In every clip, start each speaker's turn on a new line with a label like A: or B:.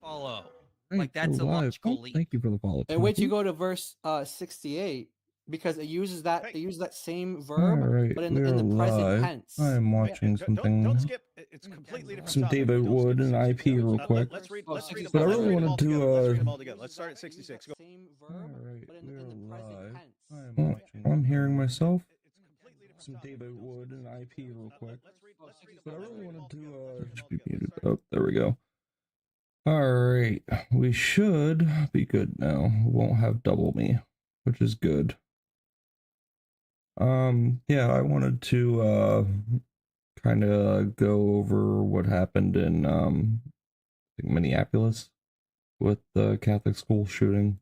A: follow.
B: Hey,
A: Like that's a
B: live.
A: logical
B: Oh,
A: leap.
B: thank you for the follow.
C: In which you go to verse 68 because it uses that same verb,
B: All right,
C: but
B: we
C: in
B: are
C: the present
B: live.
C: tense.
B: I am watching something.
D: Don't skip. It's completely different.
B: Some
D: topic,
B: David
D: but don't
B: Wood
D: skip
B: and IP
D: 66.
B: real quick.
D: Let's read.
C: Oh,
D: Let's read them
C: 66.
B: But I
D: all.
B: really
D: Let's read them
B: wanted
D: all
B: to.
D: together. Let's read them all together. Let's start at 66. Go.
C: Same
B: All
C: verb,
B: right,
C: but
B: we
C: in
B: are
C: the present
B: live.
C: tense.
B: I am watching. I'm hearing myself. Some David Wood and IP real quick. But I really wanted to. Just be muted. Oh, there we go. All right, we should be good now. Won't have double me, which is good. Yeah, I wanted to kind of go over what happened in I think Minneapolis with the Catholic school shooting.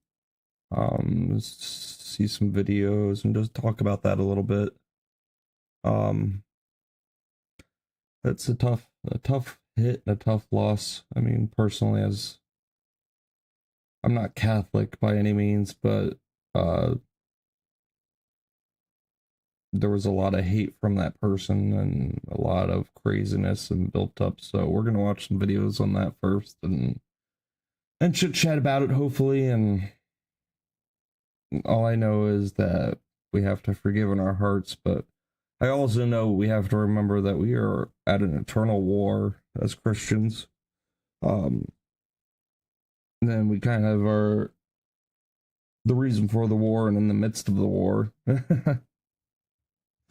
B: See some videos and just talk about that a little bit. That's a tough hit and a tough loss. I mean, personally, as I'm not Catholic by any means, but there was a lot of hate from that person and a lot of craziness and built up. So we're gonna watch some videos on that first and chit chat about it, hopefully. And all I know is that we have to forgive in our hearts, but I also know we have to remember that we are at an eternal war as Christians. Then we kind of are the reason for the war and in the midst of the war.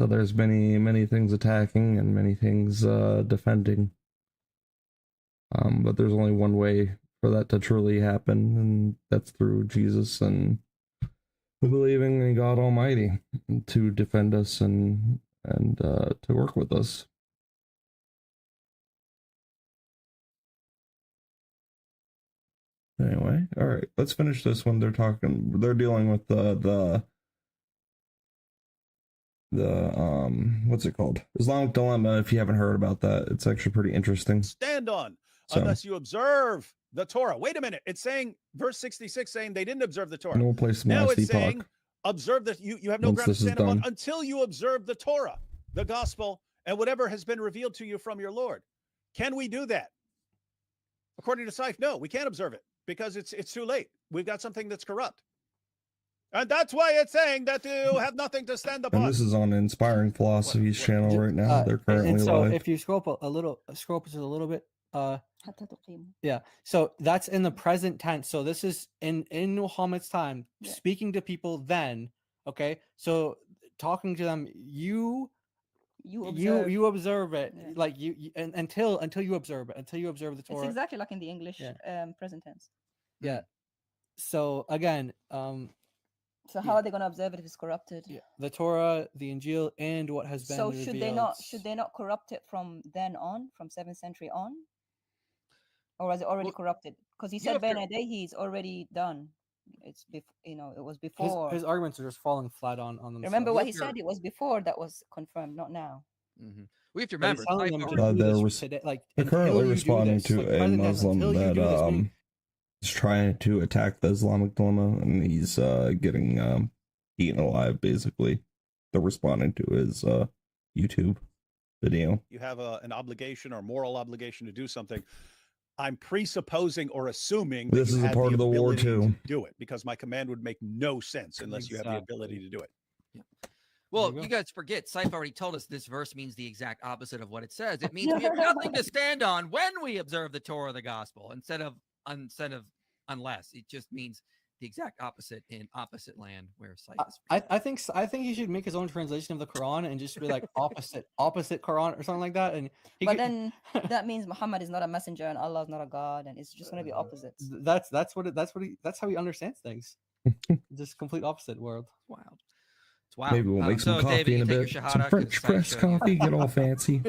B: So there's many things attacking and many things defending. But there's only one way for that to truly happen, and that's through Jesus and believing in God Almighty to defend us and to work with us. Anyway, all right, let's finish this one. They're dealing with the what's it called? Islamic dilemma. If you haven't heard about that, it's actually pretty interesting.
D: Stand on unless you observe the Torah. Wait a minute. It's saying verse 66 saying they didn't observe the Torah.
B: And we'll play some
D: now
B: nice
D: it's
B: Epoch.
D: saying observe that you have no
B: Once
D: ground to
B: this is
D: stand upon
B: done.
D: until you observe the Torah, the gospel, and whatever has been revealed to you from your Lord. Can we do that? According to Saif, no, we can't observe it because it's too late. We've got something that's corrupt. And that's why it's saying that you have nothing to stand upon.
B: And this is on Inspiring Philosophy's channel right now. They're currently
C: and so
B: live.
C: if you scroll up a little just a little bit, yeah. So that's in the present tense. So this is in Muhammad's time, speaking to people then. Okay, so talking to them, you observe it, like you until you observe it, until you observe the Torah.
E: It's exactly like in the English present tense.
C: Yeah. So again,
E: so how are they going to observe it if it's corrupted?
C: Yeah. The Torah, the Injil, and what has been revealed.
E: Should they not corrupt it from then on, from 7th century on? Or was it already corrupted? Because he said Ben Adehi is already done. It's it was before.
C: His arguments are just falling flat on themselves.
E: Remember what he said? It was before that was confirmed, not now.
A: Mm-hmm. We have to remember.
B: They're currently responding to a Muslim that is trying to attack the Islamic dilemma, and he's getting eaten alive. Basically, they're responding to his YouTube video.
D: You have an obligation or moral obligation to do something. I'm presupposing or assuming that
B: this is a part of the war too.
D: To do it, because my command would make no sense unless you have the ability to do it.
A: Yeah. Well, you guys forget, Saif already told us this verse means the exact opposite of what it says. It means we have nothing to stand on when we observe the Torah or the gospel instead of unless. It just means the exact opposite in opposite land where Saif is.
C: I think he should make his own translation of the Quran and just be like opposite Quran or something like that. And
E: then that means Muhammad is not a messenger and Allah is not a God, and it's just going to be opposites.
C: That's how he understands things. Just complete opposite world.
A: Wild. Wow.
B: Maybe we'll make some coffee in a bit. Some French press coffee. Get all fancy.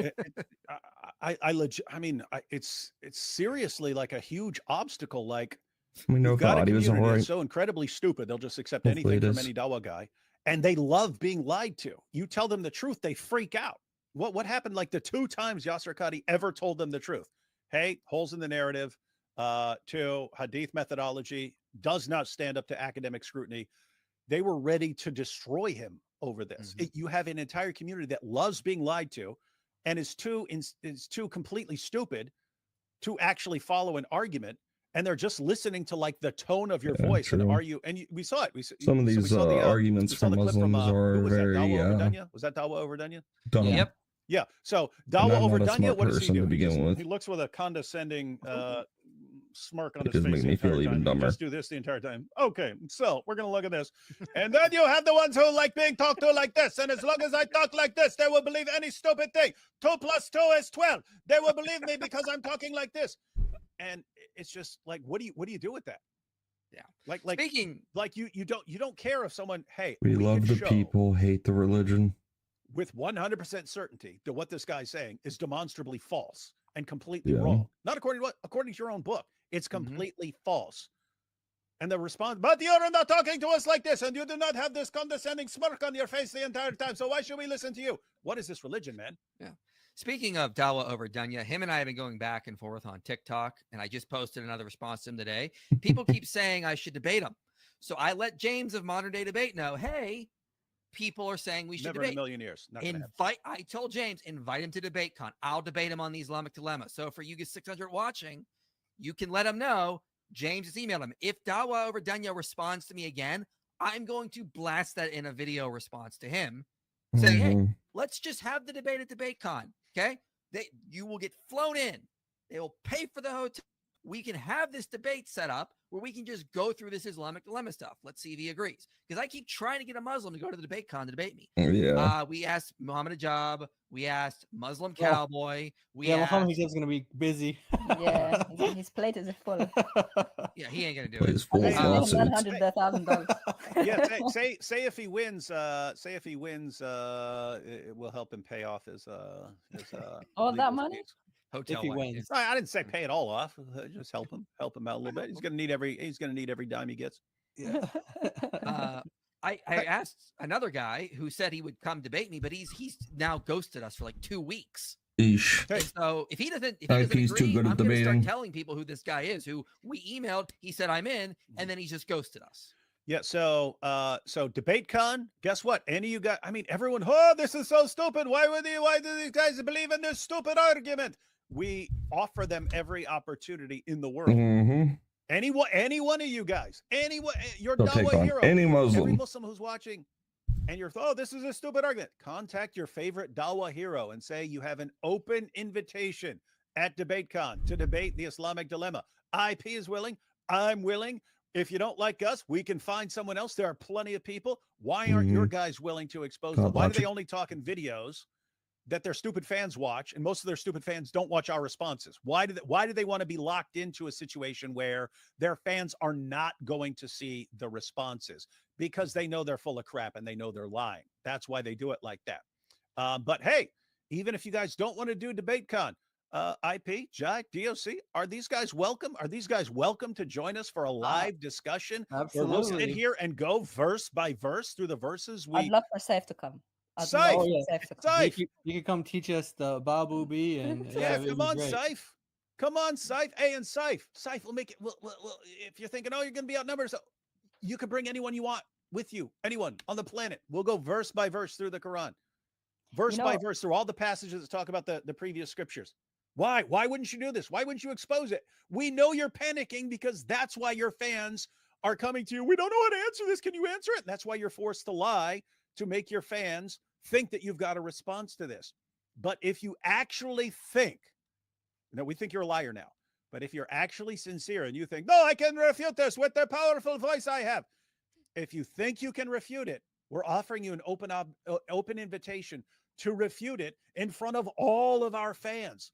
D: It's seriously like a huge obstacle. Like,
B: we know God, he was all right.
D: So incredibly stupid, they'll just accept anything from any Dawa guy, and they love being lied to. You tell them the truth, they freak out. What happened? Like the 2 times Yasser Qadi ever told them the truth. Hey, holes in the narrative. 2, hadith methodology does not stand up to academic scrutiny. They were ready to destroy him over this.
A: Mm-hmm.
D: You have an entire community that loves being lied to and is too completely stupid to actually follow an argument. and they're just listening to like the tone of your voice.
B: True.
D: And are you? And we saw it.
B: Some of these arguments from Muslims are very.
D: Was that Dawa over Dunya?
A: Yep.
D: Yeah. So Dawa over Dunya, what does he do?
B: To begin with.
D: He looks with a condescending smirk on
B: it
D: his face.
B: Make me feel even dumber.
D: Just do this the entire time. Okay, so we're gonna look at this, and then you have the ones who like being talked to like this. And as long as I talk like this, they will believe any stupid thing. 2 + 2 is 12. They will believe me because I'm talking like this. And it's just like, what do you do with that?
A: Yeah.
D: Like
A: speaking,
D: like you don't care if someone, hey,
B: we love the people, hate the religion.
D: With 100% certainty that what this guy's saying is demonstrably false and completely wrong. Not according to your own book. It's completely false. And the response, but you're not talking to us like this, and you do not have this condescending smirk on your face the entire time. So why should we listen to you? What is this religion, man?
A: Yeah. Speaking of Dawa over Dunya, him and I have been going back and forth on TikTok, and I just posted another response to him today. People keep saying I should debate him. So I let James of Modern Day Debate know, hey, people are saying we should
D: Never
A: debate.
D: in a million years.
A: I told James, invite him to DebateCon. I'll debate him on the Islamic dilemma. So for you guys 600 watching, you can let him know. James has emailed him. If Dawa over Dunya responds to me again, I'm going to blast that in a video response to him, saying, hey, let's just have the debate at DebateCon. Okay? You will get flown in. They will pay for the hotel. We can have this debate set up where we can just go through this Islamic dilemma stuff. Let's see if he agrees. Because I keep trying to get a Muslim to go to the DebateCon to debate me.
B: Yeah.
A: We asked Muhammad Ajab. We asked Muslim Cowboy.
C: Muhammad Ajab's going to be busy.
E: Yeah, his plate is full.
A: Yeah, he ain't going to do it.
E: $100,000.
D: Yeah, say if he wins, it will help him pay off his
E: all that money.
A: Hotel
C: if he wins.
D: I didn't say pay it all off. Just help him out a little bit. He's gonna need every dime he gets.
C: Yeah.
A: I asked another guy who said he would come debate me, but he's now ghosted us for like 2 weeks. So if he doesn't agree, I'm going to start telling people who this guy is, who we emailed. He said I'm in, and then he's just ghosted us.
D: Yeah. So DebateCon, guess what? Any of you guys? I mean, everyone. Oh, this is so stupid. Why do these guys believe in this stupid argument? We offer them every opportunity in the world. Any one of you guys, your Dawa hero,
B: any Muslim,
D: every Muslim who's watching, and you're, this is a stupid argument. Contact your favorite Dawa hero and say you have an open invitation at DebateCon to debate the Islamic dilemma. IP is willing. I'm willing. If you don't like us, we can find someone else. There are plenty of people. Why aren't your guys willing to expose them? Why do they only talk in videos that their stupid fans watch, and most of their stupid fans don't watch our responses? Why do they want to be locked into a situation where their fans are not going to see the responses? Because they know they're full of crap and they know they're lying. That's why they do it like that. But hey, even if you guys don't want to do DebateCon, IP, Jai, DOC, are these guys welcome? Are these guys welcome to join us for a live discussion?
C: Absolutely.
D: Where we'll sit here and go verse by verse through the verses.
E: I'd love for Saif to come.
D: Saif,
C: you can come teach us the Babu B and
D: come on, Saif. Come on, Saif. Hey, and Saif will make it. Well, if you're thinking, you're going to be outnumbered, so you can bring anyone you want with you, anyone on the planet. We'll go verse by verse through the Quran, verse by verse through all the passages that talk about the previous scriptures. Why wouldn't you do this? Why wouldn't you expose it? We know you're panicking because that's why your fans are coming to you. We don't know how to answer this. Can you answer it? And that's why you're forced to lie to make your fans think that you've got a response to this. But if you actually think, we think you're a liar now, but if you're actually sincere and you think, no, I can refute this with the powerful voice I have. If you think you can refute it, we're offering you an open invitation to refute it in front of all of our fans.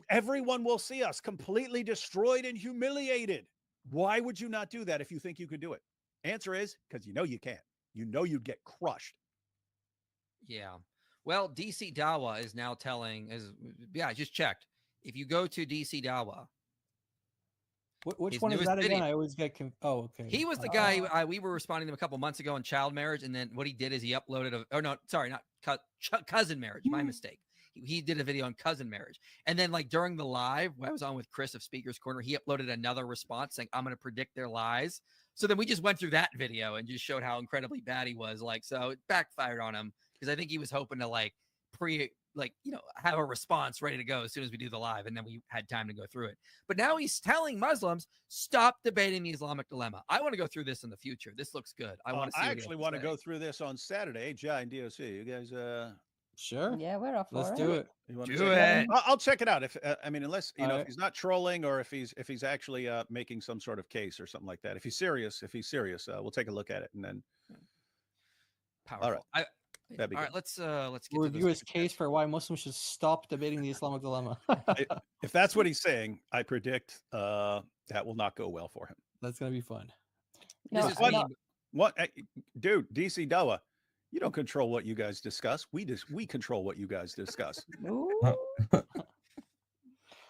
D: Everyone will see us completely destroyed and humiliated. Why would you not do that if you think you could do it? Answer is because you can't. You'd get crushed.
A: Yeah. Well, DC Dawa is now telling, I just checked. If you go to DC Dawa.
C: Which one is that again? I always get okay.
A: He was the guy we were responding to him a couple months ago on child marriage. And then what he did is he uploaded cousin marriage. My mistake. He did a video on cousin marriage. And then during the live, when I was on with Chris of Speaker's Corner, he uploaded another response saying, I'm going to predict their lies. So then we just went through that video and just showed how incredibly bad he was. So it backfired on him because I think he was hoping to like, have a response ready to go as soon as we do the live, and then we had time to go through it. But now he's telling Muslims, stop debating the Islamic dilemma. I want to go through this in the future. This looks good. I want to see.
D: I actually want to go through this on Saturday. Jai and DOC, you guys.
C: Sure.
E: Yeah, we're up for
C: Let's
E: it.
C: do it.
A: Do it.
D: I'll check it out. If unless if he's not trolling or if he's actually making some sort of case or something like that. If he's serious, we'll take a look at it and then.
A: Powerful.
D: All right.
A: All right, let's get
C: review his case for why Muslims should stop debating the Islamic dilemma.
D: If that's what he's saying, I predict that will not go well for him.
C: That's gonna be fun.
E: No,
D: what, dude? DC Dawa, you don't control what you guys discuss. We control what you guys discuss.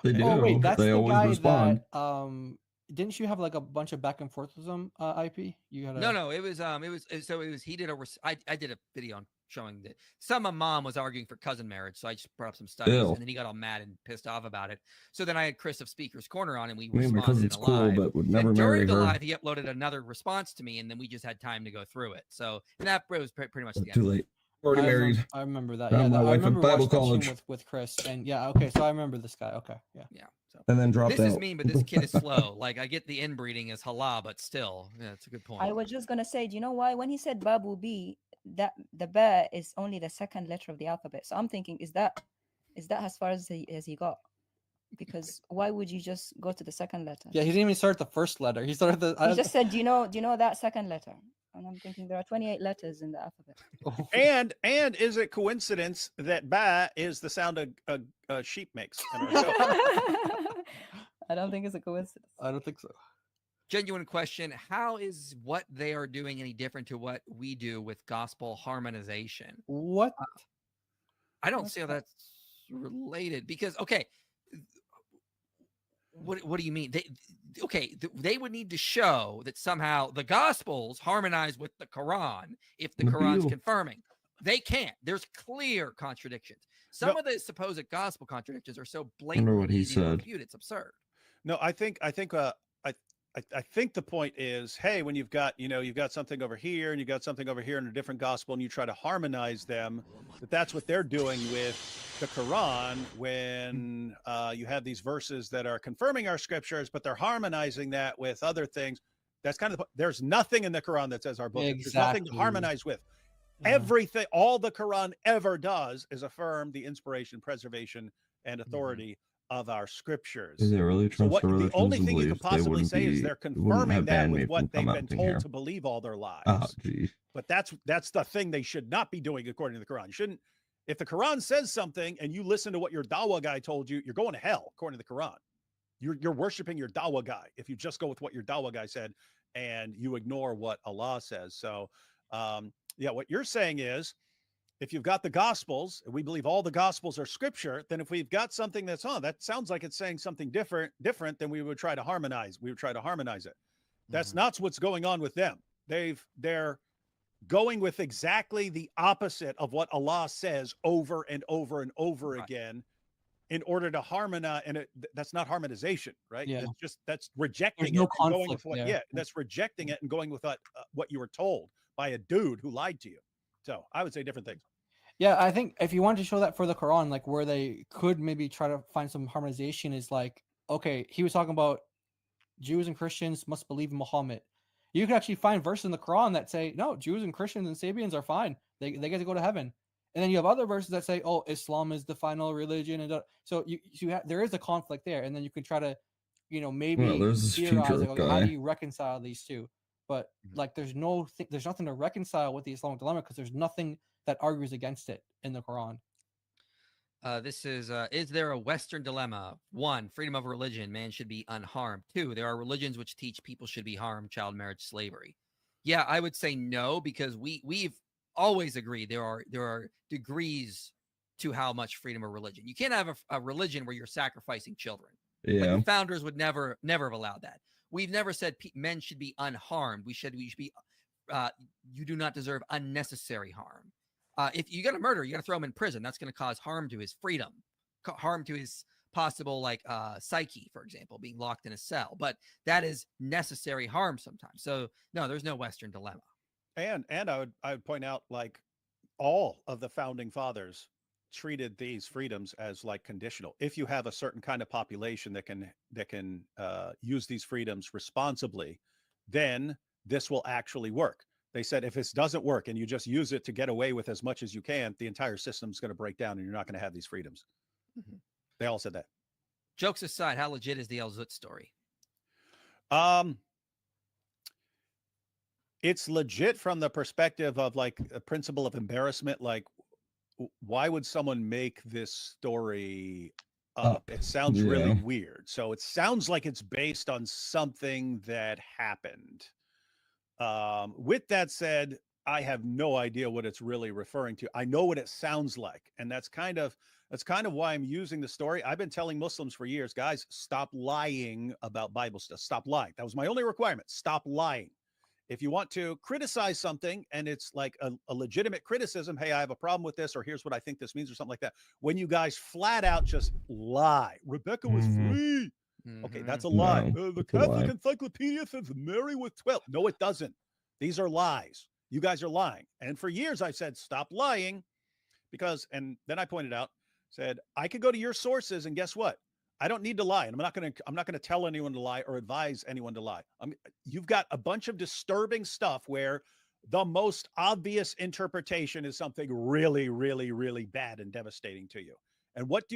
B: They do.
C: Oh wait, that's
B: they
C: the
B: always
C: guy
B: respond.
C: that didn't you have like a bunch of back and forth with him, IP? You had
A: No, it was he did I did a video on showing that some mom was arguing for cousin marriage, so I just brought up some studies, and then he got all mad and pissed off about it. So then I had Chris of Speaker's Corner on, and we responded in a live.
B: But would never
A: and
B: marry
A: during the
B: her.
A: live, he uploaded another response to me, and then we just had time to go through it. So and that was pretty much the end.
B: Too late. Already married.
C: I remember that.
B: Found
C: Yeah,
B: my
C: I
B: wife at
C: remember
B: Bible
C: watching that
B: college.
C: stream with Chris, and yeah, okay, so I remember this guy. Okay, yeah.
A: So
B: And then dropped
A: this
B: out.
A: is mean, but this kid is slow. Like I get the inbreeding is halal, but still, yeah, it's a good point.
E: I was just gonna say, do you know why? When he said Babu B, that the ba is only the second letter of the alphabet. So I'm thinking, is that as far as he got? Because why would you just go to the second letter?
C: Yeah, he didn't even start the first letter. He started the.
E: He just said, do you know that second letter? And I'm thinking there are 28 letters in the alphabet.
D: And is it coincidence that ba is the sound a sheep makes?
E: I don't think it's a coincidence.
C: I don't think so.
A: Genuine question: how is what they are doing any different to what we do with gospel harmonization?
C: What?
A: I don't see how that's related because what do you mean? They would need to show that somehow the Gospels harmonize with the Quran if the Quran's confirming. They can't. There's clear contradictions. Some of the supposed gospel contradictions are so blatant.
B: What he said.
A: It's absurd.
D: No, I think the point is, hey, when you've got something over here and you've got something over here in a different gospel and you try to harmonize them, that's what they're doing with the Quran when you have these verses that are confirming our scriptures, but they're harmonizing that with other things. That's kind of there's nothing in the Quran that says our book.
C: Exactly.
D: There's nothing to harmonize with. Everything, all the Quran ever does is affirm the inspiration, preservation, and authority of our scriptures.
B: Is it really
D: the only thing you could possibly say is they're confirming that with what they've been told to believe all their lives.
B: Oh, geez.
D: But that's the thing they should not be doing according to the Quran. You shouldn't. If the Quran says something and you listen to what your dawah guy told you, you're going to hell according to the Quran. You're worshiping your dawah guy if you just go with what your dawah guy said and you ignore what Allah says. So, what you're saying is, if you've got the Gospels, and we believe all the Gospels are Scripture, then if we've got something that's that sounds like it's saying something different, then we would try to harmonize. We would try to harmonize it. That's not what's going on with them. They're going with exactly the opposite of what Allah says over and over and over again in order to harmonize. And that's not harmonization, right?
C: Yeah.
D: That's rejecting
C: no
D: it. And going
C: conflict
D: with
C: there.
D: that's rejecting it and going with what you were told by a dude who lied to you. So I would say different things.
C: Yeah, I think if you want to show that for the Quran, like where they could maybe try to find some harmonization is like, okay, he was talking about Jews and Christians must believe in Muhammad. You can actually find verses in the Quran that say, no, Jews and Christians and Sabians are fine. They get to go to heaven. And then you have other verses that say, oh, Islam is the final religion. And so there is a conflict there. And then you can try to, maybe theorize, like, how do you reconcile these two? But like, there's nothing to reconcile with the Islamic dilemma because there's nothing that argues against it in the Quran.
A: This is there a Western dilemma? 1, freedom of religion, man should be unharmed. 2, there are religions which teach people should be harmed, child marriage, slavery. Yeah, I would say no, because we've always agreed there are degrees to how much freedom of religion. You can't have a religion where you're sacrificing children.
B: Yeah.
A: Like the founders would never have allowed that. We've never said men should be unharmed. We should be you do not deserve unnecessary harm. If you got a murderer, you got to throw him in prison. That's going to cause harm to his freedom, harm to his possible psyche, for example, being locked in a cell. But that is necessary harm sometimes. So no, there's no Western dilemma.
D: And I would point out, like, all of the founding fathers treated these freedoms as like conditional. If you have a certain kind of population that can use these freedoms responsibly, then this will actually work. They said if this doesn't work and you just use it to get away with as much as you can, the entire system's going to break down and you're not going to have these freedoms. Mm-hmm. They all said that.
A: Jokes aside, how legit is the El Zut story?
D: It's legit from the perspective of like a principle of embarrassment. Like, why would someone make this story up? It sounds really weird. So it sounds like it's based on something that happened. With that said, I have no idea what it's really referring to. I know what it sounds like, and that's kind of why I'm using the story. I've been telling Muslims for years, guys, stop lying about Bible stuff. Stop lying. That was my only requirement. Stop lying. If you want to criticize something and it's like a legitimate criticism, hey, I have a problem with this, or here's what I think this means, or something like that. When you guys flat out just lie, Rebecca was free. Okay, that's a lie.
B: No,
D: the Catholic Encyclopedia says Mary was 12. No, it doesn't. These are lies. You guys are lying. And for years I've said, stop lying, because, and then I pointed out, said, I could go to your sources and guess what? I don't need to lie. And I'm not going to tell anyone to lie or advise anyone to lie. You've got a bunch of disturbing stuff where the most obvious interpretation is something really, really, really bad and devastating to you. And what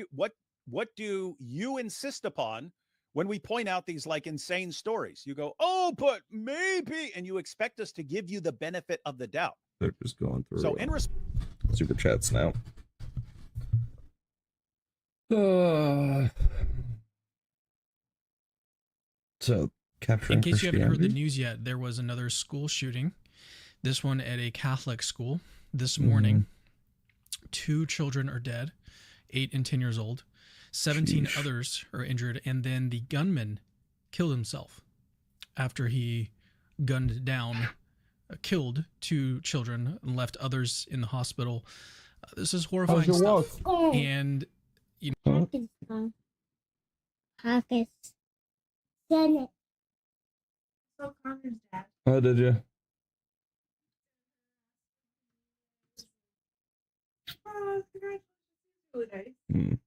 D: do you insist upon when we point out these like insane stories? You go, oh, but maybe, and you expect us to give you the benefit of the doubt.
B: They're just going through
D: so in
B: super chats now. So capturing.
F: In case you haven't heard the news yet, there was another school shooting. This one at a Catholic school this morning. 2 children are dead, 8 and 10 years old. 17 others are injured, and then the gunman killed himself after he gunned down, killed 2 children, and left others in the hospital. This is horrifying stuff. And you know,
G: Senate. So Connor's dad.
B: Oh, did you?
G: Oh, congratulations.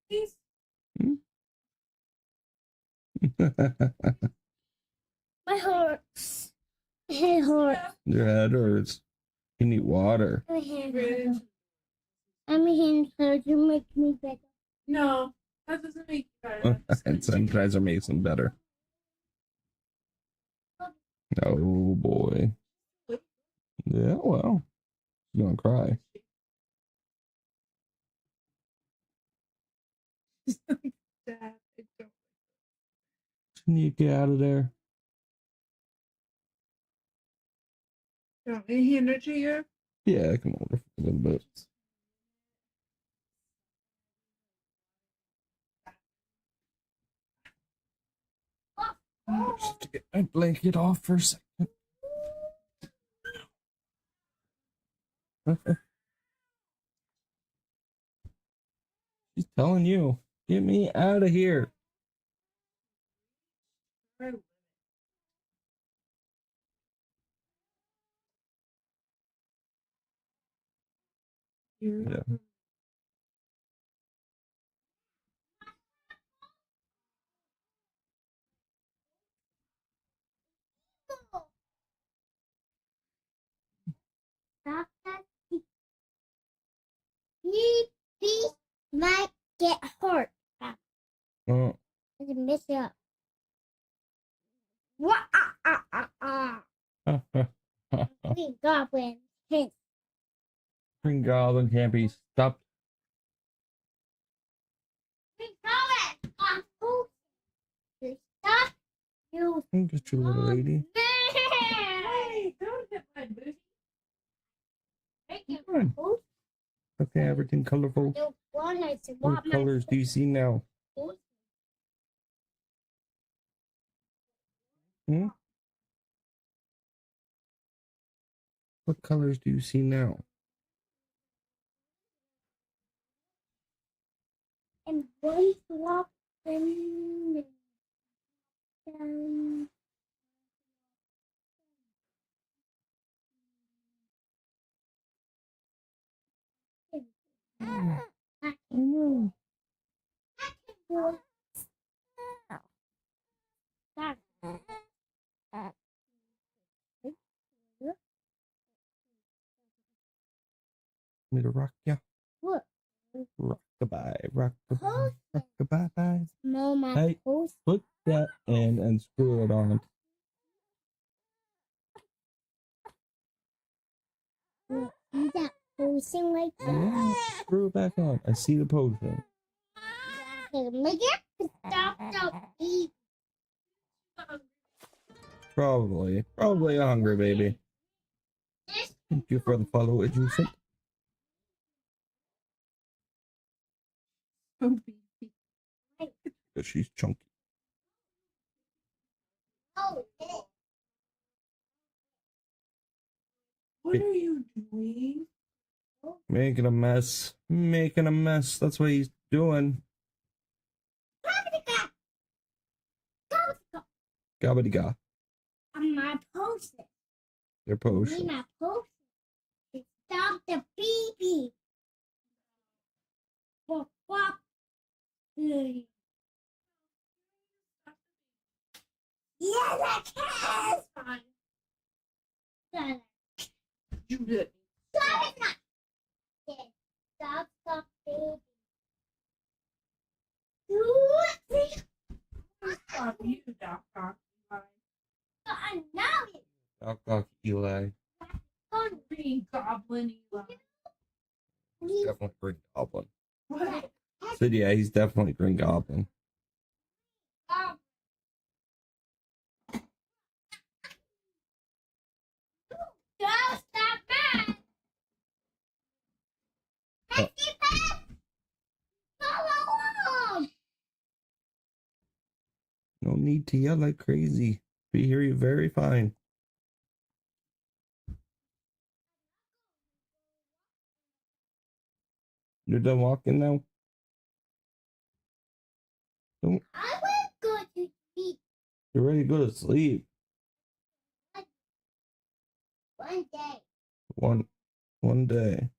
G: Peace. My hurts. My head hurts.
B: Your head hurts. You need water.
G: My head hurts. I'm hand hurts. You make me better. No, that doesn't make you better.
B: And sometimes it makes them better. Oh boy. Yeah, well, you're gonna cry.
G: Dad,
B: You need to get out of there.
G: you want me to hand it to you?
B: Yeah, I can hold her for a little bit. Just to get my blanket off for a second. She's telling you, get me out of here. Yeah.
G: He might get hurt.
B: Oh.
G: I miss it up. What? Green Goblin.
B: Green Goblin can't be stopped.
G: Green Goblin. Stop you.
B: I'm just your little lady.
G: Hey, don't hit my booty.
B: Okay, everything colorful. What colors do you see now? What colors do you see now?
G: And one swap them down. know.
B: Me to rock ya.
G: What?
B: Rockabye, rockabye, rockabye.
G: No, my
B: Hey,
G: post.
B: put that in and screw it on.
G: See that posting right there?
B: Yeah, screw it back on. I see the potion.
G: Make it stop the beat.
B: Probably a hungry baby. Thank you for the follow, adjacent. Because she's chunky.
G: Oh,
H: what are you doing?
B: Making a mess. Making a mess. That's what he's doing. Gabba-dee-ga.
G: my post.
B: Your potion.
G: My post. Stop the baby. Wop, wop. Yeah, I can. Fine.
H: You did.
G: Stop it. Stop the baby.
H: Stop you, Doc.
G: I know it.
B: Doc Eli.
H: Green Goblin Eli.
B: Definitely Green Goblin.
H: What?
B: Said yeah, he's definitely Green Goblin.
G: Stop that.
B: No need to yell like crazy. We hear you very fine. You're done walking now? Don't.
G: I will go to sleep
B: You're ready to go to sleep.
G: one day.
B: One day.
G: One day.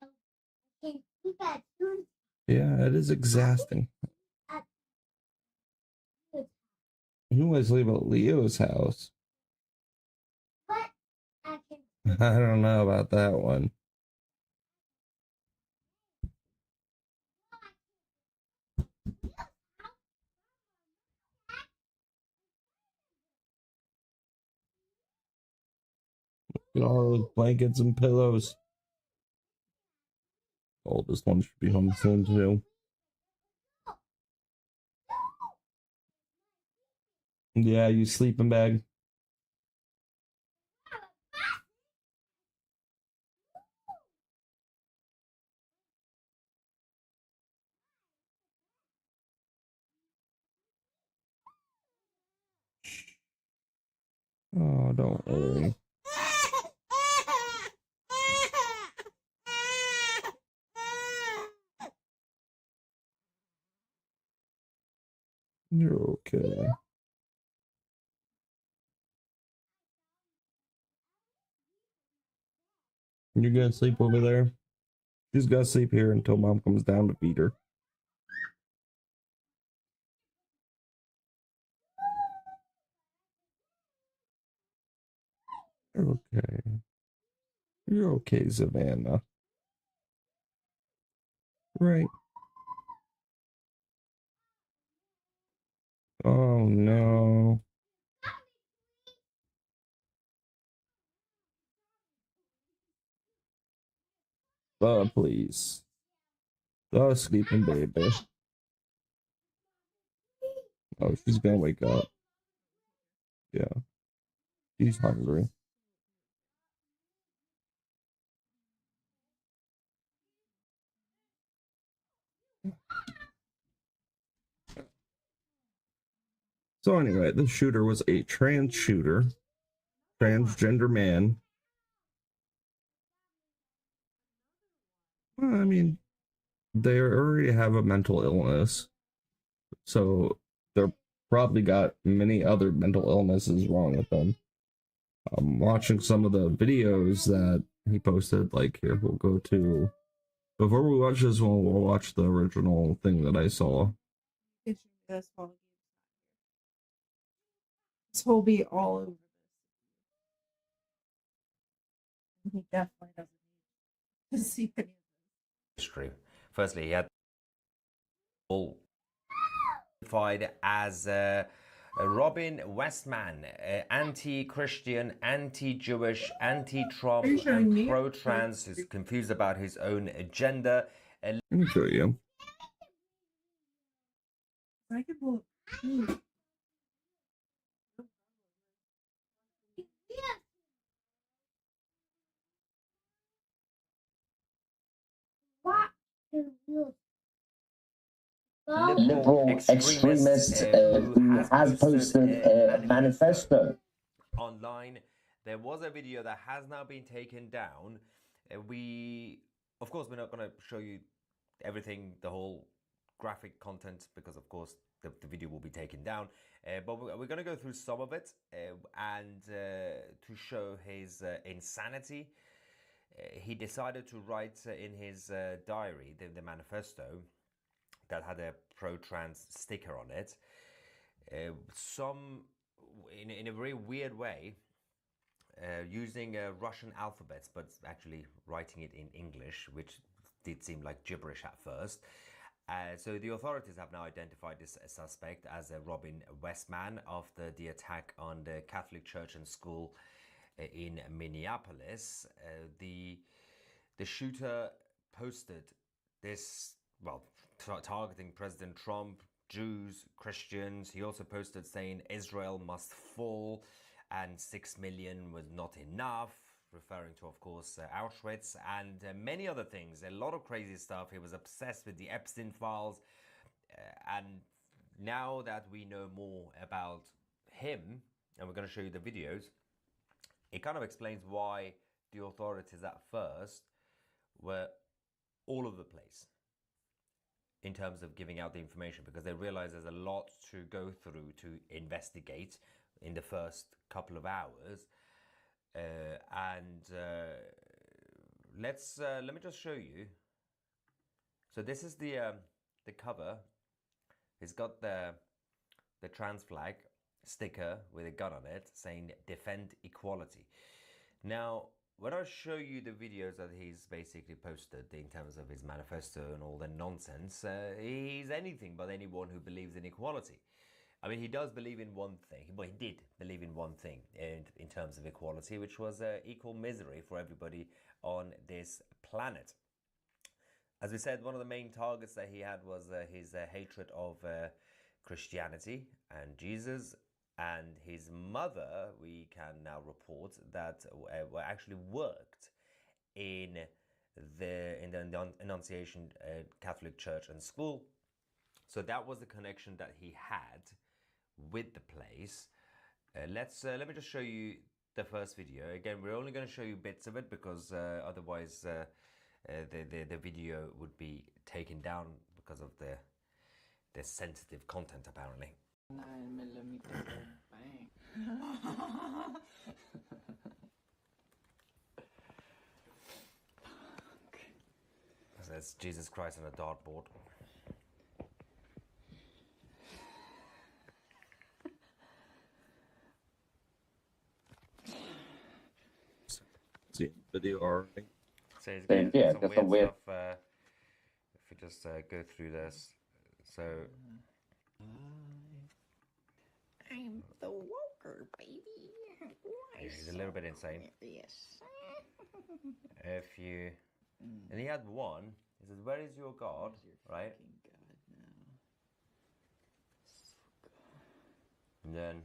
G: So I can sleep at two.
B: Yeah, it is exhausting. You want to sleep at Leo's house?
G: But I can.
B: I don't know about that one. Look at all those blankets and pillows. Oldest one should be home soon too. Yeah, you sleeping bag. Oh, don't worry. You're okay. You're gonna sleep over there? She's gotta sleep here until mom comes down to feed her. You're okay. You're okay, Savannah. Right. Oh no. Please. Sleeping baby. Oh, she's gonna wake up. Yeah. She's hungry. So anyway, the shooter was a trans shooter. Transgender man. Well, I mean, they already have a mental illness. So they're probably got many other mental illnesses wrong with them. I'm watching some of the videos that he posted, like here we'll go to Before we watch this one, we'll watch the original thing that I saw.
H: This will be all over this. He definitely doesn't need to see any of this.
I: History. Firstly, he had all identified as Robin Westman, anti-Christian, anti-Jewish, anti-Trump, and pro-trans. He's confused about his own agenda.
B: Let me show you.
H: I can pull it.
I: Liberal extremist who has posted a manifesto online. There was a video that has now been taken down. Of course, we're not going to show you everything, the whole graphic content, because of course the video will be taken down. But we're going to go through some of it and to show his insanity. He decided to write in his diary, the manifesto, that had a pro-trans sticker on it. In a very weird way, using Russian alphabets, but actually writing it in English, which did seem like gibberish at first. So the authorities have now identified this suspect as Robin Westman after the attack on the Catholic church and school in Minneapolis. The shooter posted this, well, targeting President Trump, Jews, Christians. He also posted saying Israel must fall and 6 million was not enough, referring to, of course, Auschwitz and many other things. A lot of crazy stuff. He was obsessed with the Epstein files. And now that we know more about him, and we're going to show you the videos, it kind of explains why the authorities at first were all over the place in terms of giving out the information, because they realize there's a lot to go through to investigate in the first couple of hours. Let me just show you. So this is the cover. It's got the trans flag sticker with a gun on it saying "Defend Equality." Now, when I show you the videos that he's basically posted in terms of his manifesto and all the nonsense, he's anything but anyone who believes in equality. I mean, he does believe in one thing. Well, he did believe in one thing in terms of equality, which was equal misery for everybody on this planet. As we said, one of the main targets that he had was his hatred of Christianity and Jesus. And his mother, we can now report that actually worked in the Annunciation Catholic Church and School. So that was the connection that he had with the place. Let me just show you the first video. Again, we're only going to show you bits of it because otherwise the video would be taken down because of the sensitive content, apparently.
J: 9mm bang.
I: That's Jesus Christ on a dartboard.
B: See video already.
I: So yeah, that's some weird stuff. If we just go through this, so.
J: I'm the Woker, baby.
I: He's a little bit insane.
J: Yes.
I: If you, and he had one. He says, "Where is your God?" Right.
J: God now.
I: And then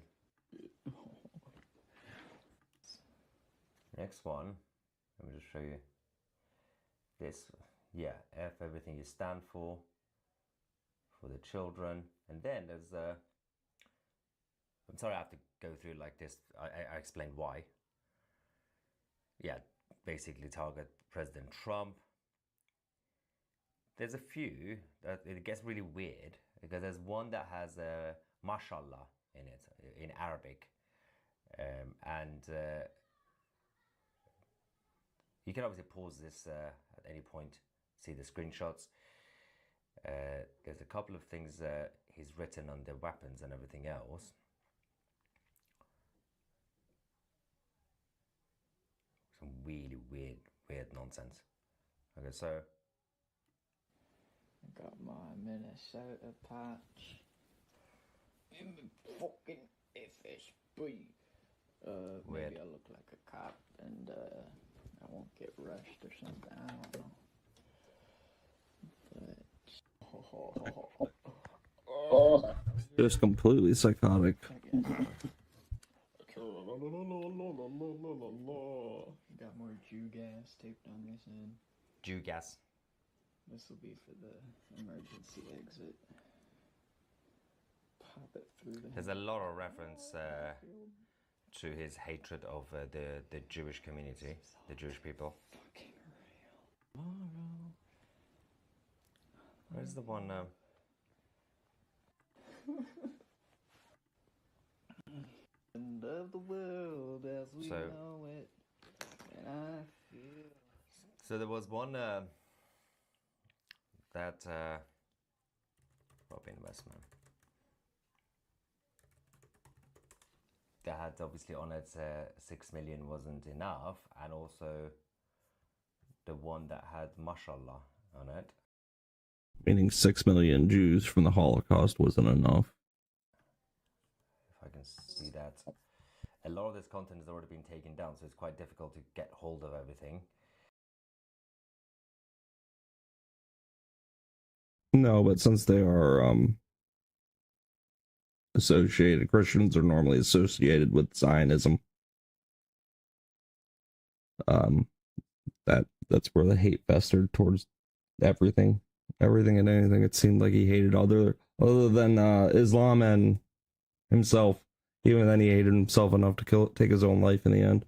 I: next one. Let me just show you this. Yeah, F everything you stand for the children, and then there's I'm sorry I have to go through it like this. I explained why. Yeah, basically target President Trump. There's a few that it gets really weird because there's one that has a mashallah in it in Arabic, and you can obviously pause this at any point see the screenshots. There's a couple of things he's written on the weapons and everything else. Some really weird nonsense. Okay, so
J: I got my Minnesota patch in the fucking FSB. Maybe I look like a cop and I won't get rushed or something. I don't know. But
B: just completely psychotic.
J: got more Jew gas taped on this end.
I: Jew gas.
J: This will be for the emergency exit. Pop it through the.
I: There's a lot of reference to his hatred of the Jewish community, the Jewish people.
J: Fucking real.
I: Where's the one?
J: End of the world as we know it. And I feel.
I: So there was one that Robin Westman that had obviously on it 6 million wasn't enough, and also the one that had mashallah on it.
B: Meaning 6 million Jews from the Holocaust wasn't enough.
I: If I can see that. A lot of this content has already been taken down, so it's quite difficult to get hold of everything.
B: No, but since they are associated, Christians are normally associated with Zionism. That's where the hate festered towards everything and anything. It seemed like he hated other than Islam and himself. Even then, he hated himself enough to take his own life in the end.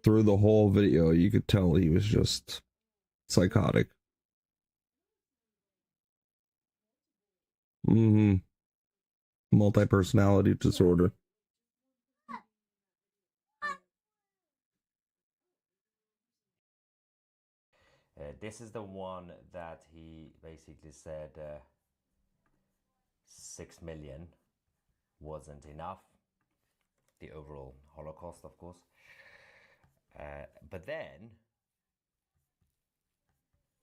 B: Through the whole video, you could tell he was just psychotic. Multi-personality disorder.
I: This is the one that he basically said 6 million wasn't enough. The overall Holocaust, of course. But then,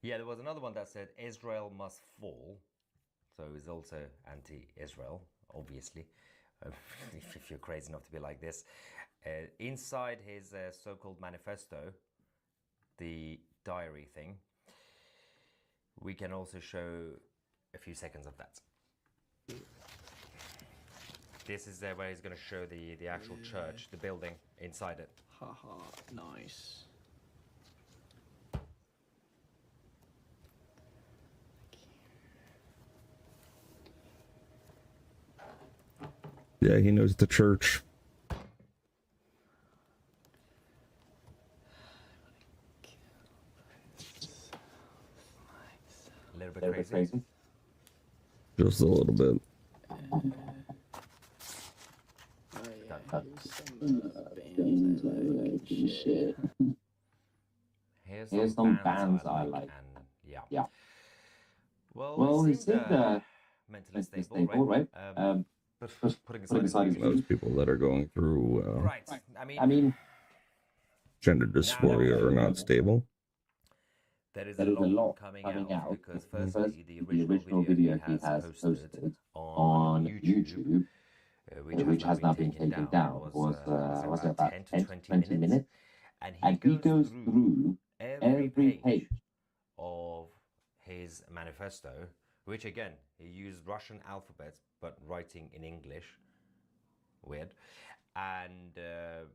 I: there was another one that said Israel must fall. So he's also anti-Israel, obviously, if you're crazy enough to be like this. Inside his so-called manifesto, the diary thing, we can also show a few seconds of that. This is where he's going to show the actual church, the building inside it.
J: Haha, nice.
B: Yeah, he knows the church.
I: A little bit crazy.
B: Just a little bit.
I: Here's some bands I like. And yeah. Well, he seemed mentally stable, right? But putting aside
B: most people that are going through
I: right. I mean,
B: gender dysphoria are not stable.
I: There is a lot coming out because firstly, the original video he has posted on YouTube, which has now been taken down, was about 10 to 20 minutes, and he goes through every page of his manifesto, which again, he used Russian alphabet, but writing in English. Weird. And there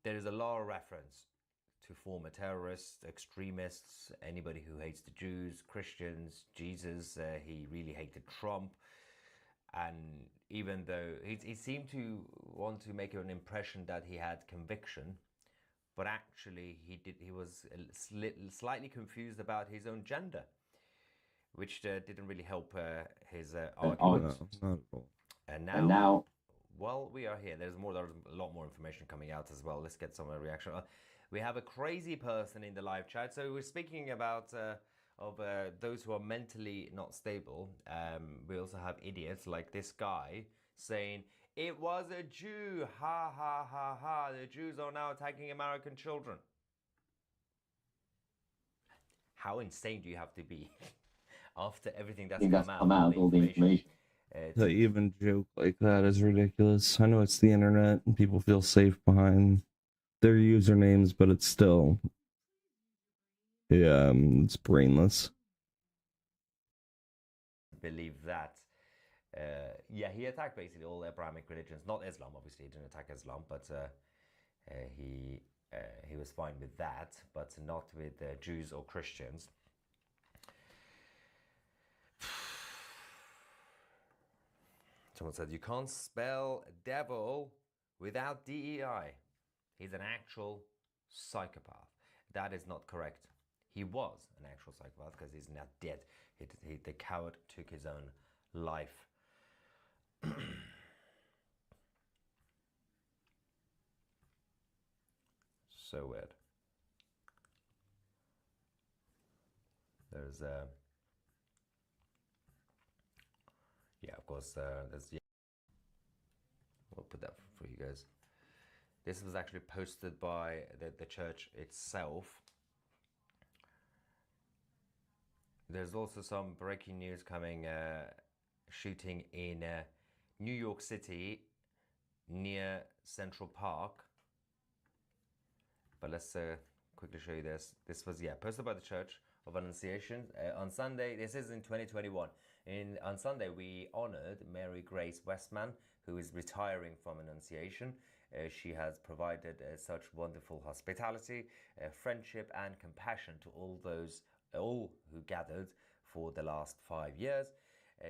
I: is a lot of reference to former terrorists, extremists, anybody who hates the Jews, Christians, Jesus. He really hated Trump. And even though he seemed to want to make an impression that he had conviction, but actually he was slightly confused about his own gender, which didn't really help his argument.
B: No, not at all.
I: And now while we are here, there's a lot more information coming out as well. Let's get some reaction. We have a crazy person in the live chat. So we're speaking about those who are mentally not stable. We also have idiots like this guy saying, "It was a Jew, ha ha ha ha, the Jews are now attacking American children." How insane do you have to be after everything that's come out, all the information?
B: To even joke like that is ridiculous. I know it's the internet and people feel safe behind their usernames, but it's still, yeah, it's brainless.
I: Believe that. Yeah, he attacked basically all Abrahamic religions, not Islam. Obviously, he didn't attack Islam, but he was fine with that, but not with Jews or Christians. Someone said, you can't spell devil without DEI. He's an actual psychopath. That is not correct. He was an actual psychopath because he's not dead. The coward took his own life. So weird. There's yeah, of course, there's, yeah. We'll put that for you guys. This was actually posted by the church itself. There's also some breaking news coming, shooting in New York City near Central Park. But let's quickly show you this. This was, yeah, posted by the Church of Annunciation on Sunday. This is in 2021. On Sunday, we honored Mary Grace Westman, who is retiring from Annunciation. She has provided such wonderful hospitality, friendship, and compassion to all who gathered for the last 5 years.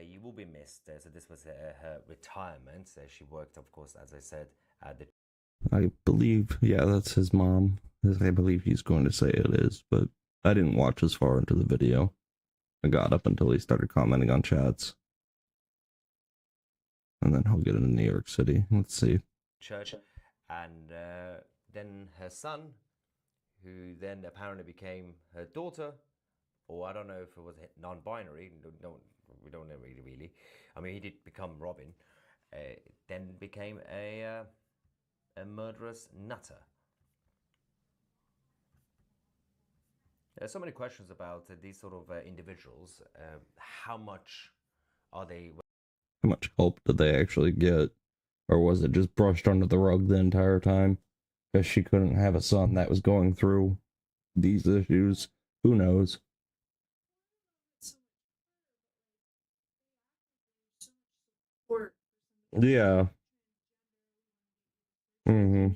I: You will be missed. So this was her retirement. She worked, of course, as I said, at the...
B: I believe, yeah, that's his mom. I believe he's going to say it is, but I didn't watch as far into the video. I got up until he started commenting on chats. And then he'll get into New York City. Let's see.
I: Church. And then her son, who then apparently became her daughter, or I don't know if it was non-binary. We don't know really. I mean, he did become Robin. Then became a murderous nutter. There's so many questions about these sort of individuals. How much are they?
B: How much help did they actually get? Or was it just brushed under the rug the entire time? Because she couldn't have a son that was going through these issues. Who knows? Yeah. Mm-hmm.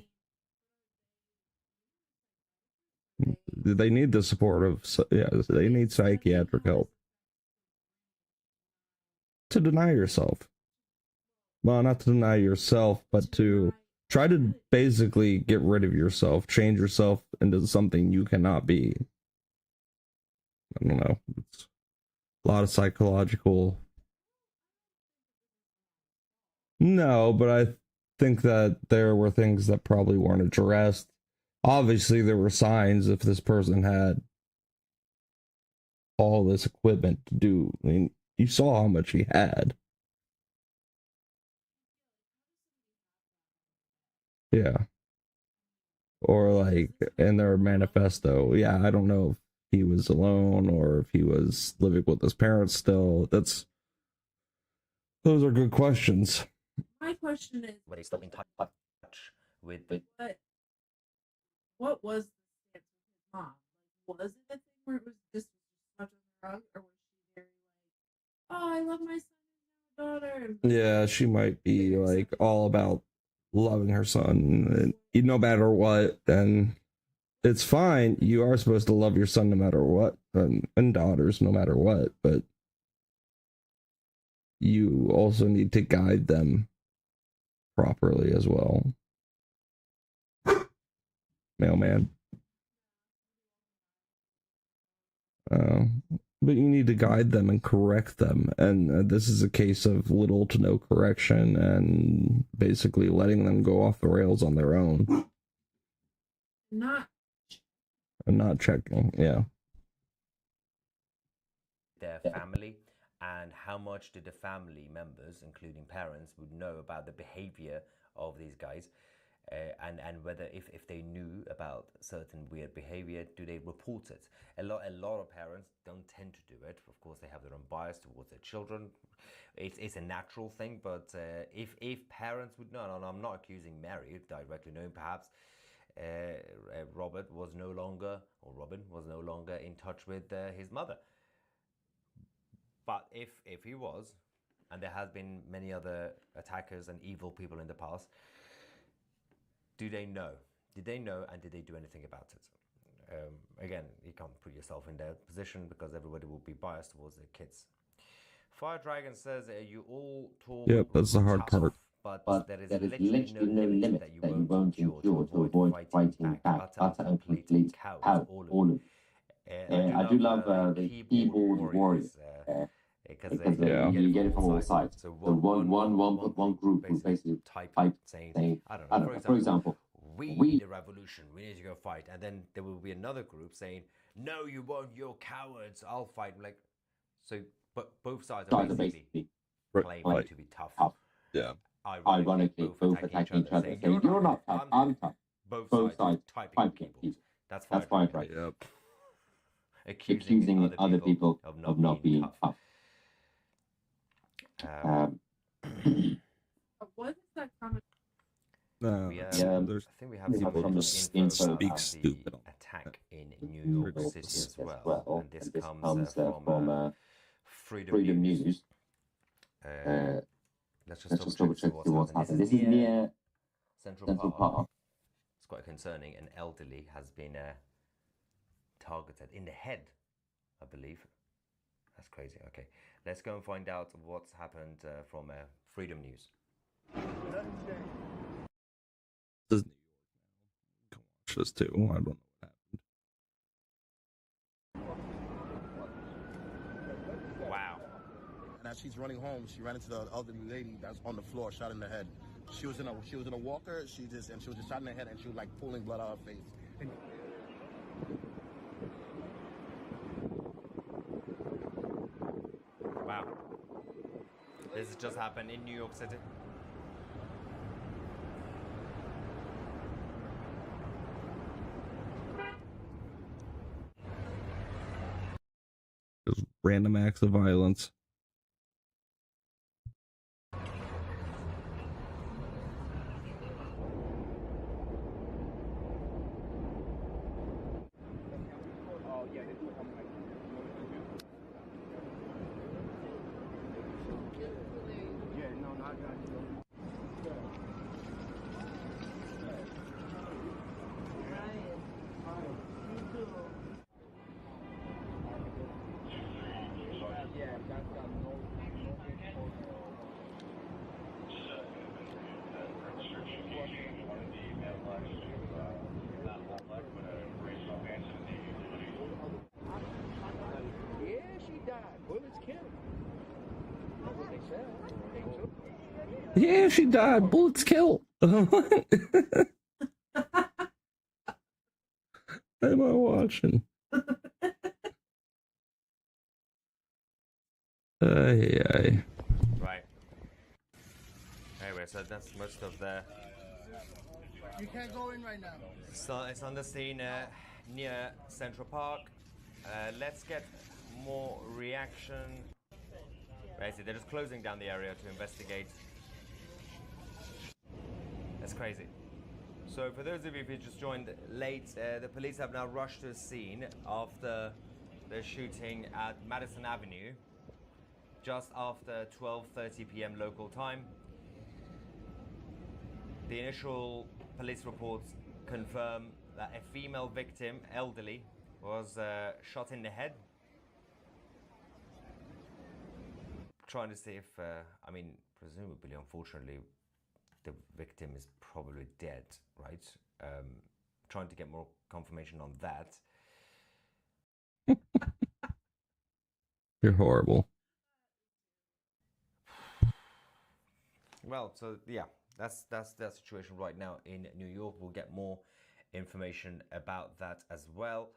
B: They need the support of, yeah, they need psychiatric help. To deny yourself. Well, not to deny yourself, but to try to basically get rid of yourself, change yourself into something you cannot be. I don't know. It's a lot of psychological. No, but I think that there were things that probably weren't addressed. Obviously, there were signs if this person had all this equipment to do. I mean, you saw how much he had. Yeah. Or like in their manifesto. Yeah, I don't know if he was alone or if he was living with his parents still. Those are good questions.
H: My question is,
I: Were they still in touch with
H: what was the stance with his mom? Like, was it a thing where it was just much of a drug, or was she very like, oh, I love my son and daughter?
B: Yeah, she might be like all about loving her son, and no matter what. And it's fine. You are supposed to love your son no matter what, and daughters no matter what. But you also need to guide them properly as well. Mailman. But you need to guide them and correct them, and this is a case of little to no correction and basically letting them go off the rails on their own.
H: Not.
B: And not checking, yeah.
I: Their family, and how much did the family members, including parents, would know about the behavior of these guys, and whether if they knew about certain weird behavior, do they report it? A lot of parents don't tend to do it. Of course, they have their own bias towards their children. It's a natural thing, but if parents would know, and I'm not accusing Mary directly, knowing perhaps Robin was no longer in touch with his mother. But if he was, and there has been many other attackers and evil people in the past, do they know? Did they know, and did they do anything about it? Again, you can't put yourself in their position because everybody will be biased towards their kids. Fire Dragon says you all talk.
B: Yep, that's the hard part.
I: But there is literally no limit that you won't endure to avoid fighting back. Utter and complete cowards, all of you. I do love the keyboard warriors. Because you get it from all sides. So one group will basically type saying, I don't know, for example, we need a revolution, we need to go fight. And then there will be another group saying, no, you won't, you're cowards, I'll fight. Like, so, but both sides are basically claiming to be tough.
B: Yeah.
I: Ironically, both attacking each other, saying, you're not tough, I'm tough. Both sides typing keyboards. That's fine, right?
B: Yep.
I: Accusing other people of not being tough.
H: What is that comment?
B: There's
I: I think we have
B: people
I: some info about
B: speak stupid
I: the attack in New York City as well. And this comes from Freedom News. Let's just double check what's happened. This is near Central Park. It's quite concerning. An elderly has been targeted in the head, I believe. That's crazy. Okay, let's go and find out what's happened from Freedom News.
B: This is New York now. Can watch this too. I don't know what happened.
I: Wow.
K: And as she's running home, she ran into the elderly lady that's on the floor, shot in the head. She was in a walker. She was just shot in the head, and she was like pulling blood out of her face.
I: Wow. This has just happened in New York City.
B: Just random acts of violence. Yeah, she died. Bullets kill. What am I watching? Aye.
I: Right. Anyway, so that's most of the.
K: You can't go in right now.
I: So it's on the scene near Central Park. Let's get more reaction. Basically, they're just closing down the area to investigate. That's crazy. So for those of you who just joined late, the police have now rushed to the scene after the shooting at Madison Avenue, just after 12:30 p.m. local time. The initial police reports confirm that a female victim, elderly, was shot in the head. Trying to see if, I mean, presumably, unfortunately, the victim is probably dead, right? Trying to get more confirmation on that.
B: You're horrible.
I: Well, so yeah, that's the situation right now in New York. We'll get more information about that as well.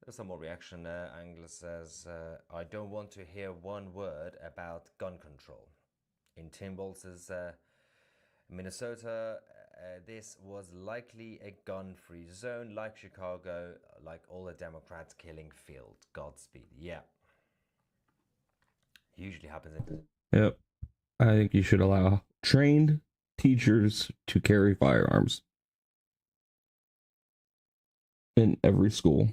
I: There's some more reaction. Angela says, I don't want to hear one word about gun control. In Tim Walz's Minnesota, this was likely a gun-free zone, like Chicago, like all the Democrats killing field. Godspeed. Yeah. Usually happens in...
B: Yep. I think you should allow trained teachers to carry firearms in every school.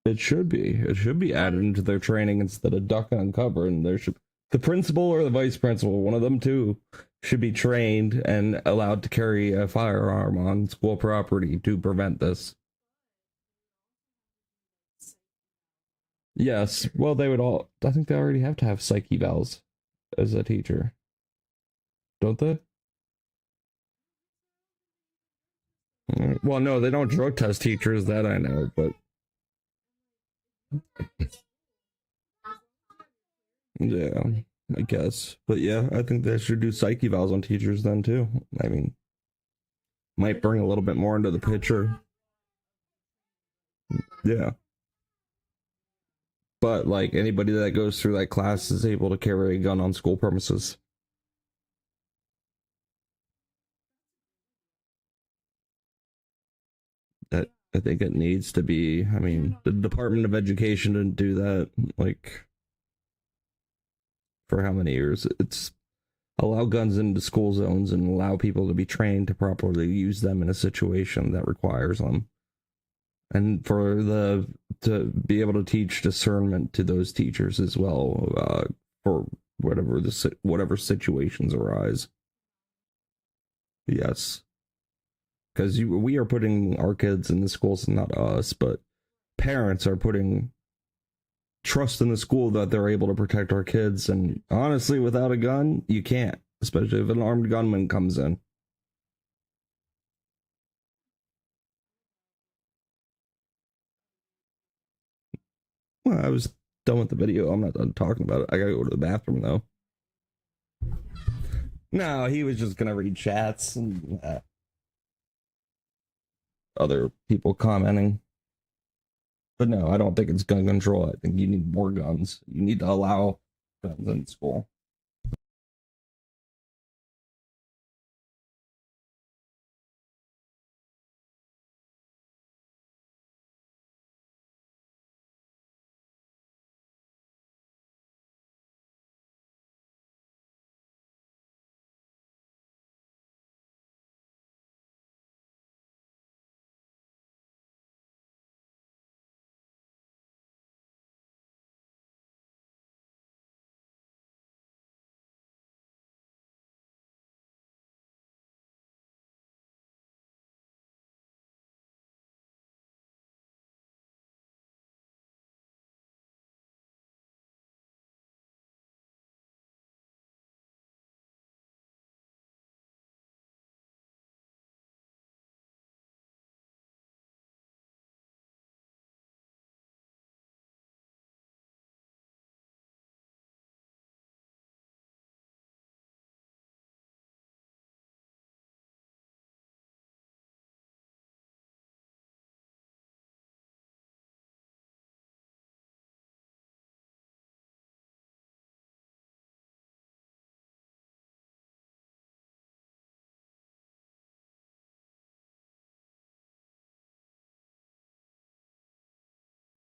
B: It should be. It should be added into their training instead of duck and cover. And there should the principal or the vice principal, one of them two, should be trained and allowed to carry a firearm on school property to prevent this. Yes. Well, they would all. I think they already have to have psych evals as a teacher, don't they? Well, no, they don't drug test teachers. That I know, but. Yeah, I guess. But yeah, I think they should do psych evals on teachers then too. I mean, might bring a little bit more into the picture. Yeah. But like anybody that goes through that class is able to carry a gun on school premises. That I think it needs to be. I mean, the Department of Education didn't do that like for how many years? It's allow guns into school zones and allow people to be trained to properly use them in a situation that requires them. And for to be able to teach discernment to those teachers as well, for whatever situations arise. Yes, because we are putting our kids in the schools, not us, but parents are putting trust in the school that they're able to protect our kids. And honestly, without a gun, you can't, especially if an armed gunman comes in. Well, I was done with the video. I'm not done talking about it. I gotta go to the bathroom, though. No, he was just gonna read chats and other people commenting. But no, I don't think it's gun control. I think you need more guns. You need to allow guns in school.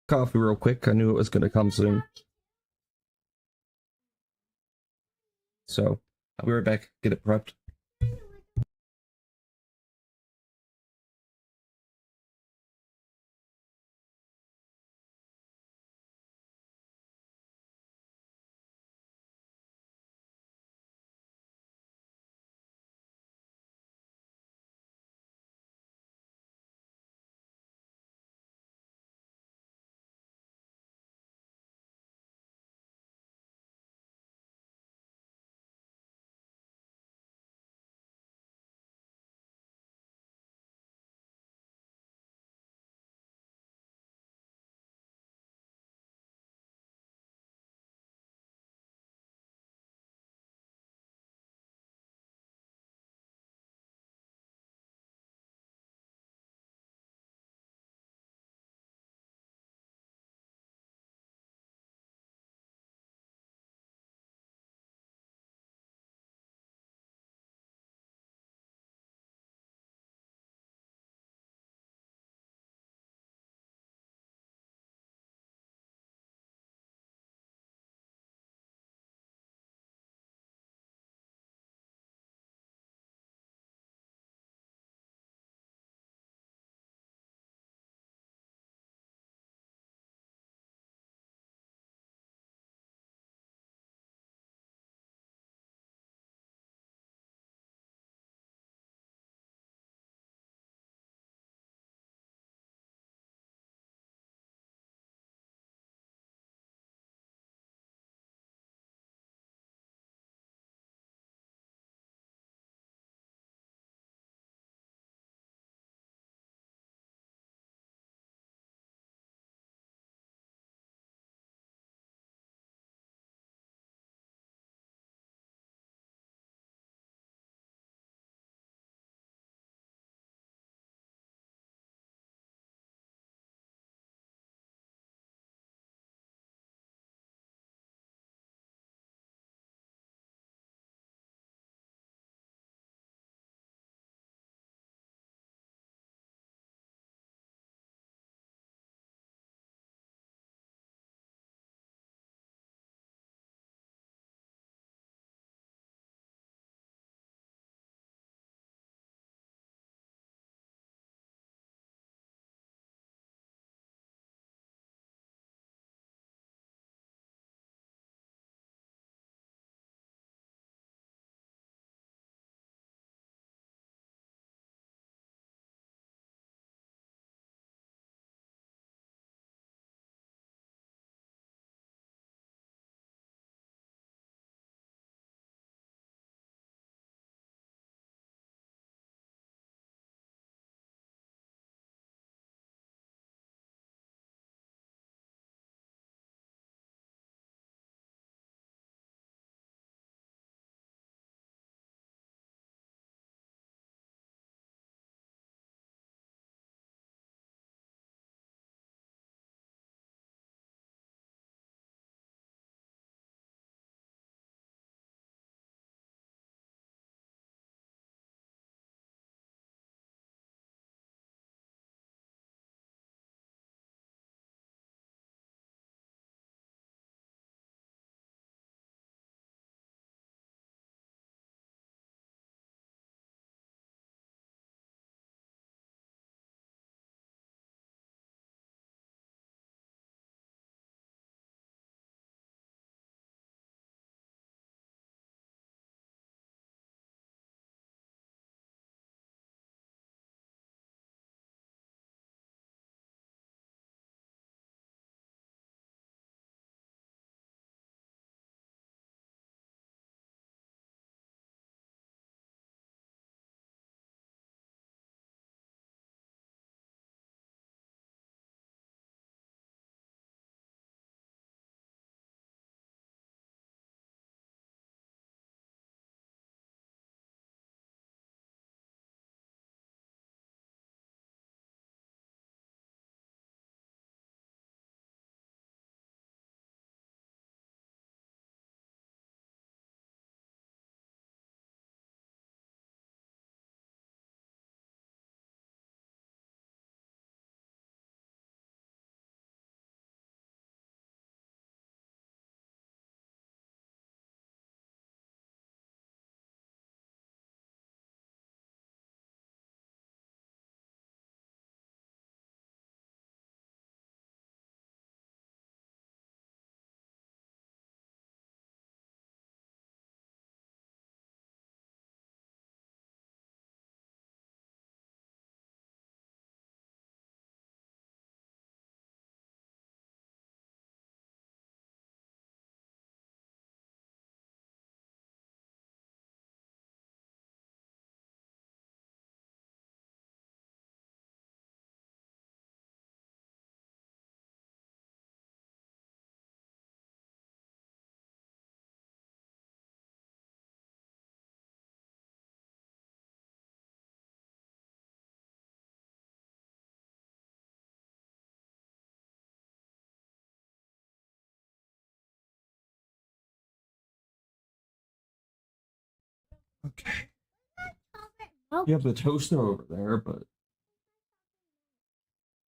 B: Coffee real quick. I knew it was going to come soon. So, I'll be right back. Get it prepped. Okay. You have the toaster over there, but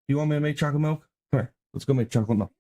B: you want me to make chocolate milk? Come here, let's go make chocolate milk.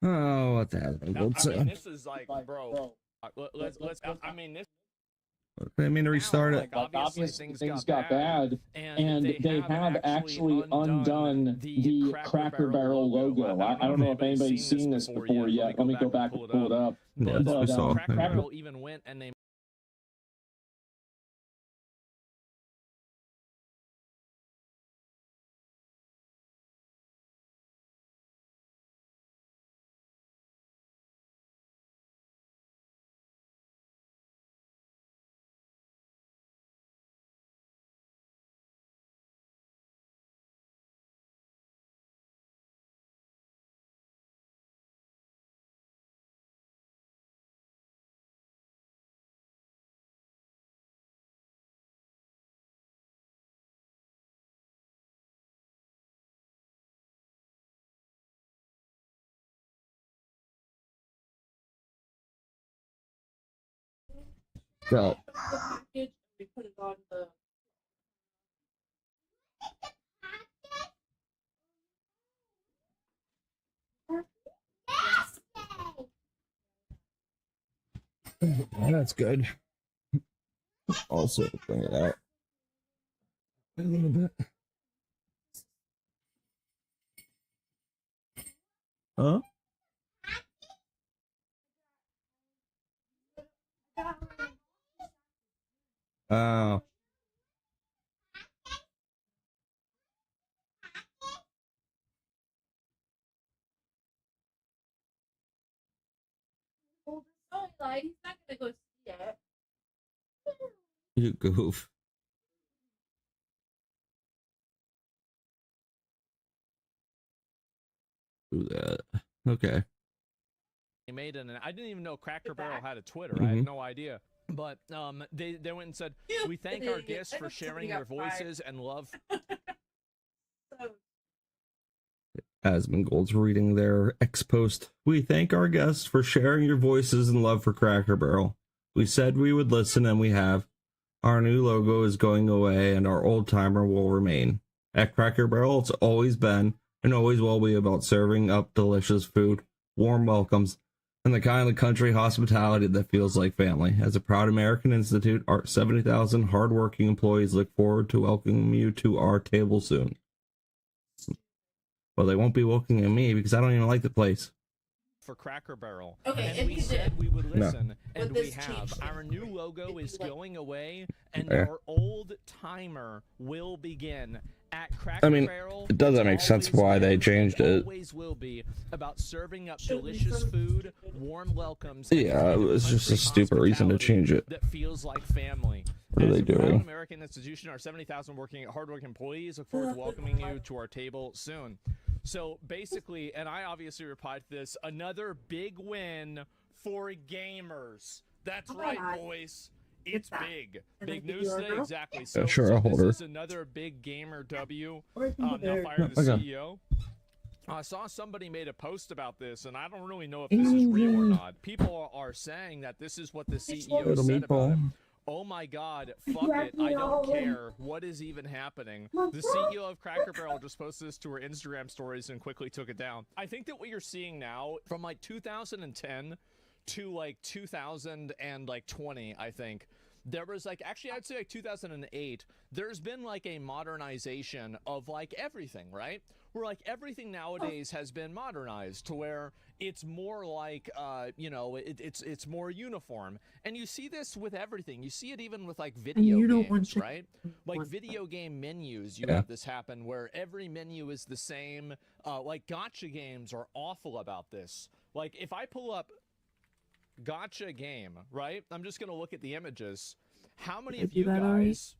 B: Oh, what the hell?
L: Now, I mean, this is like, bro. Let's. I mean, this.
B: I mean, restart it.
L: Like obviously things got bad, and they have actually undone the Cracker Barrel logo. I don't know if anybody's seen this before yet. Let me go back and pull it up.
B: Yes, we saw.
L: Cracker Barrel even went and they
B: Go.
H: We put it on the.
B: That's good. Also, bring it out a little bit. Huh? Oh.
H: Like, he's not gonna go see it.
B: You goof. Do that. Okay.
L: They made an. I didn't even know Cracker Barrel had a Twitter. I had no idea. But they went and said, "We thank our guests for sharing their voices and love."
B: Asmongold's reading their ex post. We thank our guests for sharing your voices and love for Cracker Barrel. We said we would listen, and we have. Our new logo is going away, and our old timer will remain. At Cracker Barrel, it's always been and always will be about serving up delicious food, warm welcomes, and the kind of country hospitality that feels like family. As a proud American institute, our 70,000 hardworking employees look forward to welcoming you to our table soon. Well, they won't be welcoming me because I don't even like the place.
L: For Cracker Barrel.
H: Okay,
L: and we said we would listen,
H: No.
L: and we have. Our new logo is going away, and our old timer will begin. At Cracker Barrel,
B: it doesn't make sense why they changed it.
L: Always will be about serving up delicious food, warm welcomes.
B: Yeah, it was just a stupid reason to change it.
L: That feels like family.
B: What are they doing?
L: American institution, our 70,000 hardworking employees look forward to welcoming you to our table soon. So basically, and I obviously replied to this, another big win for gamers. That's right, boys. It's big. Big news today, exactly. So, this is another big gamer W. Now fire the CEO. I saw somebody made a post about this, and I don't really know if this is real or not. People are saying that this is what the CEO said about it. Oh my God, fuck it, I don't care. What is even happening? The CEO of Cracker Barrel just posted this to her Instagram stories and quickly took it down. I think that what you're seeing now, from like 2010 to like 2020, I think, there was like, actually I'd say like 2008, there's been like a modernization of like everything, right? Where like everything nowadays has been modernized to where it's more like, you know, it's more uniform. And you see this with everything. You see it even with like video games, right? Like video game menus, you have this happen where every menu is the same. Like gacha games are awful about this. Like if I pull up gacha game, right? I'm just going to look at the images. How many of you guys,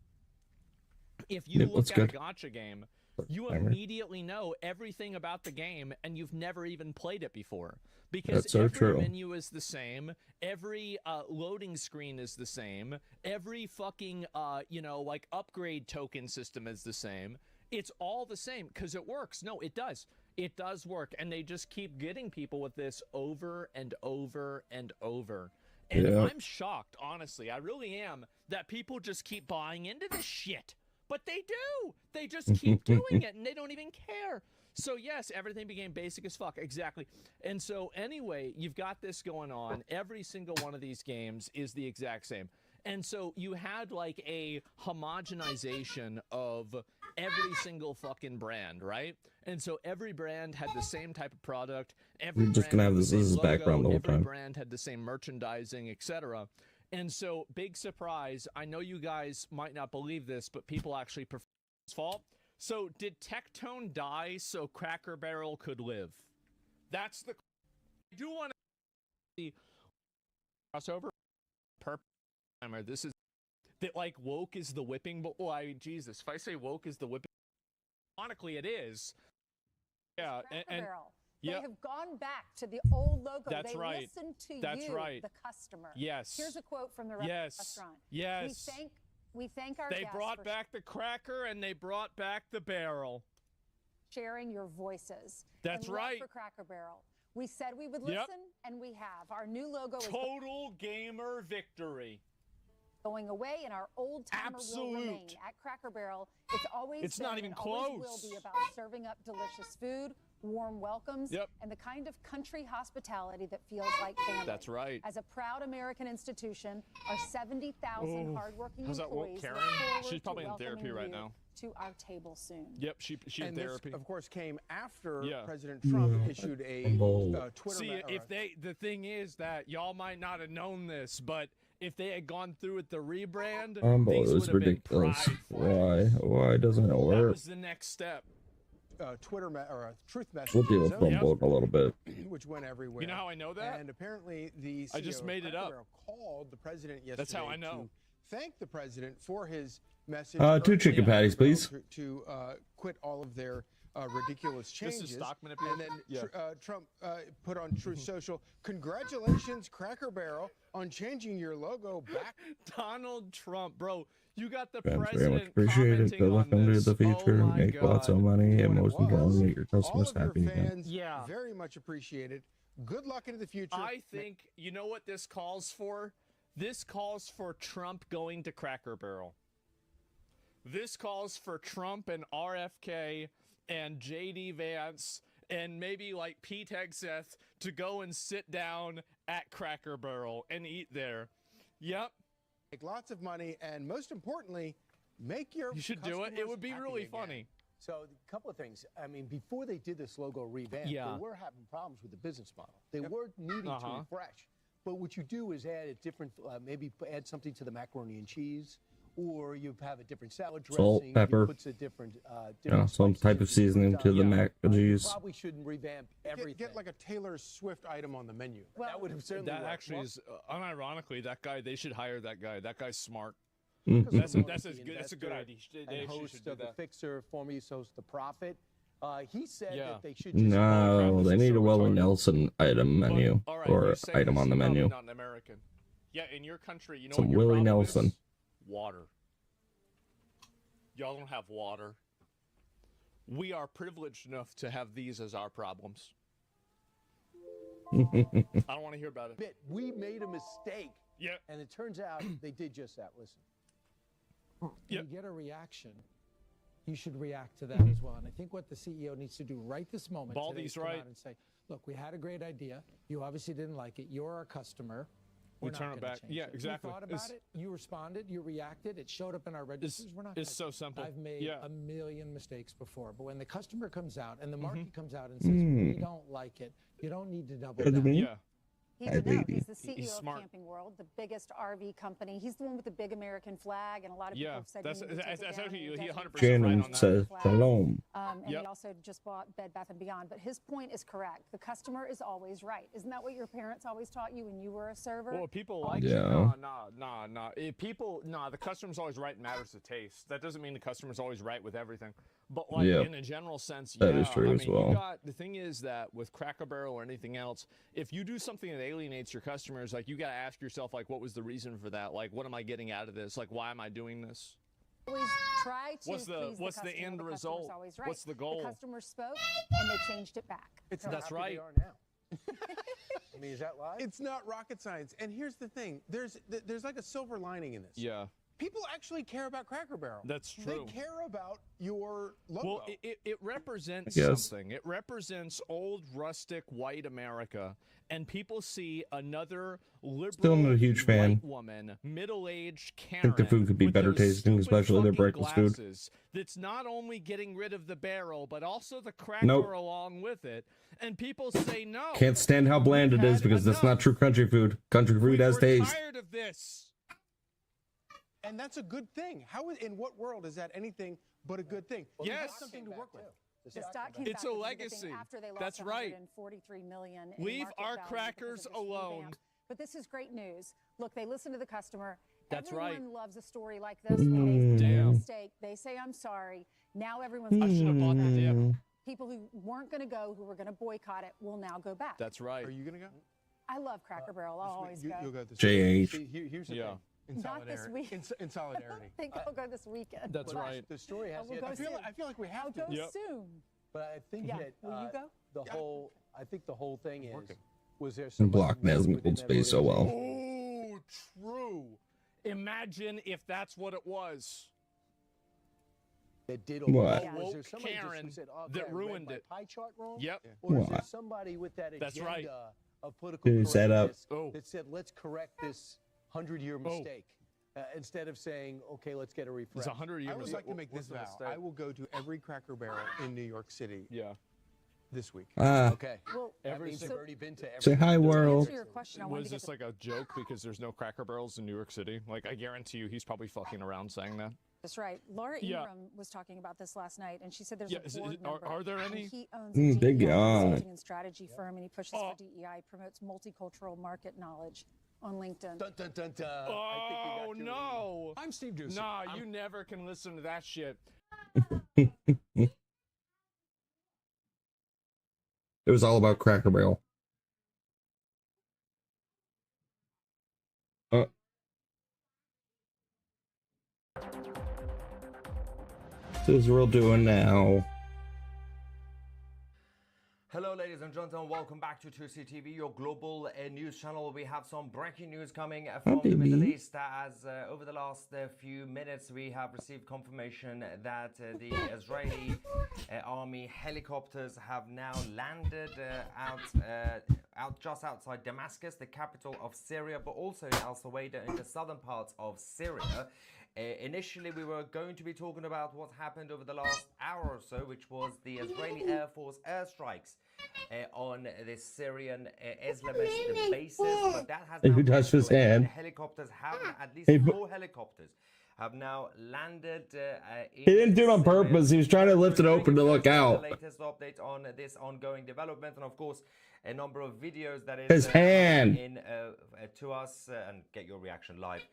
L: if you look at a gacha game, you immediately know everything about the game and you've never even played it before? Because every menu is the same, every loading screen is the same, every fucking, you know, like upgrade token system is the same. It's all the same because it works. No, it does. It does work, and they just keep getting people with this over and over and over. And I'm shocked, honestly. I really am, that people just keep buying into this shit. But they do. They just keep doing it, and they don't even care. So, yes, everything became basic as fuck. Exactly. And so, anyway, you've got this going on. Every single one of these games is the exact same. And so you had like a homogenization of every single fucking brand, right? And so every brand had the same type of product. Every
B: We're just gonna have this as background the whole time.
L: Every brand had the same merchandising, etc. And so, big surprise. I know you guys might not believe this, but people actually prefer it's fault. So, did Tectone die so Cracker Barrel could live? That's the. I do want to see crossover. Timer. This is that like woke is the whipping. But well, Jesus, if I say woke is the whipping, ironically, it is. Yeah, and
M: They have gone back to the old logo.
L: That's
M: they
L: right.
M: Listen to
L: That's
M: you,
L: right.
M: the customer.
L: Yes.
M: Here's a quote from the restaurant.
L: Yes.
M: We thank our
L: guests. They
M: guests
L: brought
M: for
L: back the cracker and they brought back the barrel.
M: sharing your voices.
L: That's
M: and love
L: right.
M: For Cracker Barrel. We said we would listen, and we have. Our new logo is
L: total gamer victory.
M: Going away, and our old timer will remain. At Cracker Barrel, it's always
L: not even
M: always
L: close.
M: will be about serving up delicious food, warm welcomes, and the kind of country hospitality that feels like family.
L: That's right.
M: As a proud American institution, our 70,000 hardworking
L: How's that work,
M: employees
L: Karen?
M: look forward
L: She's probably
M: to
L: in therapy right
M: welcoming
L: now.
M: you to our table soon.
L: Yep, she in
N: and
L: therapy.
N: This, of course, came after
L: Yeah.
N: President Trump issued a Twitter.
L: See, if the thing is that y'all might not have known this, but if they had gone through with the rebrand, things
B: is
L: would have been
B: ridiculous.
L: prideful.
B: Why doesn't it
L: That
B: work?
L: was the next step.
N: Twitter or a truth message.
B: We'll deal with Rumble in a little bit.
N: Which went everywhere.
L: You know how I know that?
N: And apparently the CEO
L: I just made it up.
N: Called the president yesterday.
L: That's how I know.
N: To thank the president for his message.
B: 2 chicken patties, please.
N: To quit all of their ridiculous changes.
L: This is stock manipulation.
N: And then Trump put on Truth Social, "Congratulations, Cracker Barrel, on changing your logo back."
L: Donald Trump, bro. You got the
B: Very much
L: president
B: appreciated. Good luck into the future.
L: Oh my
B: Make lots of
L: God.
B: money, and most importantly, make your
N: All
B: customers
N: of your
B: happy again.
N: fans very much appreciated. Good luck into the future.
L: I think, you know what this calls for? This calls for Trump going to Cracker Barrel. This calls for Trump and RFK and JD Vance and maybe like Pete Hegseth to go and sit down at Cracker Barrel and eat there. Yep.
N: Make lots of money, and most importantly, make your
L: You should do it. It would be really funny.
O: So a couple of things. I mean, before they did this logo revamp, they were having problems with the business model. They were needing to refresh. But what you do is add a different, maybe add something to the macaroni and cheese, or you have a different salad dressing.
B: Salt, pepper.
O: Puts a different,
B: Some type of seasoning to the mac and cheese.
O: Probably shouldn't revamp everything.
N: Get like a Taylor Swift item on the menu.
O: Well, that would have certainly
L: That
O: worked.
L: actually is, unironically, that guy, they should hire that guy. That guy's smart.
B: Mhm.
L: That's a good idea.
O: And host
L: should do
O: of the
L: that.
O: Fixer, former host the Prophet. He said that they should just
B: No, they need a Willie Nelson item menu
L: All right,
B: or
L: you say
B: item
L: this
B: on the
L: is probably
B: menu.
L: Not an American. Yeah, in your country, you know
B: Some
L: what your
B: Willie
L: problem
B: Nelson.
L: is? Water. Y'all don't have water. We are privileged enough to have these as our problems. I don't want to hear about it.
O: We made a mistake.
L: Yeah.
O: And it turns out they did just that. Listen.
P: You get a reaction, you should react to that as well. And I think what the CEO needs to do right this moment today is
L: Baldy's
P: come
L: right.
P: out and say, look, we had a great idea. You obviously didn't like it. You're our customer.
L: We
P: We're not
L: turn it
P: gonna
L: back.
P: change
L: Yeah,
P: it.
L: exactly.
P: We thought about it. You responded. You reacted. It showed up in our registers. We're not.
L: It's
P: gonna-
L: so simple.
P: I've made
L: Yeah.
P: a million mistakes before, but when the customer comes out and the market comes out and says
B: Mm.
P: we don't like it, you don't need to double
B: Good to
P: down.
B: me.
L: Yeah.
M: He's
B: Hi,
M: a no.
B: baby.
M: He's the CEO
L: He's
M: of
L: smart.
M: Camping World, the biggest RV company. He's the one with the big American flag, and a lot of people
L: Yeah,
M: have said
L: that's
M: you need to take it
L: actually
M: down, and
L: he
M: doesn't.
L: 100% right
B: Shannon
L: on that.
B: says shalom.
M: And he also just bought Bed Bath & Beyond. But his point is correct. The customer is always right. Isn't that what your parents always taught you when you were a server?
L: Well, people like
B: Yeah.
L: no. The customer's always right in matters of taste. That doesn't mean the customer's always right with everything. But like
B: Yep.
L: in a general sense,
B: That is true
L: I
B: as
L: mean,
B: well.
L: the thing is that with Cracker Barrel or anything else, if you do something that alienates your customers, like you got to ask yourself, like, what was the reason for that? Like, what am I getting out of this? Like, why am I doing this?
M: Always try to
L: What's the
M: please
L: end
M: customer. The customer's
L: result?
M: always right.
L: What's the goal?
M: The customer spoke, and they changed it back.
O: It's
M: So-
O: not
L: That's
O: how
L: right.
O: They are now. I mean, is that live?
N: It's not rocket science. And here's the thing: there's like a silver lining in this.
L: Yeah.
N: People actually care about Cracker Barrel.
L: That's true.
N: They care about your logo.
L: Well, it represents something. It represents old, rustic, white America. And people see another liberal,
B: still not a huge fan.
L: white woman, middle-aged Karen.
B: I think the food could be better tasting, especially their breakfast food.
L: That's not only getting rid of the barrel, but also the cracker along with it. And people say no.
B: Can't stand how bland it is because that's not true country food. Country food has taste.
L: Tired of this.
N: And that's a good thing. In what world is that anything but a good thing?
L: Well, yes.
N: Something to work with.
M: The stock came
L: It's
M: back,
L: a
M: which is
L: legacy.
M: thing after they lost
L: That's right.
M: $143 million in
L: Leave
M: market
L: our
M: value
L: crackers
M: because of this
L: alone.
M: revamp. But this is great news. Look, they listen to the customer.
L: That's right.
M: Everyone loves a story like this. When they make a mistake, they say, I'm sorry. Now everyone's
L: I should have bought the dip.
M: People who weren't going to go, who were going to boycott it, will now go back.
L: That's right.
N: Are you going to go?
M: I love Cracker Barrel. I'll always go.
N: You'll go this
B: JH.
N: Here's the thing. In
M: Not this
N: solidarity.
M: week.
N: In solidarity.
M: I think I'll go this weekend.
L: That's right.
N: The story has.
M: We'll go
N: I feel like we have to.
M: I'll go soon.
O: But I think that
M: Will you go?
O: I think the whole thing is, was there
B: And
O: some
B: Block doesn't hold space so well.
L: Oh, true. Imagine if that's what it was.
O: that did all
B: What?
O: that? Was there somebody
L: Karen
O: just who said, oh,
L: that
O: I read
L: ruined
O: my
L: it.
O: pie chart wrong?
L: Yep.
O: Or is there
B: What?
O: somebody with that agenda
L: That's right.
O: of political
B: Who set up-
O: correctness that said, let's correct this 100-year mistake? Instead of saying, okay, let's get a refresh.
L: It's a 100-year
N: I would
L: mistake.
N: like to make this vow. I will go to every Cracker Barrel in New York City. This week.
O: Okay.
M: Well,
O: That means you've already been to every.
B: Say hi,
M: to
B: world.
M: answer your question, I wanted
L: Was
M: to get
L: this like a joke because there's no Cracker Barrels in New York City? Like, I guarantee you he's probably fucking around saying that.
M: That's right. Laura
L: Yeah.
M: Ingram was talking about this last night, and she said there's
L: Yeah,
M: a board member.
L: are there
M: and
L: any?
M: He owns a
B: Big
M: DEI
B: God.
M: consulting and strategy firm, and he pushes for DEI, promotes multicultural market knowledge on LinkedIn.
O: Dun, dun, dun, dun.
L: Oh, no.
N: I'm Steve Doocy.
L: Nah, you never can listen to that shit.
B: It was all about Cracker Barrel. What's Israel doing now?
I: Hello, ladies and gentlemen. Welcome back to 2C TV, your global news channel. We have some breaking news coming from the Middle East. As over the last few minutes, we have received confirmation that the Israeli army helicopters have now landed just outside Damascus, the capital of Syria, but also in Al Suwaida in the southern parts of Syria. Initially, we were going to be talking about what happened over the last hour or so, which was the Israeli Air Force airstrikes on the Syrian Islamist bases, but that has now
B: Who touched his hand?
I: Helicopters have, at least
B: Hey,
I: 4 helicopters have now landed
B: He didn't do it on purpose. He was trying to lift it open to look out.
I: The latest update on this ongoing development, and of course, a number of videos that is
B: His hand.
I: in to us, and get your reaction live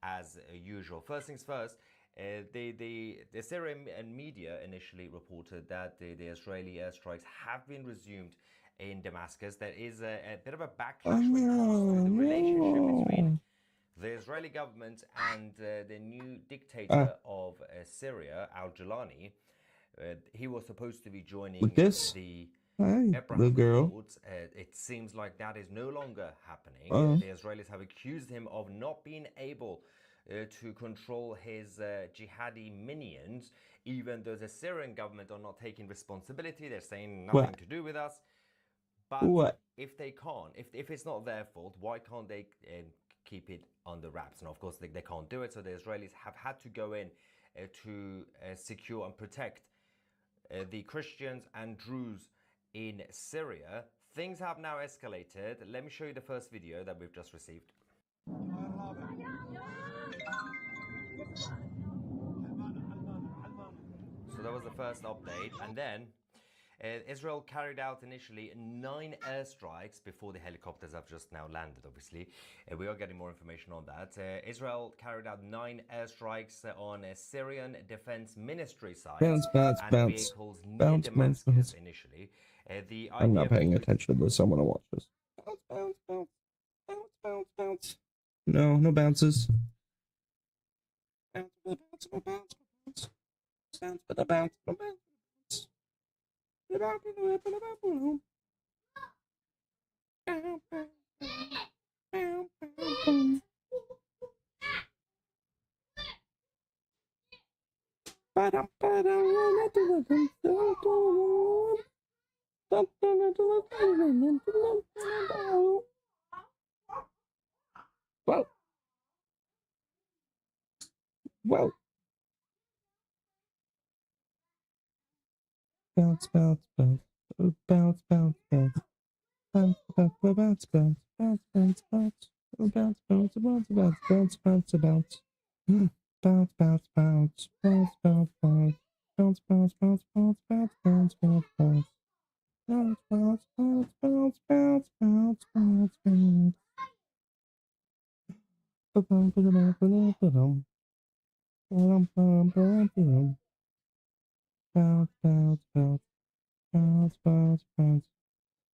I: as usual. First things first, the Syrian media initially reported that the Israeli airstrikes have been resumed in Damascus. There is a bit of a backlash when it comes to the relationship between the Israeli government and the new dictator of Syria, al-Julani. He was supposed to be joining the Abraham
B: girl.
I: Accords. It seems like that is no longer happening. The Israelis have accused him of not being able to control his jihadi minions, even though the Syrian government are not taking responsibility. They're saying nothing to do with us. But if they can't, if it's not their fault, why can't they keep it under wraps? And of course, they can't do it. So the Israelis have had to go in to secure and protect the Christians and Druze in Syria. Things have now escalated. Let me show you the first video that we've just received. So that was the first update, and then Israel carried out initially 9 airstrikes before the helicopters have just now landed, obviously. We are getting more information on that. Israel carried out 9 airstrikes on a Syrian Defense Ministry site and vehicles near Damascus initially.
B: I'm not paying attention to this. I want to watch this. Bounce, bounce, bounce. Bounce, bounce, bounce. No, no bounces. Bounce, bounce, bounce, bounce. Bounce, bounce, bounce, bounce. Whoa. Whoa. Bounce, bounce, bounce. Bounce, bounce, bounce. Bounce, bounce, bounce, bounce, bounce, bounce, bounce. Bounce, bounce, bounce, bounce, bounce, bounce, bounce. Bounce, bounce, bounce, bounce, bounce, bounce. Bounce, bounce, bounce, bounce, bounce, bounce, bounce, bounce. Bounce, bounce, bounce, bounce, bounce, bounce, bounce, bounce. Ba-bum, ba-da-bum, ba-da-ba-dum. Ba-dum, bum, ba-dum, ba-dum. Bounce, bounce, bounce. Bounce, bounce, bounce.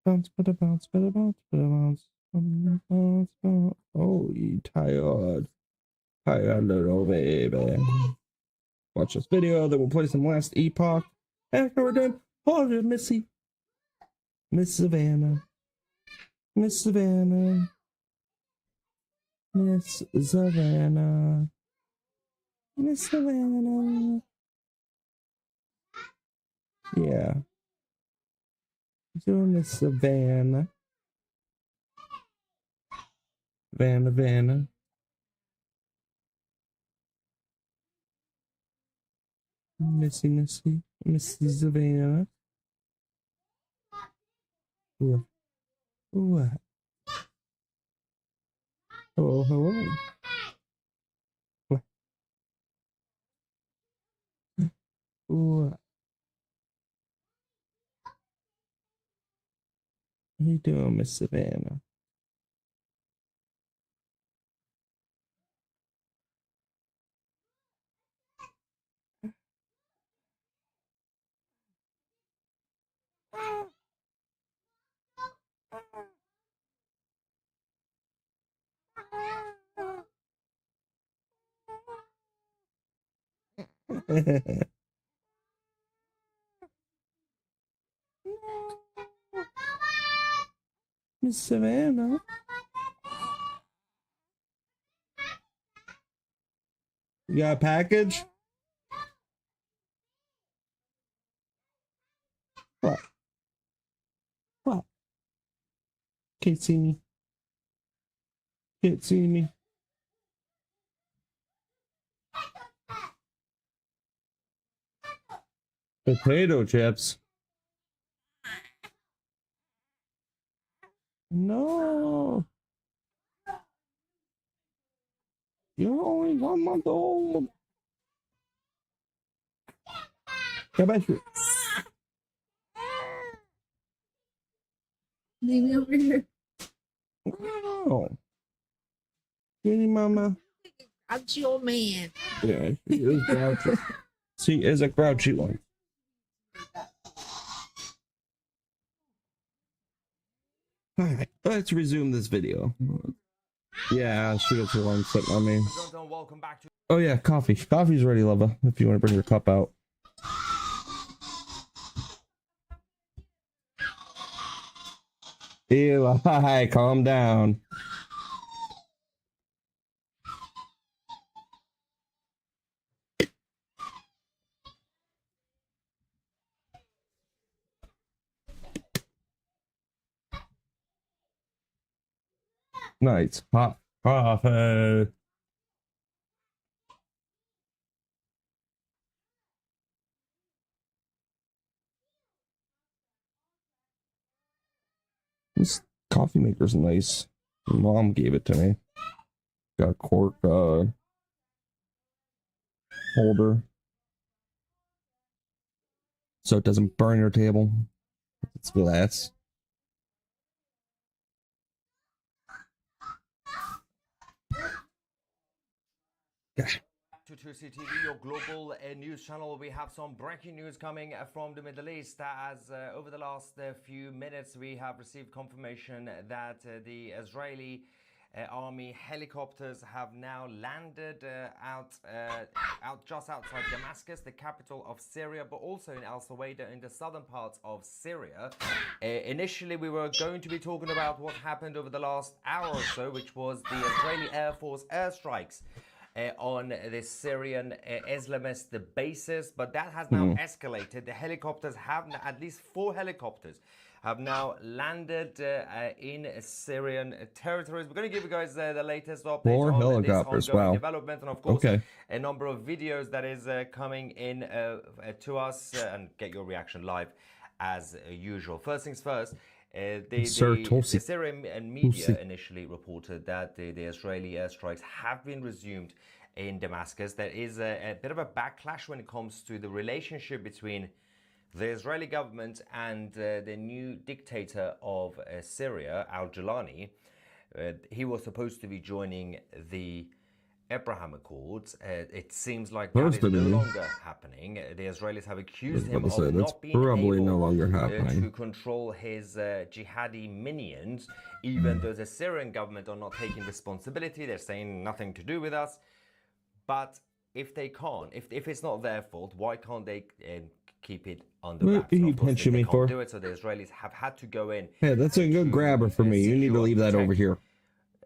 B: Bounce, ba-da bounce, ba-da bounce, ba-da bounce. Bounce, bounce. Oh, you tired. Tired little baby. Watch this video, then we'll play some last Epoch. After we're done, hold it, Missy. Miss Savannah. Miss Savannah. Miss Savannah. Miss Savannah. Yeah. Doing Miss Savannah. Vanna. Missy. Missy Savannah. What? What? Hello. What? What? How you doing, Miss Savannah? Miss Savannah. You got a package? What? What? Can't see me. Can't see me. Potato chips. No. You're only 1 month old. Come back here.
H: Leave me over here.
B: No. Kitty mama.
H: Grouchy old man.
B: Yeah, she is grouchy. She is a grouchy one. Alright, let's resume this video. Yeah, she gets her one sitting on me. Oh yeah, coffee. Coffee's ready, Lova, if you want to bring your cup out. Eli, calm down. Nice hot coffee. This coffee maker's nice. Mom gave it to me. Got a cork holder so it doesn't burn your table. It's glass.
I: To 2CTV, your global news channel. We have some breaking news coming from the Middle East. As over the last few minutes, we have received confirmation that the Israeli army helicopters have now landed out just outside Damascus, the capital of Syria, but also in Al Suwaida in the southern parts of Syria. Initially, we were going to be talking about what happened over the last hour or so, which was the Israeli Air Force airstrikes on the Syrian Islamist bases, but that has now escalated. The helicopters have, at least 4 helicopters, have now landed in Syrian territories. We're going to give you guys the latest updates
B: 4
I: on
B: helicopters,
I: this ongoing
B: wow.
I: development, and of course, a number of videos that is coming in to us, and get your reaction live as usual. First things first. The Syrian media initially reported that the Israeli airstrikes have been resumed in Damascus. There is a bit of a backlash when it comes to the relationship between the Israeli government and the new dictator of Syria, al-Jilani. He was supposed to be joining the Abraham Accords. It seems like that is no longer happening. The Israelis have accused him of not being able to control his jihadi minions, even though the Syrian government are not taking responsibility. They're saying nothing to do with us. But if they can't, if it's not their fault, why can't they keep it under wraps?
B: What are you pinching me for?
I: Do it, so the Israelis have had to go in.
B: Hey, that's a good grabber for me. You need to leave that over here.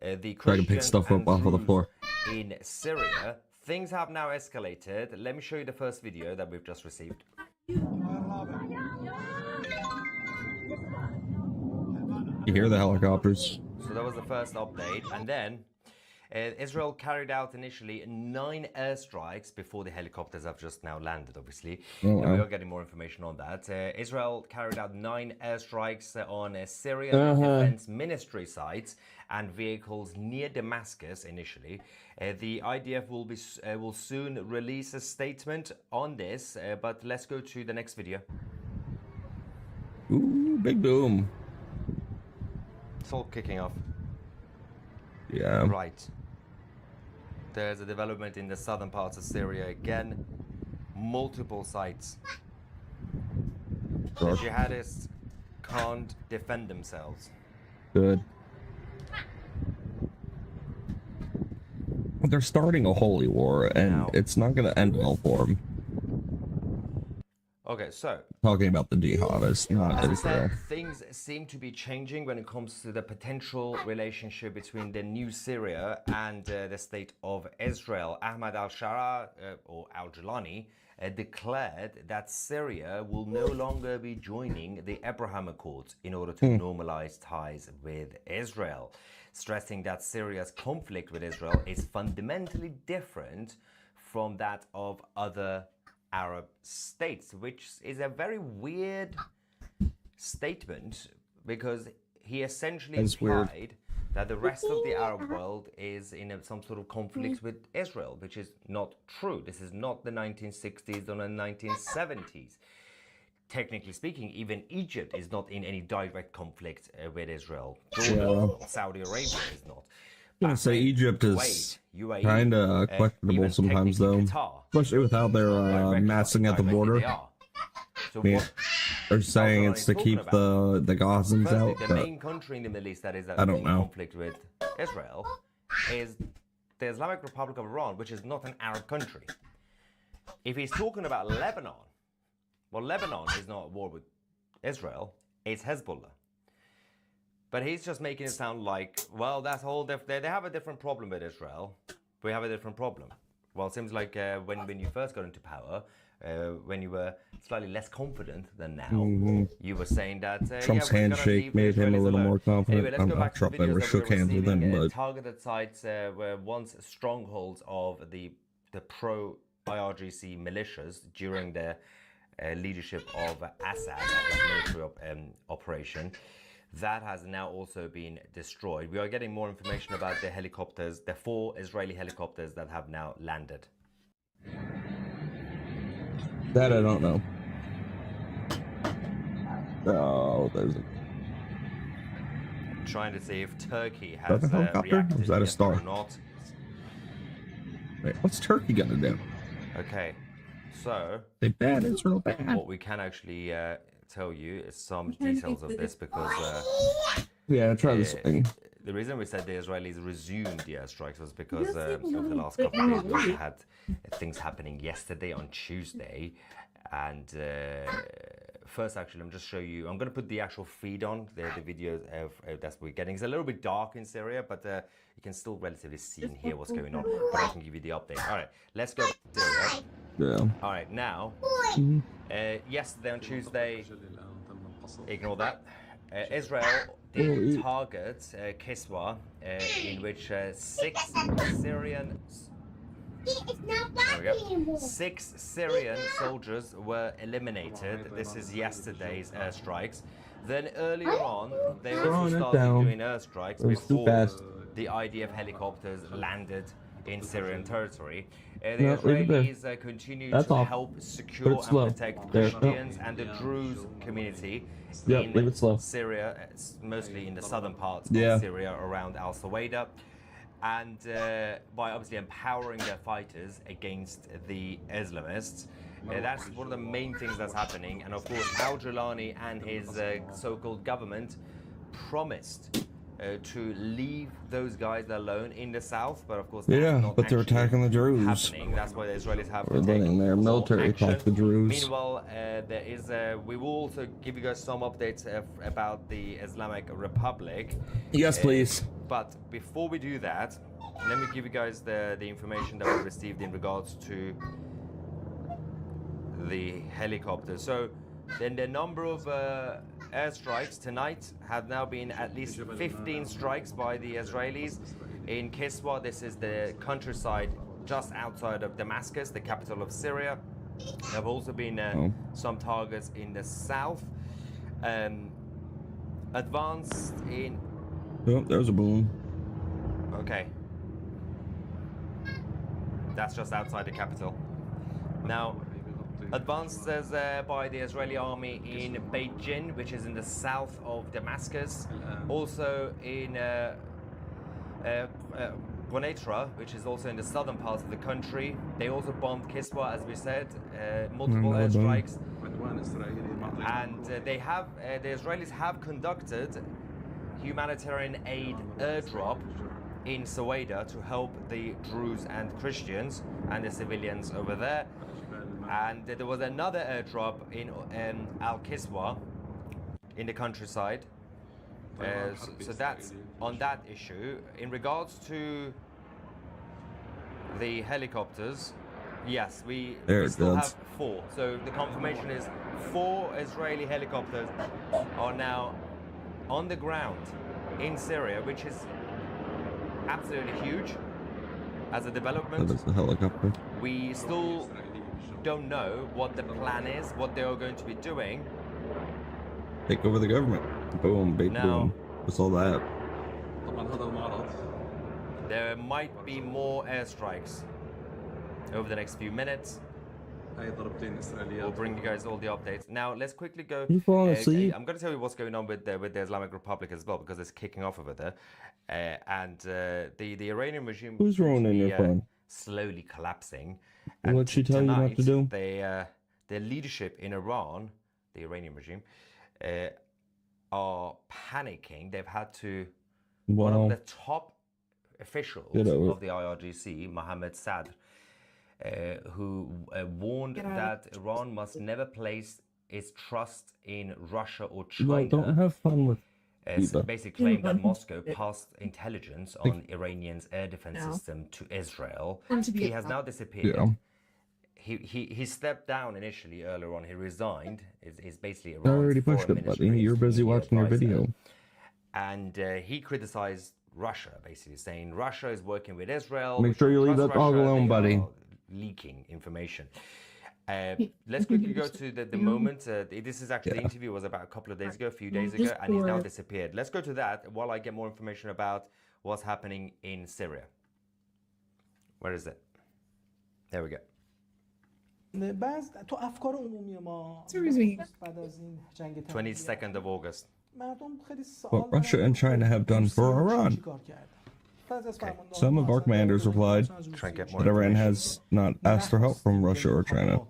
I: The
B: so I can pick stuff up off of the floor.
I: In Syria, things have now escalated. Let me show you the first video that we've just received.
B: You hear the helicopters?
I: So that was the first update, and then Israel carried out initially 9 airstrikes before the helicopters have just now landed, obviously. We are getting more information on that. Israel carried out 9 airstrikes on Syrian Defense Ministry sites and vehicles near Damascus initially. The IDF will soon release a statement on this, but let's go to the next video.
B: Ooh, big boom.
I: It's all kicking off.
B: Yeah.
I: Right. There's a development in the southern parts of Syria again. Multiple sites. The jihadists can't defend themselves.
B: Good. They're starting a holy war, and it's not going to end well for them.
I: Okay, so
B: talking about the jihadists, not Israel.
I: Things seem to be changing when it comes to the potential relationship between the new Syria and the state of Israel. Ahmad al-Shara, or al-Jilani, declared that Syria will no longer be joining the Abraham Accords in order to normalize ties with Israel, stressing that Syria's conflict with Israel is fundamentally different from that of other Arab states, which is a very weird statement, because he essentially implied that the rest of the Arab world is in some sort of conflict with Israel, which is not true. This is not the 1960s or the 1970s. Technically speaking, even Egypt is not in any direct conflict with Israel. Saudi Arabia is not.
B: I'm going to say Egypt is kind of questionable sometimes, though, especially with how they're massing at the border. They're saying it's to keep the Gazans out.
I: The main country in the Middle East that is in conflict with Israel is the Islamic Republic of Iran, which is not an Arab country. If he's talking about Lebanon, well, Lebanon is not at war with Israel, it's Hezbollah. But he's just making it sound like, well, that's whole they have a different problem with Israel. We have a different problem. Well, it seems like when you first got into power, when you were slightly less confident than now, you were saying that
B: Trump's handshake made him a little more confident.
I: Anyway, let's go back to
B: Trump never shook hands with him, but
I: targeted sites were once strongholds of the pro-IRGC militias during the leadership of Assad, military operation. That has now also been destroyed. We are getting more information about the helicopters, the 4 Israeli helicopters that have now landed.
B: That I don't know. Oh, there's a...
I: I'm trying to see if Turkey has
B: reacted. Was that a star?
I: Or not.
B: Wait, what's Turkey gonna do?
I: Okay, so
B: they bad Israel bad.
I: What we can actually tell you is some details of this, because
B: try this thing.
I: The reason we said the Israelis resumed the airstrikes was because over the last couple of days we also had things happening yesterday on Tuesday, and first, actually, let me just show you. I'm going to put the actual feed on the video of that's what we're getting. It's a little bit dark in Syria, but you can still relatively see and hear what's going on. But I can give you the update. All right, let's go to Syria.
B: Yeah.
I: All right, now, yesterday on Tuesday, ignore that. Israel did target Kiswa, in which 6 Syrian. There we go. 6 Syrian soldiers were eliminated. This is yesterday's airstrikes. Then earlier on, they also started doing airstrikes before the IDF helicopters landed in Syrian territory. The Israelis continue to help secure and protect Christians and the Druze community in Syria, mostly in the southern parts of Syria around Al-Sawada. And by obviously empowering their fighters against the Islamists. That's one of the main things that's happening. And of course, Al-Jilani and his so-called government promised to leave those guys alone in the south, but of course that's not
B: but they're attacking the Druze.
I: Happening. That's why the Israelis have
B: We're letting their military attack the Druze.
I: Meanwhile, there is we will also give you guys some updates about the Islamic Republic.
B: Yes, please.
I: But before we do that, let me give you guys the information that we received in regards to the helicopter. So then the number of airstrikes tonight have now been at least 15 strikes by the Israelis in Kiswa. This is the countryside just outside of Damascus, the capital of Syria. There have also been some targets in the south. Advanced in...
B: Oh, there's a boom.
I: Okay. That's just outside the capital. Now, advances by the Israeli army in Beit Jin, which is in the south of Damascus. Also in Quneitra, which is also in the southern part of the country. They also bombed Kiswa, as we said, multiple airstrikes. And the Israelis have conducted humanitarian aid airdrop in Sawada to help the Druze and Christians and the civilians over there. And there was another airdrop in Al-Kiswa in the countryside. So that's on that issue. In regards to the helicopters, yes, we still have 4. So the confirmation is 4 Israeli helicopters are now on the ground in Syria, which is absolutely huge as a development.
B: That is the helicopter.
I: We still don't know what the plan is, what they are going to be doing.
B: Take over the government. Boom, big boom. What's all that?
I: There might be more airstrikes over the next few minutes. We'll bring you guys all the updates. Now, let's quickly go.
B: You falling asleep?
I: I'm going to tell you what's going on with the Islamic Republic as well, because it's kicking off over there. And the Iranian regime
B: Who's rolling your phone?
I: Slowly collapsing.
B: What'd she tell you not to do?
I: Their leadership in Iran, the Iranian regime, are panicking. They've had to... One of the top officials of the IRGC, Mohammed Sadr, who warned that Iran must never place its trust in Russia or China.
B: Well, don't have fun with
I: basically claimed that Moscow passed intelligence on Iranian's air defense system to Israel. He has now disappeared.
B: Yeah.
I: He stepped down initially earlier on. He resigned. Is basically
B: I already pushed it, buddy. You're busy watching your video.
I: And he criticized Russia, basically saying Russia is working with Israel.
B: Make sure you leave that dog alone, buddy.
I: Leaking information. Let's quickly go to the moment. This is actually the interview was about a few days ago, and he's now disappeared. Let's go to that while I get more information about what's happening in Syria. Where is it? There we go. 22nd of August.
B: What Russia and China have done for Iran. Okay. Some of our commanders replied that Iran has not asked for help from Russia or China,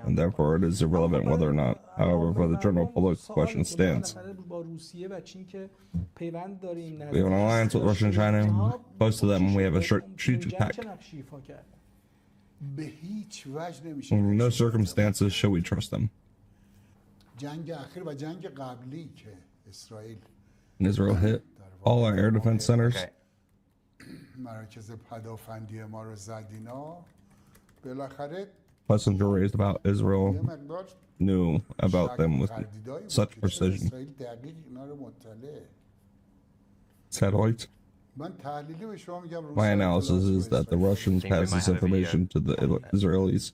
B: and therefore it is irrelevant whether or not. However, for the general public, the question stands. We have an alliance with Russia and China. Close to them, we have a strategic pact. In no circumstances shall we trust them. Israel hit all our air defense centers.
I: Okay.
B: Questions were raised about Israel knew about them with such precision. Satellites. My analysis is that the Russians pass this information to the Israelis.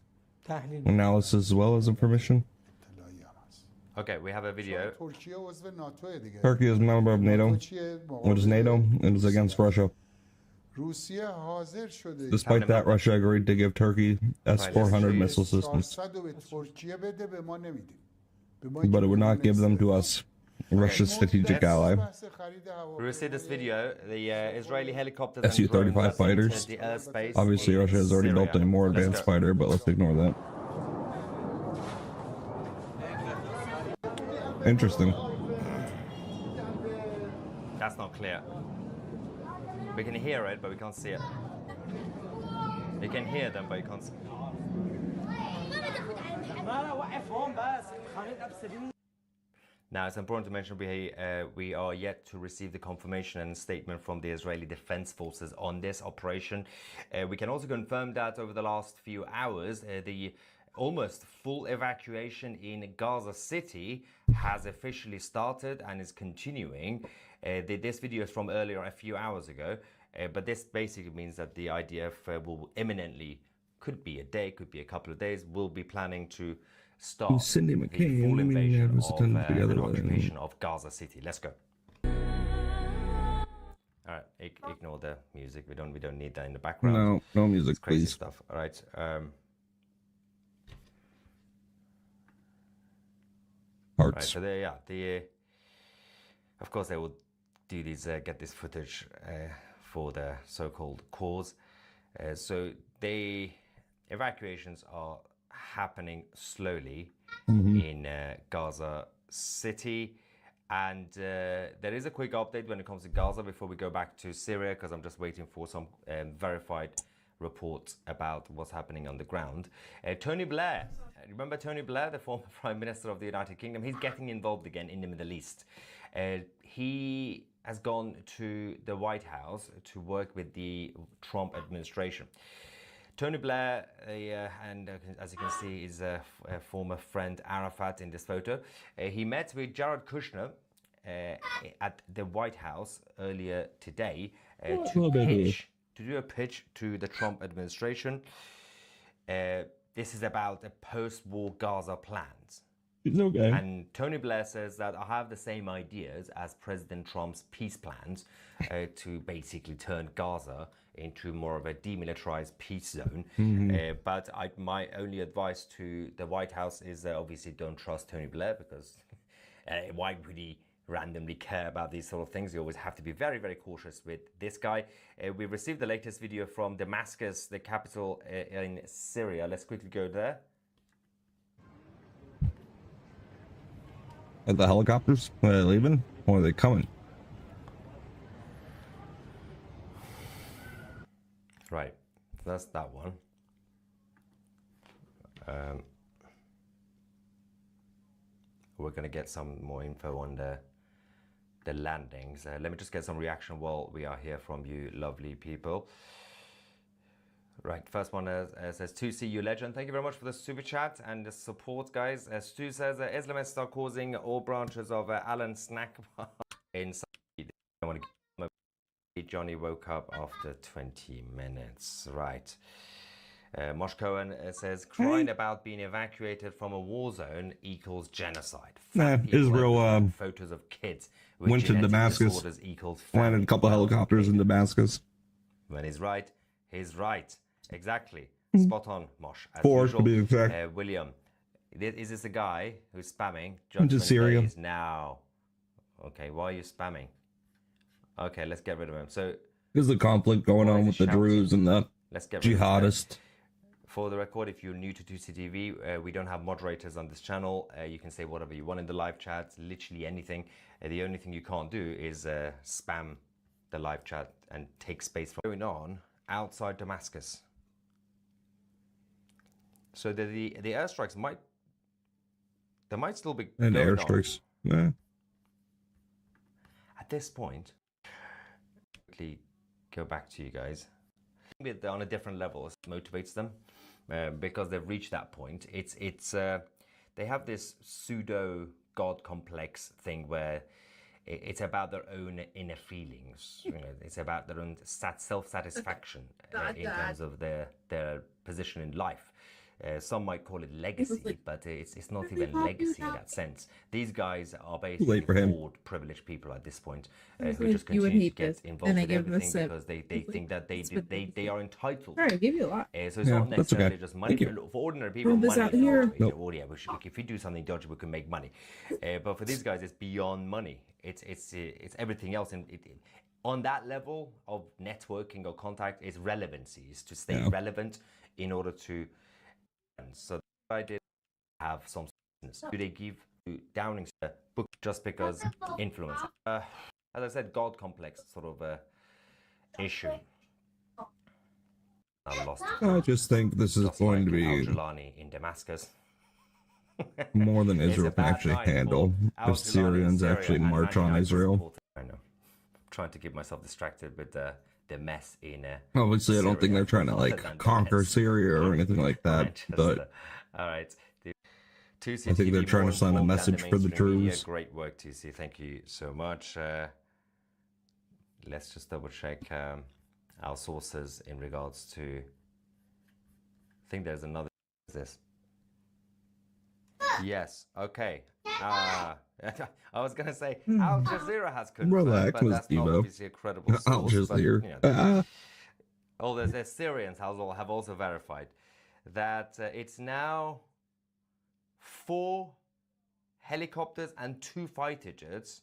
B: Analysis as well as information.
I: Okay, we have a video.
B: Turkey is a member of NATO. What is NATO? It is against Russia. Despite that, Russia agreed to give Turkey S-400 missile systems. But it would not give them to us, Russia's strategic ally.
I: We received this video. The Israeli helicopter
B: Su-35 fighters.
I: the airspace.
B: Obviously, Russia has already built a more advanced fighter, but let's ignore that. Interesting.
I: That's not clear. We can hear it, but we can't see it. You can hear them, but you can't see. Now, it's important to mention we are yet to receive the confirmation and statement from the Israeli Defense Forces on this operation. We can also confirm that over the last few hours, the almost full evacuation in Gaza City has officially started and is continuing. This video is from earlier, a few hours ago, but this basically means that the IDF will imminently, could be a day, could be a couple of days, will be planning to start
B: Cindy
I: the
B: McCain,
I: full invasion of
B: together
I: an occupation of Gaza City. Let's go. All right, ignore the music. We don't need that in the background.
B: No music,
I: it's crazy
B: please.
I: Stuff. All right.
B: Hearts.
I: Right, so of course they will do these, get this footage for the so-called cause. So the evacuations are happening slowly in Gaza City. And there is a quick update when it comes to Gaza before we go back to Syria, because I'm just waiting for some verified reports about what's happening on the ground. Tony Blair, remember Tony Blair, the former Prime Minister of the United Kingdom? He's getting involved again in the Middle East. He has gone to the White House to work with the Trump administration. Tony Blair, and as you can see, is a former friend Arafat in this photo. He met with Jared Kushner at the White House earlier today to do a pitch to the Trump administration. This is about a post-war Gaza plans.
B: It's okay.
I: And Tony Blair says that I have the same ideas as President Trump's peace plans to basically turn Gaza into more of a demilitarized peace zone. But my only advice to the White House is obviously don't trust Tony Blair, because why would he randomly care about these sort of things? You always have to be very, very cautious with this guy. We received the latest video from Damascus, the capital in Syria. Let's quickly go there.
B: Are the helicopters leaving, or are they coming?
I: Right, so that's that one. We're going to get some more info on the landings. Let me just get some reaction while we are here from you lovely people. Right, first one says, "2 CU legend, thank you very much for the super chat and the support, guys." Stu says, Islamists are causing all branches of Allen snack bar inside. Johnny woke up after 20 minutes. Right. Mosh Cohen says, crying about being evacuated from a war zone equals genocide.
B: Israel
I: photos of kids with
B: went to Damascus, landed a couple helicopters in Damascus.
I: When he's right, he's right. Exactly. Spot on, Mosh. As
B: 4
I: usual.
B: to be exact.
I: William, is this the guy who's spamming?
B: Into Syria.
I: Days now. Okay, why are you spamming? Okay, let's get rid of him. So
B: there's a conflict going on with the Druze and the jihadists.
I: For the record, if you're new to 2CTV, we don't have moderators on this channel. You can say whatever you want in the live chat, literally anything. The only thing you can't do is spam the live chat and take space from going on outside Damascus. So the airstrikes might there might still be
B: and
I: going
B: airstrikes. Yeah.
I: At this point, quickly go back to you guys. They're on a different level. It motivates them because they've reached that point. They have this pseudo god complex thing where it's about their own inner feelings. You know, it's about their own self-satisfaction in terms of their position in life. Some might call it legacy, but it's not even legacy in that sense. These guys are basically bored, privileged people at this point who just continue to get involved in everything because they think that they are entitled.
H: Sorry, I gave you a lot.
I: So it's not necessarily just money. For ordinary people, money
H: out here.
I: Oh yeah, if we do something dodgy, we can make money. But for these guys, it's beyond money. It's everything else. And on that level of networking or contact, it's relevancy. Is to stay relevant in order to. So I did have some. Do they give Downing a book just because influence? As I said, God complex sort of issue. I lost.
B: I just think this is going to be
I: in Damascus.
B: more than Israel can actually handle if Syrians actually march on Israel.
I: I know. I'm trying to keep myself distracted with the mess in.
B: Obviously, I don't think they're trying to like conquer Syria or anything like that. But
I: all right.
B: I think they're trying to send a message for the troops.
I: Great work, TC. Thank you so much. Let's just double check our sources in regards to. I think there's another. This. Yes. Okay. I was gonna say Al Jazeera has confirmed, but that's not obviously a credible source.
B: Al Jazeera.
I: But, you know, although the Syrians have also verified that it's now 4 helicopters and 2 fighter jets.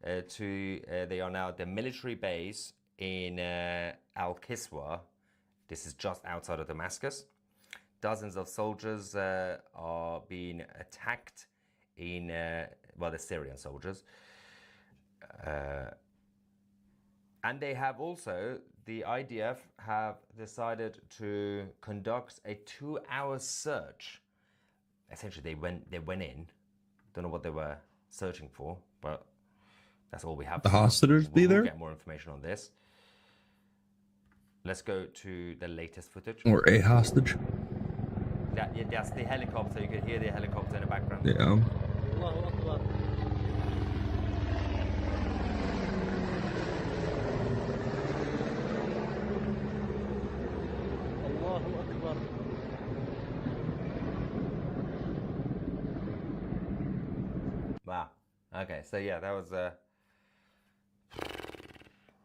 I: They are now at the military base in Al Kiswa. This is just outside of Damascus. Dozens of soldiers are being attacked in, the Syrian soldiers. And they have also, the IDF have decided to conduct a 2-hour search. Essentially, they went in. Don't know what they were searching for, but that's all we have.
B: The hostages be there?
I: We'll get more information on this. Let's go to the latest footage.
B: Or a hostage.
I: That's the helicopter. You can hear the helicopter in the background.
B: Yeah.
I: Wow. Okay, so yeah, that was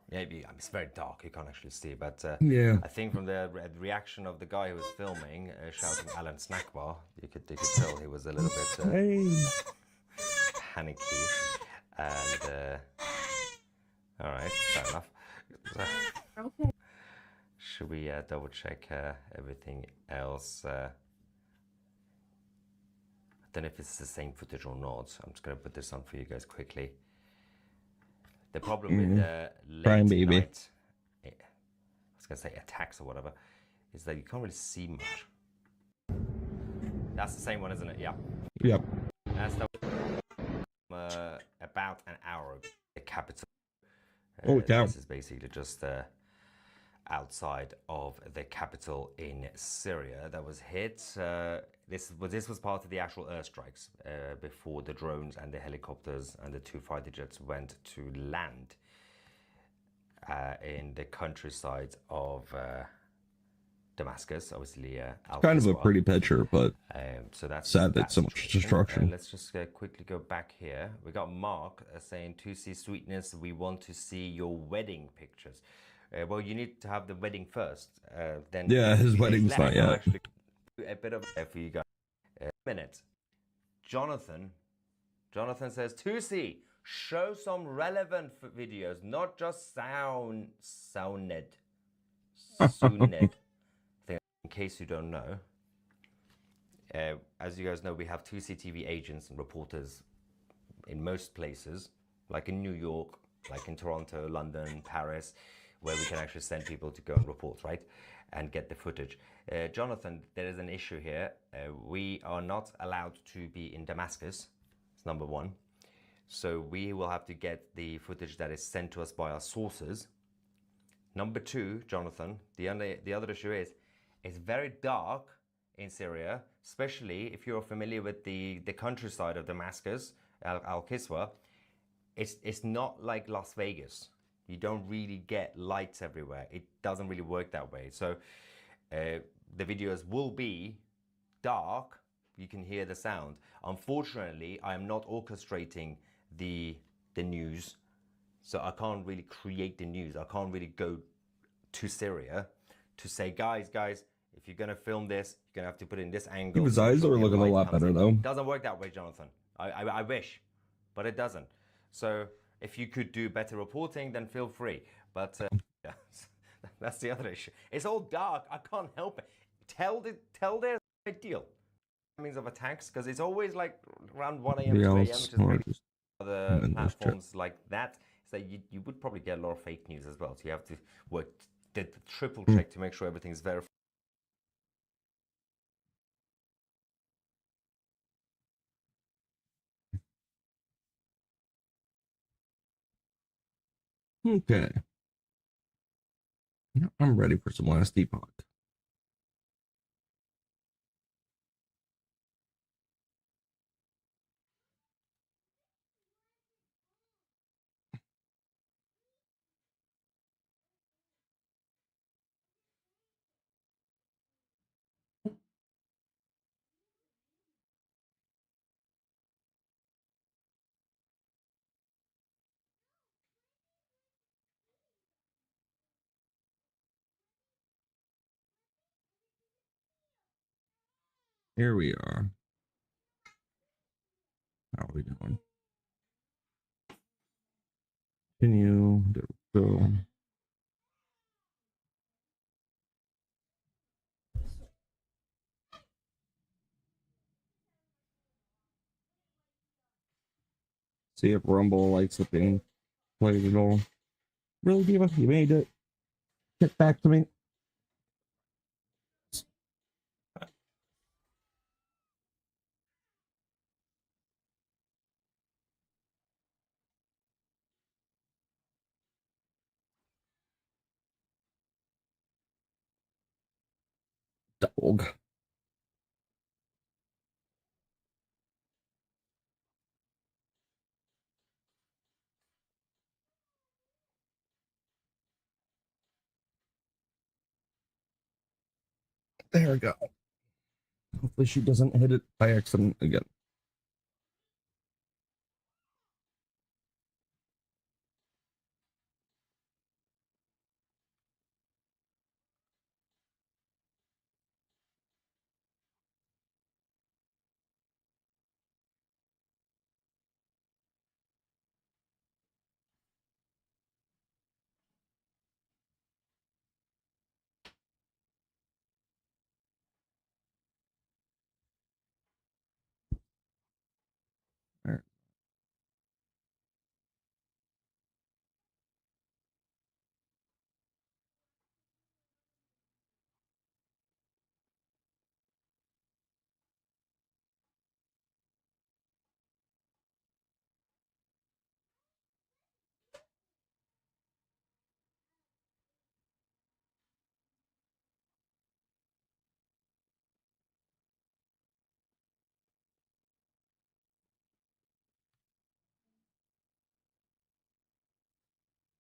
I: it's very dark. You can't actually see, but
B: yeah.
I: I think from the reaction of the guy who was filming, shouting "Alan Snackbar," you could tell he was a little bit panicky. And all right, fair enough.
H: Okay.
I: Should we double check everything else? I don't know if it's the same footage or not. So I'm just going to put this on for you guys quickly. The problem with late night, I was going to say attacks or whatever, is that you can't really see much. That's the same one, isn't it? Yeah.
B: Yep.
I: That's the about an hour ago, the capital. This is basically just outside of the capital in Syria that was hit. This was part of the actual airstrikes before the drones and the helicopters and the 2 fighter jets went to land in the countryside of Damascus. Obviously,
B: kind of a pretty picture, but
I: so that's
B: sad that so much destruction.
I: Let's just quickly go back here. We got Mark saying, "To see sweetness, we want to see your wedding pictures." Well, you need to have the wedding first. Then
B: his wedding's not yet.
I: Actually, a bit of for you guys. Minute. Jonathan says, "2C, show some relevant videos, not just sounded." In case you don't know, as you guys know, we have 2C TV agents and reporters in most places, like in New York, like in Toronto, London, Paris, where we can actually send people to go and report, right? and get the footage. Jonathan, there is an issue here. We are not allowed to be in Damascus. It's number one. So we will have to get the footage that is sent to us by our sources. Number two, Jonathan, the other issue is it's very dark in Syria, especially if you're familiar with the countryside of Damascus, Al-Kiswa. It's not like Las Vegas. You don't really get lights everywhere. It doesn't really work that way. So the videos will be dark. You can hear the sound. Unfortunately, I am not orchestrating the news, so I can't really create the news. I can't really go to Syria to say, guys, if you're gonna film this, you're gonna have to put it in this angle.
B: His eyes are looking a lot better though.
I: It doesn't work that way, Jonathan. I wish, but it doesn't. So if you could do better reporting, then feel free. But yeah, that's the other issue. It's all dark. I can't help it. Tell their deal means of attacks, because it's always like around 1 a.m. 2 a.m. which is very other platforms like that. So you would probably get a lot of fake news as well. So you have to work the triple check to make sure everything's verified.
B: Okay. I'm ready for some last Epoch. Here we are. How are we doing? Continue. There we go. See if Rumble likes it being played at all. Really, Diva? You made it. Get back to me. Dog. There we go. Hopefully she doesn't hit it by accident again. There.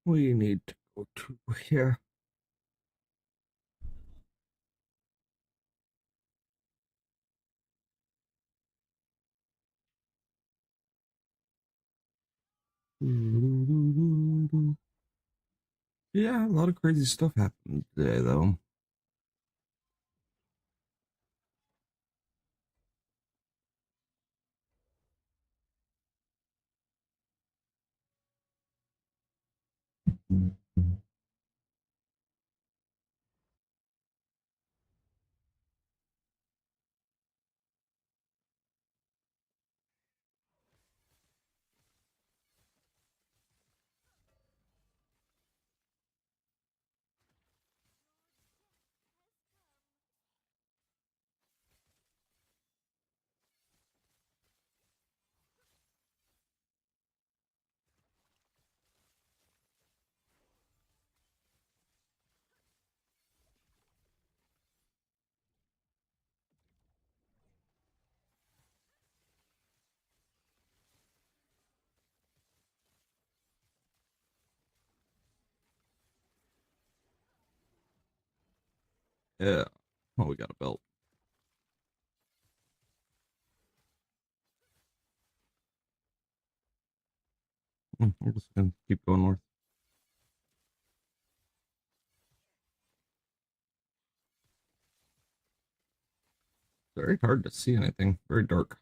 B: We need to go to here. Yeah, a lot of crazy stuff happened today, though. Yeah. Oh, we got a belt. We're just gonna keep going north. Very hard to see anything. Very dark.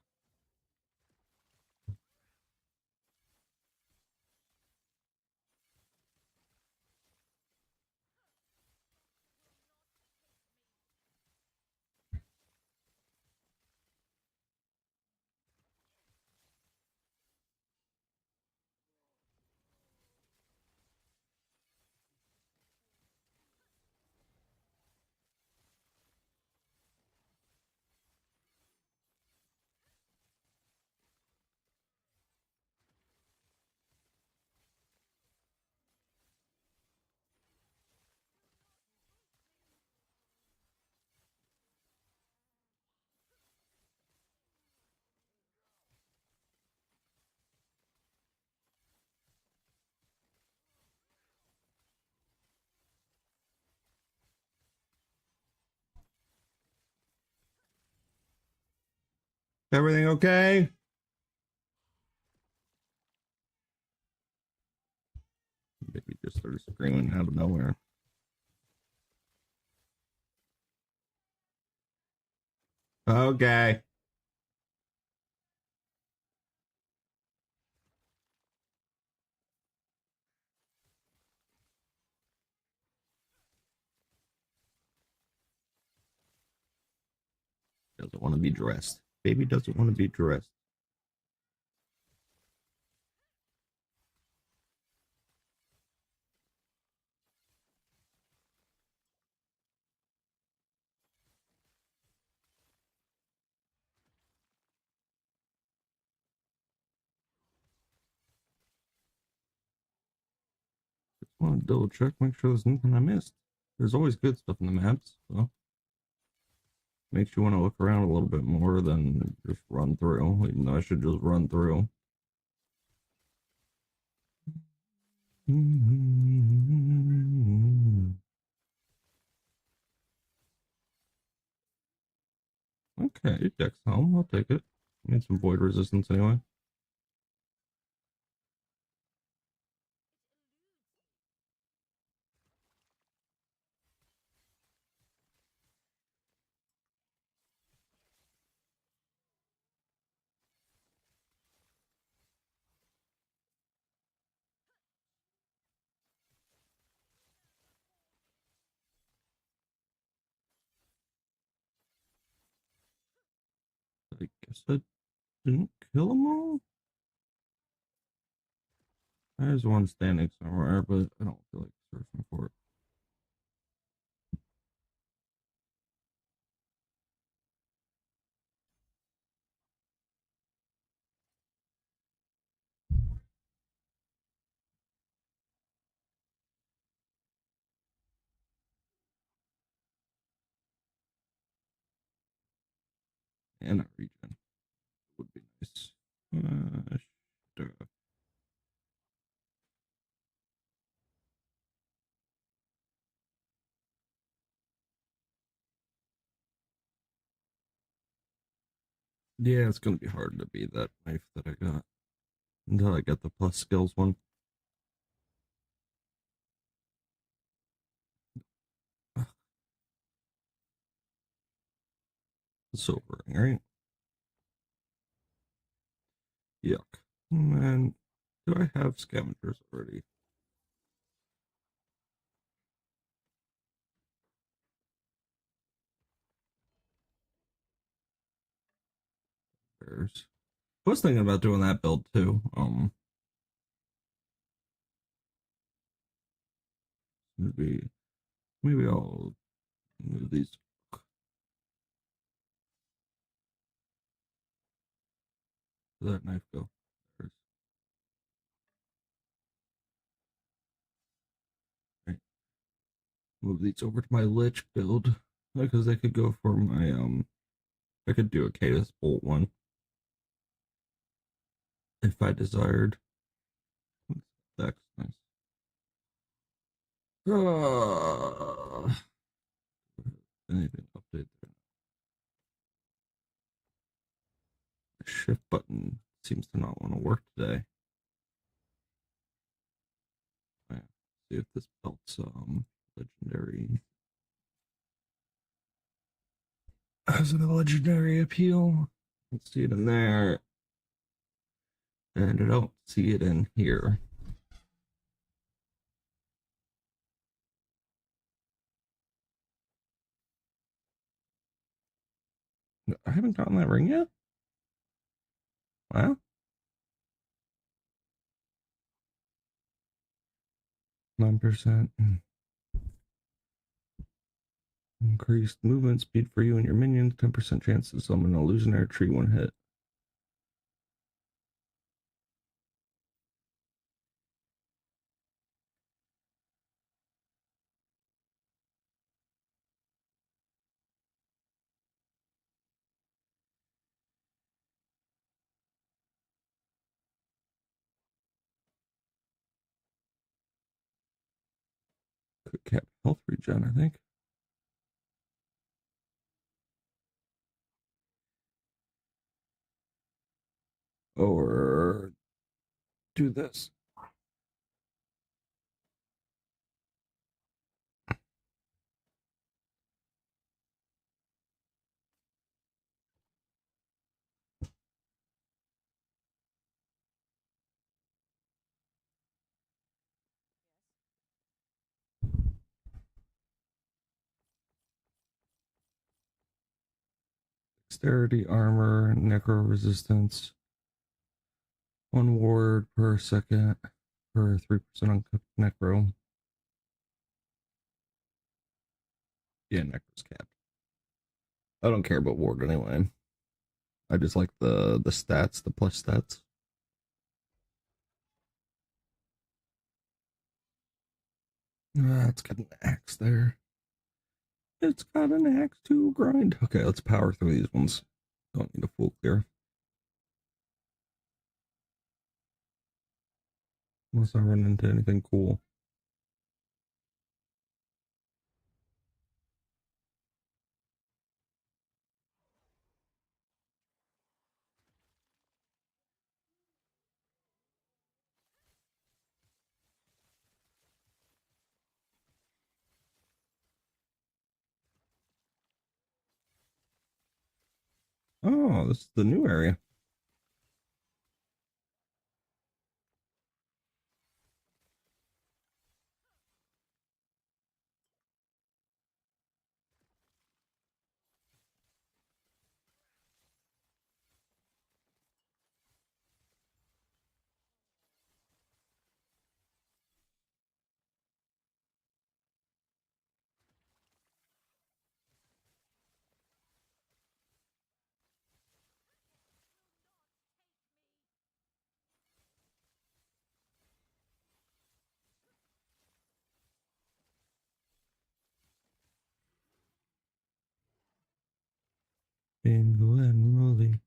B: Everything okay? Baby just started screaming out of nowhere. Okay. Doesn't want to be dressed. Baby doesn't want to be dressed. Just want to double check, make sure there's nothing I missed. There's always good stuff in the maps, so makes you want to look around a little bit more than just run through, even though I should just run through. Okay, Dex Helm, I'll take it. Need some void resistance anyway. I guess I didn't kill them all? There's one standing somewhere, but I don't feel like searching for it. And a regen would be nice. Sure. Yeah, it's gonna be hard to beat that knife that I got until I get the plus skills one. Sobering, right? Yuck. And do I have scavengers already? There's. I was thinking about doing that build too. Maybe I'll move these. Where'd that knife go? There's. Right. Move these over to my lich build because I could go for my I could do a Cadus bolt one if I desired. That's nice. Anything update there? The shift button seems to not want to work today. Right. See if this belt's legendary. Has a legendary appeal. Let's see it in there. And I don't see it in here. I haven't gotten that ring yet? Wow. 9%. Increased movement speed for you and your minions. 10% chance to summon an illusionary tree one hit. Could cap health regen, I think. Or do this. Dexterity, armor, necro resistance. 1 ward per second for 3% on necro. Yeah, necro's capped. I don't care about ward anyway. I just like the stats, the plus stats. It's got an axe there. It's got an axe to grind. Okay, let's power through these ones. Don't need a full clear. Unless I run into anything cool. Oh, this is the new area. Bingo and rolling.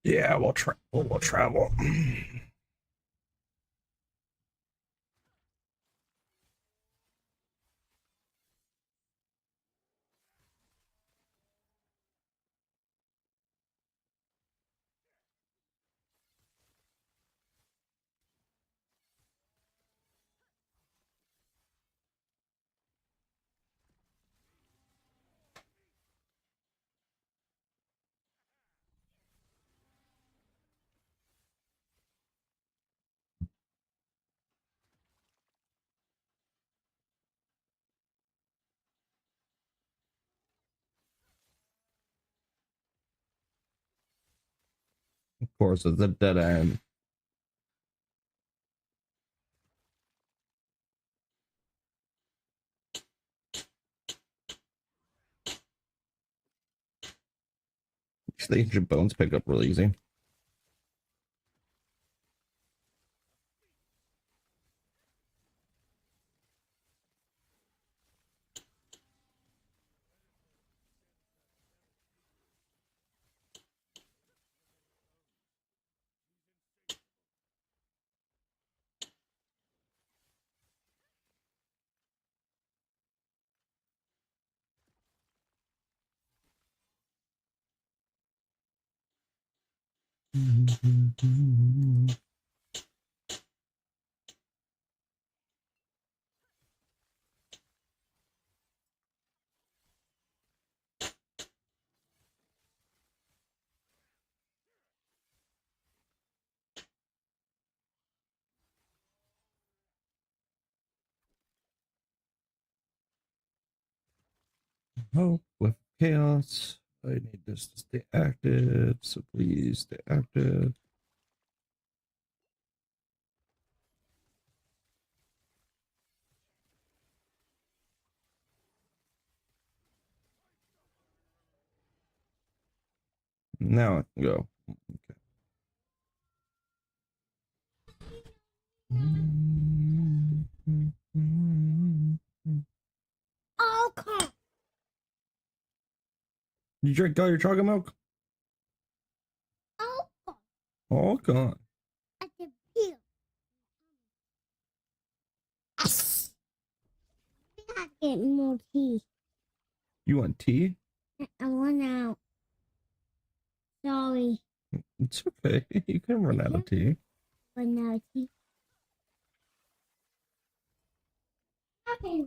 B: Yeah, we'll travel. We'll travel. Of course, it's a dead end. The ancient bones pick up really easy. Oh, with chaos. I need this to stay active, so please stay active. Now I can go. Okay.
G: Oh, come.
B: You drink all your chocolate milk?
G: Oh,
B: All gone.
G: I can feel. I gotta get more tea.
B: You want tea?
G: I want out. Sorry.
B: It's okay. You can run out of tea.
G: Run out of tea. Okay.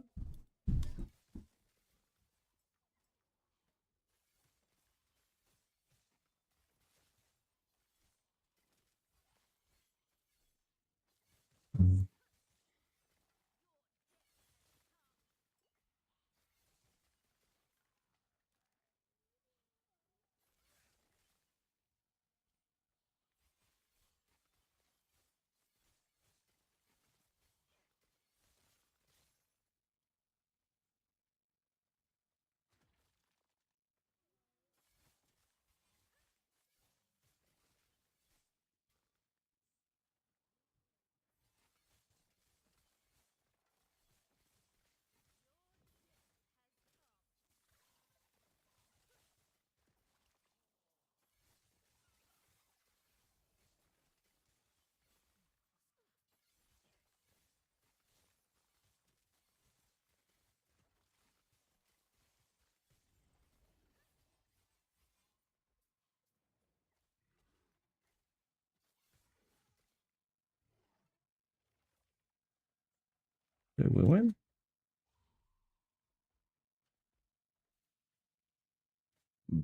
B: Did we win?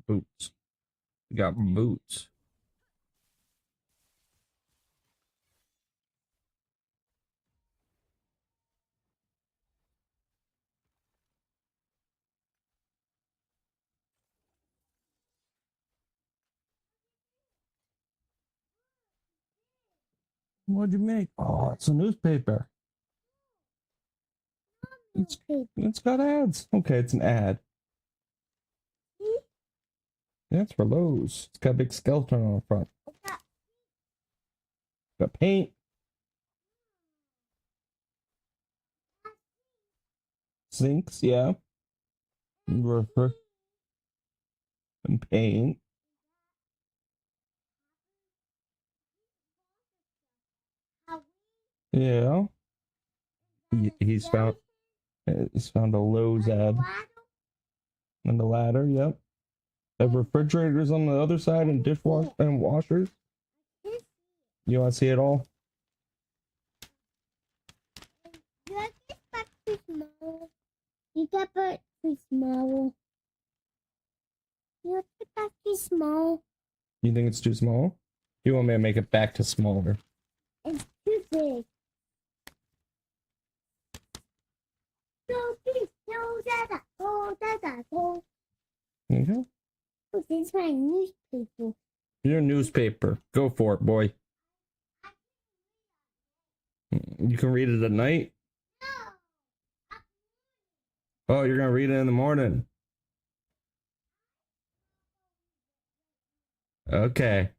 B: Boots. We got boots. What'd you make? Oh, it's a newspaper. It's got ads. Okay, it's an ad. Yeah, it's for Lowe's. It's got a big skeleton on the front. Got paint. Sinks, yeah. Roofer. And paint. Yeah. He's found a Lowe's ad. And the ladder, yep. Have refrigerators on the other side and dishwashers and washers. You want to see it all?
G: You got it too small. You got it too small.
B: You think it's too small? You want me to make it back to smaller?
G: It's too big. So big. Go.
B: Mm-hmm.
G: Oh, this is my newspaper.
B: Your newspaper. Go for it, boy. You can read it at night? Oh, you're going to read it in the morning. Okay.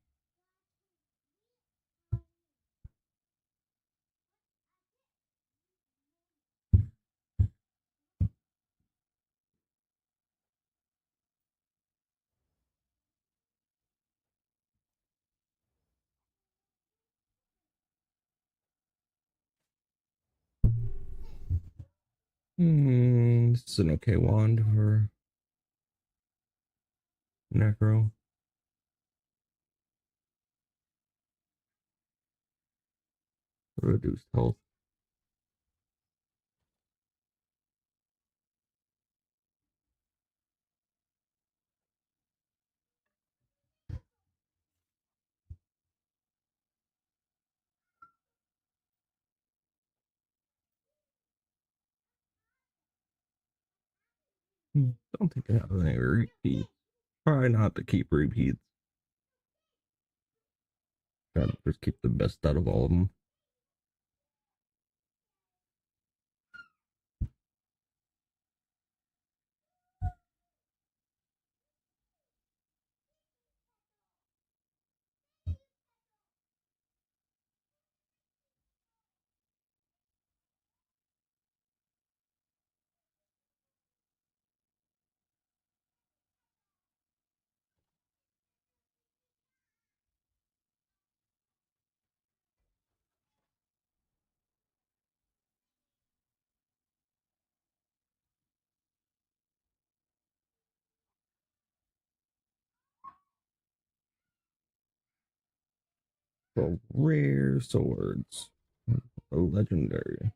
B: This is an okay wand for Necro. Reduced health. Don't think I have any repeats. Try not to keep repeats. Try to just keep the best out of all of them. So rare swords. Legendary.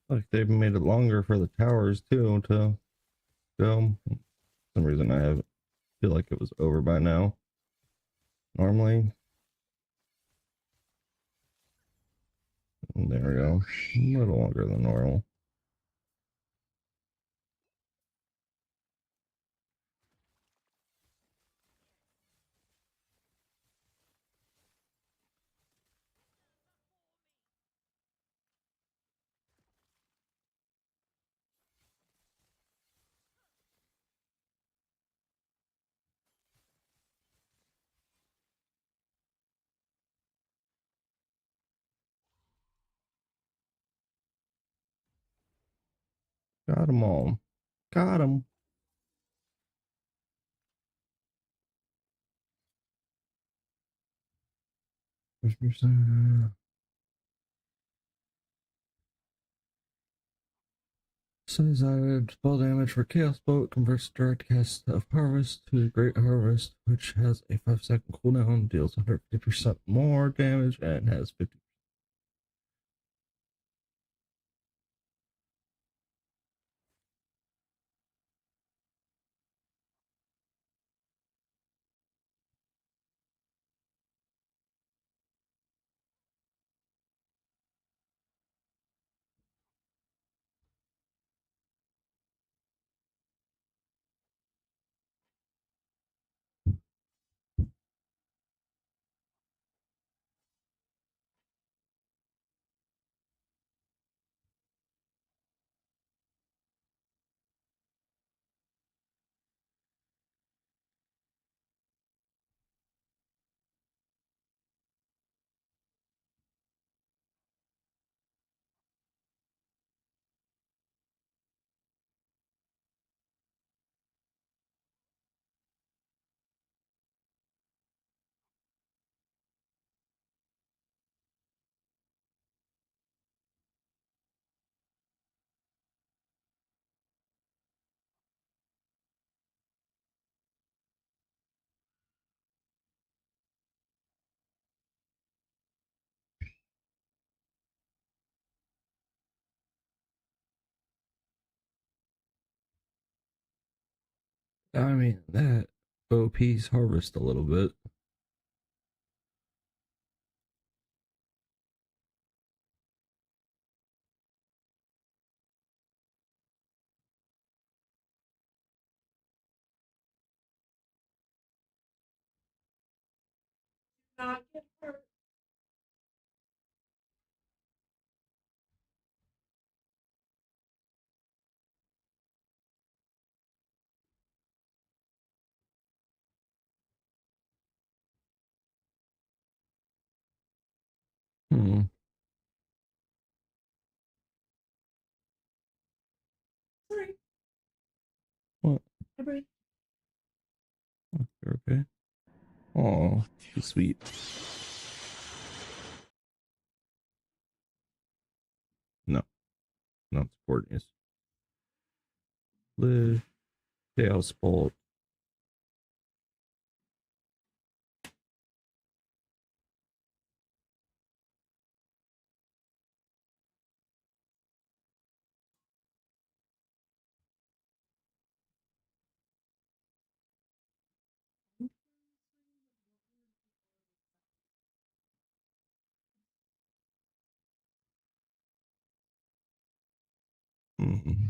B: Like they've made it longer for the towers too to go. For some reason feel like it was over by now. Normally. There we go. A little longer than normal. Got them all. Got them. Says I spell damage for Chaos Boat converts direct cast of Harvest to Great Harvest, which has a 5-second cooldown, deals 150% more damage, and has 50. I mean, that OP's Harvest a little bit.
H: Not get hurt. Sorry.
B: What?
H: Everybody.
B: You're okay. Oh, she's sweet. No, not supporting us. Live. Chaos Bolt. Mm-hmm.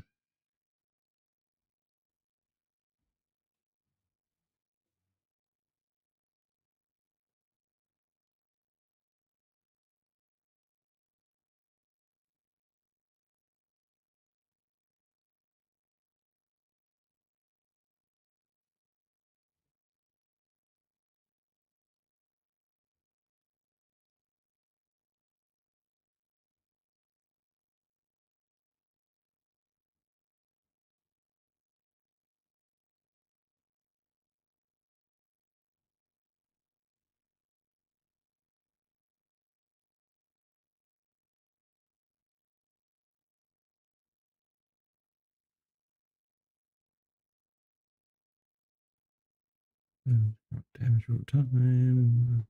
B: Damage over time.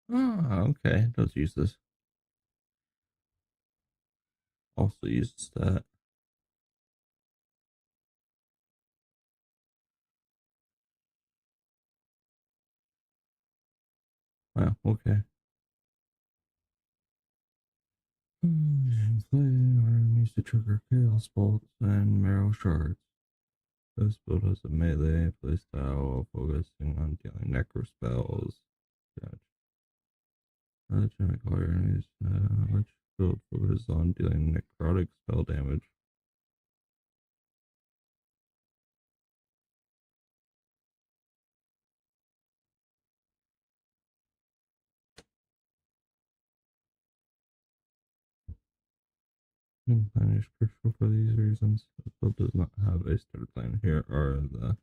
B: Ah, okay. Does use this. Also uses that. Wow, okay. Play enemies to trigger chaos bolts and marrow battle shards. This build has a melee playstyle focusing on dealing necro spells. Gotcha. All your enemies. Which build focuses on dealing necrotic spell damage. Plan is crucial for these reasons. The build does not have a starter plan. Here are the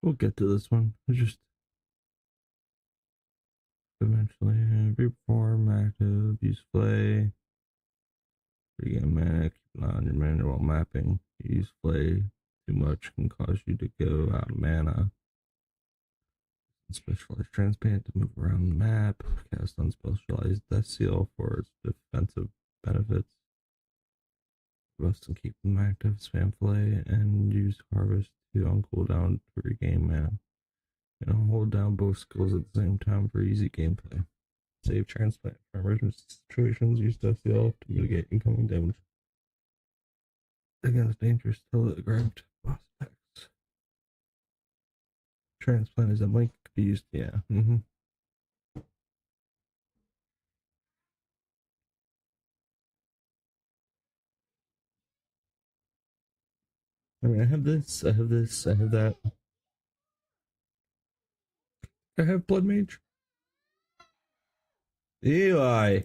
B: we'll get to this one. Just eventually reform, active, use play. Regain mana, keep an eye on your mana while mapping. Use play too much can cause you to go out of mana. Specialized Transplant to move around the map. Cast unspecialized Death Seal for its defensive benefits. Rest and keep them active. Spam Flay and use Harvest to on cooldown to regain mana. And hold down both skills at the same time for easy gameplay. Save Transplant for emergency situations. Use Death Seal to mitigate incoming damage against dangerous telegraphed boss attacks. Transplant is a link to be used. Yeah. I mean, I have this, I have this, I have that. I have Blood Mage. Eli.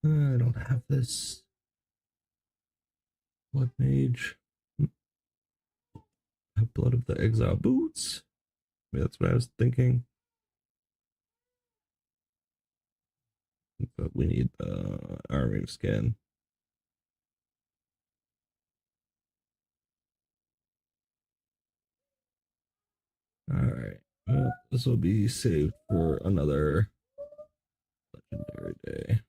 B: I don't have this. Blood Mage. I have Blood of the Exile Boots. I mean, that's what I was thinking. But we need the Army skin. Alright. Well, this will be saved for another legendary day.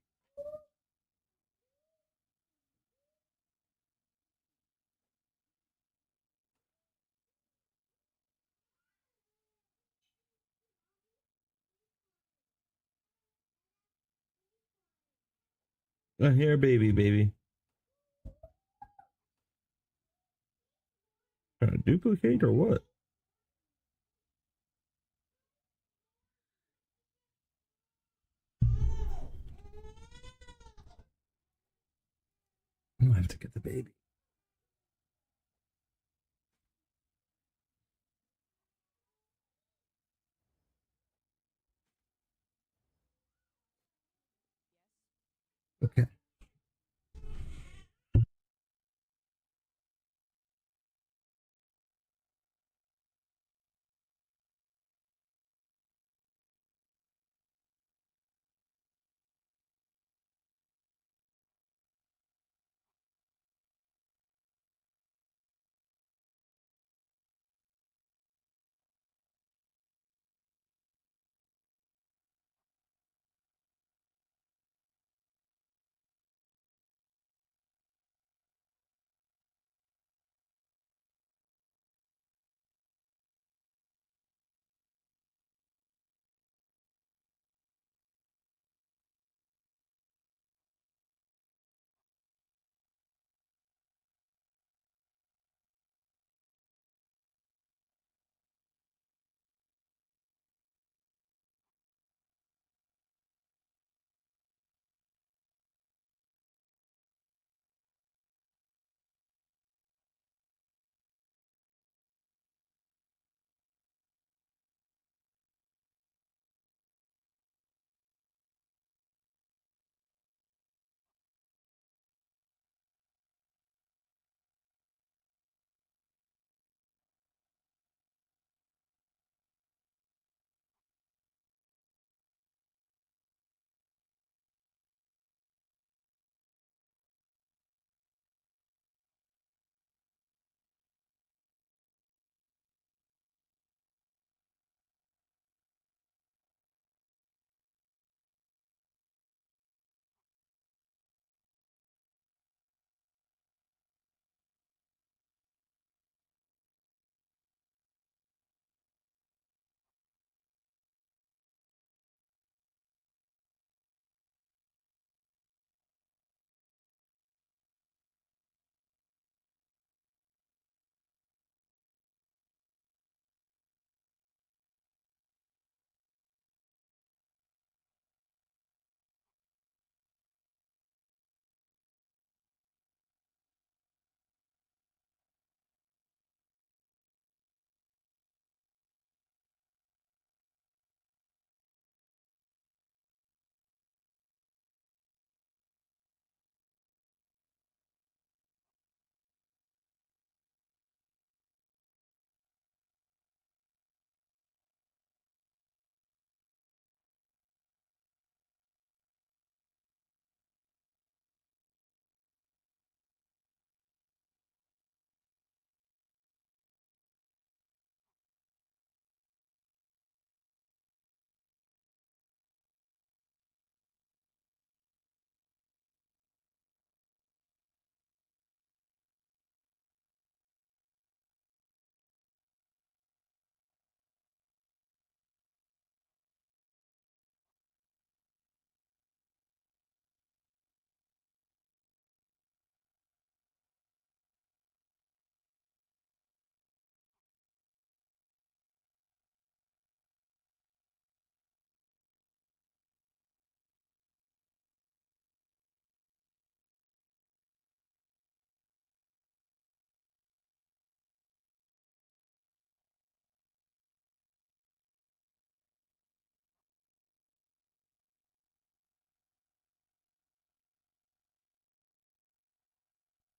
B: Here, baby. Trying to duplicate or what? I have to get the baby. Okay.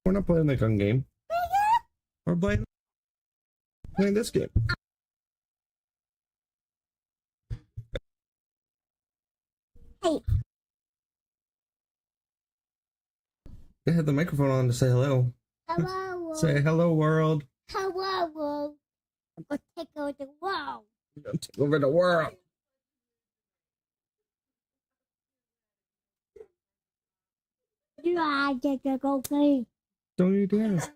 B: We're not playing the gun game. We're playing this game.
G: Hey.
B: I had the microphone on to say hello.
G: Hello.
B: Say hello, world.
G: Hello. I'm gonna take over the world.
B: Take over the world.
G: I get to go play.
B: Don't you dance.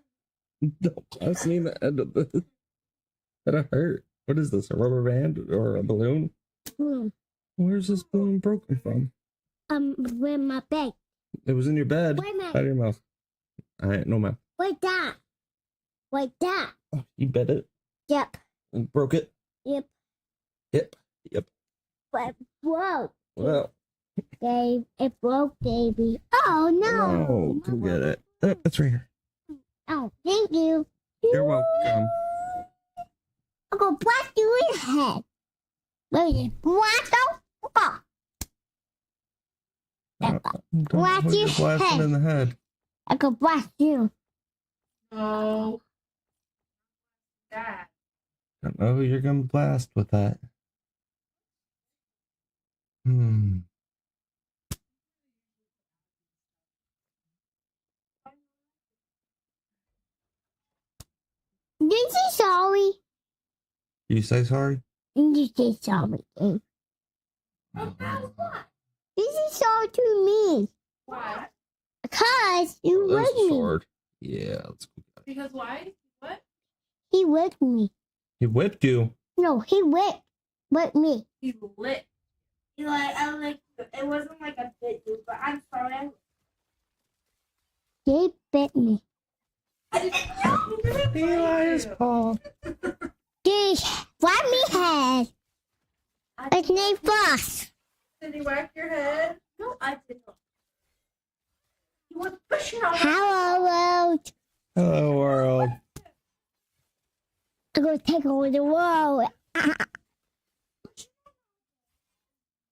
B: Don't pass me the end of this. That'll hurt. What is this? A rubber band or a balloon? Where's this balloon broken from?
G: With my bed.
B: It was in your bed.
G: Wait a minute.
B: Out of your mouth. All right, no mouth.
G: Like that. Like that.
B: Oh, you bet it.
G: Yep.
B: And broke it.
G: Yep.
B: Yep.
G: But whoa.
B: Well.
G: Dave, it broke, baby. Oh no.
B: Oh, go get it. Oh, it's right here.
G: Oh, thank you.
B: You're welcome.
G: I'll go blast you in the head. Ready? Blast out. Oh. Blast
B: Don't
G: your
B: get blasted
G: head.
B: in the head.
G: I could blast you.
H: Oh. That.
B: Don't know who you're gonna blast with that.
G: Did you say sorry?
B: You say sorry?
G: Did you say sorry, Dave? Did you say sorry to me?
H: Why?
G: Because you
B: There's
G: whipped
B: a
G: me.
B: sword. Yeah, let's go.
H: Because why? What?
G: He whipped me.
B: He whipped you.
G: No, he whipped me.
H: He's lit. He like, I was like, it wasn't like a bit, dude, but I'm sorry.
G: He bit me.
B: Eli's Paul.
G: He whacked me head. It's named Fox.
H: Did he whack your head? No, I did not. He was pushing on
G: Hello, world.
B: Hello, world.
G: I'm going to take over the world.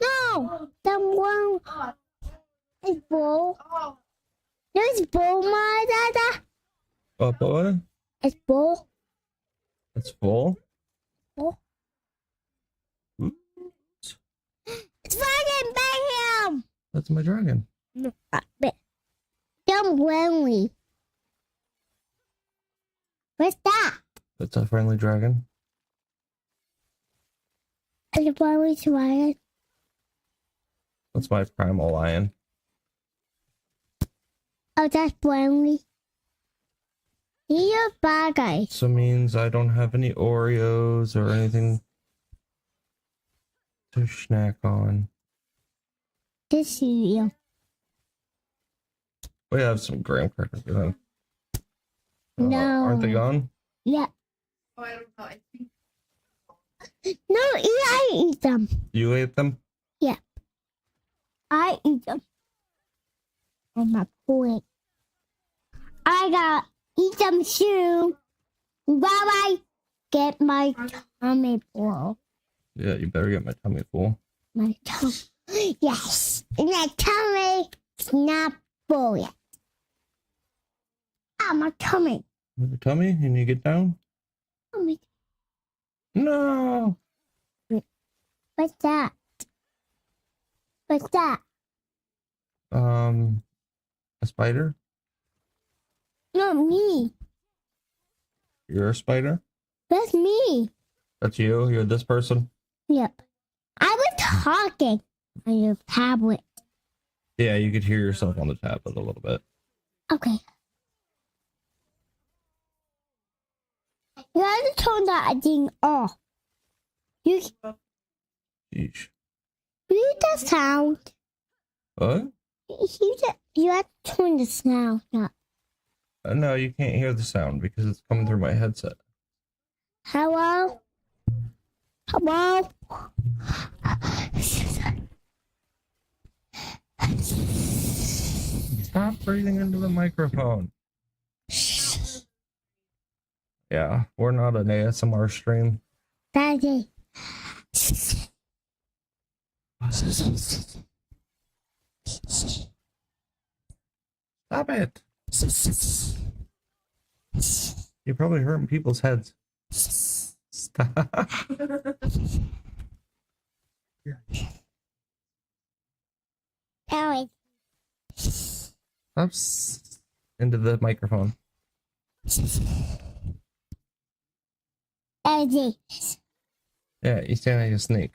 G: No, that one is bull. There's bull, my dada.
B: What, boy?
G: It's bull.
B: It's full.
G: Bull. It's fucking bang him.
B: That's my dragon.
G: No, don't blame me. What's that?
B: That's a friendly dragon.
G: Is it friendly to lion?
B: That's my primal lion.
G: Oh, that's friendly. You're a bad guy.
B: So means I don't have any Oreos or anything to snack on.
G: This cereal.
B: We have some graham crackers.
G: No.
B: Aren't they gone?
G: Yeah.
H: Oh, I don't know. I think.
G: No, I eat them.
B: You ate them?
G: Yeah. I eat them. On my point. I got eat them soon. Bye-bye. Get my tummy full.
B: Yeah, you better get my tummy full.
G: My tummy. Yes. My tummy is not full yet. Ah, my tummy.
B: Your tummy? You need to get down?
G: Tummy.
B: No.
G: What's that? What's that?
B: A spider?
G: Not me.
B: You're a spider?
G: That's me.
B: That's you? You're this person?
G: Yep. I was talking on your tablet.
B: Yeah, you could hear yourself on the tablet a little bit.
G: Okay. You have to turn that thing off. You
B: Sheesh.
G: hear the sound.
B: What?
G: You have to turn the sound up.
B: No, you can't hear the sound because it's coming through my headset.
G: Hello? Hello?
B: Stop breathing into the microphone. Yeah, we're not an ASMR stream.
G: Daddy.
B: Stop it. You're probably hurting people's heads. Stop. Stop into the microphone. Yeah, you sound like a snake.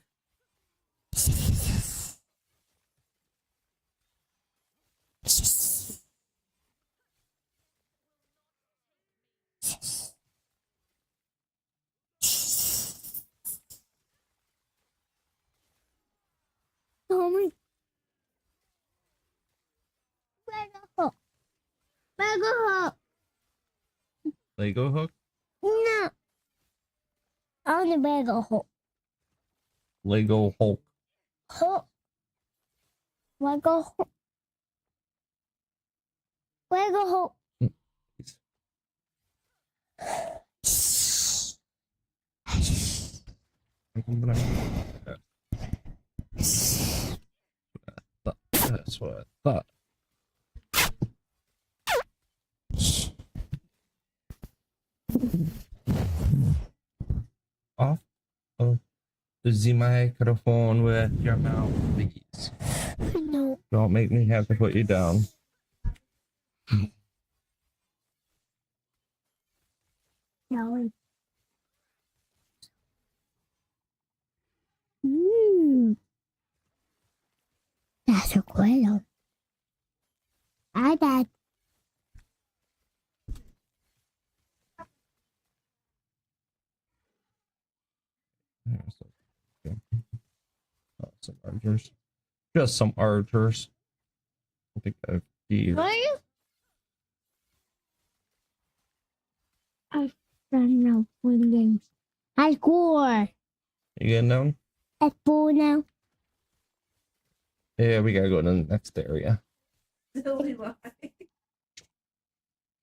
B: Lego hook?
G: No. I want a Lego hook.
B: Lego Hulk.
G: Hook. Lego hook. Lego hook.
B: That's what I thought. Off of the microphone with your mouth, please.
G: No.
B: Don't make me have to put you down.
G: No. That's a cool. I bet.
B: Some archers. Just some archers. I think I've used.
G: I've done no fun games. I score.
B: You getting down?
G: At 4 now.
B: Yeah, we gotta go to the next area.
H: Silly lie.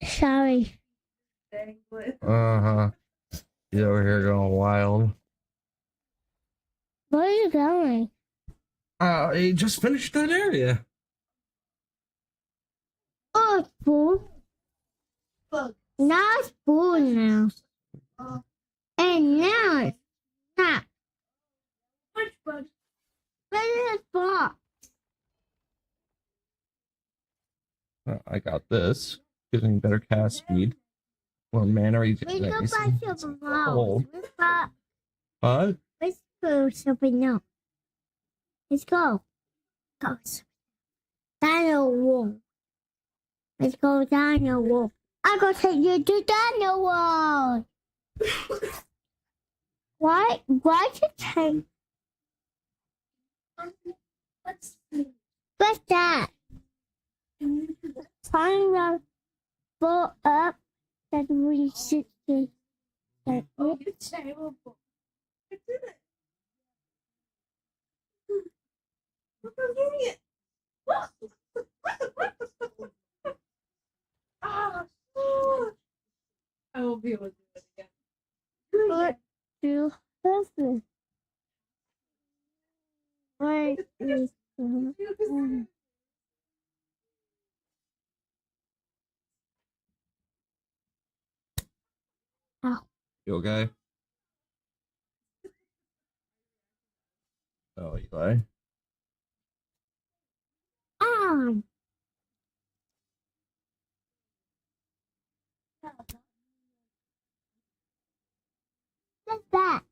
G: Sorry.
B: Uh-huh. He's over here going wild.
G: Where are you going?
B: He just finished that area.
G: Oh, it's full. Now it's full now. And now it's not. Which bug? Where is it for?
B: I got this. Gives me better cast speed. More mana regen.
G: We go buy some balls.
B: What?
G: Let's go something else. Let's go. Go. Dino Wolf. Let's go Dino Wolf. I'm gonna take you to Dino Wolf. Why you take? What's that? Find the ball up that we should get.
H: Oh, it's terrible. I did it. I'm getting it. I won't be able to do it again.
G: What do this? Where is the... Ow.
B: You okay? Oh, Eli.
G: What's that?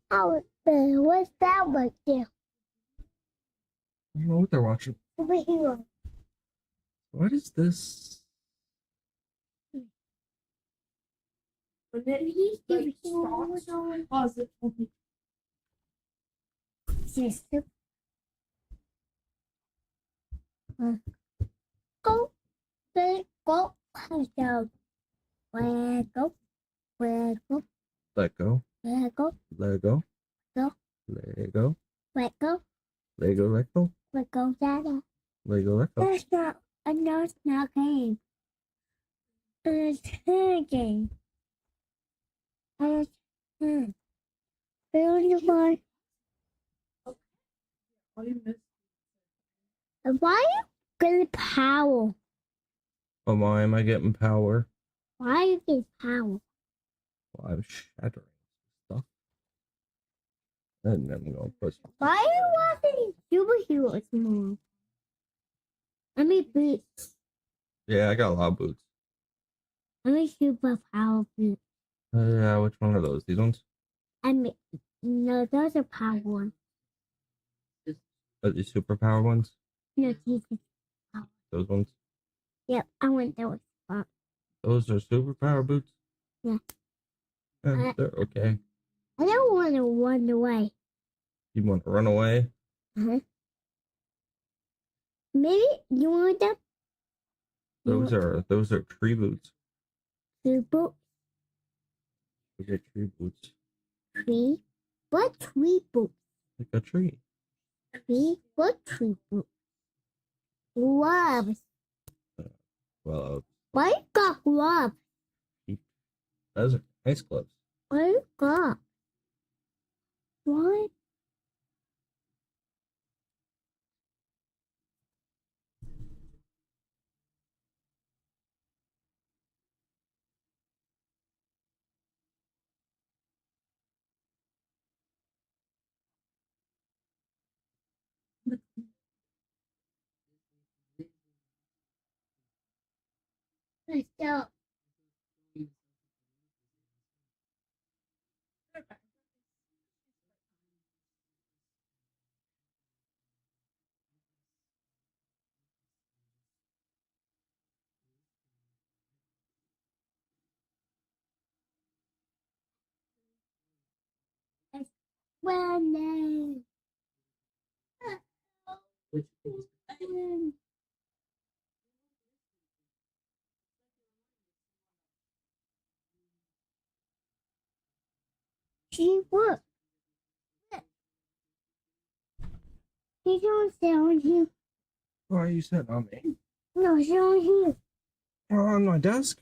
G: Oh, what's that right there?
B: I don't know what they're watching.
G: Over here.
B: What is this?
H: But then he like stops, pause it for me.
G: Sister. Go. Let go. Go. Let go. Let go.
B: Let go.
G: Let go.
B: Let go.
G: Go.
B: Let go.
G: Let go.
B: Lego, let go.
G: Let go, Dada.
B: Lego, let go.
G: That's not. I know it's not a game. It's a game. It's a why are you good power?
B: Oh, why am I getting power?
G: Why are you getting power?
B: Well, I'm shattering stuff. And I'm going to push.
G: Why are you watching superheroes more? I mean boots.
B: Yeah, I got a lot of boots.
G: I mean superpower boots.
B: Yeah, which one are those? These ones?
G: I mean, no, those are power ones.
B: Are these superpower ones?
G: No, these are power.
B: Those ones?
G: Yep, I want those.
B: Those are superpower boots?
G: Yeah.
B: They're okay.
G: I don't want to run away.
B: You want to run away?
G: Uh-huh. Maybe you want them?
B: Those are tree boots.
G: Tree boots?
B: Those are tree boots.
G: Tree? What tree boots?
B: Like a tree.
G: Tree? What tree boots? Gloves.
B: Well,
G: Why you got gloves?
B: those are nice gloves.
G: Why you got? What? Let's go. Winning. She what? She don't sit on you.
B: Why are you sitting on me?
G: No, she's on you.
B: You're on my desk?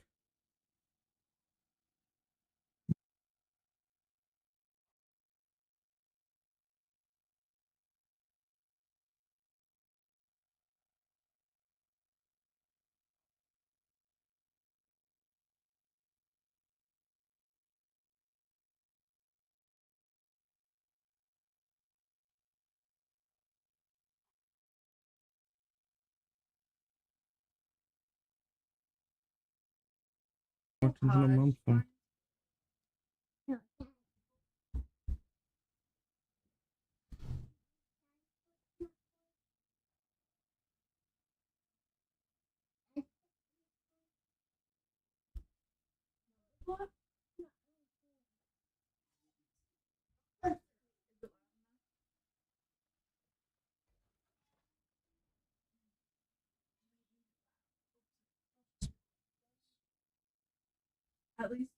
B: What's in the mom's phone?
H: At least.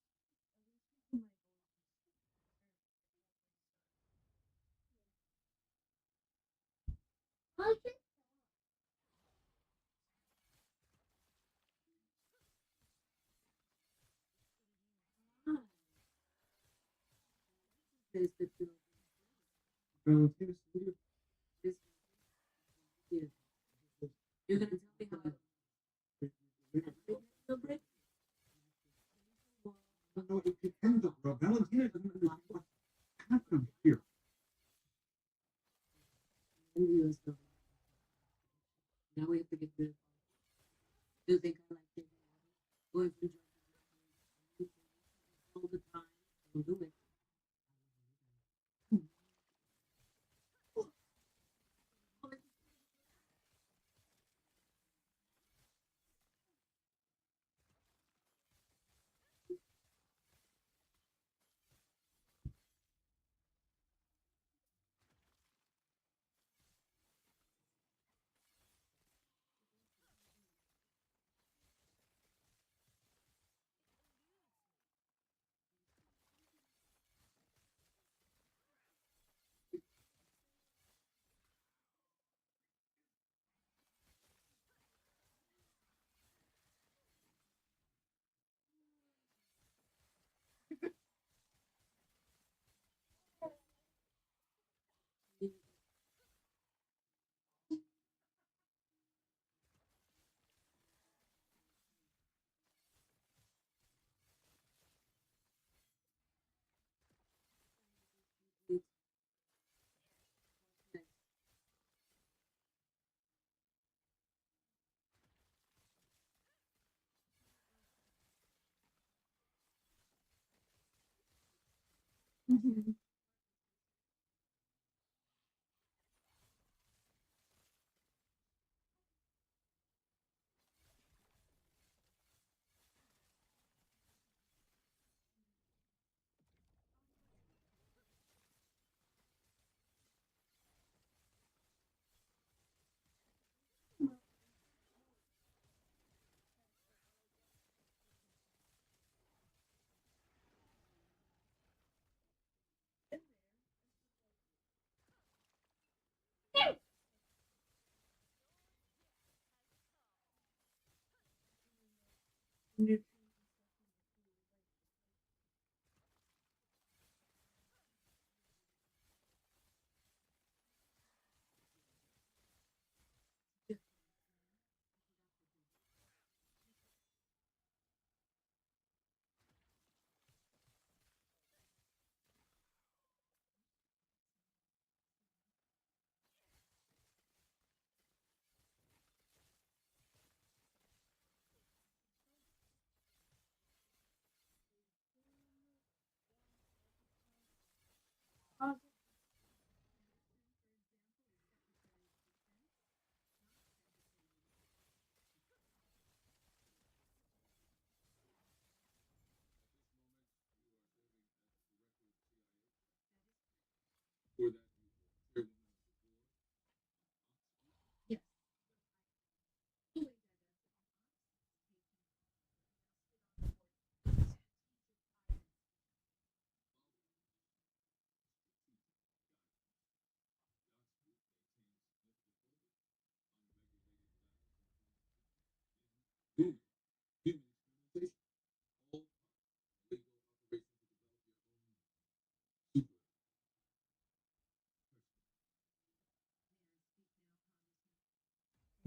H: You're gonna tell me how
B: No, it depends on Valentina doesn't understand what's happening here.
H: now we have to get rid of do they kind of like or if you all the time, don't do it.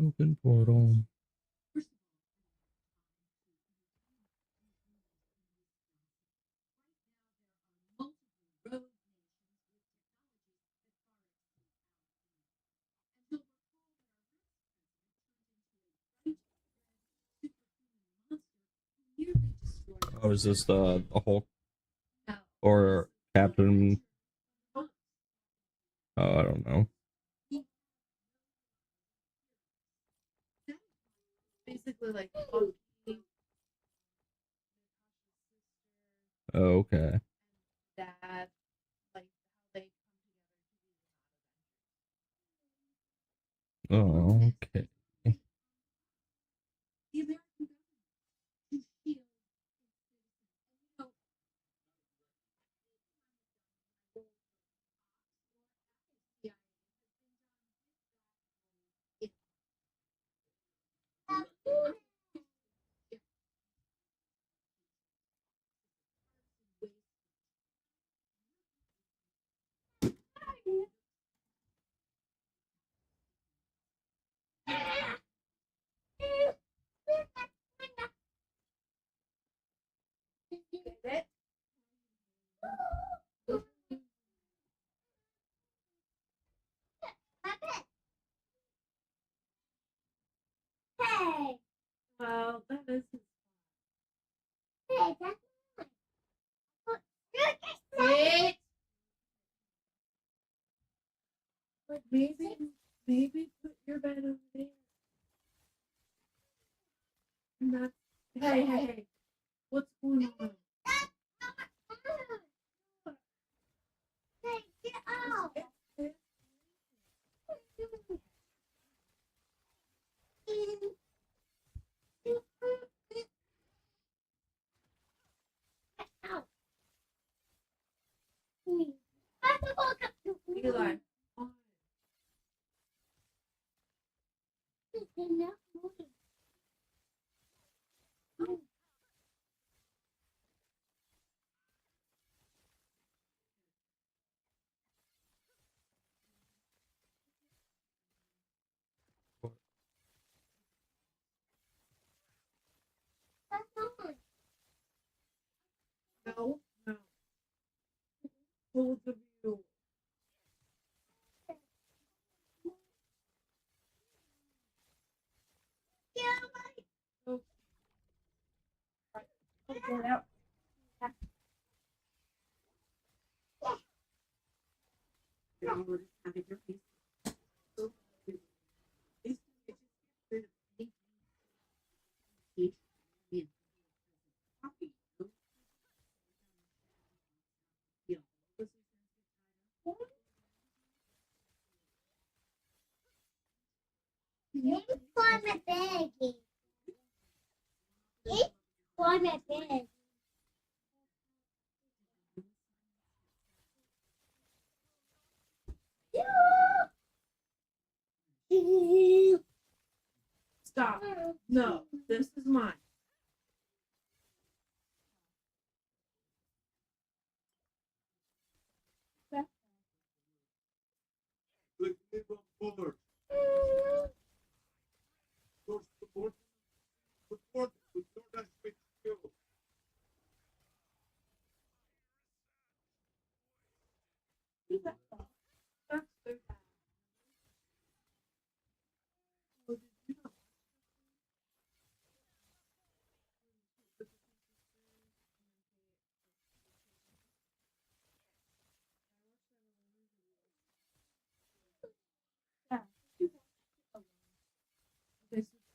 B: Open portal. Oh, is this the Hulk or Captain? Oh, I don't know.
H: Basically, like.
B: Oh, okay.
H: That, like, how they
B: Oh, okay.
H: the American government to shield it.
G: Hey!
H: Well, that is his
G: Hey, that's
H: Wait. Maybe put your bed over there. And that's, hey. What's going on?
G: Hey, get out!
H: Eli. No. Both of you. Okay. Right. Get out.
G: It's for my baby. It's for my baby.
H: Stop. No, this is mine.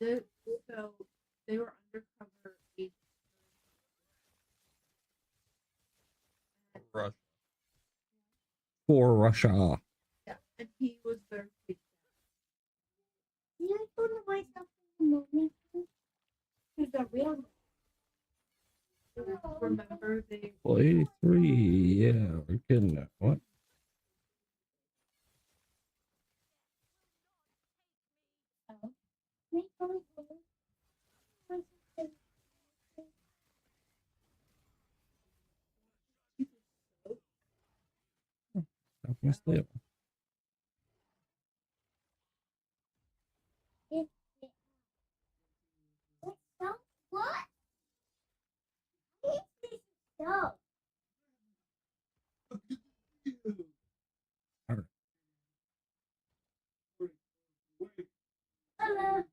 H: Okay, so they were undercover agents.
B: Russia. For Russia.
H: Yeah, and he was their big
G: You like going to buy something in the movie? Is that real?
H: Remember they.
B: Well, 83. Yeah, we're getting that. What? How can I stay up?
G: What? What is this stuff? Hello.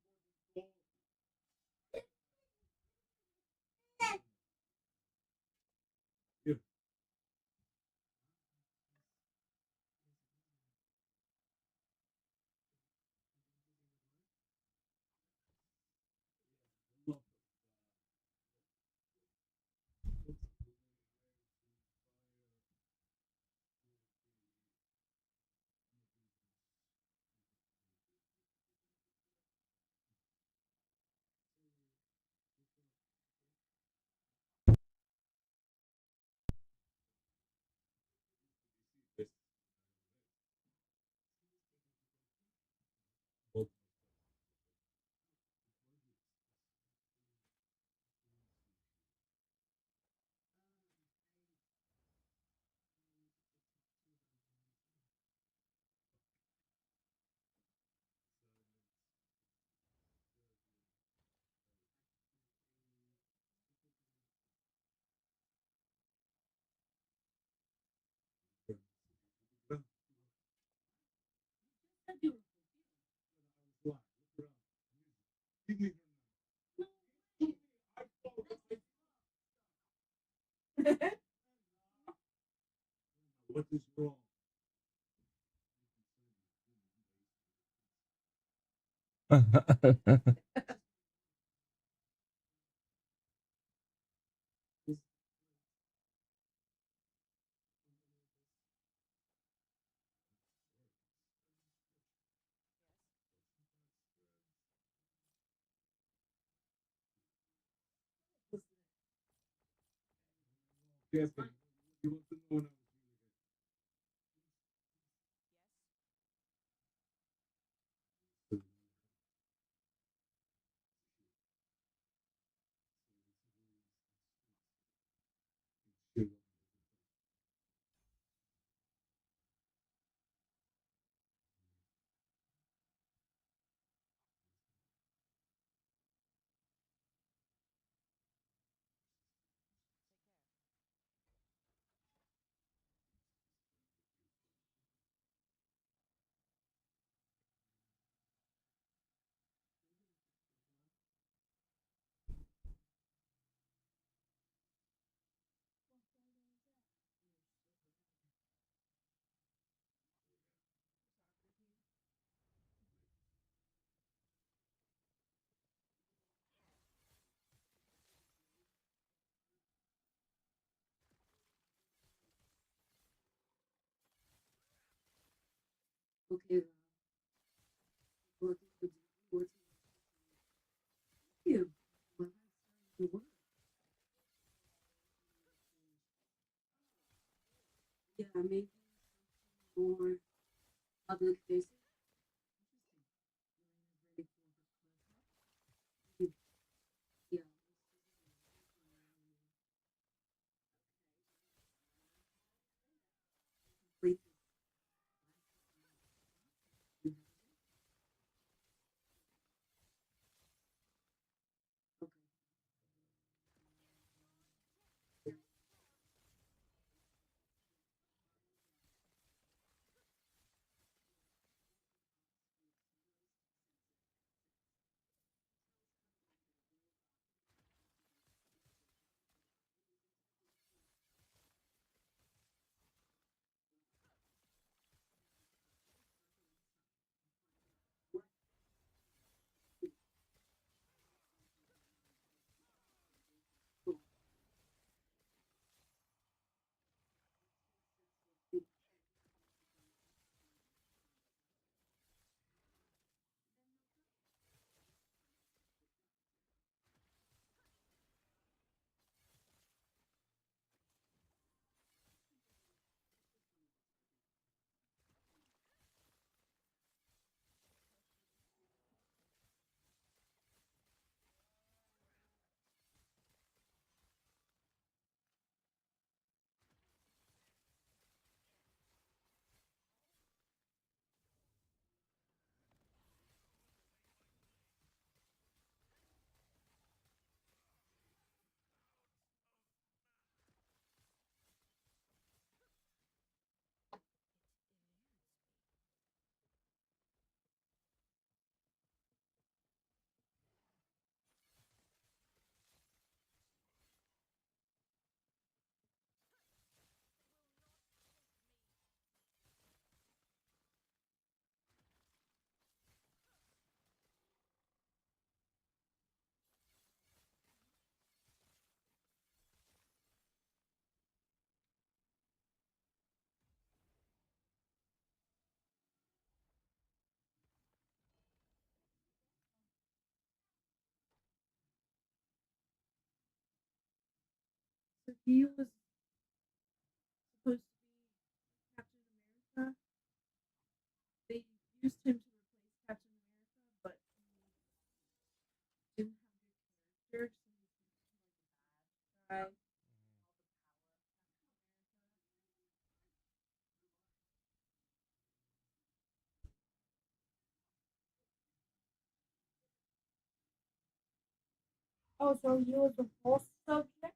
Q: What is wrong? Yes, but you want to know now.
H: Okay, what you? Well, that's starting to work. Yeah, maybe more public facing. Interesting. Yeah. Complete So he was supposed to be Captain America. They used him to replace Captain America, but he didn't have good character, so he seemed like a bad guy.
G: Oh, so he was the false subject?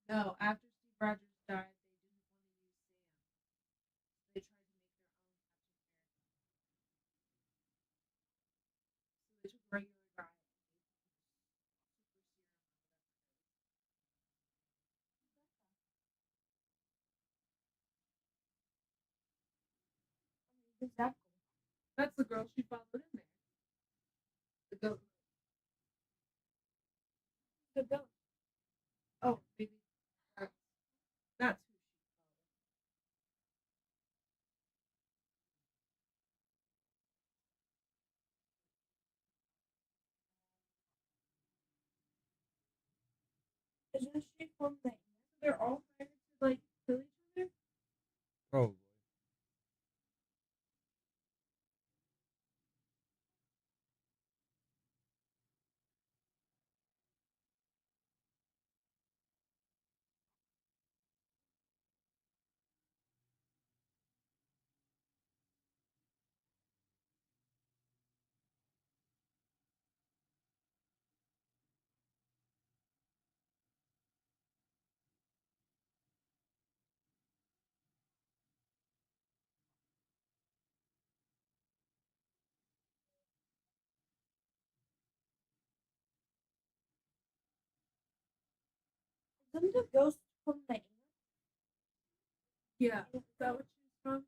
H: No, after Steve Rogers died, they didn't want to use Sam. They tried to make their own Captain America. So they took a regular guy and super serum or whatever.
G: Exactly.
H: That's the girl she followed in there. The goat.
G: The goat.
H: Oh, maybe that's who she
G: Isn't she from the They're all trying to like kill each other?
C: Oh.
G: Isn't the ghost from the
H: Yeah, is that what she's from?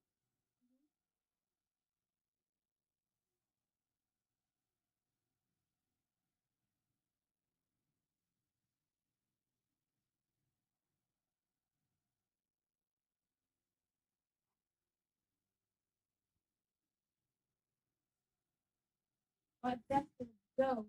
H: But that's gonna go.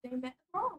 H: They met wrong.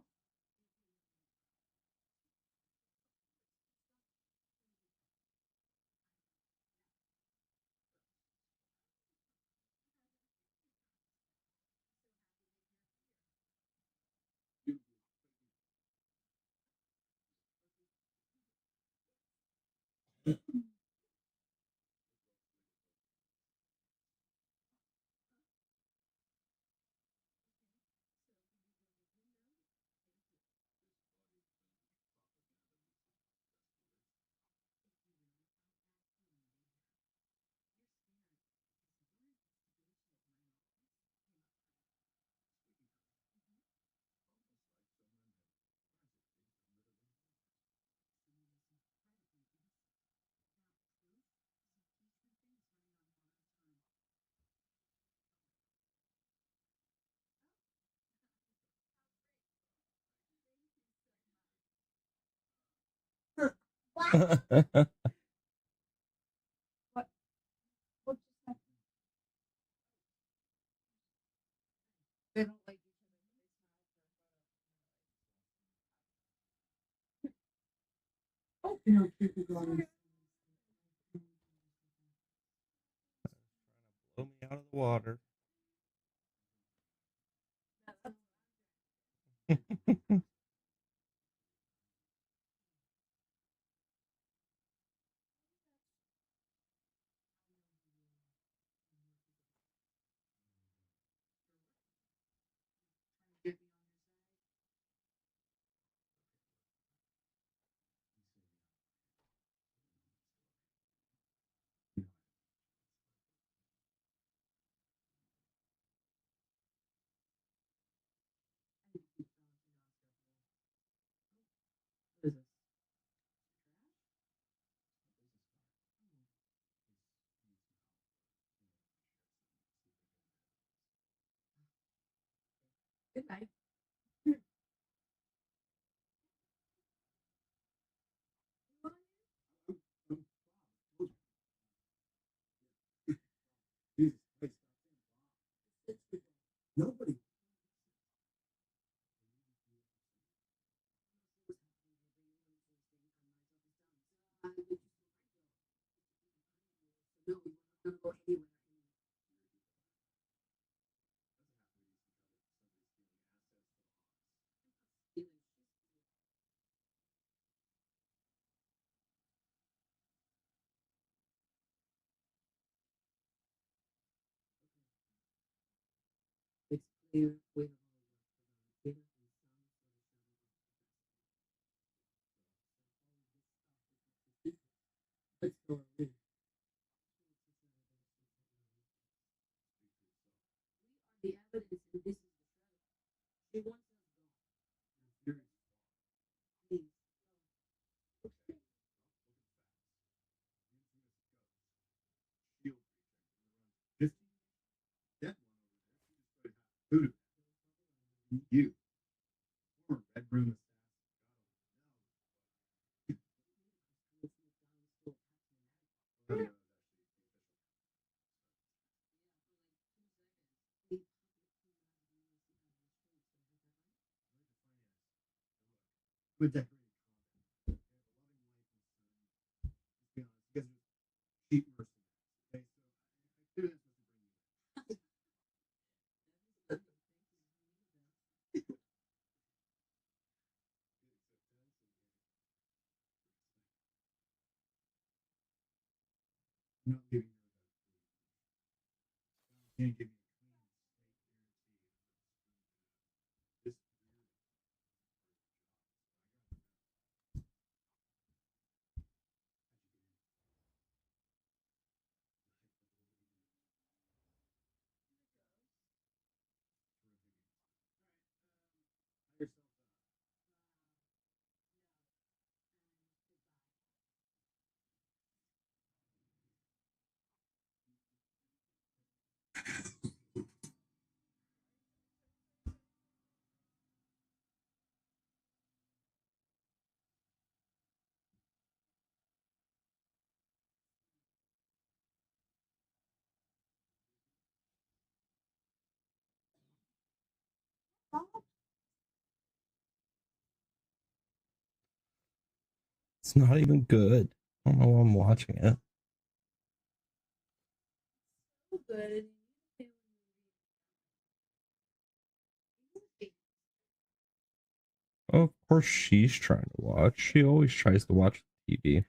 B: What?
H: What? What just happened? They don't like each other. Oh, you know, people going.
B: Blow me out of the water.
H: What is this? Good night.
Q: Jesus Christ. Nobody. No, we're not gonna go anywhere. It's clear we have all worked for the bigger and sound for the shadow of the Let's go away. We are the evidence, and this is the shadow. She wants us gone. Please. This that one over there, she destroyed voodoo. You. Poor red room assassin. With decorated combat. They have a loving wife and son. Let's be honest, you guys are cheap mercenaries. Okay, so I clearly am supposed to bring you in. not leaving there without food. Can't give me a clean steak guarantee.
B: It's not even good. I don't know why I'm watching it.
H: So good.
B: Oh, of course she's trying to watch. She always tries to watch TV.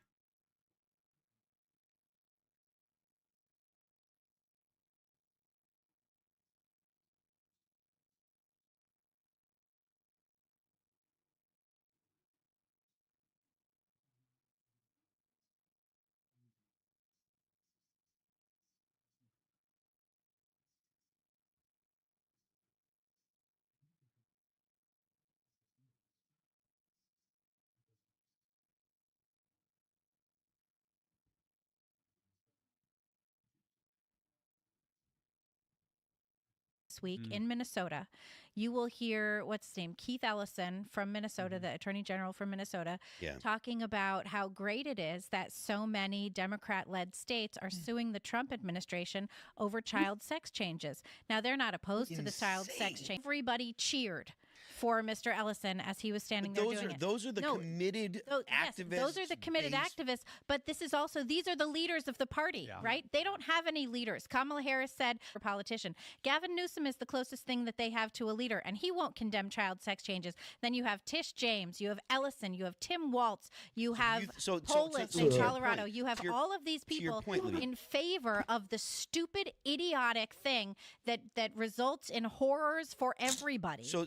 R: Week in Minnesota, you will hear what's his name, Keith Ellison from Minnesota, the Attorney General from Minnesota, talking about how great it is that so many Democrat-led states are suing the Trump administration over child sex changes. Now, they're not opposed to the child sex change. Everybody cheered for Mr. Ellison as he was standing there doing it.
S: Those are the committed activists.
R: Yes, those are the committed activists, but this is also, these are the leaders of the party, right? They don't have any leaders. Kamala Harris said, for politician. Gavin Newsom is the closest thing that they have to a leader, and he won't condemn child sex changes. Then you have Tish James, you have Ellison, you have Tim Waltz, you have Polis in Colorado. You have all of these people in favor of the stupid, idiotic thing that results in horrors for everybody.
S: So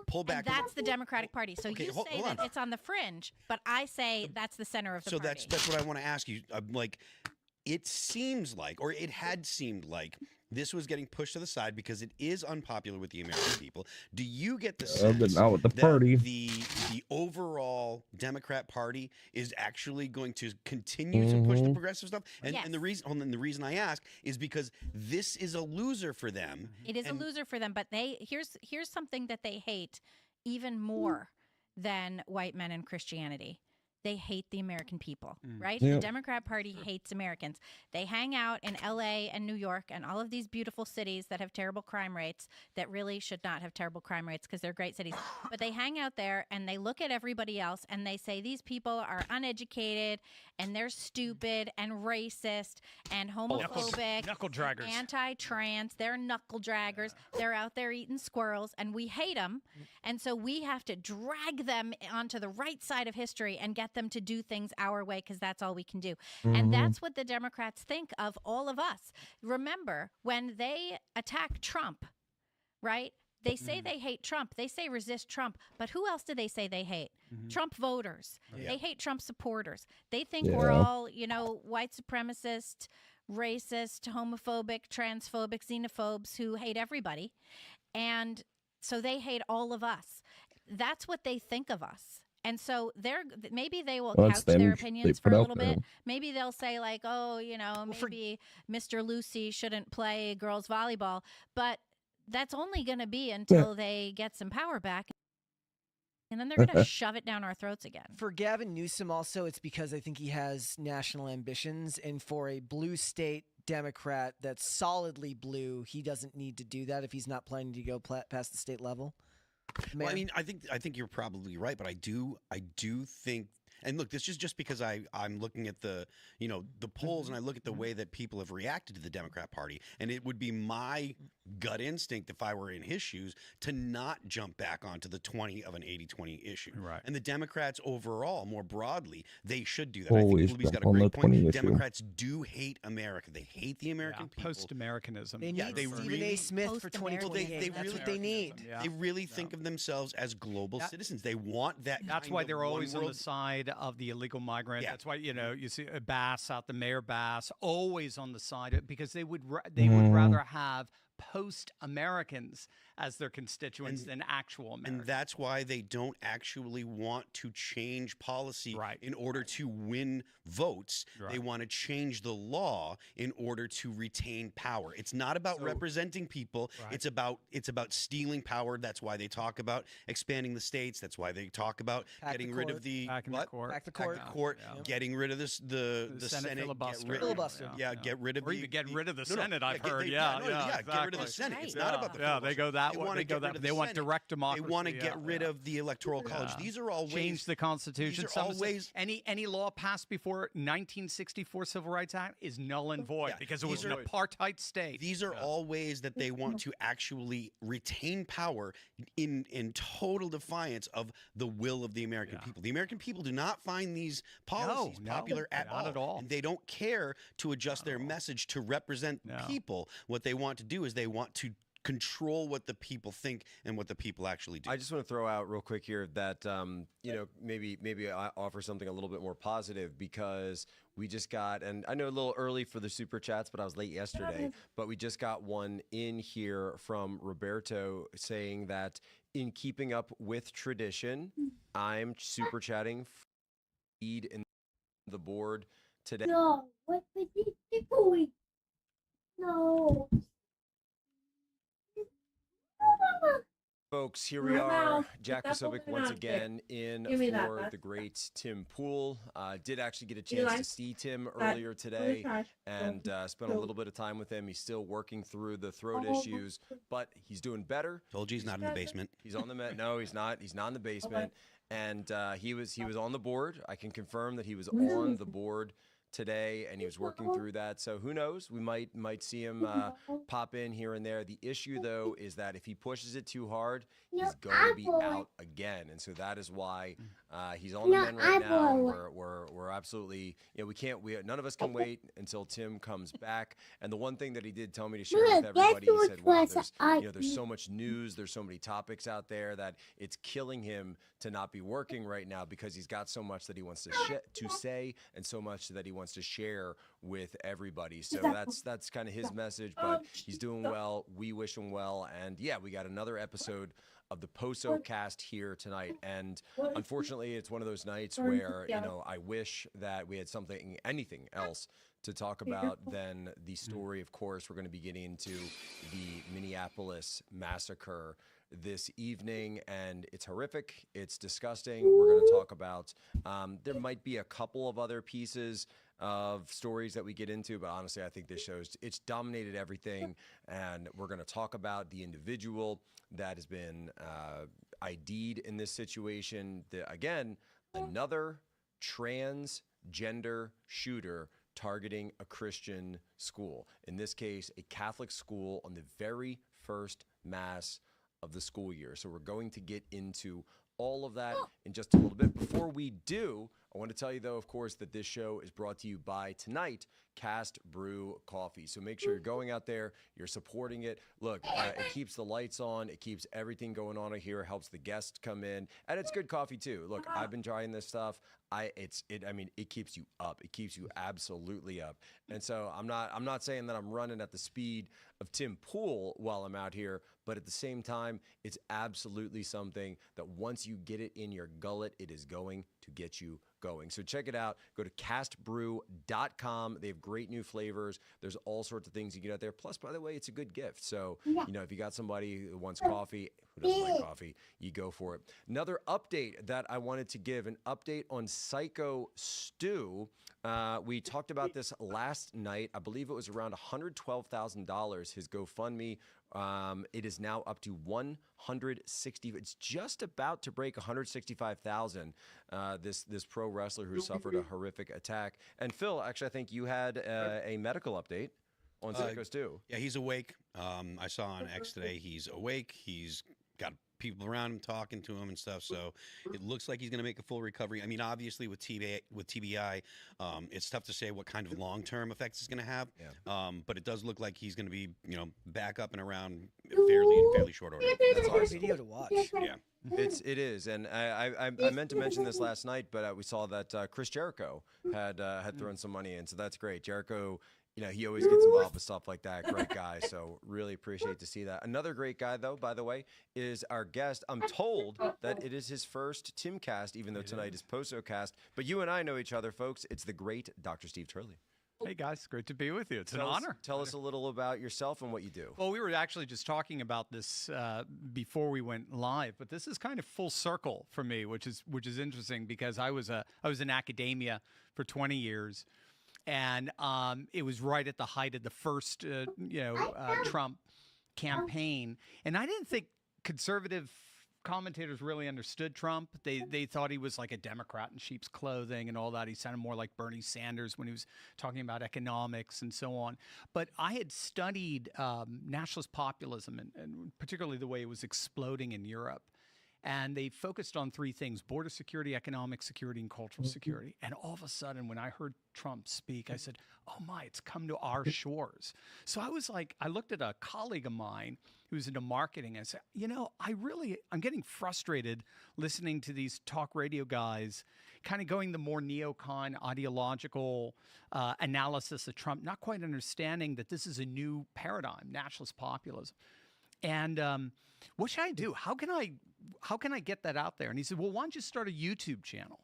S: pull back.
R: And that's the Democratic Party. So you say that it's on the fringe, but I say that's the center of the party.
S: So that's what I want to ask you. Like, it seems like, or it had seemed like, this was getting pushed to the side because it is unpopular with the American people. Do you get the sense
B: but not with the
S: that
B: party.
S: the overall Democrat Party is actually going to continue to push the progressive stuff? And, and the reason I ask is because this is a loser for them.
R: It is a loser for them, but here's something that they hate even more than white men and Christianity. They hate the American people, right?
B: Yep.
R: The Democrat Party hates Americans. They hang out in LA and New York and all of these beautiful cities that have terrible crime rates that really should not have terrible crime rates because they're great cities. But they hang out there and they look at everybody else and they say these people are uneducated and they're stupid and racist and homophobic,
L: knuckle draggers,
R: anti-trans. They're knuckle draggers. They're out there eating squirrels and we hate them. And so we have to drag them onto the right side of history and get them to do things our way because that's all we can do. And that's what the Democrats think of all of us. Remember, when they attack Trump, right? They say they hate Trump. They say resist Trump. But who else do they say they hate? Trump voters. They hate Trump supporters. They think we're all, white supremacist, racist, homophobic, transphobic, xenophobes who hate everybody. And so they hate all of us. That's what they think of us. And so maybe they will couch their opinions for a little bit. Maybe they'll say like, oh, maybe Mr. Lucy shouldn't play girls volleyball. But that's only going to be until they get some power back. And then they're going to shove it down our throats again.
T: For Gavin Newsom also, it's because I think he has national ambitions. And for a blue state Democrat that's solidly blue, he doesn't need to do that if he's not planning to go past the state level.
S: Well, I mean, I think you're probably right, but I do think, And look, this is just because I'm looking at the polls and I look at the way that people have reacted to the Democrat Party, and it would be my gut instinct if I were in his shoes to not jump back onto the 20 of an 80-20 issue.
D: Right.
S: And the Democrats overall, more broadly, they should do that.
B: Always
S: I think Libby's got a
B: on the
S: great
B: 20
S: point.
B: issue.
S: Democrats do hate America. They hate the American people.
D: Post-Americanism.
T: They need Stephen A. Smith for 2028. That's what they need.
S: They really think of themselves as global citizens. They want that.
D: That's
S: kind
D: why
S: of
D: they're
S: one
D: always on
S: world.
D: the side of the illegal migrant.
S: Yeah.
D: That's why you see Bass out, the Mayor Bass, always on the side of, because they would rather have post-Americans as their constituents than actual Americans.
S: And that's why they don't actually want to change policy in order to win votes. They want to change the law in order to retain power. It's not about representing people. It's about stealing power. That's why they talk about expanding the states. That's why they talk about getting rid of the court, getting rid of the Senate
D: filibuster.
S: Get rid of
D: or even get rid of the Senate. I've heard. Get rid
S: of the Senate. It's not about the
D: filibuster. They go that way. They want direct democracy.
S: They want to get rid of the Electoral College. These are all ways.
D: Change the Constitution.
S: These are all ways.
D: Any law passed before 1964 Civil Rights Act is null and void because it was an apartheid state.
S: These are all ways that they want to actually retain power in total defiance of the will of the American people. The American people do not find these policies popular at all. And they don't care to adjust their message to represent people. What they want to do is they want to control what the people think and what the people actually do.
U: I just want to throw out real quick here that maybe I offer something a little bit more positive, because we just got, and I know a little early for the super chats, but I was late yesterday, but we just got one in here from Roberto saying that in keeping up with tradition, I'm super chatting feed in the board today.
G: No, what is he doing? No.
U: Folks, here we are. Jack Posobiec once again in for the great Tim Pool. Did actually get a chance to see Tim earlier today and spent a little bit of time with him. He's still working through the throat issues, but he's doing better.
S: Told you he's not in the basement.
U: He's on the no, he's not. He's not in the basement. And he was on the board. I can confirm that he was on the board today, and he was working through that. So who knows? We might see him pop in here and there. The issue, though, is that if he pushes it too hard, he's going to be out again, and so that is why he's on the mend right now. We're absolutely, none of us can wait until Tim comes back. And the one thing that he did tell me to share with everybody, he said, "Wow, there's so much news, there's so many topics out there that it's killing him to not be working right now because he's got so much that he wants to say and so much that he wants to share with everybody." So that's kind of his message, but he's doing well. We wish him well. And yeah, we got another episode of the Poso cast here tonight. And unfortunately, it's one of those nights where, I wish that we had anything else to talk about than the story. Of course, we're going to be getting into the Minneapolis massacre this evening, and it's horrific. It's disgusting. We're going to talk about, there might be a couple of other pieces of stories that we get into, but honestly, I think this shows it's dominated everything. And we're going to talk about the individual that has been ID'd in this situation. Again, another transgender shooter targeting a Christian school. In this case, a Catholic school on the very first mass of the school year. So we're going to get into all of that in just a little bit. Before we do, I want to tell you, though, of course, that this show is brought to you by tonight, Cast Brew Coffee. So make sure you're going out there, you're supporting it. Look, it keeps the lights on, it keeps everything going on here, helps the guests come in, and it's good coffee too. Look, I've been trying this stuff. It keeps you up. It keeps you absolutely up. And so I'm not saying that I'm running at the speed of Tim Pool while I'm out here, but at the same time, it's absolutely something that once you get it in your gullet, it is going to get you going. So check it out. Go to castbrew.com. They have great new flavors. There's all sorts of things you get out there. Plus, by the way, it's a good gift. So, if you got somebody who wants coffee, who doesn't like coffee, you go for it. Another update that I wanted to give, an update on Psycho Stu. We talked about this last night. I believe it was around $112,000. His GoFundMe It is now up to 160. It's just about to break 165,000. This pro wrestler who suffered a horrific attack. And Phil, actually, I think you had a medical update on Sickos too.
S: Yeah, he's awake. I saw on X today he's awake. He's got people around him talking to him and stuff. So it looks like he's going to make a full recovery. I mean, obviously with TBI, it's tough to say what kind of long-term effects it's going to have. Yeah. But it does look like he's going to be, back up and around in fairly short order.
T: That's a hard video to watch.
S: Yeah.
U: It is, and I meant to mention this last night, but we saw that Chris Jericho had thrown some money in, so that's great. Jericho, he always gets involved with stuff like that. Great guy, so really appreciate to see that. Another great guy, though, by the way, is our guest. I'm told that it is his first Timcast, even though tonight is Posocast. But you and I know each other, folks. It's the great Dr. Steve Turley.
E: Hey, guys. Great to be with you. It's an honor.
U: Tell us a little about yourself and what you do.
E: Well, we were actually just talking about this before we went live, but this is kind of full circle for me, which is interesting because I was in academia for 20 years. And it was right at the height of the first, Trump campaign. And I didn't think conservative commentators really understood Trump. They thought he was like a Democrat in sheep's clothing and all that. He sounded more like Bernie Sanders when he was talking about economics and so on. But I had studied nationalist populism and particularly the way it was exploding in Europe. And they focused on three things: border security, economic security, and cultural security. And all of a sudden, when I heard Trump speak, I said, oh my, it's come to our shores. So I looked at a colleague of mine who's into marketing and I said, I'm getting frustrated listening to these talk radio guys kind of going the more neocon ideological analysis of Trump, not quite understanding that this is a new paradigm, nationalist populism. And what should I do? How can I get that out there? And he said, well, why don't you start a YouTube channel?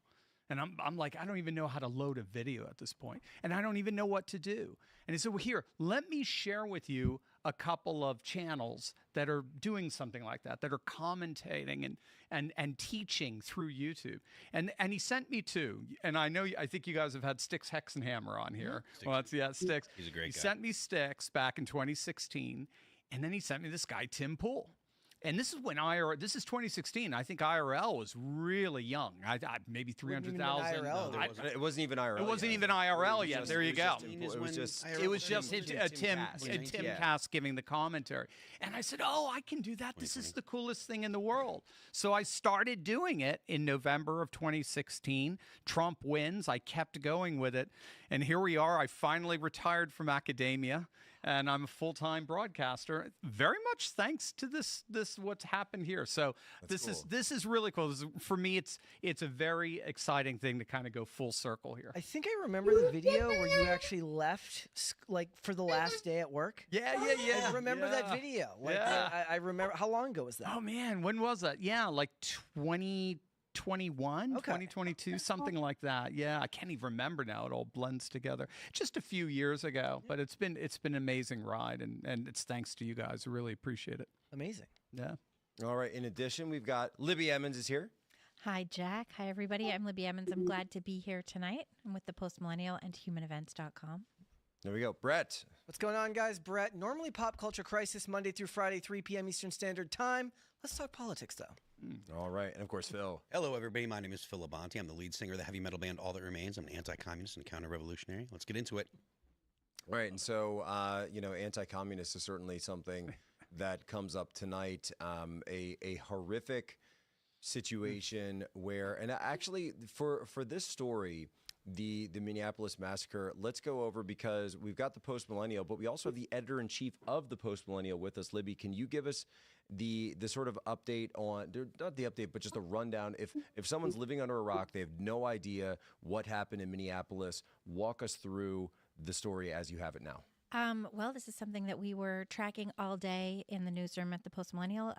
E: And I'm like, I don't even know how to load a video at this point, and I don't even know what to do. And he said, well, here, let me share with you a couple of channels that are doing something like that are commentating and teaching through YouTube. And he sent me two. And I think you guys have had Styx Hexenhammer on here. Styx.
S: He's a great guy.
E: He sent me Styx back in 2016. And then he sent me this guy, Tim Pool. And this is when this is 2016. I think IRL was really young. Maybe 300,000.
U: It wasn't even IRL.
E: It wasn't even IRL yet. There you go. It was just Timcast giving the commentary. And I said, oh, I can do that. This is the coolest thing in the world. So I started doing it in November of 2016. Trump wins. I kept going with it. And here we are. I finally retired from academia. And I'm a full-time broadcaster, very much thanks to this what's happened here. So this is really cool. For me, it's a very exciting thing to kind of go full circle here.
T: I think I remember the video where you actually left like for the last day at work.
E: Yeah.
T: I remember that video. I remember. How long ago was that?
E: Oh man, when was that? Yeah, like 2021, 2022, something like that. Yeah, I can't even remember now. It all blends together. Just a few years ago, but it's been an amazing ride, and it's thanks to you guys. I really appreciate it.
T: Amazing.
E: Yeah.
U: All right. In addition, we've got Libby Emmons is here.
R: Hi, Jack. Hi, everybody. I'm Libby Emmons. I'm glad to be here tonight. I'm with the Post Millennial and HumanEvents.com.
U: There we go. Brett.
T: What's going on, guys? Brett. Normally Pop Culture Crisis, Monday through Friday, 3 p.m. Eastern Standard Time. Let's talk politics, though.
U: All right. And of course, Phil.
S: Hello, everybody. My name is Phil Labonte. I'm the lead singer of the heavy metal band All That Remains. I'm an anti-communist and counter-revolutionary. Let's get into it.
U: All right. And so, anti-communist is certainly something that comes up tonight. A horrific situation where, and actually for this story, the Minneapolis massacre, let's go over, because we've got the Post Millennial, but we also have the editor-in-chief of the Post Millennial with us. Libby, can you give us the sort of update on, not the update, but just a rundown? If someone's living under a rock, they have no idea what happened in Minneapolis, walk us through the story as you have it now.
R: Well, this is something that we were tracking all day in the newsroom at the Post Millennial.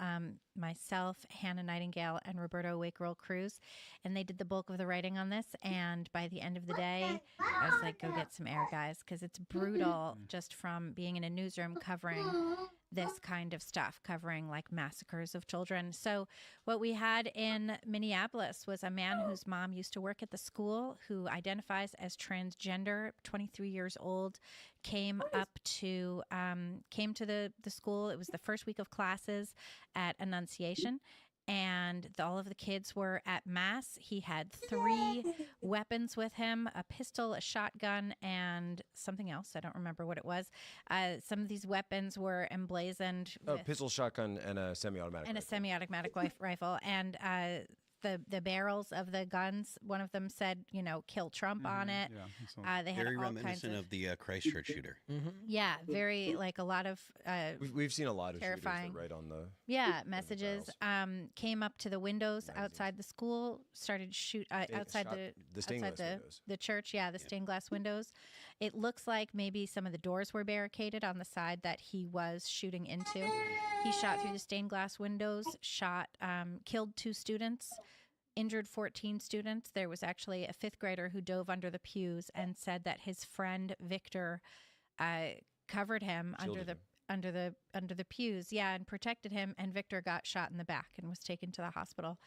R: Myself, Hannah Nightingale, and Roberto Wakeroll Cruz, and they did the bulk of the writing on this. And by the end of the day, I was like, go get some air, guys, because it's brutal just from being in a newsroom covering this kind of stuff, covering like massacres of children. So what we had in Minneapolis was a man whose mom used to work at the school, who identifies as transgender, 23 years old, came to the school. It was the first week of classes at Annunciation, and all of the kids were at mass. He had 3 weapons with him: a pistol, a shotgun, and something else. I don't remember what it was. Some of these weapons were emblazoned with
U: Pistol, shotgun, and a semi-automatic.
R: and a semi-automatic rifle. And the barrels of the guns, one of them said, "Kill Trump" on it.
S: Yeah,
R: they had
S: very
R: all kinds
S: reminiscent of the Christchurch shooter.
R: Yeah, very, like, a lot of
U: We've seen a lot of
R: terrifying.
S: shooters that write on
R: the messages. Came up to the windows outside the school, started shoot outside
U: the stained glass windows.
R: the church. Yeah, the stained glass windows. It looks like maybe some of the doors were barricaded on the side that he was shooting into. He shot through the stained glass windows, killed 2 students, injured 14 students. There was actually a 5th grader who dove under the pews and said that his friend Victor covered him under the pews, and protected him. And Victor got shot in the back and was taken to the hospital.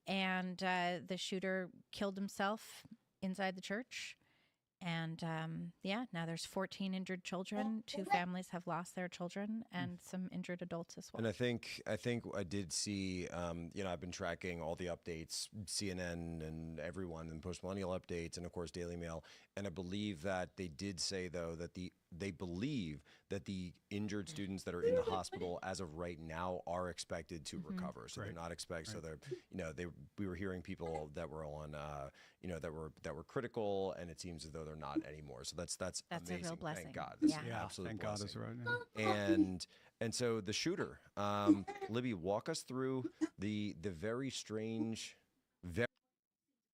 R: And the shooter killed himself inside the church. And now there's 14 injured children. 2 families have lost their children, and some injured adults as well.
U: And I think I did see, I've been tracking all the updates, CNN and everyone, and post-millennial updates, and of course Daily Mail. And I believe that they did say, though, that they believe that the injured students that are in the hospital as of right now are expected to recover. So they're not expected. So they're, we were hearing people that were on, that were critical, and it seems as though they're not anymore. So that's amazing.
R: A real blessing.
U: Thank God. This is
E: Yeah,
U: an absolute
E: thank
U: blessing.
E: God it's right now.
U: And so the shooter, Libby, walk us through the very strange, very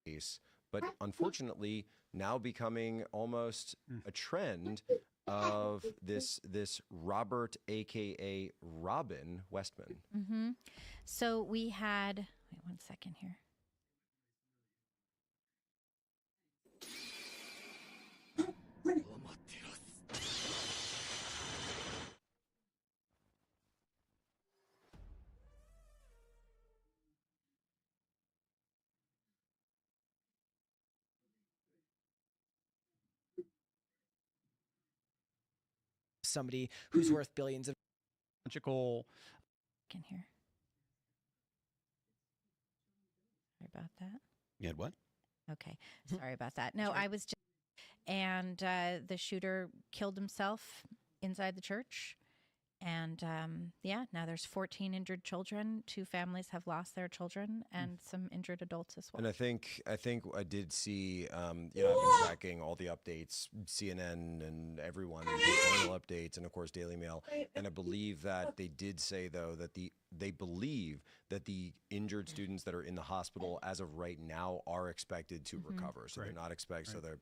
U: case, but unfortunately now becoming almost a trend of this Robert, aka Robin Westman.
R: Mm-hmm. So we had, wait 1 second here.
T: Somebody who's worth billions of
E: Magical.
R: Can hear. Sorry about that.
S: You had what?
R: Okay, sorry about that. No, I was just, and the shooter killed himself inside the church. And now there's 14 injured children. 2 families have lost their children, and some injured adults as well.
U: And I think I did see, I've been tracking all the updates, CNN and everyone, post-millennial updates, and of course Daily Mail. And I believe that they did say, though, that they believe that the injured students that are in the hospital as of right now are expected to recover. So they're not expected. So they're,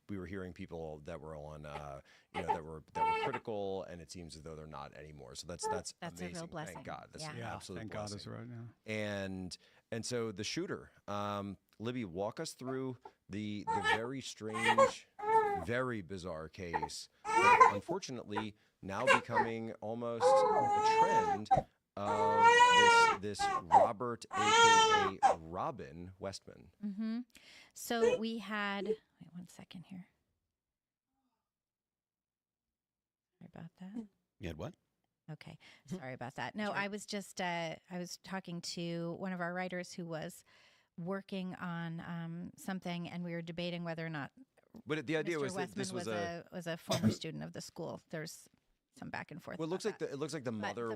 U: we were hearing people that were on, that were critical, and it seems as though they're not anymore. So that's amazing.
R: A real blessing.
U: Thank God. That's an
E: Yeah,
U: absolute
E: thank
U: blessing.
E: God it's right now.
U: And so the shooter, Libby, walk us through the very strange, very bizarre case, but unfortunately now becoming almost a trend of this Robert, aka Robin Westman.
R: Mm-hmm. So we had, wait 1 second here. Sorry about that.
S: You had what?
R: Okay, sorry about that. No, I was just, I was talking to one of our writers who was working on something, and we were debating whether or not
U: But the idea
R: Mr.
U: was that this
R: Westman was a former student of the school. There's some back and forth.
U: Well, it looks like the mother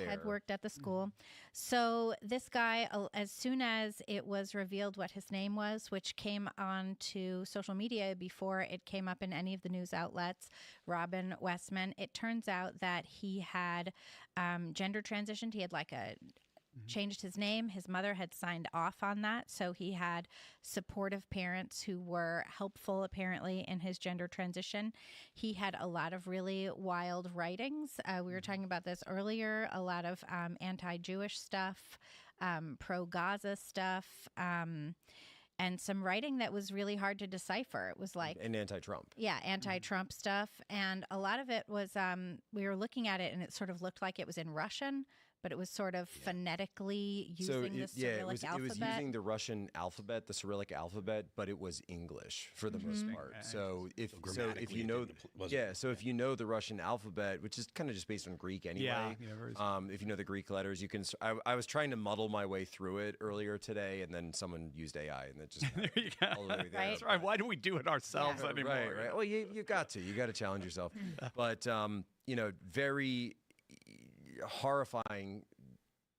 R: had worked at the school. So this guy, as soon as it was revealed what his name was, which came onto social media before it came up in any of the news outlets, Robin Westman, it turns out that he had gender transitioned. He had changed his name. His mother had signed off on that. So he had supportive parents who were helpful, apparently, in his gender transition. He had a lot of really wild writings. We were talking about this earlier, a lot of anti-Jewish stuff, pro-Gaza stuff. and some writing that was really hard to decipher. It was like
U: and anti-Trump.
R: Yeah, anti-Trump stuff, and a lot of it was we were looking at it, and it sort of looked like it was in Russian, but it was sort of phonetically using the Cyrillic alphabet.
U: It was using the Russian alphabet, the Cyrillic alphabet, but it was English for the most part. So if you know if you know the Russian alphabet, which is kind of just based on Greek anyway, if you know the Greek letters, you can. I was trying to muddle my way through it earlier today, and then someone used AI, and it just
E: there you go.
U: all the way there.
E: That's right. Why do we do it ourselves anymore?
U: Right. Well, you got to challenge yourself, but very horrifying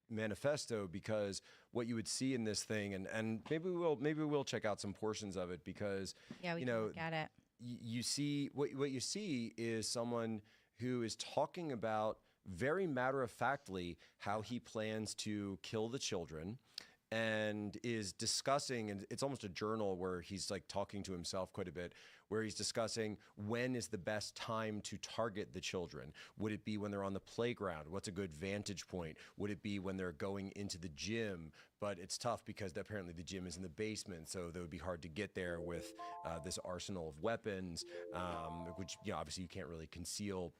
U: manifesto, because what you would see in this thing, and maybe we'll check out some portions of it, because
R: we can look at it.
U: You see what you see is someone who is talking about very matter-of-factly how he plans to kill the children, and is discussing, and it's almost a journal where he's like talking to himself quite a bit, where he's discussing when is the best time to target the children. Would it be when they're on the playground? What's a good vantage point? Would it be when they're going into the gym? But it's tough because apparently the gym is in the basement, so that would be hard to get there with this arsenal of weapons, which obviously you can't really conceal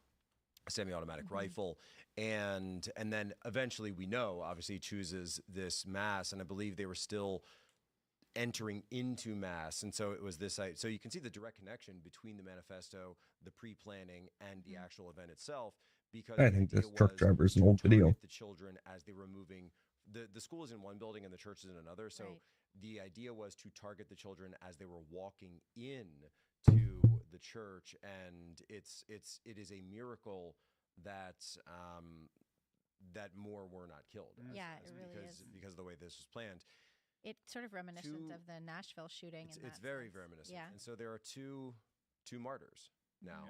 U: a semi-automatic rifle, and then eventually we know, obviously, he chooses this mass, and I believe they were still entering into mass, and so it was this. So you can see the direct connection between the manifesto, the pre-planning, and the actual event itself. Because
B: I think this truck driver is an old video.
U: The children as they were moving, the school is in one building and the church is in another. So the idea was to target the children as they were walking in to the church, and it is a miracle that that more were not killed.
R: Yeah, it really is,
U: because of the way this was planned.
R: It's sort of reminiscent of the Nashville shooting.
U: It's very reminiscent.
R: Yeah.
U: And so there are two martyrs now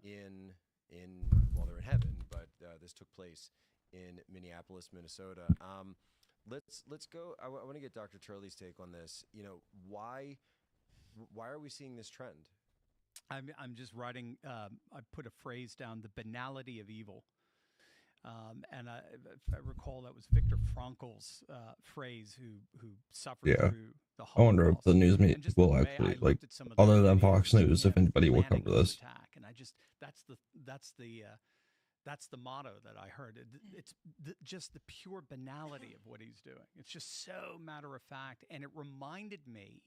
U: in they're in heaven, but this took place in Minneapolis, Minnesota. Let's go. I want to get Dr. Turley's take on this. Why are we seeing this trend?
E: I'm just writing. I put a phrase down: the banality of evil. And if I recall, that was Viktor Frankl's phrase, who suffered through the Holocaust.
B: I wonder if the news media will actually, like, other than Fox News, if anybody will cover this.
E: And that's the motto that I heard. It's just the pure banality of what he's doing. It's just so matter of fact, and it reminded me.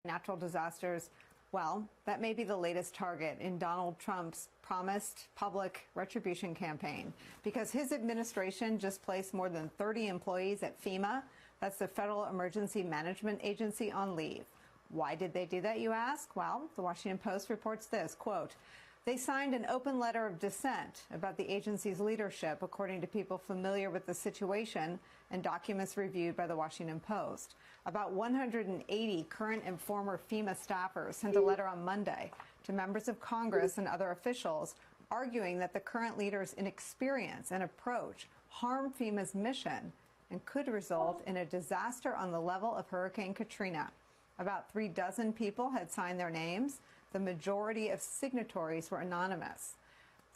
A: Natural disasters. Well, that may be the latest target in Donald Trump's promised public retribution campaign, because his administration just placed more than 30 employees at FEMA, that's the Federal Emergency Management Agency, on leave. Why did they do that, you ask? Well, the Washington Post reports this, quote, they signed an open letter of dissent about the agency's leadership, according to people familiar with the situation and documents reviewed by the Washington Post. About 180 current and former FEMA staffers sent a letter on Monday to members of Congress and other officials arguing that the current leaders' inexperience and approach harm FEMA's mission and could result in a disaster on the level of Hurricane Katrina. About 36 people had signed their names. The majority of signatories were anonymous.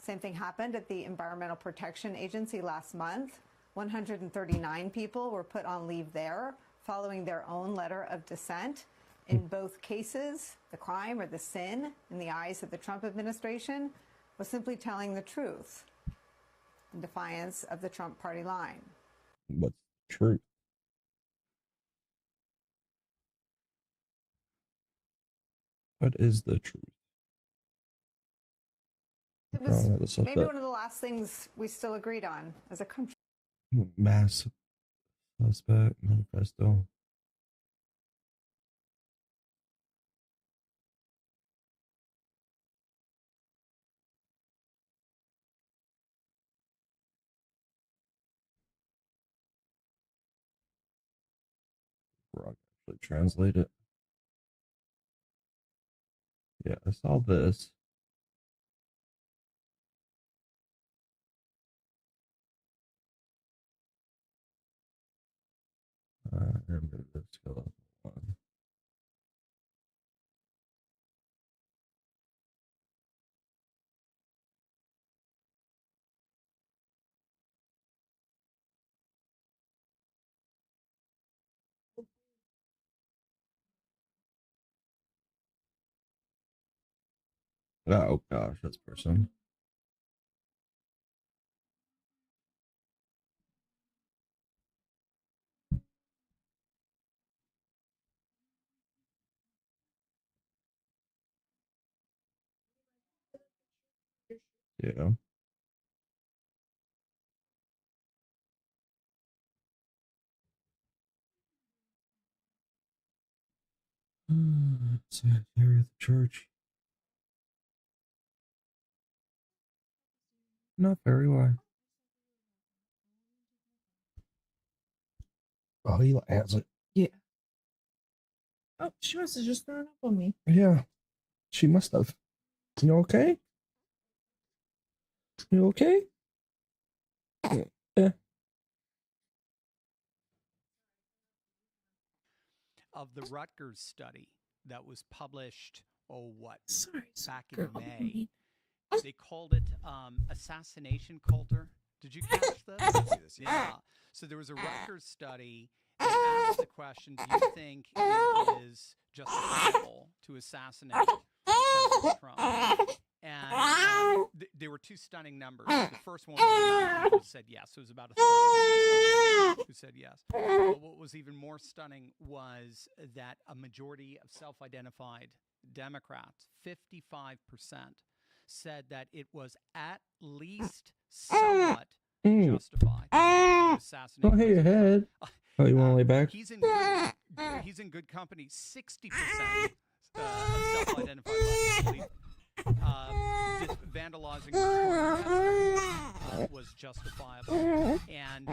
A: Same thing happened at the Environmental Protection Agency last month. 139 people were put on leave there, following their own letter of dissent. In both cases, the crime or the sin, in the eyes of the Trump administration, was simply telling the truth in defiance of the Trump party line.
B: What's the truth? What is the truth?
A: It was maybe one of the last things we still agreed on as a country.
B: Mass suspect manifesto. Actually translate it. Yeah, I saw this. I remember this one. Oh gosh, that's person. Yeah. Secretary of the church. Not very well. Oh, he has it.
H: Yeah. Oh, she must have just thrown up on me.
B: Yeah, she must have. You okay? You okay? Yeah.
E: Of the Rutgers study that was published, back in
H: girl.
E: May. They called it assassination culture. Did you catch this? Yeah. So there was a Rutgers study that asked the question, do you think it is justifiable to assassinate President Trump? And there were two stunning numbers. The first one was who said yes. So it was about a third who said yes. But what was even more stunning was that a majority of self-identified Democrats, 55%, said that it was at least somewhat justified to assassinate.
B: Oh, hey, your head. Oh, you want to lay back?
E: He's in good company. 60% of self-identified leftists believe vandalizing was justifiable, and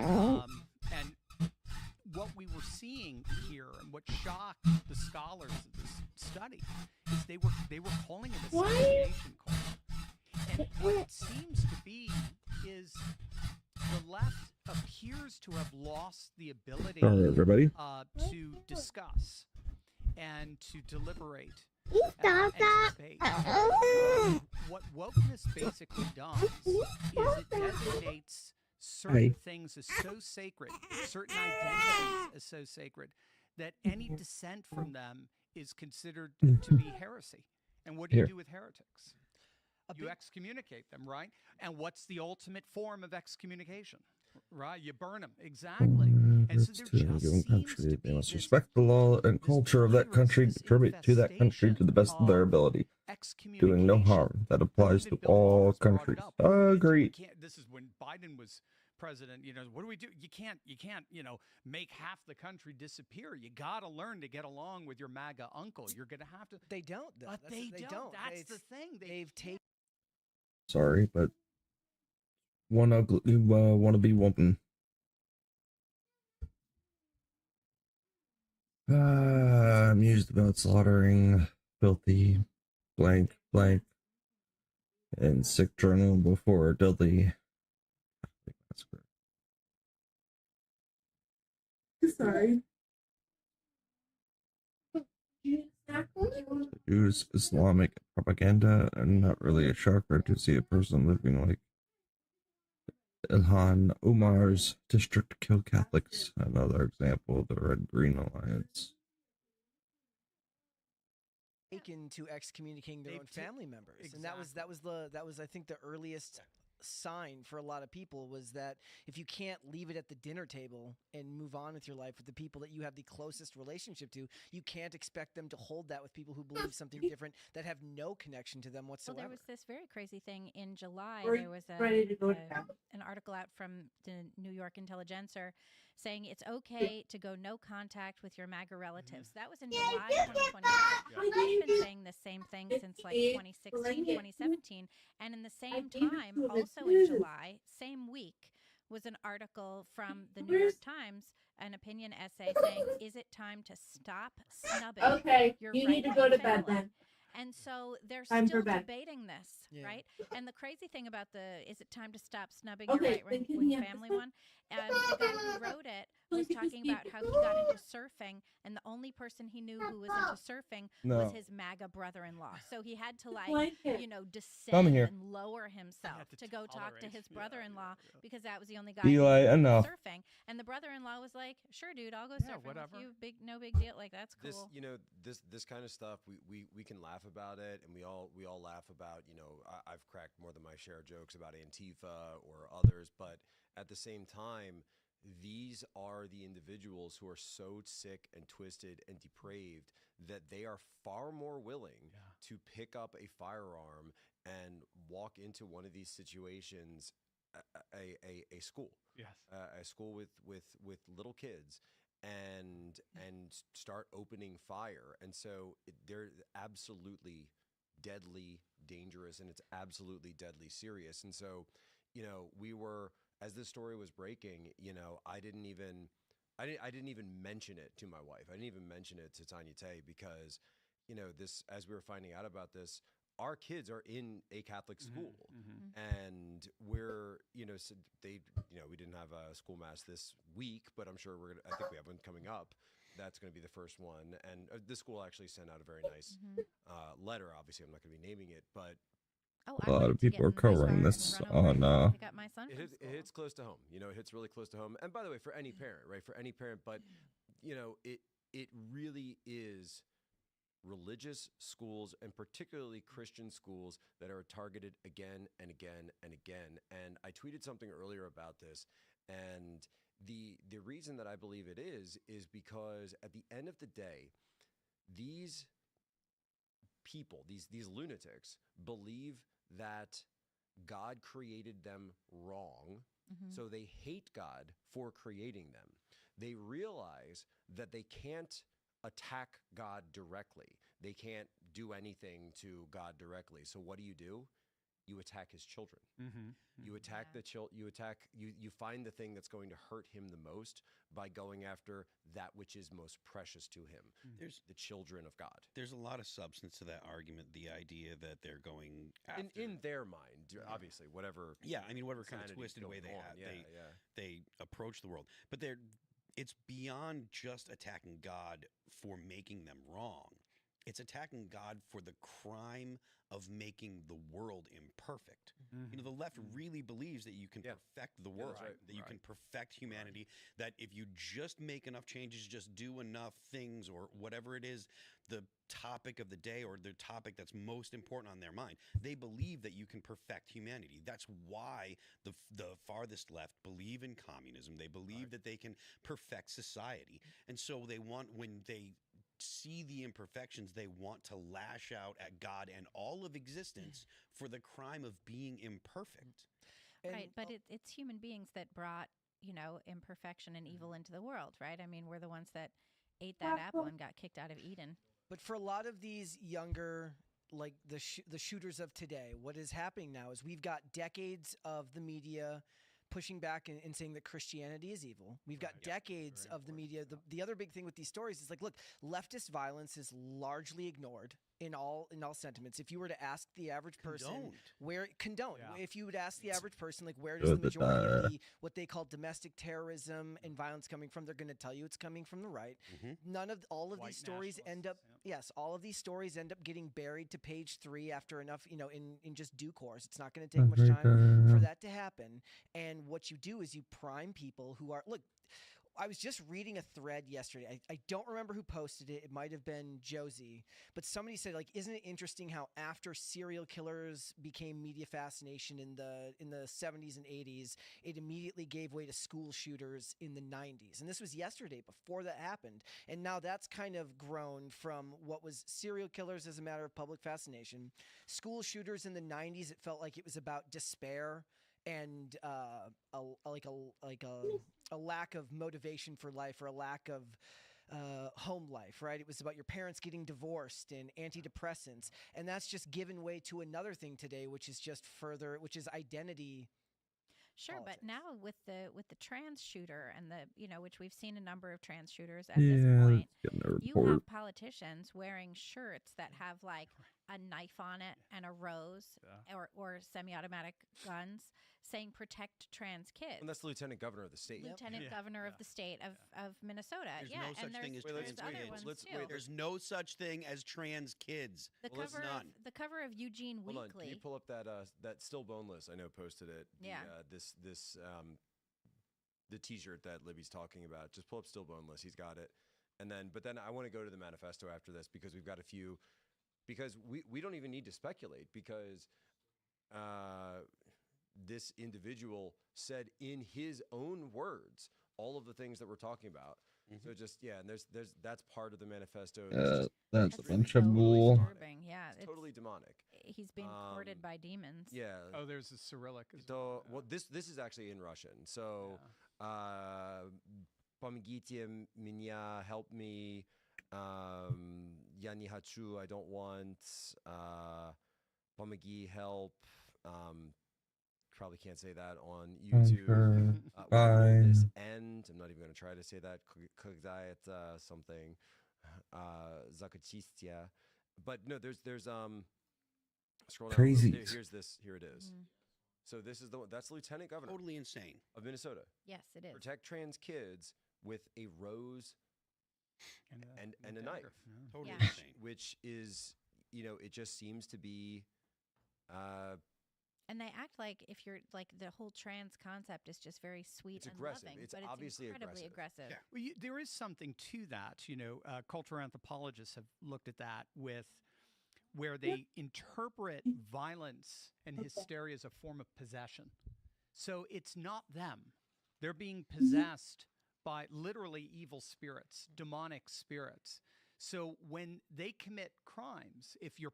E: what we were seeing here, and what shocked the scholars of this study, is they were calling it assassination culture. And what it seems to be is the left appears to have lost the ability to discuss and to deliberate and to debate. What wokeness basically does is it designates certain things as so sacred, certain identities as so sacred, that any dissent from them is considered to be heresy. And what do you do with heretics? You excommunicate them, right? And what's the ultimate form of excommunication? Right? You burn them. Exactly. And so there just
B: given country, they must respect the law and culture of that country, contribute to that country to the best of their ability, doing no harm. That applies to all countries. Agreed.
E: This is when Biden was president. What do we do? You can't make half the country disappear. You got to learn to get along with your MAGA uncle. You're going to have to.
T: They don't, though.
E: They don't. That's the thing.
T: They've taken.
B: Sorry, but one ugly wannabe woman. Amused about slaughtering filthy blank and sick journal before a deadly massacre.
H: Sorry.
B: Use Islamic propaganda, and not really a shocker to see a person living like Ilhan Omar's district kill Catholics. Another example of the Red-Green Alliance.
T: Taken to excommunicating their own family members, and that was I think the earliest sign for a lot of people was that if you can't leave it at the dinner table and move on with your life with the people that you have the closest relationship to, you can't expect them to hold that with people who believe something different, that have no connection to them whatsoever.
R: Well, there was this very crazy thing in July.
H: There was
R: an article out from the New York Intelligencer saying it's okay to go no contact with your MAGA relatives. That was in July 2020. I've been saying the same thing since like 2016, 2017. And in the same time, also in July, same week, was an article from the New York Times, an opinion essay saying, is it time to stop snubbing your
H: you need to go to bed then.
R: And so they're
H: Time
R: still
H: for bed.
R: debating this, right? And the crazy thing about is it time to stop snubbing
H: Okay,
R: your right-wing family one? The guy who wrote it was talking about how he got into surfing, and the only person he knew who was into surfing was his MAGA brother-in-law. So he had to descend and lower himself to go talk to his brother-in-law because that was the only guy who
B: Eli,
R: was
B: enough.
R: surfing. And the brother-in-law was like, "Sure, dude, I'll go
E: Yeah,
R: surfing
E: whatever.
R: with you. No big deal. Like that's cool."
U: This, you know, this kind of stuff, we can laugh about it, and we all laugh about, you know, I've cracked more than my share of jokes about Antifa or others, but at the same time, these are the individuals who are so sick and twisted and depraved that they are far more willing to pick up a firearm and walk into one of these situations, a school, a school with little kids, and start opening fire. And so they're absolutely deadly dangerous, and it's absolutely deadly serious. And so, you know, as this story was breaking, you know, I didn't even mention it to my wife. I didn't even mention it to Tanya Tay because, you know, as we were finding out about this, our kids are in a Catholic school, and we're, you know, so we didn't have a school mass this week, but I'm sure I think we have one coming up. That's going to be the first one. And this school actually sent out a very nice letter. Obviously, I'm not going to be naming it, but
B: a lot of people are covering this on.
U: It hits close to home. You know, it hits really close to home. And by the way, for any parent, right? For any parent, but you know, it really is religious schools, and particularly Christian schools, that are targeted again and again and again. And I tweeted something earlier about this, and the reason that I believe it is because at the end of the day, these people, these lunatics, believe that God created them wrong, so they hate God for creating them. They realize that they can't attack God directly. They can't do anything to God directly. So what do? You attack his children. You attack you find the thing that's going to hurt him the most by going after that which is most precious to him.
S: There's
U: the children of God.
S: There's a lot of substance to that argument. The idea that they're going after,
U: in their mind, obviously, whatever.
S: Yeah, I mean, whatever kind of twisted way they approach the world, but it's beyond just attacking God for making them wrong. It's attacking God for the crime of making the world imperfect. You know, the left really believes that you can perfect the world, that you can perfect humanity, that if you just make enough changes, just do enough things, or whatever it is, the topic of the day or the topic that's most important on their mind, they believe that you can perfect humanity. That's why the farthest left believe in communism. They believe that they can perfect society. And so they want, when they see the imperfections, they want to lash out at God and all of existence for the crime of being imperfect.
R: Right, but it's human beings that brought, you know, imperfection and evil into the world, right? I mean, we're the ones that ate that apple and got kicked out of Eden.
T: But for a lot of these younger, like the shooters of today, what is happening now is we've got decades of the media pushing back and saying that Christianity is evil. We've got decades of the media. The other big thing with these stories is like, look, leftist violence is largely ignored in all sentiments. If you were to ask the average person if you would ask the average person, like, where does the majority of what they call domestic terrorism and violence coming from, they're going to tell you it's coming from the right. All of these stories end up all of these stories end up getting buried to page 3 after enough, you know, in just due course. It's not going to take much time for that to happen. And what you do is you prime people who are, look, I was just reading a thread yesterday. I don't remember who posted it. It might have been Josie, but somebody said, like, isn't it interesting how after serial killers became media fascination in the 70s and 80s, it immediately gave way to school shooters in the 90s. And this was yesterday before that happened. And now that's kind of grown from what was serial killers as a matter of public fascination. School shooters in the 90s, it felt like it was about despair and a lack of motivation for life, or a lack of home life, right? It was about your parents getting divorced and antidepressants, and that's just given way to another thing today, which is identity.
R: Sure,
T: politics.
R: but now with the trans shooter and which we've seen a number of trans shooters at this point, you have politicians wearing shirts that have like a knife on it and a rose or semi-automatic guns saying protect trans kids.
U: And that's the lieutenant governor of the state.
R: Lieutenant governor of the state of Minnesota.
S: There's no such thing as trans kids. There's no such thing as trans kids.
R: The cover of Eugene Weekly.
U: Hold on, can you pull up that Still Boneless? I know posted it.
R: Yeah.
U: This the T-shirt that Libby's talking about. Just pull up Still Boneless. He's got it. And then, but then I want to go to the manifesto after this because we've got a few. Because we don't even need to speculate because this individual said in his own words all of the things that we're talking about. So just and that's part of the manifesto.
B: That's a
U: really
B: bunch of bull.
R: Disturbing. Yeah,
U: it's totally demonic.
R: He's being courted by demons.
U: Yeah.
E: Oh, there's a Cyrillic.
U: So well, this is actually in Russian. So, Помогите меня, help me. Я не хочу, I don't want. Помоги, help. Probably can't say that on YouTube. When will this end? I'm not even going to try to say that. Когда это something. Закатистия. But no, there's scroll down.
B: Crazy.
U: Here's this. Here it is. So this is that's the lieutenant governor.
S: Totally insane.
U: Of Minnesota.
R: Yes, it is.
U: Protect trans kids with a rose and a knife.
S: Yeah. Totally
R: Yeah.
S: insane.
U: Which is, it just seems to be.
R: And they act like if you're like the whole trans concept is just very sweet
U: It's
R: and
U: aggressive.
R: loving,
U: It's
R: but
U: obviously
R: it's incredibly aggressive.
U: Yeah.
E: Well, there is something to that. Cultural anthropologists have looked at that with where they interpret violence and hysteria as a form of possession. So it's not them. They're being possessed by literally evil spirits, demonic spirits. So when they commit crimes, if you're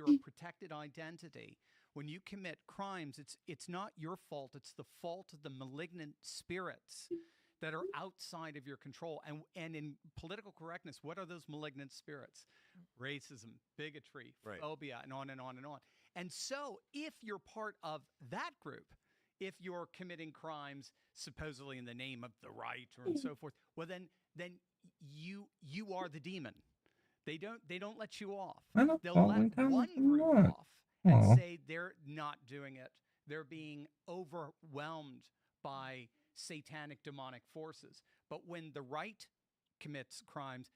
E: a protected identity, when you commit crimes, it's not your fault. It's the fault of the malignant spirits that are outside of your control. And in political correctness, what are those malignant spirits? Racism, bigotry, phobia, and on and on and on. And so if you're part of that group, if you're committing crimes supposedly in the name of the right or and so forth, well then you are the demon. They don't let you off. They'll let one group off and say they're not doing it. They're being overwhelmed by satanic demonic forces. But when the right commits crimes,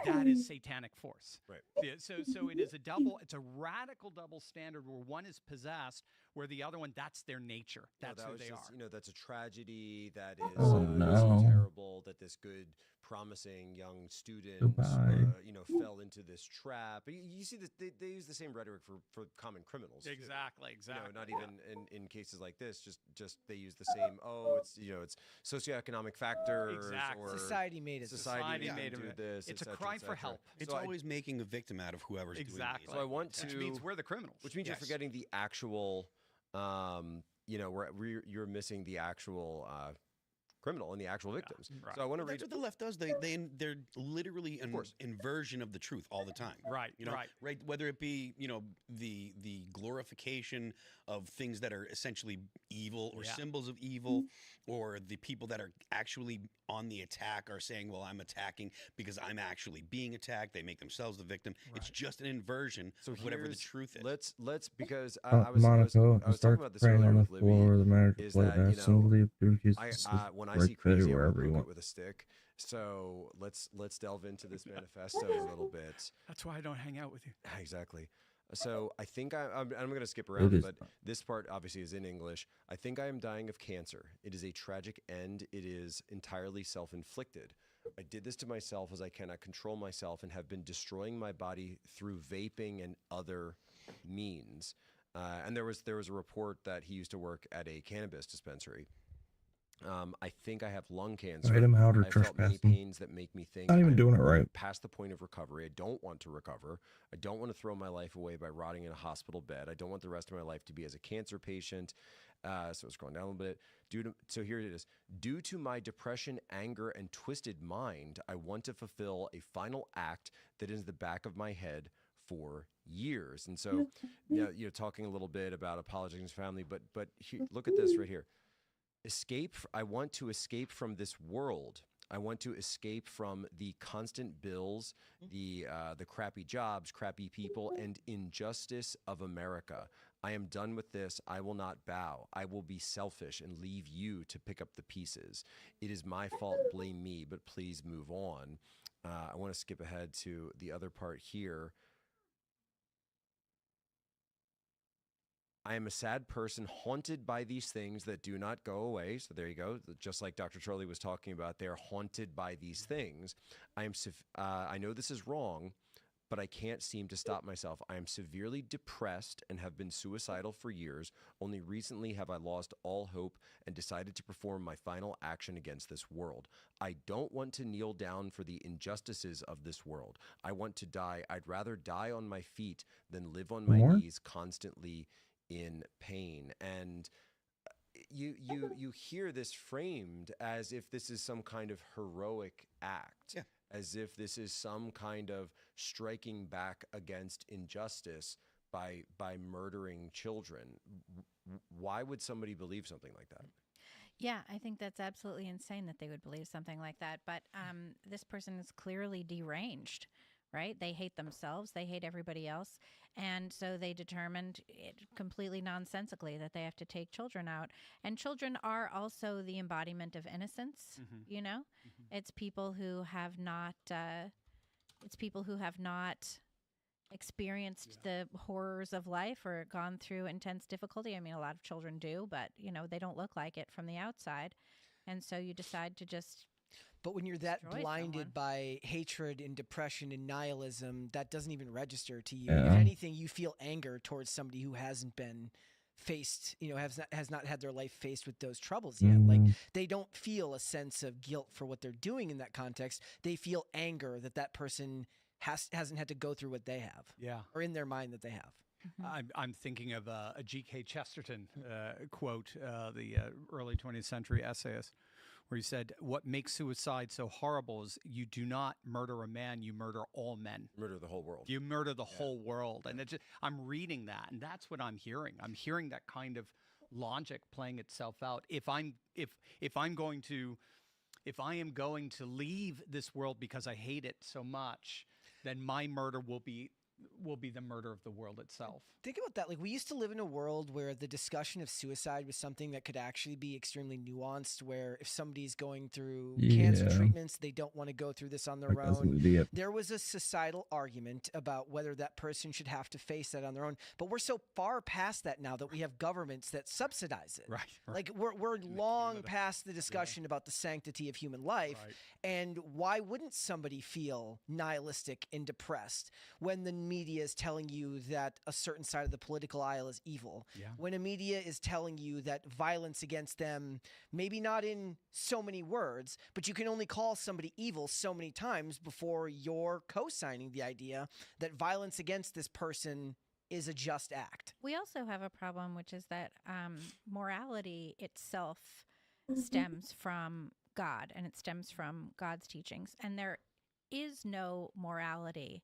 E: that is satanic force.
U: Right.
E: Yeah, so it is it's a radical double standard where one is possessed, where the other one, that's their nature. That's who they are.
U: That's a tragedy. That is
B: no.
U: terrible that this good, promising young student, fell into this trap. You see this, they use the same rhetoric for common criminals.
E: Exactly.
U: Not even in cases like this, just they use the same, it's socioeconomic factors.
E: Exactly.
U: Or
T: Society made it.
U: Society made him do this.
E: It's
U: et
E: a
U: cetera,
E: cry
U: et
E: for
U: cetera.
E: help.
S: It's always making a victim out of whoever's doing it.
U: So I want to,
E: which means we're the criminals.
U: Which means you're forgetting the actual, you're missing the actual criminal and the actual victims.
E: Right.
U: So I want to read.
S: That's what the left does. They're literally an inversion of the truth all the time.
E: Right.
S: Right. Whether it be the glorification of things that are essentially evil or symbols of evil, or the people that are actually on the attack are saying, "Well, I'm attacking because I'm actually being attacked." They make themselves the victim.
U: Right.
S: It's just an inversion of whatever the truth is.
U: Let's because
B: Monaco,
U: I was talking about this earlier with Libby.
B: The marriage
U: Is
B: plate
U: that
B: assembly produces
U: when I see crazy, I
B: wherever you
U: poke
B: want.
U: it with a stick. So let's delve into this manifesto a little bit.
E: That's why I don't hang out with you.
U: Exactly. So I think I'm going to skip around,
B: is
U: but this part obviously is in English. I think I am dying of cancer. It is a tragic end. It is entirely self-inflicted. I did this to myself as I cannot control myself and have been destroying my body through vaping and other means. And there was a report that he used to work at a cannabis dispensary. I think I have lung cancer.
B: Write him out or
U: I felt many
B: trespassing.
U: pains that make me think
B: Not even
U: I'm
B: doing it right.
U: past the point of recovery. I don't want to recover. I don't want to throw my life away by rotting in a hospital bed. I don't want the rest of my life to be as a cancer patient. So scrolling down a little bit. So here it is. Due to my depression, anger, and twisted mind, I want to fulfill a final act that is in the back of my head for years. And so, talking a little bit about apologizing to his family, but look at this right here. I want to escape from this world. I want to escape from the constant bills, the crappy jobs, crappy people, and injustice of America. I am done with this. I will not bow. I will be selfish and leave you to pick up the pieces. It is my fault. Blame me, but please move on. I want to skip ahead to the other part here. I am a sad person haunted by these things that do not go away. So there you go. Just like Dr. Charlie was talking about, they're haunted by these things. I know this is wrong, but I can't seem to stop myself. I am severely depressed and have been suicidal for years. Only recently have I lost all hope and decided to perform my final action against this world. I don't want to kneel down for the injustices of this world. I want to die. I'd rather die on my feet than live on my knees constantly in pain. And you hear this framed as if this is some kind of heroic act.
S: Yeah.
U: As if this is some kind of striking back against injustice by murdering children. Why would somebody believe something like that?
R: Yeah, I think that's absolutely insane that they would believe something like that. But this person is clearly deranged, right? They hate themselves. They hate everybody else. And so they determined completely nonsensically that they have to take children out. And children are also the embodiment of innocence, you know? It's people who have not experienced the horrors of life or gone through intense difficulty. I mean, a lot of children do, but, you know, they don't look like it from the outside. And so you decide to just...
T: But when you're that blinded by hatred and depression and nihilism, that doesn't even register to you. If anything, you feel anger towards somebody who hasn't been faced, you know, has not had their life faced with those troubles yet. Like, they don't feel a sense of guilt for what they're doing in that context. They feel anger that that person hasn't had to go through what they have.
E: Yeah.
T: Or in their mind that they have.
E: I'm thinking of a G.K. Chesterton quote, the early 20th century essayist, where he said, "What makes suicide so horrible is you do not murder a man, you murder all men.
U: Murder the whole world.
E: You murder the whole world." And I'm reading that, and that's what I'm hearing. I'm hearing that kind of logic playing itself out. If I am going to leave this world because I hate it so much, then my murder will be the murder of the world itself.
T: Think about that. Like, we used to live in a world where the discussion of suicide was something that could actually be extremely nuanced, where if somebody's going through cancer treatments, they don't want to go through this on their own. There was a societal argument about whether that person should have to face that on their own. But we're so far past that now that we have governments that subsidize it.
E: Right.
T: Like, we're long past the discussion about the sanctity of human life.
E: Right.
T: And why wouldn't somebody feel nihilistic and depressed when the media is telling you that a certain side of the political aisle is evil?
E: Yeah.
T: When a media is telling you that violence against them, maybe not in so many words, but you can only call somebody evil so many times before you're co-signing the idea that violence against this person is a just act.
R: We also have a problem, which is that morality itself stems from God, and it stems from God's teachings. And there is no morality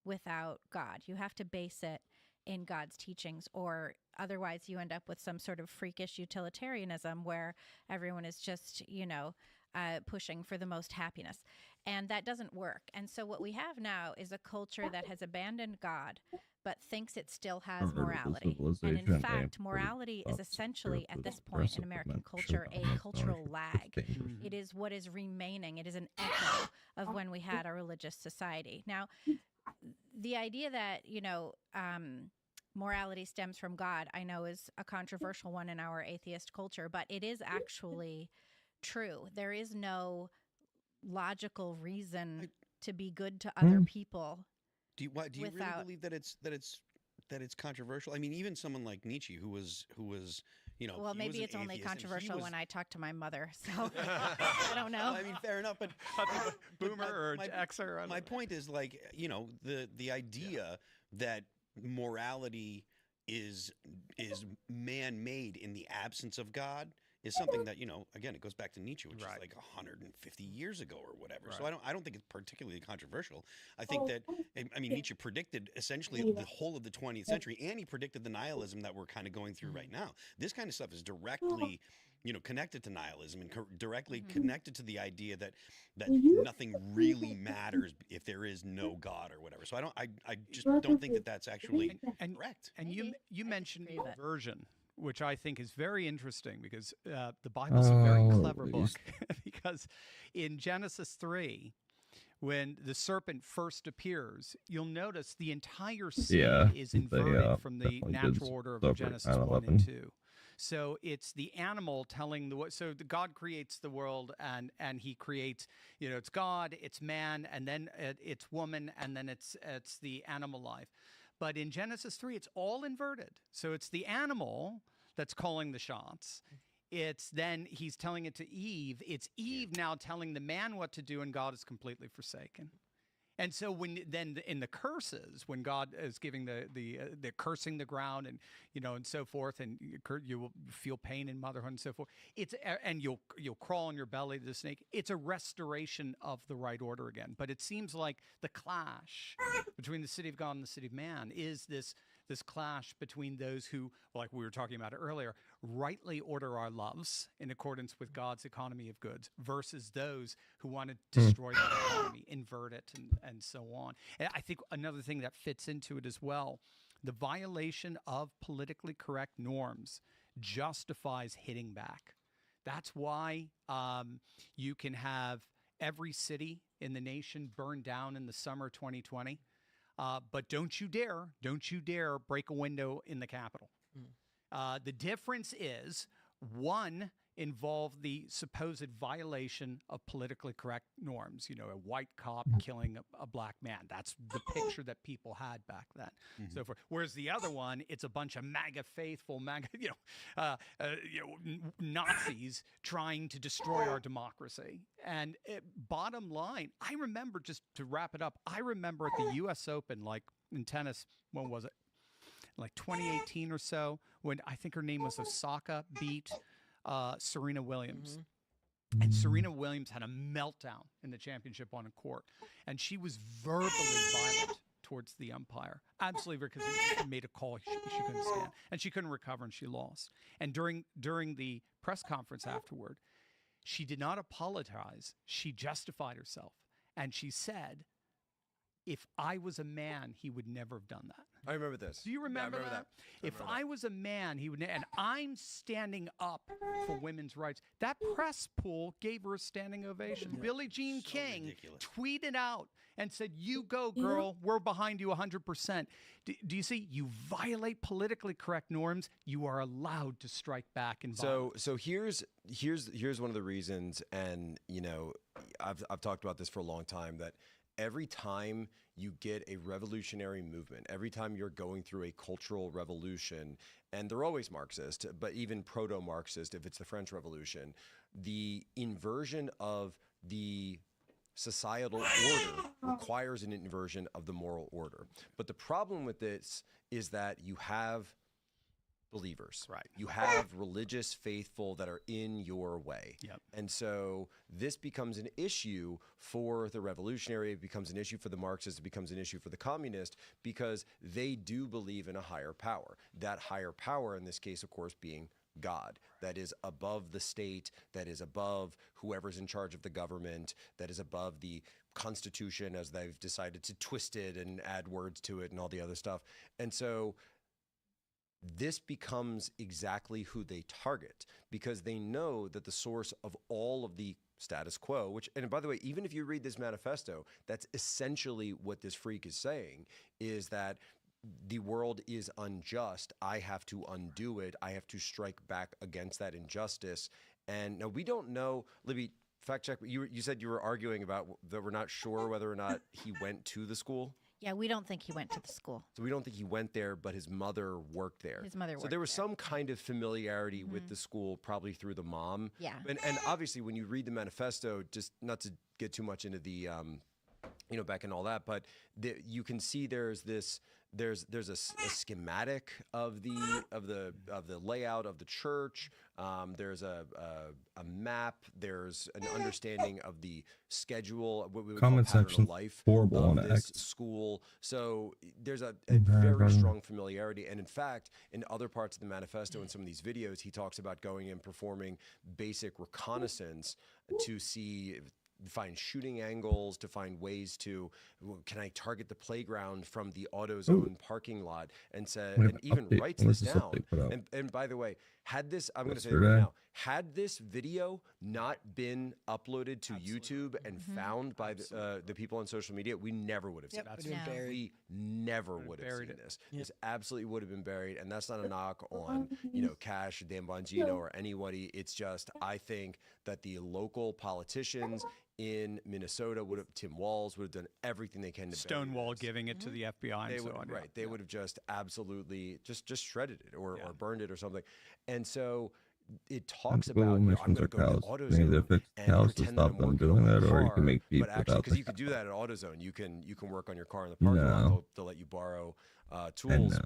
R: without God. You have to base it in God's teachings, or otherwise you end up with some sort of freakish utilitarianism where everyone is just, pushing for the most happiness. And that doesn't work. And so what we have now is a culture that has abandoned God, but thinks it still has morality. And in fact, morality is essentially, at this point in American culture, a cultural lag. It is what is remaining. It is an echo of when we had a religious society. Now, the idea that, morality stems from God, I know, is a controversial one in our atheist culture, but it is actually true. There is no logical reason to be good to other people.
S: Do you really believe that it's controversial? I mean, even someone like Nietzsche, who was
R: well, maybe it's only controversial when I talk to my mother, so I don't know.
S: Well, I mean, fair enough, but
E: boomer or Xer.
S: My point is, like, the idea that morality is man-made in the absence of God is something that, again, it goes back to Nietzsche, which is like 150 years ago or whatever. Right. So I don't think it's particularly controversial. I think that, Nietzsche predicted essentially the whole of the 20th century, and he predicted the nihilism that we're kind of going through right now. This kind of stuff is directly, connected to nihilism and directly connected to the idea that nothing really matters if there is no God or whatever. So I just don't think that that's actually correct.
E: And you mentioned inversion, which I think is very interesting, because the Bible's a very clever book. Because in Genesis 3, when the serpent first appears, you'll notice the entire scene is inverted from the natural order of Genesis 1 and 2. So it's the animal telling so the God creates the world, and he creates, it's God, it's man, and then it's woman, and then it's the animal life. But in Genesis 3, it's all inverted. So it's the animal that's calling the shots. It's then he's telling it to Eve. It's Eve now telling the man what to do, and God is completely forsaken. And so then in the curses, when God is giving the cursing the ground and and so forth, and you will feel pain in motherhood and so forth. And you'll crawl on your belly to the snake. It's a restoration of the right order again. But it seems like the clash between the city of God and the city of man is this clash between those who, like we were talking about earlier, rightly order our loves in accordance with God's economy of goods, versus those who want to destroy that economy, invert it, and so on. And I think another thing that fits into it as well, the violation of politically correct norms justifies hitting back. That's why you can have every city in the nation burned down in the summer 2020. But don't you dare break a window in the Capitol. The difference is, one involved the supposed violation of politically correct norms. A white cop killing a black man. That's the picture that people had back then. So forth. Whereas the other one, it's a bunch of MAGA faithful, Nazis trying to destroy our democracy. And bottom line, I remember, just to wrap it up, I remember at the U.S. Open, like in tennis, when was it? Like 2018 or so, when I think her name was Osaka, beat Serena Williams. And Serena Williams had a meltdown in the championship on a court. And she was verbally violent towards the umpire. Absolutely, because he made a call she couldn't stand. And she couldn't recover, and she lost. And during the press conference afterward, she did not apologize. She justified herself. And she said, if I was a man, he would never have done that.
U: I remember this.
E: Do you remember that? If I was a man, he would. And I'm standing up for women's rights. That press pool gave her a standing ovation. Billie Jean King tweeted out and said, "You go, girl. We're behind you 100%." Do you see? You violate politically correct norms, you are allowed to strike back and violence.
U: So here's one of the reasons, and I've talked about this for a long time, that every time you get a revolutionary movement, every time you're going through a cultural revolution, and they're always Marxist, but even proto-Marxist, if it's the French Revolution, the inversion of the societal order requires an inversion of the moral order. But the problem with this is that you have believers, right? You have religious faithful that are in your way.
E: Yep.
U: And so this becomes an issue for the revolutionary, it becomes an issue for the Marxist, it becomes an issue for the communist, because they do believe in a higher power. That higher power, in this case, of course, being God, that is above the state, that is above whoever's in charge of the government, that is above the Constitution as they've decided to twist it and add words to it and all the other stuff. And so this becomes exactly who they target, because they know that the source of all of the status quo, which, and by the way, even if you read this manifesto, that's essentially what this freak is saying, is that the world is unjust. I have to undo it. I have to strike back against that injustice. And now we don't know, Libby, fact check, you said you were arguing about that we're not sure whether or not he went to the school.
R: Yeah, we don't think he went to the school.
U: So we don't think he went there, but his mother worked there.
R: His mother worked
U: So there was
R: there.
U: some kind of familiarity with the school, probably through the mom.
R: Yeah.
U: And obviously, when you read the manifesto, just not to get too much into the, back and all that, but you can see there's a schematic of the layout of the church. There's a map. There's an understanding of the schedule, what we would
B: Comment
U: call pattern
B: section
U: of life
B: horrible
U: of
B: on
U: this
B: X.
U: school. So there's a very strong familiarity. And in fact, in other parts of the manifesto, in some of these videos, he talks about going and performing basic reconnaissance to find shooting angles, to find ways to, can I target the playground from the AutoZone parking lot, and even writes this down. And by the way, Had this, I'm going to say it right now, had this video not been uploaded to YouTube and found by the people on social media, we never would have seen it. We never would have seen this. This absolutely would have been buried. And that's not a knock on, Cash, Dan Bongino, or anybody. It's just, I think that the local politicians in Minnesota Tim Walz would have done everything they can to
E: Stonewall giving it to the FBI and so on.
U: Right. They would have just absolutely just shredded it or burned it or something. And so it talks about, I'm going to go to AutoZone and pretend that I'm working on my car, but actually, because you could do that at AutoZone, you can work on your car in the parking lot. They'll let you borrow tools.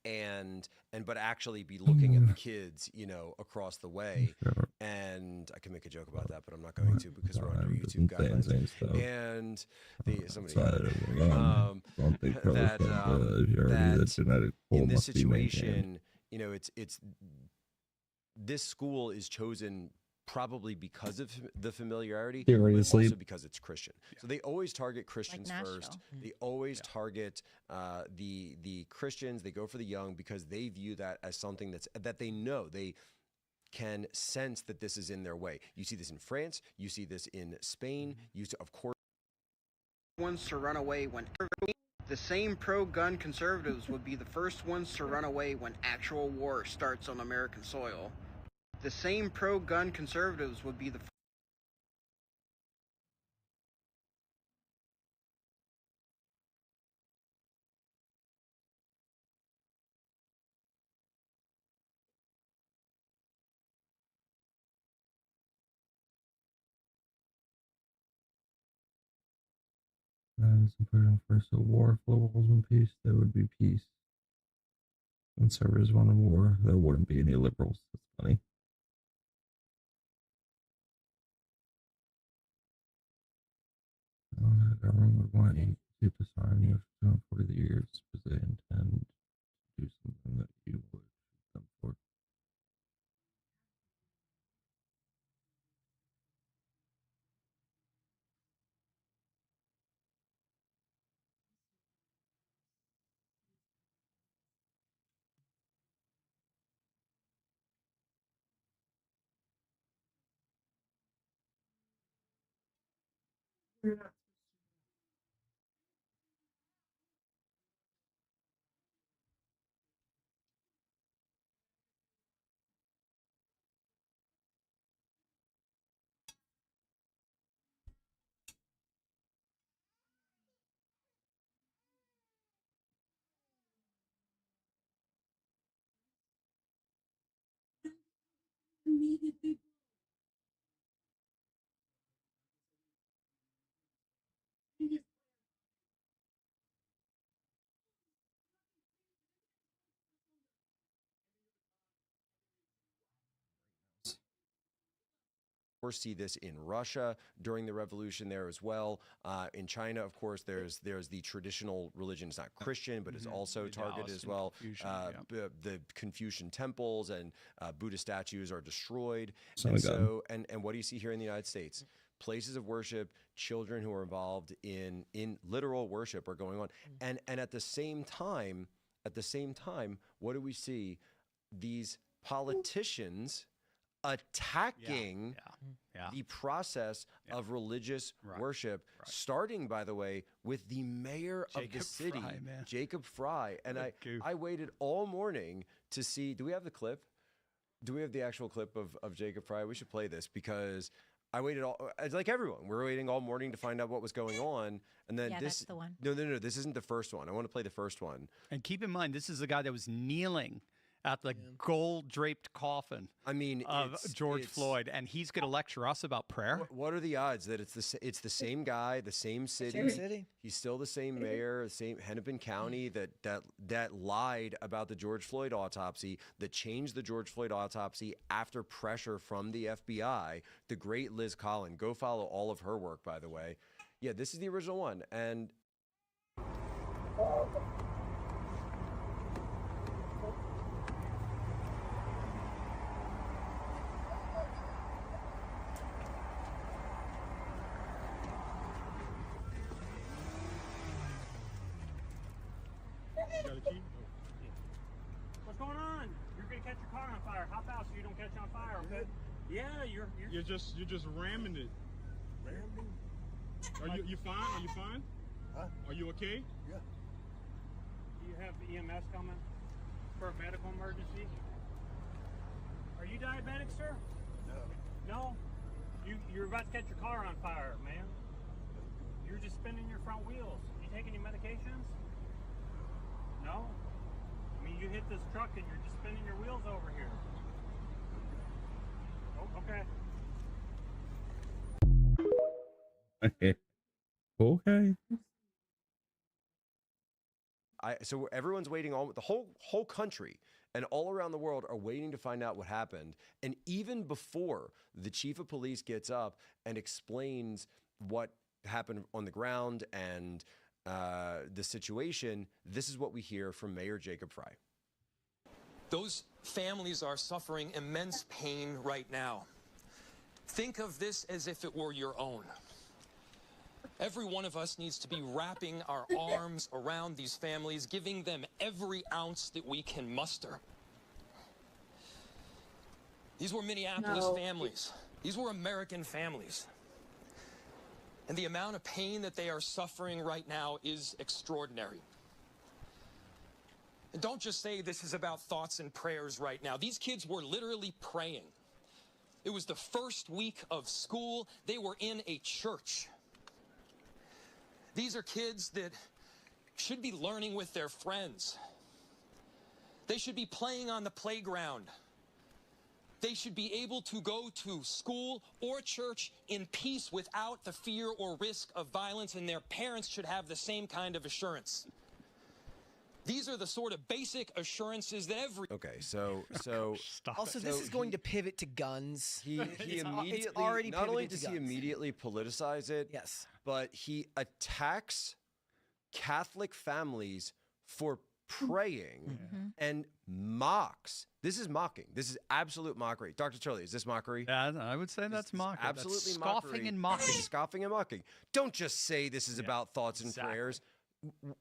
U: But actually be looking at the kids, across the way. And I can make a joke about that, but I'm not going to because we're under YouTube guidelines. And that in this situation, it's this school is chosen probably because of the familiarity, but also because it's Christian. So they always target Christians first. They always target the Christians. They go for the young because they view that as something that they know. They can sense that this is in their way. You see this in France. You see this in Spain. You see, of course,
F: ones to run away when the same pro-gun conservatives would be the first ones to run away when actual war starts on American soil. The same pro-gun conservatives would be the
B: It's important first a war, if liberals want peace, there would be peace. Conservatives want a war, there wouldn't be any liberals. That's funny. The government would want you to disarm you for 240 years because they intend to do something that you would shoot them for.
H: You're not. Immediately.
U: See this in Russia during the revolution there as well. In China, of course, there's the traditional religion. It's not Christian, but is also targeted as well. The Confucian temples and Buddha statues are destroyed. And what do you see here in the United States? Places of worship, children who are involved in literal worship are going on. And at the same time, what do we see? These politicians attacking the process of religious worship, starting, by the way, with the mayor of the city, Jacob Fry. And I waited all morning to see, do we have the clip? Do we have the actual clip of Jacob Fry? We should play this because I waited it's like everyone. We're waiting all morning to find out what was going on. And then
R: that's the one.
U: No, this isn't the first one. I want to play the first one.
E: And keep in mind, this is the guy that was kneeling at the gold-draped coffin of George Floyd, and he's going to lecture us about prayer?
U: What are the odds that it's the same guy, the same city? He's still the same mayor, the same Hennepin County that lied about the George Floyd autopsy, that changed the George Floyd autopsy after pressure from the FBI. The great Liz Collin. Go follow all of her work, by the way. Yeah, this is the original one. And
V: What's going on? You're gonna
J: catch your car on fire. Hop out so you don't catch on fire, okay? Yeah, you're just ramming it. Ramming? Are you fine? Are you fine? Huh? Are you okay? Yeah. Do you have EMS coming for a medical emergency? Are you diabetic, sir? No. No? You're about to catch your car on fire, man. You're just spinning your front wheels. You take any medications? No? I mean, you hit this truck and you're just spinning your wheels over here. Oh, okay.
B: Okay.
U: So everyone's waiting on the whole country and all around the world are waiting to find out what happened. And even before the chief of police gets up and explains what happened on the ground and the situation, this is what we hear from Mayor Jacob Frey.
V: Those families are suffering immense pain right now. Think of this as if it were your own. Every one of us needs to be wrapping our arms around these families, giving them every ounce that we can muster. These were Minneapolis families. These were American families. And the amount of pain that they are suffering right now is extraordinary. And don't just say this is about thoughts and prayers right now. These kids were literally praying. It was the first week of school. They were in a church. These are kids that should be learning with their friends. They should be playing on the playground. They should be able to go to school or church in peace without the fear or risk of violence, and their parents should have the same kind of assurance. These are the sort of basic assurances that every...
U: Okay, so
T: also, this is going to pivot to guns.
U: He immediately,
T: it's already
U: not only
T: pivoted to
U: does he
T: guns.
U: immediately politicize it,
T: yes,
U: but he attacks Catholic families for praying and mocks. This is mocking. This is absolute mockery. Dr. Turley, is this mockery?
E: Yeah, I would say that's mockery.
U: Absolutely
E: that's
U: mockery.
E: scoffing and mocking.
U: Scoffing and mocking. Don't just say this is about thoughts and prayers.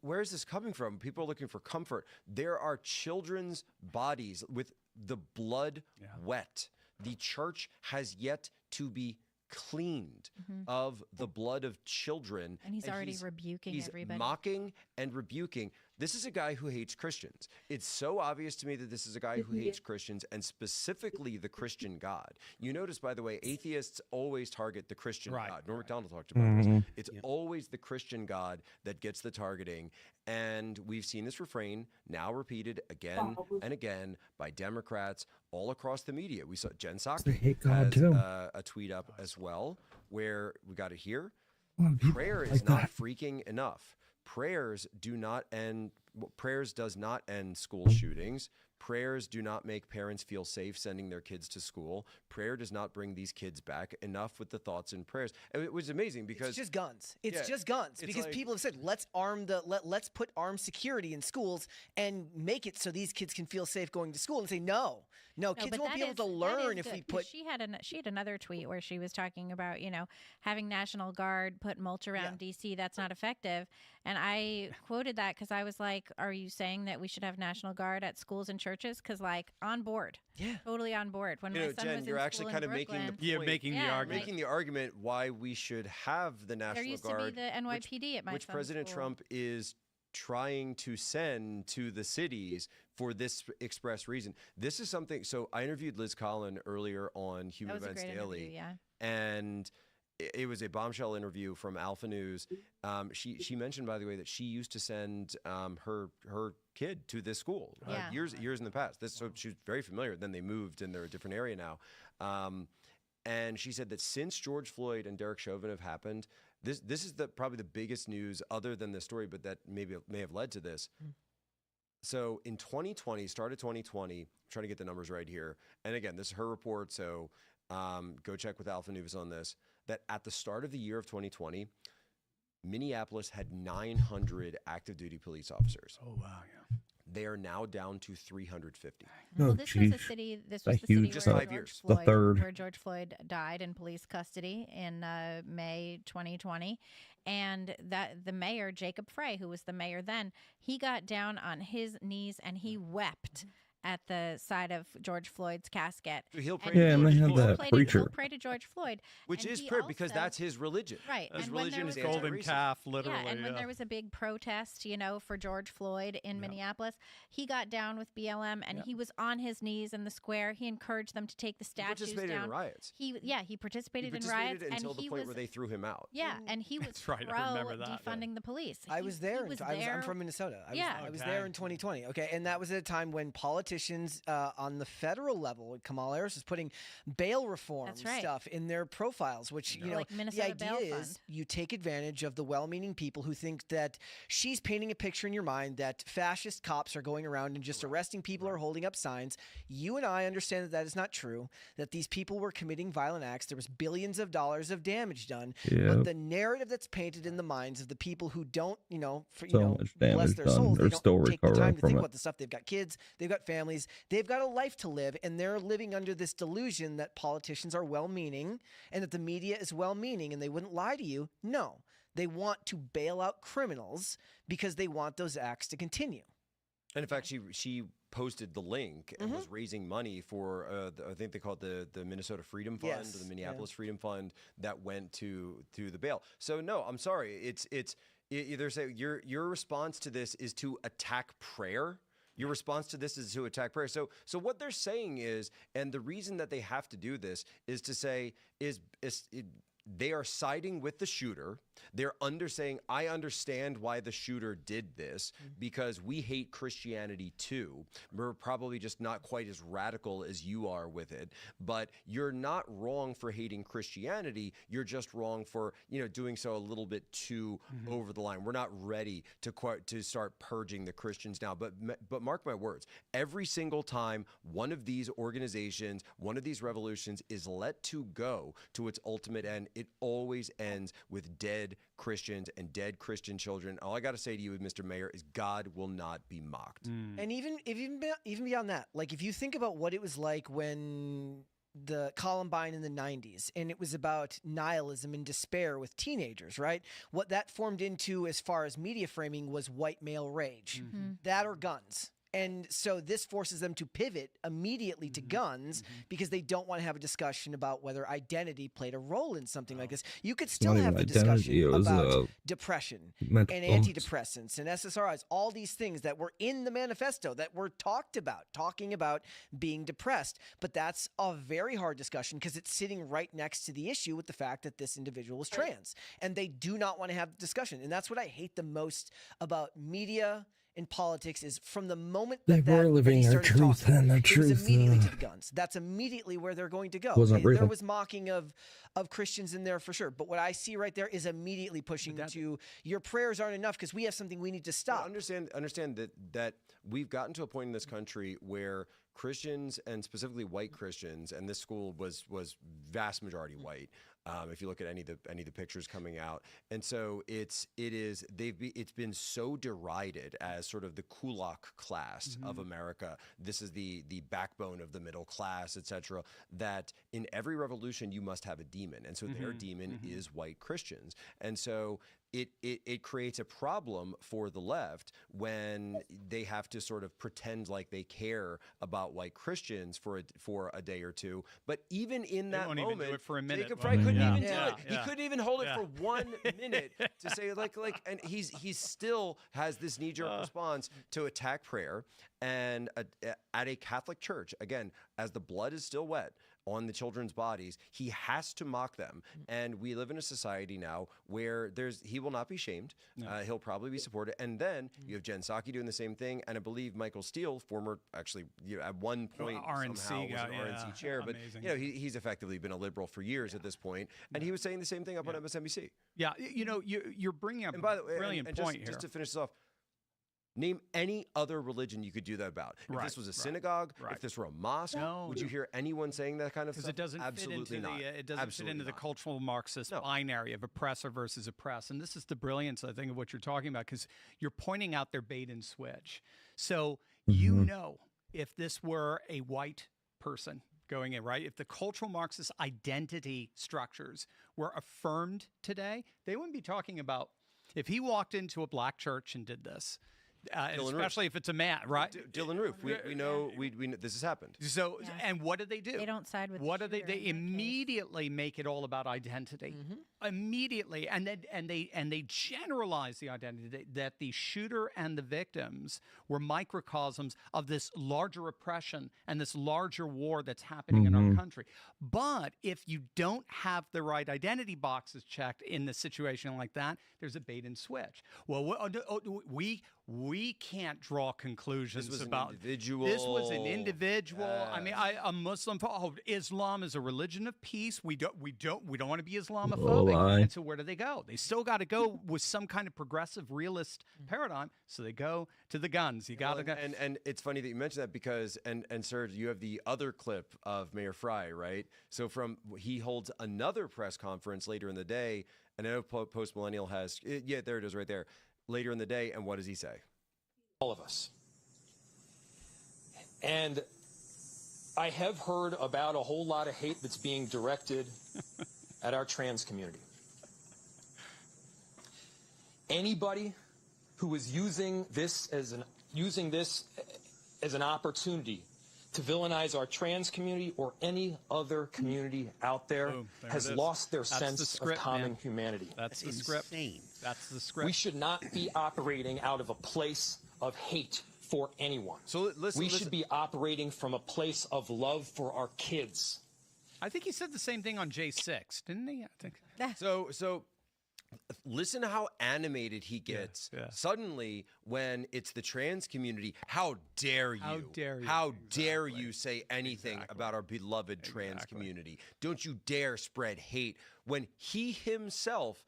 U: Where is this coming from? People are looking for comfort. There are children's bodies with the blood wet. The church has yet to be cleaned of the blood of children.
R: And he's already rebuking everybody.
U: He's mocking and rebuking. This is a guy who hates Christians. It's so obvious to me that this is a guy who hates Christians, and specifically the Christian God. You notice, by the way, atheists always target the Christian God. Norm Macdonald talked about this. It's always the Christian God that gets the targeting. And we've seen this refrain now repeated again and again by Democrats all across the media. We saw Jen Psaki has a tweet up as well where we got it here. Prayer is not freaking enough. Prayers does not end school shootings. Prayers do not make parents feel safe sending their kids to school. Prayer does not bring these kids back. Enough with the thoughts and prayers. And it was amazing because
T: it's just guns. It's just guns because
U: like,
T: people have said let's let's put armed security in schools and make it so these kids can feel safe going to school. And say no, kids won't be able to learn if we put.
R: She had another tweet where she was talking about having National Guard put mulch around DC. That's not effective. And I quoted that because I was like, "Are you saying that we should have National Guard at schools and churches?" Because on board, totally on board. When my son
U: Jen,
R: was
U: you're
R: in
U: actually
R: school
U: kind
R: in
U: of making the
R: Brooklyn,
U: point.
E: Making
U: the argument why we should have the National
R: there used
U: Guard.
R: to be the NYPD at my
U: which
R: son's
U: President
R: school.
U: Trump is trying to send to the cities for this express reason. This is something. So I interviewed Liz Collin earlier on Human
R: That was a
U: Events
R: great
U: Daily,
R: interview,
U: and it was a bombshell interview from Alpha News. She mentioned, by the way, that she used to send her kid to this school years in the past. So she's very familiar. Then they moved and they're a different area now. And she said that since George Floyd and Derek Chauvin have happened, this is probably the biggest news other than this story, but that may have led to this. So in 2020, start of 2020, I'm trying to get the numbers right here. And again, this is her report, so go check with Alpha News on this, that at the start of the year of 2020, Minneapolis had 900 active duty police officers.
E: Oh, wow, yeah.
U: They are now down to 350.
R: Well, this was the city. This was the city
U: just
R: where
U: 5 years.
R: where George Floyd died in police custody in May 2020, and that the mayor Jacob Frey, who was the mayor then, he got down on his knees and he wept at the side of George Floyd's casket.
U: He'll pray.
B: Yeah, and they have
R: He'll
B: that
R: pray
B: preacher.
R: He'll pray to George Floyd,
U: Which
R: and
U: is
R: he
U: prayer because
R: also-
U: that's his religion.
R: Right.
U: His
R: And when
U: religion
R: there
U: is
R: was
E: golden
U: anti-racist.
E: calf, literally.
R: Yeah, and when there was a big protest, for George Floyd in Minneapolis, he got down with BLM and he was on his knees in the square. He encouraged them to take the statues
U: participated
R: down.
U: in riots.
R: He participated in
U: He
R: riots
U: until
R: and
U: the
R: he
U: point
R: was
U: where they threw him out.
R: yeah, and he was
E: That's right, I
R: pro
E: remember that, yeah.
R: defunding the police.
T: I was there.
R: was
T: I'm
R: there.
T: from Minnesota. I was
E: Okay.
T: there in 2020. Okay, and that was at a time when politicians on the federal level, Kamala Harris, was putting bail reform
R: That's right.
T: stuff in their profiles. Which
R: Like
T: the
R: Minnesota
T: idea
R: Bail
T: is
R: Fund.
T: you take advantage of the well-meaning people who think that she's painting a picture in your mind that fascist cops are going around and just arresting people or holding up signs. You and I understand that that is not true. That these people were committing violent acts. There was billions of dollars of damage done.
B: Yep.
T: But the narrative that's painted in the minds of the people who don't,
B: So much
T: bless
B: damage
T: their
B: done.
T: souls,
B: They're
T: they
B: still
T: don't take the time
B: recovering
T: to
B: from
T: think
B: it.
T: about the stuff. They've got kids, they've got families, they've got a life to live, and they're living under this delusion that politicians are well-meaning and that the media is well-meaning and they wouldn't lie to you. No, they want to bail out criminals because they want those acts to continue.
U: And in fact, she posted the link and was raising money for I think they call it the Minnesota Freedom Fund,
T: Yes,
U: or the Minneapolis Freedom Fund, that went to the bail. So no, I'm sorry. It's either say your response to this is to attack prayer. Your response to this is to attack prayer. So what they're saying is, and the reason that they have to do this is to say they are siding with the shooter. They're saying, I understand why the shooter did this because we hate Christianity too. We're probably just not quite as radical as you are with it. But you're not wrong for hating Christianity. You're just wrong for doing so a little bit too over the line. We're not ready to start purging the Christians now. But mark my words, every single time one of these organizations, one of these revolutions is let to go to its ultimate end, it always ends with dead Christians and dead Christian children. All I got to say to you, Mr. Mayor, is God will not be mocked.
T: And even beyond that, like if you think about what it was like when the Columbine in the 90s, and it was about nihilism and despair with teenagers, right? What that formed into as far as media framing was white male rage, that or guns. And so this forces them to pivot immediately to guns because they don't want to have a discussion about whether identity played a role in something like this. You could still
B: Not
T: have
B: even
T: the
B: identity, it
T: discussion
B: was,
T: about depression and
B: mental illness.
T: antidepressants and SSRIs, all these things that were in the manifesto that were talking about being depressed. But that's a very hard discussion because it's sitting right next to the issue with the fact that this individual is trans. And they do not want to have the discussion. And that's what I hate the most about media in politics is from the moment
B: They
T: that
B: were living
T: he
B: their
T: started
B: truth,
T: talking,
B: and their
T: it was
B: truth
T: immediately to the guns. That's immediately where they're going to go.
B: Wasn't
T: There
B: real.
T: was mocking of Christians in there for sure. But what I see right there is immediately pushing to your prayers aren't enough because we have something we need to stop.
U: Understand that we've gotten to a point in this country where Christians, and specifically white Christians, and this school was vast majority white. If you look at any of the pictures coming out, and so it's been so derided as sort of the kulak class of America. This is the backbone of the middle class, etc. That in every revolution you must have a demon, and so their demon is white Christians, and so it creates a problem for the left when they have to sort of pretend like they care about white Christians for a day or two. But even in that
E: won't
U: moment,
E: even do it for a minute.
U: Jacob Frey couldn't even do
E: Yeah.
U: it. He couldn't even hold it for 1 minute to say and he still has this knee-jerk response to attack prayer and at a Catholic church. Again, as the blood is still wet on the children's bodies, he has to mock them. And we live in a society now where he will not be shamed. He'll probably be supported. And then you have Jen Psaki doing the same thing. And I believe Michael Steele, former, actually, at one point
E: RNC
U: somehow was an
E: guy,
U: RNC chair, but he's effectively been a liberal for years at this point. And he was saying the same thing up on MSNBC.
E: Yeah, you're bringing up
U: And by the way,
E: a brilliant point here.
U: Just to finish this off, name any other religion you could do that about. If this was a synagogue, if this were a mosque, would you hear anyone saying that kind of stuff?
E: Because it doesn't
U: Absolutely
E: fit into
U: not.
E: it doesn't fit into the cultural Marxist binary of oppressor versus oppressed. And this is the brilliance, I think, of what you're talking about, because you're pointing out their bait and switch. So if this were a white person going in, right? If the cultural Marxist identity structures were affirmed today, they wouldn't be talking about, if he walked into a black church and did this, especially if it's a man, right?
U: Dylan Roof. We know this has happened.
E: So, and what do they do?
R: They don't side with.
E: What do they? They immediately make it all about identity. Immediately, and they generalize the identity that the shooter and the victims were microcosms of this larger oppression and this larger war that's happening in our country. But if you don't have the right identity boxes checked in a situation like that, there's a bait and switch. Well, we can't draw conclusions
U: This was
E: about
U: an individual.
E: This was an individual. I mean, a Muslim. Islam is a religion of peace. We don't want to be Islamophobic. And so where do they go? They still got to go with some kind of progressive realist paradigm. So they go to the guns. You got to go.
U: And it's funny that you mentioned that because and Serge, you have the other clip of Mayor Fry, right? So he holds another press conference later in the day, and I know Post Millennial has there it is right there. Later in the day, and what does he say?
V: All of us. And I have heard about a whole lot of hate that's being directed at our trans community. Anybody who is using this as an opportunity to villainize our trans community or any other community out there has lost their sense of common humanity.
E: That's the script. That's the script.
V: We should not be operating out of a place of hate for anyone.
U: So listen,
V: should be operating from a place of love for our kids.
E: I think he said the same thing on J6, didn't he? I think.
U: So listen to how animated he gets. Suddenly, when it's the trans community, how dare you?
E: How dare you?
U: How dare you say anything about our beloved trans community? Don't you dare spread hate when he himself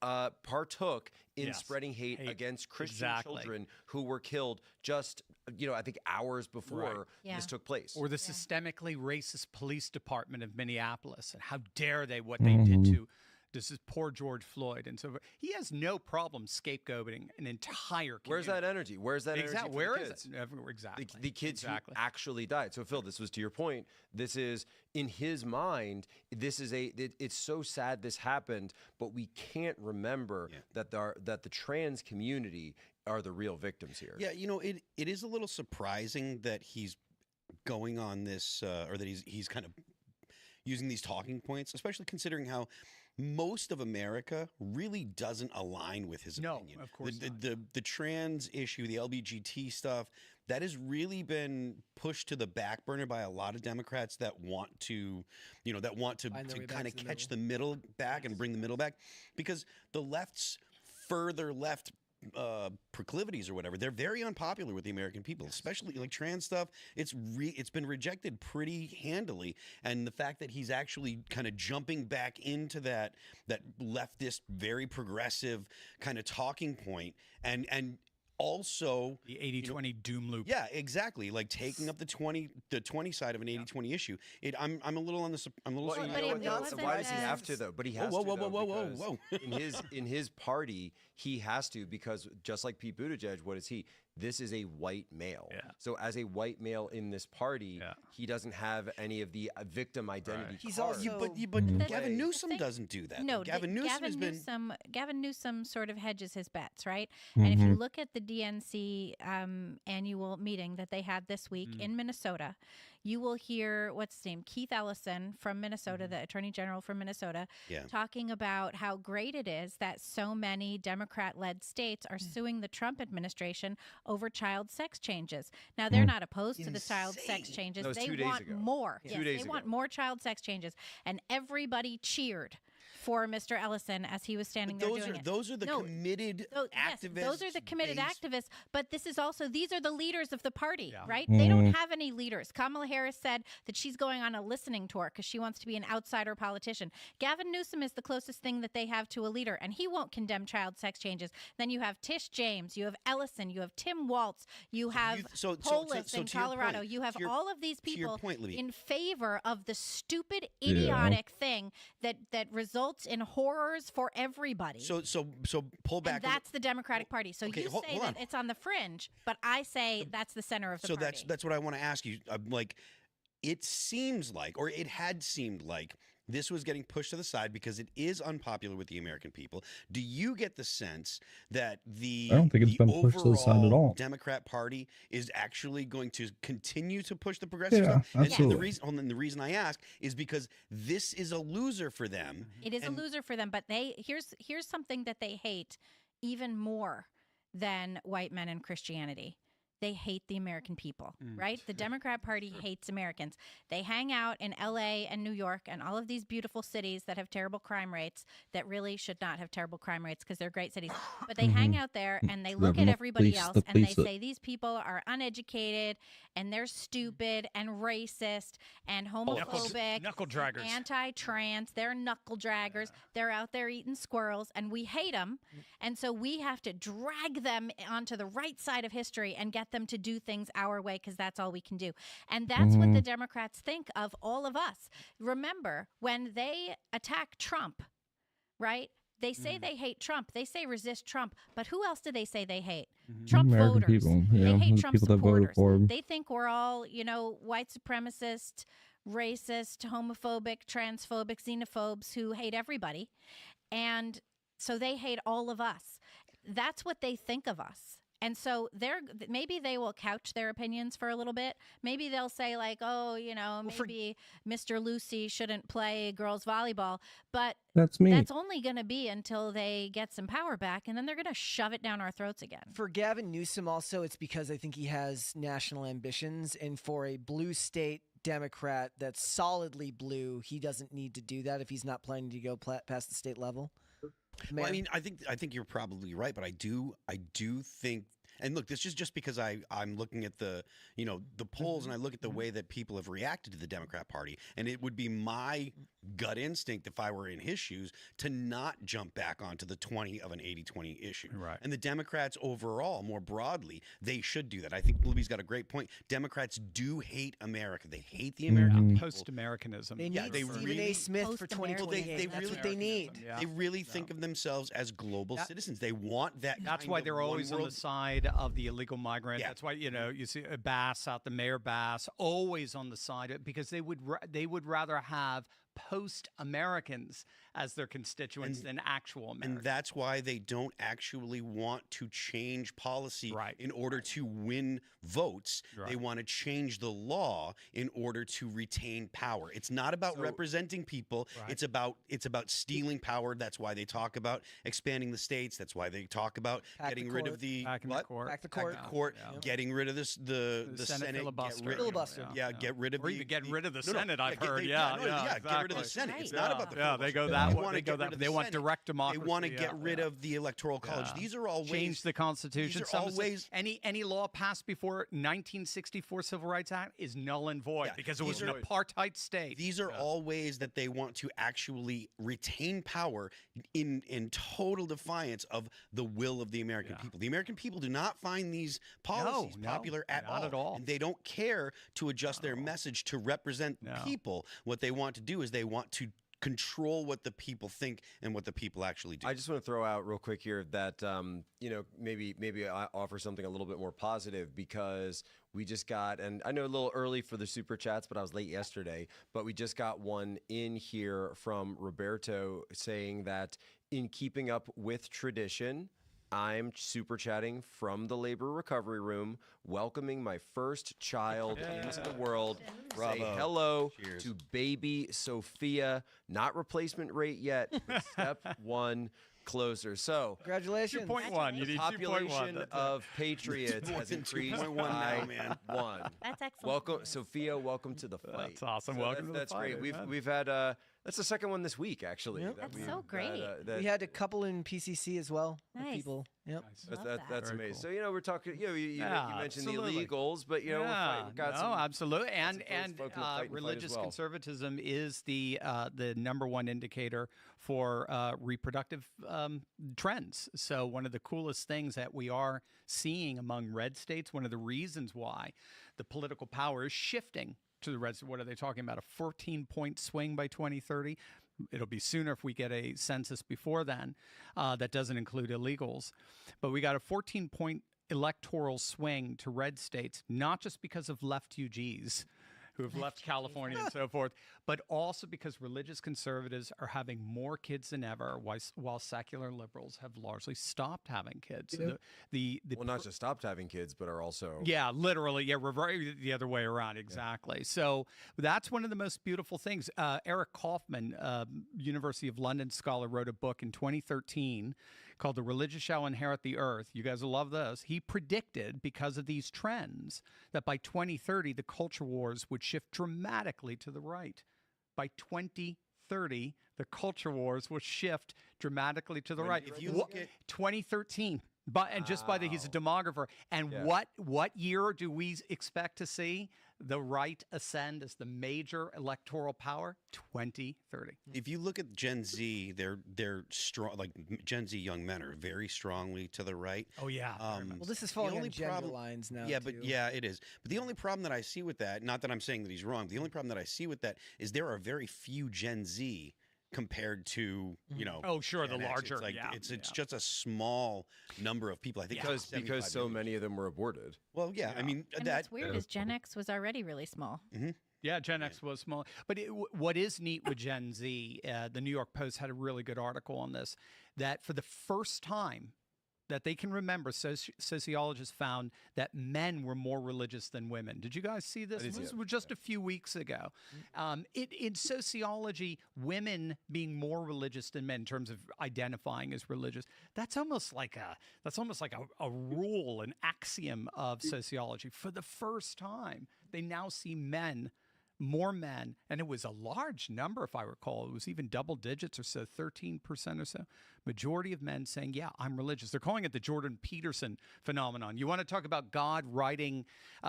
U: partook in spreading hate against Christian children who were killed just, I think hours before this took place.
E: Or the systemically racist police department of Minneapolis. And how dare they what they did to this is poor George Floyd and so forth. He has no problem scapegoating an entire community.
U: Where's that energy? Where's that energy?
E: Where is
U: it?
E: Exactly.
U: The kids who actually died. So Phil, this was to your point. This is in his mind. This is it's so sad this happened, but we can't remember that the trans community are the real victims here.
S: Yeah, it is a little surprising that he's going on this, or that he's kind of using these talking points, especially considering how most of America really doesn't align with his opinion.
E: Of course
S: the trans issue, the LGBT stuff, that has really been pushed to the back burner by a lot of Democrats that want to, kind of catch the middle back and bring the middle back, because the left's further left proclivities or whatever, they're very unpopular with the American people, especially like trans stuff. It's been rejected pretty handily, and the fact that he's actually kind of jumping back into that leftist, very progressive kind of talking point, and also
E: the 80-20 doom loop.
S: Yeah, exactly. Like taking up the 20 side of an 80-20 issue. I'm a little on the. I'm a little.
U: Why does he have to though? But he has to.
S: Whoa.
U: in his party, he has to, because just like Pete Buttigieg, what is he? This is a white male.
E: Yeah.
U: So as a white male in this party, he doesn't have any of the victim identity.
S: Right. He's also, but Gavin Newsom doesn't do that.
R: No,
S: Gavin
R: Newsom sort of hedges his bets, right? And if you look at the DNC annual meeting that they had this week in Minnesota, you will hear, what's his name, Keith Ellison from Minnesota, the Attorney General from Minnesota, talking about how great it is that so many Democrat-led states are suing the Trump administration over child sex changes. Now, they're not opposed to the child sex changes.
U: That was
R: they
U: 2 days
R: want
U: ago.
R: more.
U: Two days
R: they
U: ago.
R: want more child sex changes. And everybody cheered for Mr. Ellison as he was standing there doing it.
S: Those are the committed activists.
R: Yes, those are the committed activists, but these are the leaders of the party, right? They don't have any leaders. Kamala Harris said that she's going on a listening tour because she wants to be an outsider politician. Gavin Newsom is the closest thing that they have to a leader, and he won't condemn child sex changes. Then you have Tish James, you have Ellison, you have Tim Waltz, you have Polis in Colorado. You have all of these people in favor of the stupid, idiotic thing that results in horrors for everybody.
S: So pull back.
R: And that's the Democratic Party. So you say that it's on the fringe, but I say that's the center of the party.
S: So that's what I want to ask you. Like, it seems like, or it had seemed like, this was getting pushed to the side because it is unpopular with the American people. Do you get the sense that
B: I don't think it's been pushed to the side at all.
S: Democrat Party is actually going to continue to push the progressive
B: Yeah,
S: stuff? And
B: absolutely.
S: the reason I ask is because this is a loser for them.
R: It is a loser for them, but here's something that they hate even more than white men and Christianity. They hate the American people, right? The Democrat Party hates Americans. They hang out in LA and New York and all of these beautiful cities that have terrible crime rates that really should not have terrible crime rates because they're great cities. But they hang out there and they look at everybody else and they say these people are uneducated and they're stupid and racist and homophobic,
E: knuckle draggers,
R: anti-trans. They're knuckle draggers. They're out there eating squirrels and we hate them. And so we have to drag them onto the right side of history and get them to do things our way because that's all we can do. And that's what the Democrats think of all of us. Remember, when they attack Trump, right? They say they hate Trump. They say resist Trump. But who else do they say they hate? Trump
B: American
R: voters.
B: people. Yeah,
R: They hate
B: the
R: Trump
B: people that voted
R: supporters.
B: for him.
R: They think we're all, white supremacist, racist, homophobic, transphobic, xenophobes who hate everybody. And so they hate all of us. That's what they think of us. And so maybe they will couch their opinions for a little bit. Maybe they'll say like, oh, maybe Mr. Lucy shouldn't play girls volleyball. But
B: That's me.
R: That's only going to be until they get some power back, and then they're going to shove it down our throats again.
T: For Gavin Newsom also, it's because I think he has national ambitions. And for a blue state Democrat that's solidly blue, he doesn't need to do that if he's not planning to go past the state level.
S: Well, I mean, I think you're probably right, but I do think, and look, this is just because I'm looking at the polls and I look at the way that people have reacted to the Democrat Party, and it would be my gut instinct if I were in his shoes to not jump back onto the 20 of an 80-20 issue.
E: Right.
S: And the Democrats overall, more broadly, they should do that. I think Libby's got a great point. Democrats do hate America. They hate the American people.
E: Post-Americanism.
T: They need Stephen A. Smith for 2028. That's what they need.
S: They really think of themselves as global citizens. They want that.
E: That's why they're always on the side of the illegal migrant. That's why you see Bass out, the Mayor Bass, always on the side because they would rather have post-Americans as their constituents than actual Americans.
S: And that's why they don't actually want to change policy in order to win votes.
E: Right.
S: They want to change the law in order to retain power. It's not about representing people.
E: Right.
S: It's about stealing power. That's why they talk about expanding the states. That's why they talk about getting rid of the court, getting rid of the Senate
E: filibuster.
S: Get rid of
E: or even get rid of the Senate. I've heard. Get
S: rid of the Senate. It's not about the
E: they go that way. They want direct democracy.
S: They want to get rid of the Electoral College. These are all ways.
E: Change the Constitution.
S: These are all ways.
E: Any law passed before 1964 Civil Rights Act is null and void because it was an apartheid state.
S: These are all ways that they want to actually retain power in total defiance of the will of the American people. The American people do not find these policies popular at all. And they don't care to adjust their message to represent people. What they want to do is they want to control what the people think and what the people actually do.
U: I just want to throw out real quick here that maybe I offer something a little bit more positive because we just got, and I know a little early for the super chats, but I was late yesterday, but we just got one in here from Roberto saying that in keeping up with tradition, I'm super chatting from the labor recovery room, welcoming my first child into the world.
S: Bravo.
U: Say hello
S: Cheers.
U: to baby Sophia. Not replacement rate yet, but step one closer. So,
T: congratulations.
E: 2.1. You need
U: population
E: 2.1.
U: of patriots has increased by 1.
R: That's excellent.
U: Welcome, Sophia. Welcome to the fight.
E: That's awesome.
U: So
E: Welcome to the
U: that's
E: fight.
U: great.
E: Amen.
U: We've had that's the second one this week, actually.
T: Yep.
R: That's so great.
T: We had a couple in PCC as well.
R: Nice.
T: People. Yep.
U: That's
E: Very
U: amazing.
E: cool.
U: So we're talking. You mentioned
E: absolutely.
U: the illegals, but we've got some.
E: Absolutely. And
U: folks in the fight
E: religious
U: as well.
E: conservatism is the number one indicator for reproductive trends. So one of the coolest things that we are seeing among red states, one of the reasons why the political power is shifting to the reds. What are they talking about? A 14-point swing by 2030. It'll be sooner if we get a census before then. That doesn't include illegals. But we got a 14-point electoral swing to red states, not just because of left UGs, who have left California and so forth, but also because religious conservatives are having more kids than ever, while secular liberals have largely stopped having kids.
U: Yeah.
E: So
U: well, not just stopped having kids, but are also
E: literally, the other way around, exactly. Yeah. So that's one of the most beautiful things. Eric Kaufman, University of London scholar, wrote a book in 2013 called "The Religious Shall Inherit the Earth." You guys will love this. He predicted, because of these trends, that by 2030 the culture wars would shift dramatically to the right. By 2030, the culture wars will shift dramatically to the right.
S: If you look at
E: 2013. He's a demographer. And what year do we expect to see the right ascend as the major electoral power? 2030.
S: If you look at Gen Z, they're strong. Like Gen Z young men are very strongly to the right.
E: Oh yeah.
T: Well, this is falling on gender lines now.
S: Yeah,
T: too.
S: but it is. But the only problem that I see with that, not that I'm saying that he's wrong, the only problem that I see with that is there are very few Gen Z compared to
E: the larger,
S: it's just a small number of people. I think
U: because so many of them were aborted.
S: Well, I mean,
R: and what's weird is Gen X was already really small.
S: Mm-hmm.
E: Yeah, Gen X was small. But what is neat with Gen Z, the New York Post had a really good article on this, that for the first time that they can remember, sociologists found that men were more religious than women. Did you guys see this? This was just a few weeks ago. In sociology, women being more religious than men in terms of identifying as religious, that's almost like a rule, an axiom of sociology. For the first time, they now see more men, and it was a large number, if I recall. It was even double digits or so, 13% or so. Majority of men saying, yeah, I'm religious. They're calling it the Jordan Peterson phenomenon. You want to talk about God writing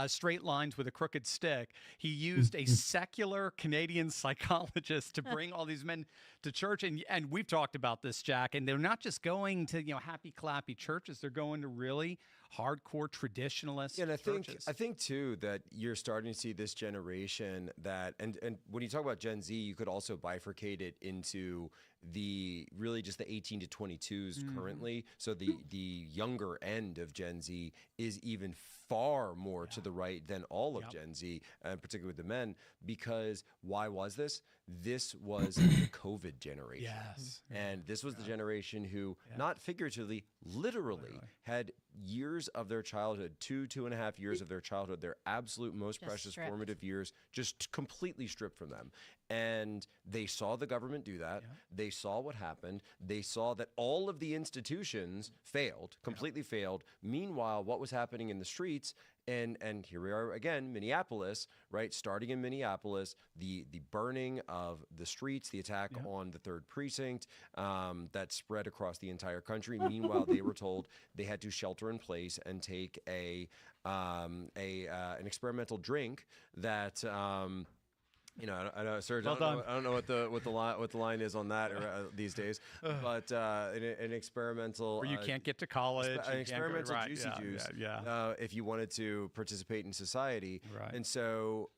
E: straight lines with a crooked stick? He used a secular Canadian psychologist to bring all these men to church. And we've talked about this, Jack, and they're not just going to happy clappy churches. They're going to really hardcore traditionalist churches.
U: I think too that you're starting to see this generation that, and when you talk about Gen Z, you could also bifurcate it into the 18 to 22s currently. So the younger end of Gen Z is even far more to the right than all of Gen Z, particularly with the men. Because why was this? This was the COVID generation.
E: Yes.
U: And this was the generation who, not figuratively, literally had years of their childhood, 2.5 years of their childhood, their absolute most precious formative years, just completely stripped from them. And they saw the government do that. Yeah. They saw what happened. They saw that all of the institutions failed, completely failed. Meanwhile, what was happening in the streets, and here we are again, Minneapolis, right? Starting in Minneapolis, the burning of the streets, the attack on the 3rd precinct that spread across the entire country. Meanwhile, they were told they had to shelter in place and take an experimental drink that. I know, Serge. I don't know what the line is on that these days, but an experimental.
E: Where you can't get to college.
U: An experimental juicy juice.
E: Yeah.
U: If you wanted to participate in society,
E: right.
U: And so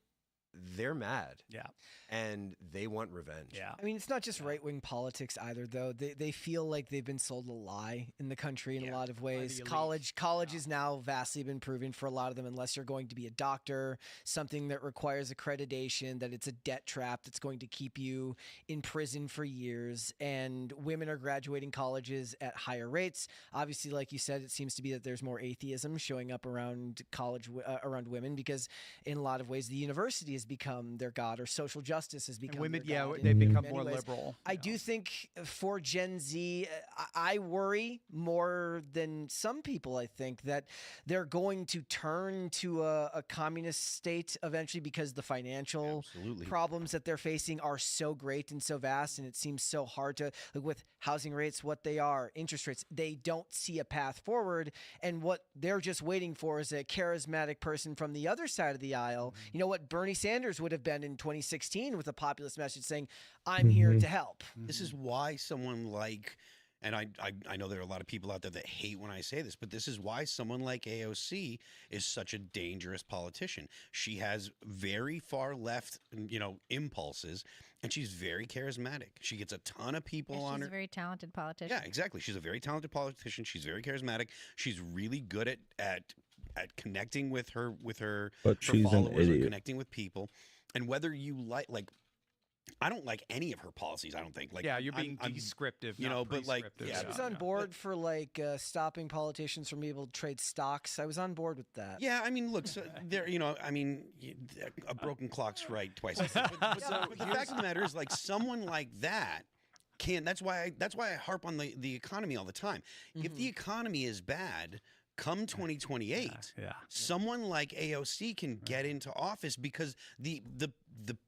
U: they're mad.
E: Yeah.
U: And they want revenge.
E: Yeah.
T: I mean, it's not just right-wing politics either, though. They feel like they've been sold a lie in the country in a lot of ways. College has now vastly been proven for a lot of them, unless you're going to be a doctor, something that requires accreditation, that it's a debt trap that's going to keep you in prison for years. And women are graduating colleges at higher rates. Obviously, like you said, it seems to be that there's more atheism showing up around college, around women, because in a lot of ways, the university has become their god, or social justice has become
E: women,
T: their god.
E: They become
T: many
E: more
T: ways.
E: liberal.
T: I do think for Gen Z, I worry more than some people, I think, that they're going to turn to a communist state eventually, because the financial problems that they're facing are so great and so vast, and it seems so hard to, like, with housing rates what they are, interest rates, they don't see a path forward, and what they're just waiting for is a charismatic person from the other side of the aisle. You know what Bernie Sanders would have been in 2016, with a populist message saying, I'm here to help.
S: This is why someone like, and I know there are a lot of people out there that hate when I say this, but this is why someone like AOC is such a dangerous politician. She has very far left, impulses, and she's very charismatic. She gets a ton of people on her.
R: She's a very talented politician.
S: Yeah, exactly. She's a very talented politician. She's very charismatic. She's really good at connecting with her
B: but she's
S: followers,
B: an idiot.
S: connecting with people. And whether you like, I don't like any of her policies. I don't think. Like,
E: yeah, you're being
S: I'm
E: descriptive,
S: you know, but like,
T: I was on board for like stopping politicians from being able to trade stocks. I was on board with that.
S: Yeah, I mean, look, so there, you know, I mean, a broken clock's right twice. But the fact of the matter is, like, someone like that can. That's why I harp on the economy all the time. If the economy is bad, come 2028, someone like AOC can get into office because the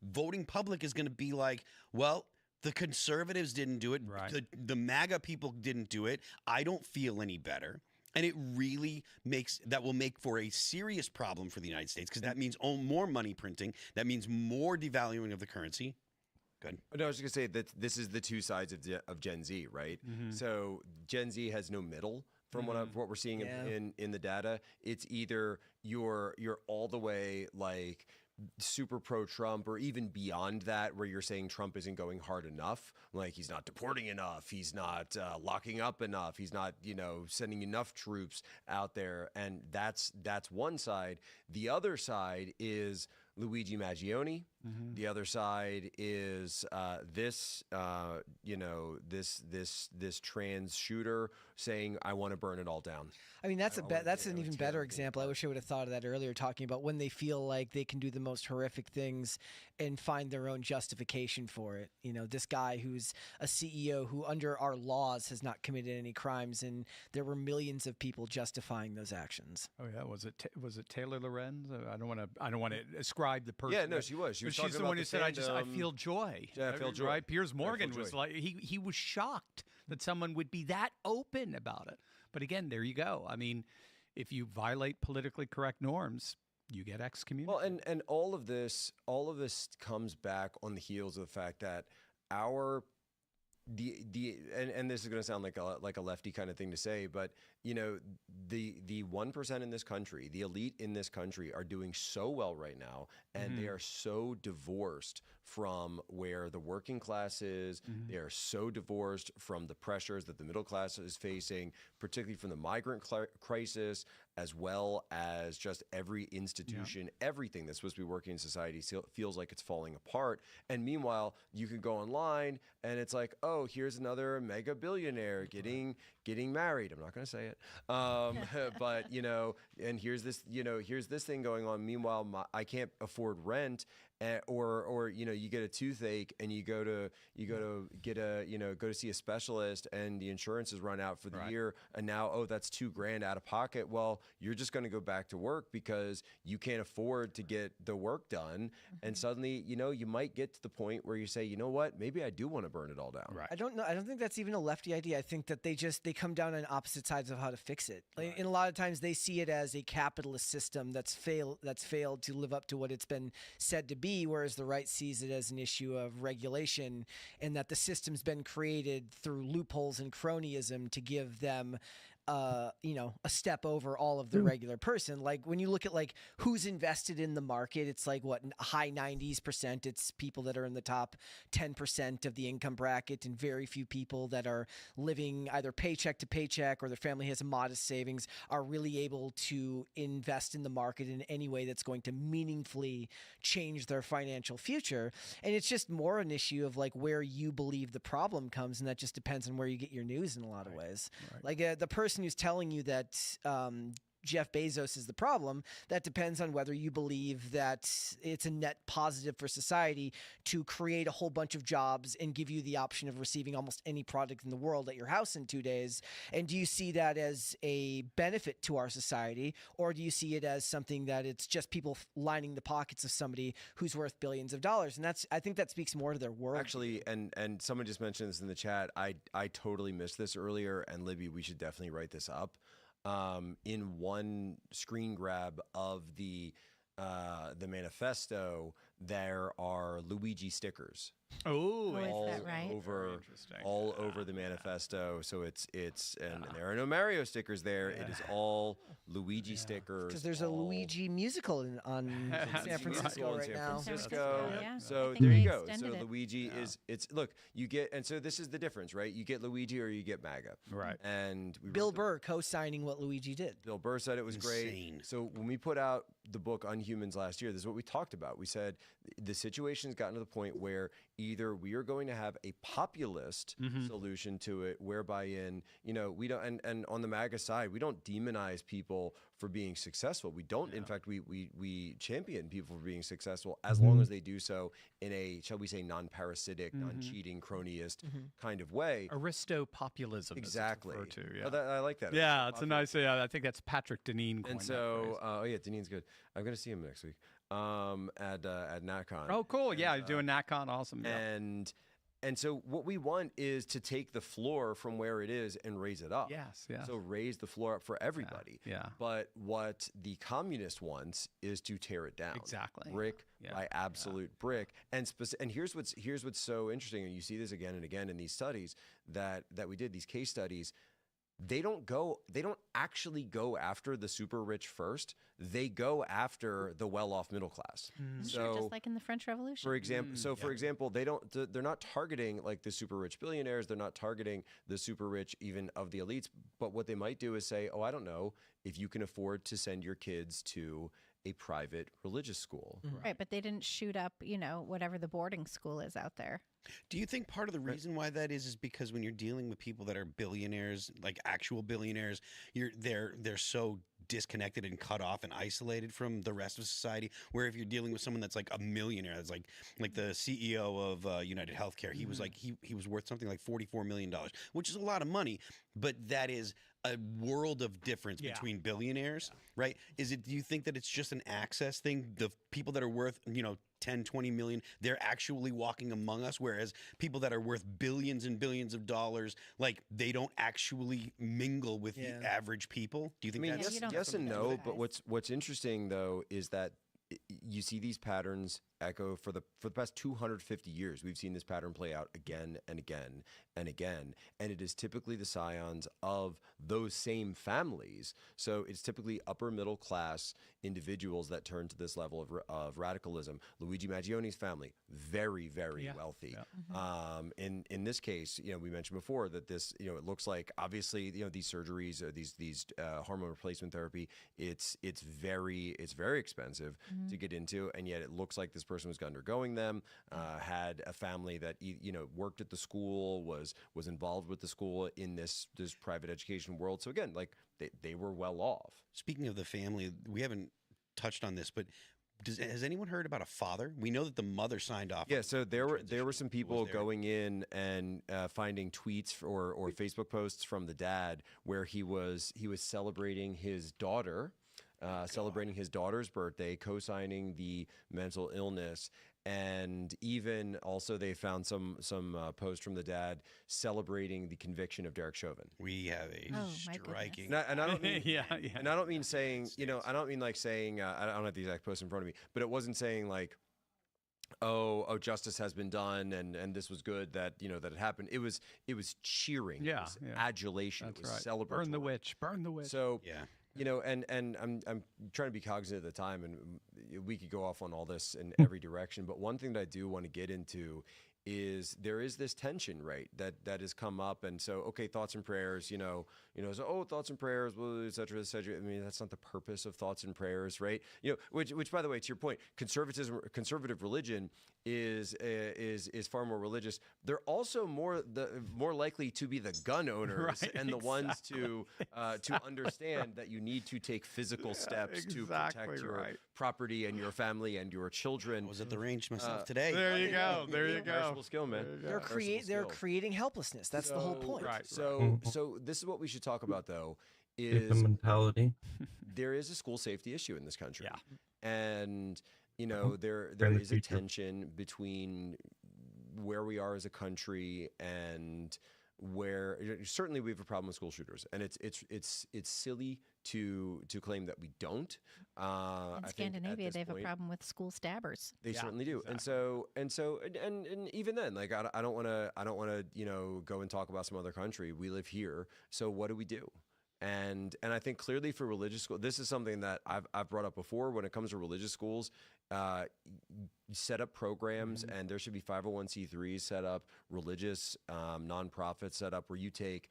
S: voting public is going to be like, well, the conservatives didn't do it. The MAGA people didn't do it. I don't feel any better. And it really will make for a serious problem for the United States, because that means more money printing. That means more devaluing of the currency. Good.
U: No, I was just going to say that this is the two sides of Gen Z, right? So Gen Z has no middle. From what we're seeing in the data, it's either you're all the way like super pro-Trump, or even beyond that, where you're saying Trump isn't going hard enough, like he's not deporting enough, he's not locking up enough, he's not sending enough troops out there, and that's one side. The other side is Luigi Maggioni. The other side is this trans shooter saying, "I want to burn it all down."
T: I mean, that's an even better example. I wish I would have thought of that earlier, talking about when they feel like they can do the most horrific things and find their own justification for it. You know, this guy who's a CEO who, under our laws, has not committed any crimes, and there were millions of people justifying those actions.
E: Oh yeah, was it Taylor Lorenz? I don't want to ascribe the person.
U: Yeah, no, she was.
E: But she's the one who said, "I feel joy."
U: Yeah, I feel joy.
E: Right? Piers Morgan
U: joy.
E: was like, he was shocked that someone would be that open about it. But again, there you go. I mean, if you violate politically correct norms, you get excommunicated.
U: Well, and all of this comes back on the heels of the fact that and this is going to sound like a lefty kind of thing to say, but the 1% in this country, the elite in this country, are doing so well right now, and they are so divorced from where the working class is. They are so divorced from the pressures that the middle class is facing, particularly from the migrant crisis, as well as just every institution, everything that's supposed to be working in society feels like it's falling apart. And meanwhile, you can go online and it's like, oh, here's another mega billionaire getting married. I'm not going to say it. But, and here's this thing going on. Meanwhile, I can't afford rent. Or you get a toothache and you go to see a specialist, and the insurance is run out for the year, and now that's $2,000 out of pocket. Well, you're just going to go back to work because you can't afford to get the work done, and suddenly you might get to the point where you say, you know what, maybe I do want to burn it all down.
T: Right. I don't know. I don't think that's even a lefty idea. I think that they come down on opposite sides of how to fix it. Like, and a lot of times they see it as a capitalist system that's failed to live up to what it's been said to be. Whereas the right sees it as an issue of regulation, and that the system's been created through loopholes and cronyism to give them a step over all of the regular person. Like when you look at like who's invested in the market, it's like what, high 90s%. It's people that are in the top 10% of the income bracket, and very few people that are living either paycheck to paycheck or their family has modest savings are really able to invest in the market in any way that's going to meaningfully change their financial future. And it's just more an issue of like where you believe the problem comes, and that just depends on where you get your news in a lot of ways. Like the person who's telling you that Jeff Bezos is the problem, that depends on whether you believe that it's a net positive for society to create a whole bunch of jobs and give you the option of receiving almost any product in the world at your house in 2 days. And do you see that as a benefit to our society, or do you see it as something that it's just people lining the pockets of somebody who's worth billions of dollars? And I think that speaks more to their world.
U: Actually, and someone just mentioned this in the chat. I totally missed this earlier, and Libby, we should definitely write this up. In one screen grab of the manifesto, there are Luigi stickers.
E: Oh,
U: is
E: that right?
U: All over the manifesto. So and there are no Mario stickers there. It is all Luigi stickers.
T: Because there's a Luigi musical in San Francisco right now.
U: So there you go. So Luigi look, you get, and so this is the difference, right? You get Luigi or you get MAGA.
E: Right.
U: And
T: Bill Burr co-signing what Luigi did.
U: Bill Burr said it was great. So when we put out the book Unhumans last year, this is what we talked about. We said the situation's gotten to the point where either we are going to have a populist solution to it, whereby we don't, and on the MAGA side, we don't demonize people for being successful. We don't, in fact, we champion people for being successful as long as they do so in a, shall we say, non-parasitic, non-cheating, cronyist kind of way.
E: Aristopopulism.
U: Exactly.
E: Is to, yeah.
U: Oh, I like that.
E: Yeah, it's a nice. I think that's Patrick Deneen.
U: And so, Deneen's good. I'm going to see him next week at NatCon.
E: Oh, cool. Yeah, you're doing NatCon. Awesome. Yeah.
U: And so what we want is to take the floor from where it is and raise it up.
E: Yes.
U: So raise the floor up for everybody.
E: Yeah.
U: But what the communist wants is to tear it down.
E: Exactly.
U: Brick by absolute brick. And here's what's so interesting, and you see this again and again in these studies that we did, these case studies. They don't actually go after the super rich first. They go after the well-off middle class.
R: Sure, just like in the French Revolution.
U: For example, they're not targeting like the super rich billionaires. They're not targeting the super rich even of the elites. But what they might do is say, oh, I don't know, if you can afford to send your kids to a private religious school.
R: Right, but they didn't shoot up, whatever the boarding school is out there.
S: Do you think part of the reason why that is because when you're dealing with people that are billionaires, like actual billionaires, they're so disconnected and cut off and isolated from the rest of society, where if you're dealing with someone that's like a millionaire, that's like the CEO of United Healthcare, he was like he was worth something like $44 million, which is a lot of money, but that is a world of difference between billionaires, right? Do you think that it's just an access thing? The people that are worth 10, 20 million, they're actually walking among us, whereas people that are worth billions and billions of dollars, like they don't actually mingle with the average people. Do you think that's
U: yes and no, but what's interesting though is that you see these patterns echo for the past 250 years. We've seen this pattern play out again and again and again, and it is typically the scions of those same families. So it's typically upper middle class individuals that turn to this level of radicalism. Luigi Maggioni's family, very, very wealthy. In this case, we mentioned before that this, it looks like obviously, these surgeries or these hormone replacement therapy, it's very expensive to get into, and yet it looks like this person was undergoing them, had a family that worked at the school, was involved with the school in this private education world. So again, like they were well off.
S: Speaking of the family, we haven't touched on this, but has anyone heard about a father? We know that the mother signed off.
U: Yeah, so there were some people going in and finding tweets or Facebook posts from the dad where he was celebrating his daughter. Celebrating his daughter's birthday, co-signing the mental illness, and even also they found some posts from the dad celebrating the conviction of Derek Chauvin.
S: We have a striking,
U: and I don't mean and I don't mean saying I don't mean like saying I don't have the exact post in front of me, but it wasn't saying like oh justice has been done and this was good that that it happened. It was cheering, it was adulation, it was celebratory.
E: Burn the witch.
U: So and I'm trying to be cognizant of the time, and we could go off on all this in every direction. But one thing that I do want to get into is there is this tension, right, that has come up. And so, okay, thoughts and prayers, so, thoughts and prayers, et cetera, et cetera. I mean, that's not the purpose of thoughts and prayers, right? Which by the way, to your point, conservative religion is far more religious. They're also more likely to be the gun owners and the ones to understand that you need to take physical steps to protect your property and your family and your children.
S: I was at the range myself today.
E: There you go. There you go.
U: Skill, man.
T: They're creating helplessness. That's the whole point.
U: Right. So this is what we should talk about, though. Is
B: the mentality?
U: There is a school safety issue in this country.
E: Yeah.
U: And there is a tension between where we are as a country and where certainly we have a problem with school shooters, and it's silly to claim that we don't.
R: In Scandinavia, they have a problem with school stabbers.
U: They certainly do, exactly. and even then, like I don't want to go and talk about some other country. We live here, so what do we do? And I think clearly for religious school, this is something that I've brought up before. When it comes to religious schools, set up programs, and there should be 501c3s set up, religious nonprofits set up, where you take,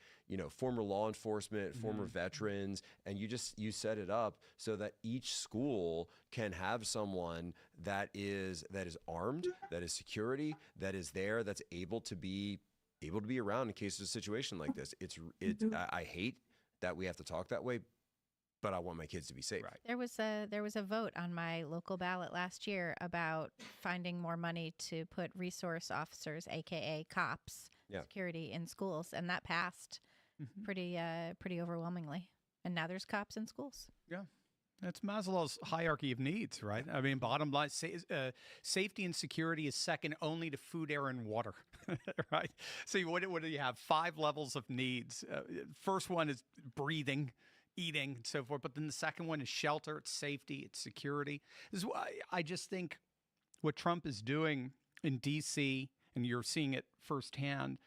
U: former law enforcement, former veterans, and you set it up so that each school can have someone that is armed, that is security, that is there, that's able to be around in case of a situation like this. I hate that we have to talk that way, but I want my kids to be safe.
R: There was a vote on my local ballot last year about finding more money to put resource officers, aka cops, security in schools, and that passed pretty overwhelmingly. And now there's cops in schools.
E: Yeah. That's Maslow's hierarchy of needs, right? I mean, bottom line, safety and security is second only to food, air, and water, right? So what do you have? 5 levels of needs. First one is breathing, eating, and so forth. But then the second one is shelter, it's safety, it's security. This is why I just think what Trump is doing in D.C., and you're seeing it firsthand,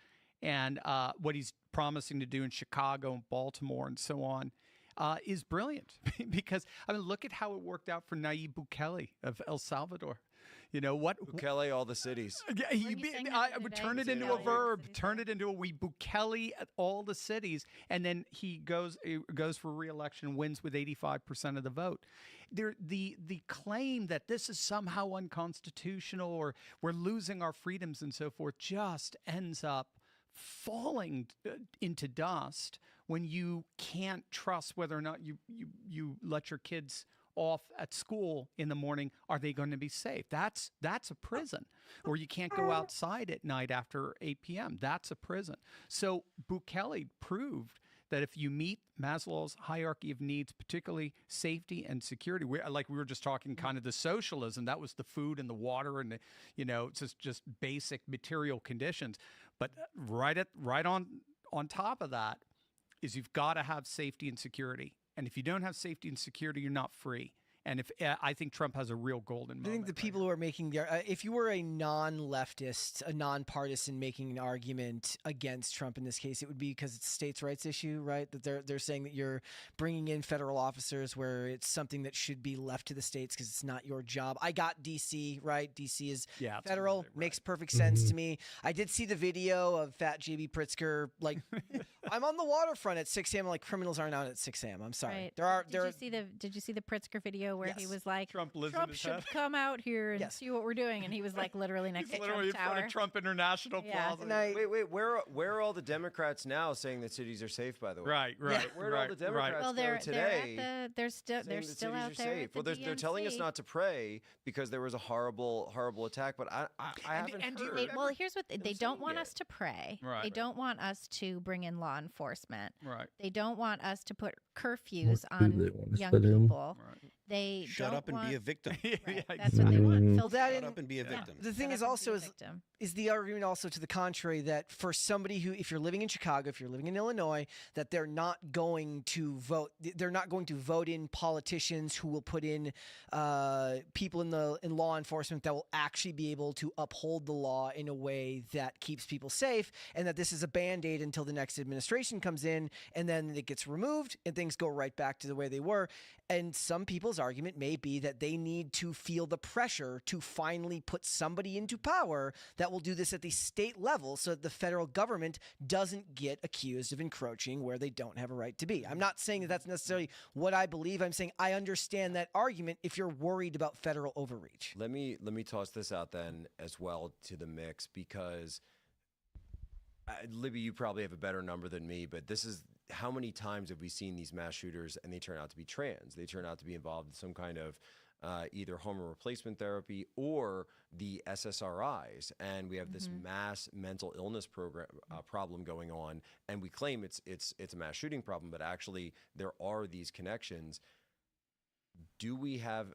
E: and what he's promising to do in Chicago and Baltimore and so on, is brilliant. Because, I mean, look at how it worked out for Nayib Bukele of El Salvador.
U: Bukele all the cities.
E: I would turn it into a verb. Turn it into we Bukele at all the cities, and then he goes for re-election, wins with 85% of the vote. The claim that this is somehow unconstitutional or we're losing our freedoms and so forth just ends up falling into dust when you can't trust whether or not you let your kids off at school in the morning. Are they going to be safe? That's a prison. Or you can't go outside at night after 8 p.m. That's a prison. So Bukele proved that if you meet Maslow's hierarchy of needs, particularly safety and security, we were just talking kind of the socialism, that was the food and the water and just basic material conditions. But right on top of that is you've got to have safety and security. And if you don't have safety and security, you're not free. And I think Trump has a real golden moment.
T: I think the people who are making if you were a non-leftist, a non-partisan making an argument against Trump in this case, it would be because it's a states' rights issue, right? That they're saying that you're bringing in federal officers where it's something that should be left to the states because it's not your job. I got DC, right? DC is federal, makes perfect sense to me. I did see the video of Fat JB Pritzker, like, I'm on the waterfront at 6 a.m. Like, criminals aren't out at 6 a.m. I'm sorry.
R: Right. Did you see the Pritzker video where he was like, Trump should come out here and see what we're doing, and he was like literally next to Trump
E: in
R: Tower.
E: front of Trump International Plaza.
U: Wait, where are all the Democrats now saying that cities are safe? By the way,
E: right.
U: Where did all the Democrats go today?
R: They're still out there. Safe.
U: Well, they're telling us not to pray because there was a horrible attack, but I haven't heard.
R: Well, here's what they don't want us to pray. Right. They don't want us to bring in law enforcement.
E: Right.
R: They don't want us to put curfews on young people.
E: Right.
R: They
S: shut up and be a victim.
R: That's what they want.
S: Shut up and be a victim.
T: The thing is also is the argument also to the contrary that for somebody who, if you're living in Chicago, if you're living in Illinois, that they're not going to vote. They're not going to vote in politicians who will put in people in law enforcement that will actually be able to uphold the law in a way that keeps people safe, and that this is a Band-Aid until the next administration comes in, and then it gets removed and things go right back to the way they were. And some people's argument may be that they need to feel the pressure to finally put somebody into power that will do this at the state level so that the federal government doesn't get accused of encroaching where they don't have a right to be. I'm not saying that that's necessarily what I believe. I'm saying I understand that argument if you're worried about federal overreach.
U: Let me toss this out then as well to the mix, because Libby, you probably have a better number than me, but this is how many times have we seen these mass shooters and they turn out to be trans? They turn out to be involved in some kind of either hormone replacement therapy or the SSRIs, and we have this mass mental illness problem going on, and we claim it's a mass shooting problem, but actually there are these connections. Do we have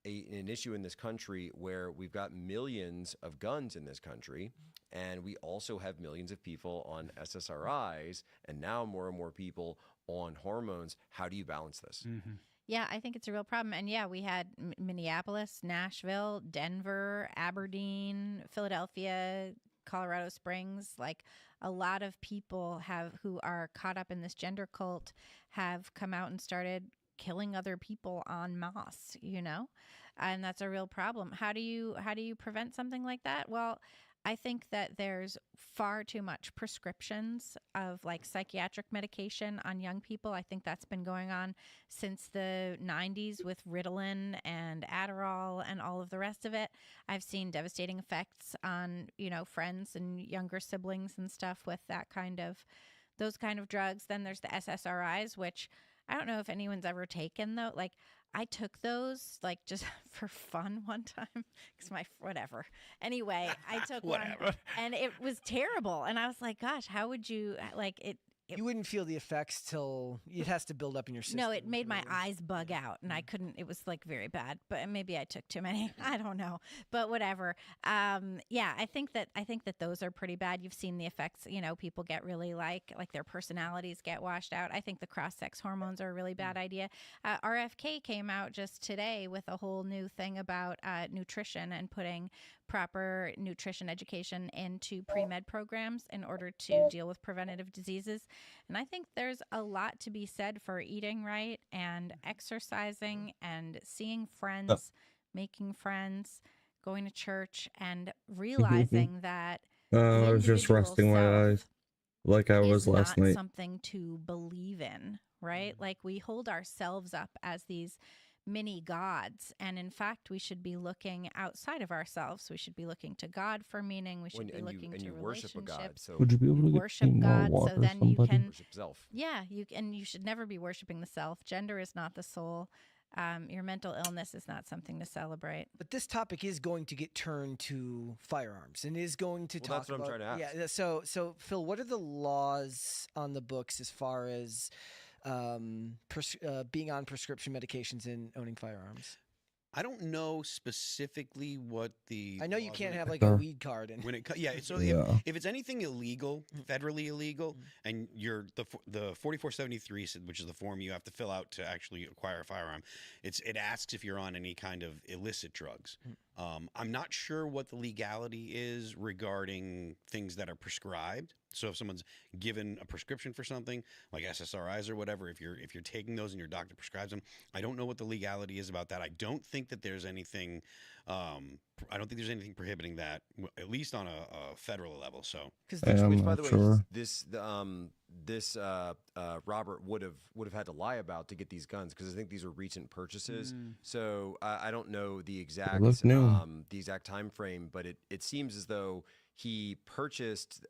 U: an issue in this country where we've got millions of guns in this country, and we also have millions of people on SSRIs, and now more and more people on hormones? How do you balance this?
R: Yeah, I think it's a real problem. And yeah, we had Minneapolis, Nashville, Denver, Aberdeen, Philadelphia, Colorado Springs. Like, a lot of people who are caught up in this gender cult have come out and started killing other people en masse, you know, and that's a real problem. How do you prevent something like that? Well, I think that there's far too much prescriptions of like psychiatric medication on young people. I think that's been going on since the 90s with Ritalin and Adderall and all of the rest of it. I've seen devastating effects on, you know, friends and younger siblings and stuff with those kind of drugs. Then there's the SSRIs, which I don't know if anyone's ever taken though. Like I took those like just for fun one time because whatever. Anyway, I took one and it was terrible. And I was like, gosh, how would you like it?
T: You wouldn't feel the effects till it has to build up in your system.
R: No, it made my eyes bug out and I couldn't, it was like very bad, but maybe I took too many. I don't know, but whatever. Yeah, I think that those are pretty bad. You've seen the effects, you know, people get really like their personalities get washed out. I think the cross-sex hormones are a really bad idea. RFK came out just today with a whole new thing about nutrition and putting proper nutrition education into pre-med programs in order to deal with preventative diseases. And I think there's a lot to be said for eating right and exercising and seeing friends, making friends, going to church, and realizing that
B: I was just resting my eyes like I was last night.
R: Something to believe in, right? Like we hold ourselves up as these mini gods, and in fact we should be looking outside of ourselves. We should be looking to God for meaning. We should be looking to relationships.
U: Worship a God, so
B: Would you be able to
R: worship
B: get
R: God,
B: more
R: so
B: water,
R: then
B: somebody?
R: you can
U: worship self.
R: Yeah, you should never be worshiping the self. Gender is not the soul. Your mental illness is not something to celebrate.
T: But this topic is going to get turned to firearms and is going to talk
U: that's what
T: about.
U: I'm trying to ask.
T: Yeah. So Phil, what are the laws on the books as far as being on prescription medications and owning firearms?
S: I don't know specifically what the.
T: I know you can't have like a weed card.
S: When it so
B: Yeah.
S: if it's anything illegal, federally illegal, and you're the 4473, which is the form you have to fill out to actually acquire a firearm, it asks if you're on any kind of illicit drugs. I'm not sure what the legality is regarding things that are prescribed. So if someone's given a prescription for something like SSRIs or whatever, if you're taking those and your doctor prescribes them, I don't know what the legality is about that. I don't think that there's anything. I don't think there's anything prohibiting that, at least on a federal level. So,
U: which by the way, this Robert would have had to lie about to get these guns because I think these are recent purchases. So I don't know the exact time frame, but it seems as though he purchased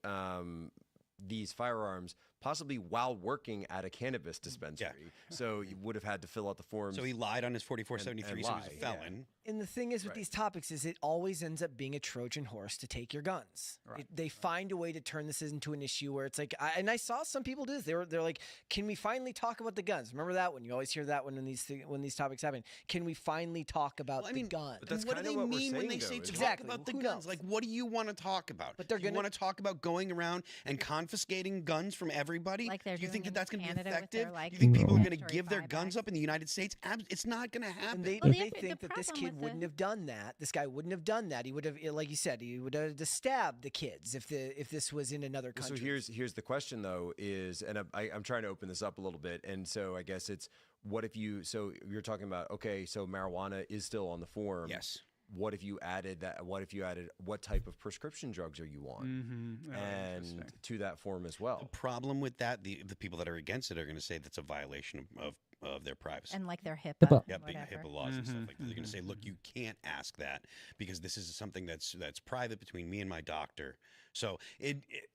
U: these firearms possibly while working at a cannabis dispensary. So you would have had to fill out the forms.
S: So he lied on his 4473, so he's a felon.
T: And the thing is with these topics is it always ends up being a Trojan horse to take your guns. They find a way to turn this into an issue where it's like, and I saw some people do this. They're like, can we finally talk about the guns? Remember that one? You always hear that one when these topics happen. Can we finally talk about the guns?
U: But that's
S: what do they mean when they say talk about the guns? Like, what do you want to talk about? But you want to talk about going around and confiscating guns from everybody?
R: Like they're
S: do you think
R: doing
S: that that's going to be
R: Canada with their,
S: effective?
R: like,
S: Do you think people are going to
R: mandatory
S: give their guns up in the United States? It's not going to happen.
T: And they think that this kid wouldn't have done that. This guy wouldn't have done that. He would have, like you said, he would have stabbed the kids if this was in another country.
U: So here's the question though is, and I'm trying to open this up a little bit, and so I guess it's what if you? So you're talking about so marijuana is still on the form.
S: Yes.
U: What if you added that? What if you added what type of prescription drugs are you on, and to that form as well?
S: The problem with that, the people that are against it are going to say that's a violation of their privacy
R: and like their HIPAA,
S: being HIPAA laws and stuff like that. They're going to say, look, you can't ask that because this is something that's private between me and my doctor. So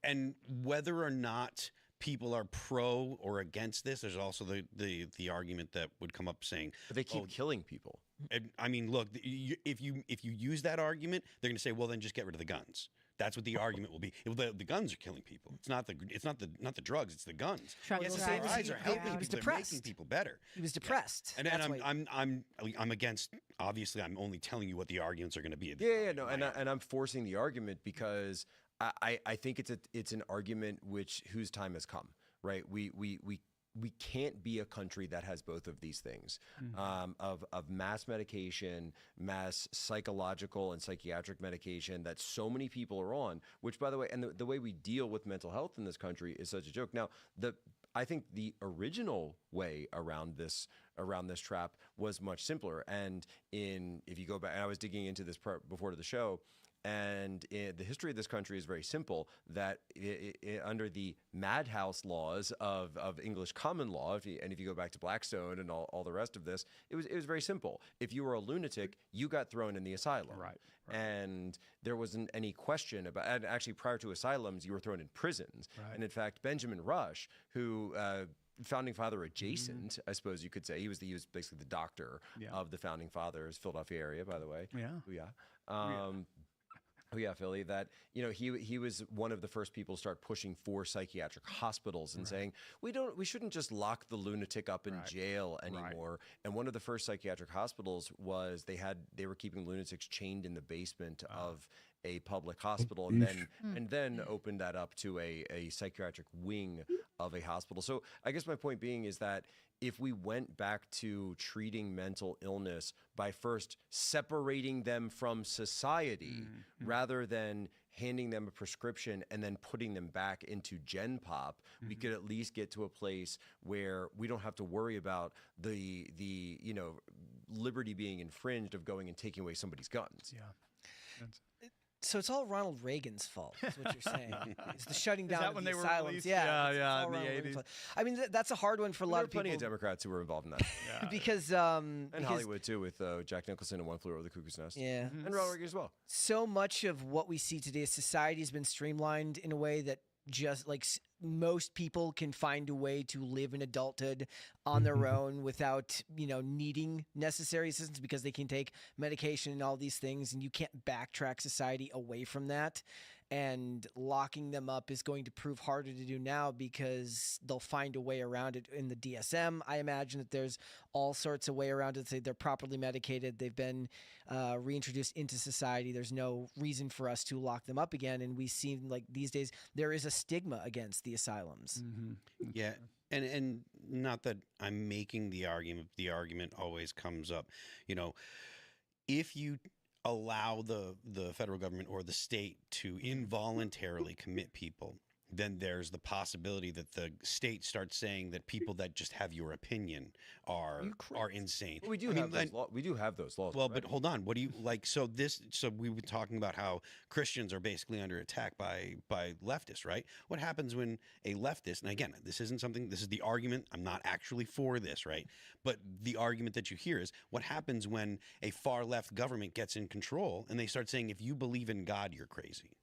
S: and whether or not people are pro or against this, there's also the argument that would come up saying,
U: but they keep killing people.
S: And, I mean, look, if you use that argument, they're going to say, well, then just get rid of the guns. That's what the argument will be. The guns are killing people. It's not the drugs. It's the guns. SSRIs are helping people. They're making people better.
T: He was depressed.
S: And I'm against. Obviously, I'm only telling you what the arguments are going to be.
U: No, and I'm forcing the argument because I think it's an argument whose time has come. Right? We can't be a country that has both of these things, of mass medication, mass psychological and psychiatric medication that so many people are on, which, by the way, and the way we deal with mental health in this country is such a joke. Now, I think the original way around this trap was much simpler. And if you go back, and I was digging into this before to the show, and the history of this country is very simple, that under the madhouse laws of English common law, and if you go back to Blackstone and all the rest of this, it was very simple. If you were a lunatic, you got thrown in the asylum.
E: Right.
U: And there wasn't any question about, and actually prior to asylums, you were thrown in prisons.
E: Right.
U: And in fact, Benjamin Rush, who founding father adjacent, I suppose you could say, he was basically the doctor of the founding fathers, Philadelphia area, by the way.
E: Yeah.
U: Yeah, Philly, that, he was one of the first people to start pushing for psychiatric hospitals and saying, we shouldn't just lock the lunatic up in jail anymore. And one of the first psychiatric hospitals was they were keeping lunatics chained in the basement of a public hospital, and then opened that up to a psychiatric wing of a hospital. So I guess my point being is that if we went back to treating mental illness by first separating them from society rather than handing them a prescription and then putting them back into Gen Pop, we could at least get to a place where we don't have to worry about the liberty being infringed of going and taking away somebody's guns.
E: Yeah.
T: So it's all Ronald Reagan's fault, is what you're saying. It's the shutting down
E: that
T: of
E: when
T: the
E: they were
T: asylums.
E: released?
T: Yeah, it's all
E: in the
T: Ronald Reagan's
E: 80s.
T: fault. I mean, that's a hard one for a lot of people.
U: Plenty of Democrats who were involved in that.
T: Because
U: and Hollywood too, with Jack Nicholson and One Flew Over the Cuckoo's Nest.
T: Yeah.
U: And Ronald Reagan as well.
T: So much of what we see today, society has been streamlined in a way that just like most people can find a way to live in adulthood on their own without, needing necessary assistance because they can take medication and all these things, and you can't backtrack society away from that. And locking them up is going to prove harder to do now because they'll find a way around it in the DSM. I imagine that there's all sorts of way around it. Say they're properly medicated. They've been reintroduced into society. There's no reason for us to lock them up again. And we see like these days there is a stigma against the asylums.
S: Yeah. And not that I'm making the argument always comes up, if you allow the federal government or the state to involuntarily commit people, then there's the possibility that the state starts saying that people that just have your opinion are insane.
U: Well, we do have those laws.
S: Well, but hold on. What do you like? So we were talking about how Christians are basically under attack by leftists, right? What happens when a leftist, and again, this is the argument. I'm not actually for this, right? But the argument that you hear is what happens when a far left government gets in control and they start saying, if you believe in God, you're crazy.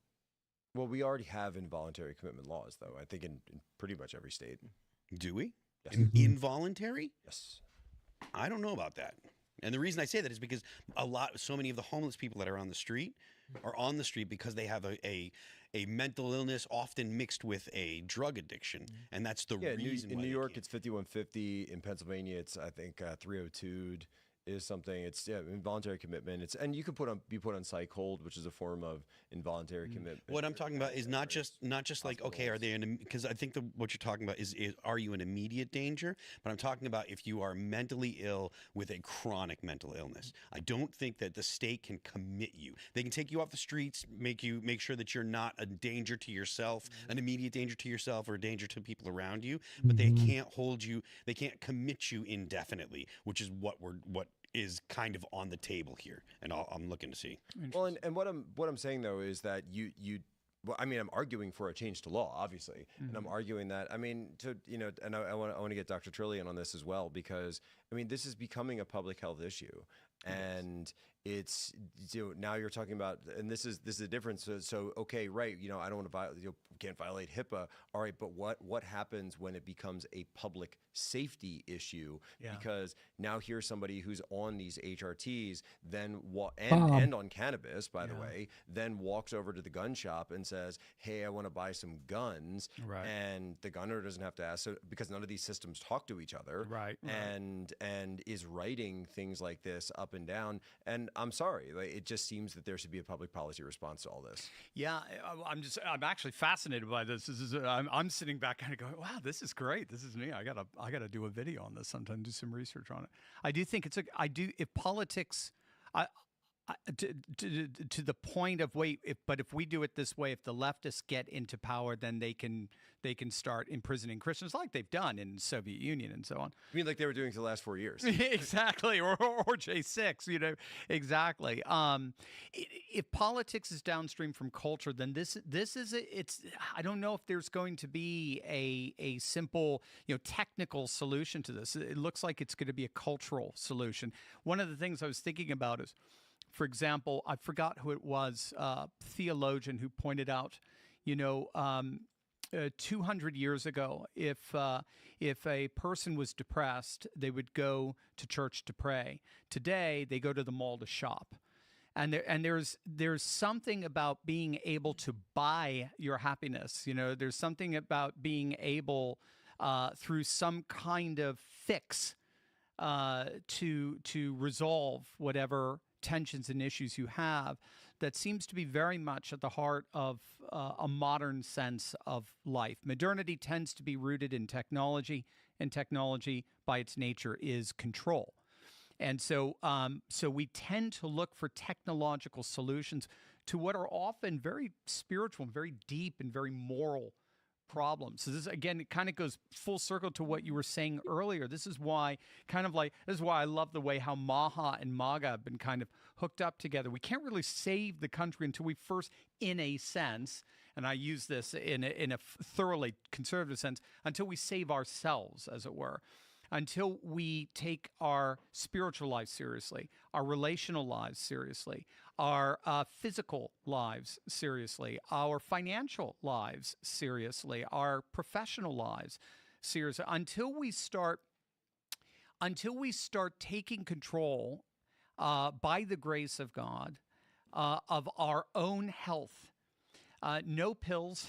U: Well, we already have involuntary commitment laws, though, I think in pretty much every state.
S: Do we?
U: Yes.
S: Involuntary?
U: Yes.
S: I don't know about that. And the reason I say that is because so many of the homeless people that are on the street are on the street because they have a mental illness, often mixed with a drug addiction. And that's the reason
U: in New York, it's 5150. In Pennsylvania, it's, I think, 302'd. Is something. It's involuntary commitment. And you could be put on psych hold, which is a form of involuntary commitment.
S: What I'm talking about is not just like, okay, are they because I think what you're talking about is are you in immediate danger? But I'm talking about if you are mentally ill with a chronic mental illness. I don't think that the state can commit you. They can take you off the streets, make sure that you're not a danger to yourself, an immediate danger to yourself or a danger to people around you, but they can't hold you, they can't commit you indefinitely, which is what is kind of on the table here, and I'm looking to see.
U: Well, and what I'm saying though is that well, I mean, I'm arguing for a change to law, obviously, and I'm arguing that. I mean, and I want to get Dr. Trillian on this as well because I mean, this is becoming a public health issue, and it's now you're talking about, and this is the difference. So okay, right? I don't want to violate. Can't violate HIPAA. All right, but what happens when it becomes a public safety issue?
E: Yeah.
U: Because now here's somebody who's on these HRTs, then and on cannabis, by the way, then walks over to the gun shop and says, "Hey, I want to buy some guns," and the gunner doesn't have to ask, because none of these systems talk to each other, and is writing things like this up and down. And I'm sorry, it just seems that there should be a public policy response to all this.
E: Yeah, I'm actually fascinated by this. I'm sitting back kind of going, wow, this is great. This is me. I gotta do a video on this sometime, do some research on it. I do think if politics, to the point of but if we do it this way, if the leftists get into power, then they can start imprisoning Christians like they've done in the Soviet Union and so on.
U: I mean, like they were doing for the last 4 years.
E: Exactly, or J6, exactly. If politics is downstream from culture, then this is I don't know if there's going to be a simple technical solution to this. It looks like it's going to be a cultural solution. One of the things I was thinking about is, for example, I forgot who it was, theologian who pointed out, 200 years ago, if a person was depressed, they would go to church to pray. Today, they go to the mall to shop. And there's something about being able to buy your happiness. There's something about being able, through some kind of fix, to resolve whatever tensions and issues you have, that seems to be very much at the heart of a modern sense of life. Modernity tends to be rooted in technology, and technology by its nature is control. And so we tend to look for technological solutions to what are often very spiritual, very deep, and very moral problems. So this, again, it kind of goes full circle to what you were saying earlier. This is why I love the way how Maha and MAGA have been kind of hooked up together. We can't really save the country until we first, in a sense, and I use this in a thoroughly conservative sense, until we save ourselves, as it were. Until we take our spiritual lives seriously, our relational lives seriously, our physical lives seriously, our financial lives seriously, our professional lives seriously, until we start taking control by the grace of God of our own health. No pills,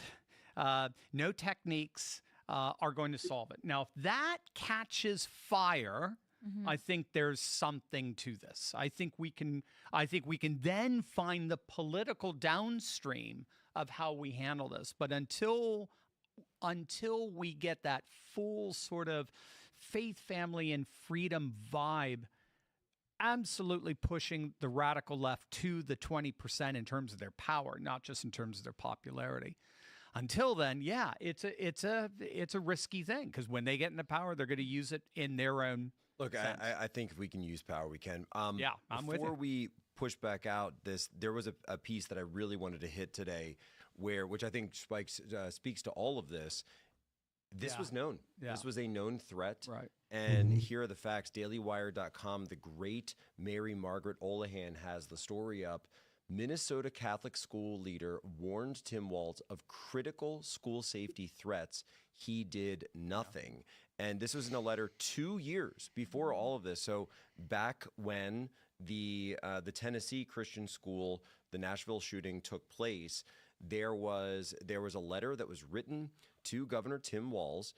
E: no techniques are going to solve it. Now, if that catches fire, I think there's something to this. I think we can then find the political downstream of how we handle this. But until we get that full sort of faith, family, and freedom vibe, absolutely pushing the radical left to the 20% in terms of their power, not just in terms of their popularity. Until then, yeah, it's a risky thing, because when they get into power, they're going to use it in their own.
U: Look, I think if we can use power, we can.
E: Yeah, I'm with you.
U: Before we push back out this, there was a piece that I really wanted to hit today, which I think speaks to all of this. This was known. Yeah. This was a known threat.
E: Right.
U: And here are the facts. DailyWire.com, the great Mary Margaret Olahan has the story up. Minnesota Catholic school leader warned Tim Walz of critical school safety threats. He did nothing. Yeah. And this was in a letter 2 years before all of this. So back when the Tennessee Christian school, the Nashville shooting took place, there was a letter that was written to Governor Tim Walz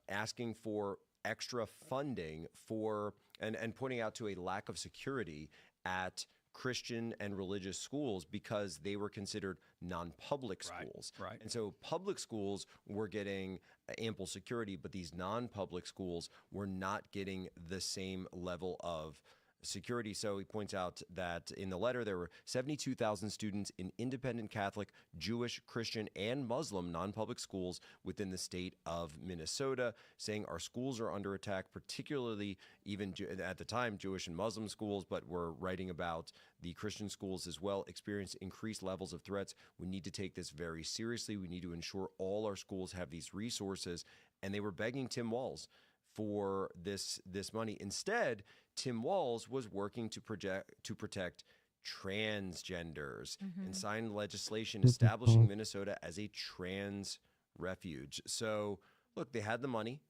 U: asking for extra funding for and pointing out to a lack of security at Christian and religious schools because they were considered non-public schools.
E: Right.
U: And so public schools were getting ample security, but these non-public schools were not getting the same level of security. So he points out that in the letter, there were 72,000 students in independent Catholic, Jewish, Christian, and Muslim non-public schools within the state of Minnesota, saying our schools are under attack, particularly even at the time, Jewish and Muslim schools, but we're writing about the Christian schools as well, experience increased levels of threats. We need to take this very seriously. We need to ensure all our schools have these resources. And they were begging Tim Walz for this money. Instead, Tim Walz was working to protect transgenders and signed legislation establishing Minnesota as a trans refuge. So, look, they had the money,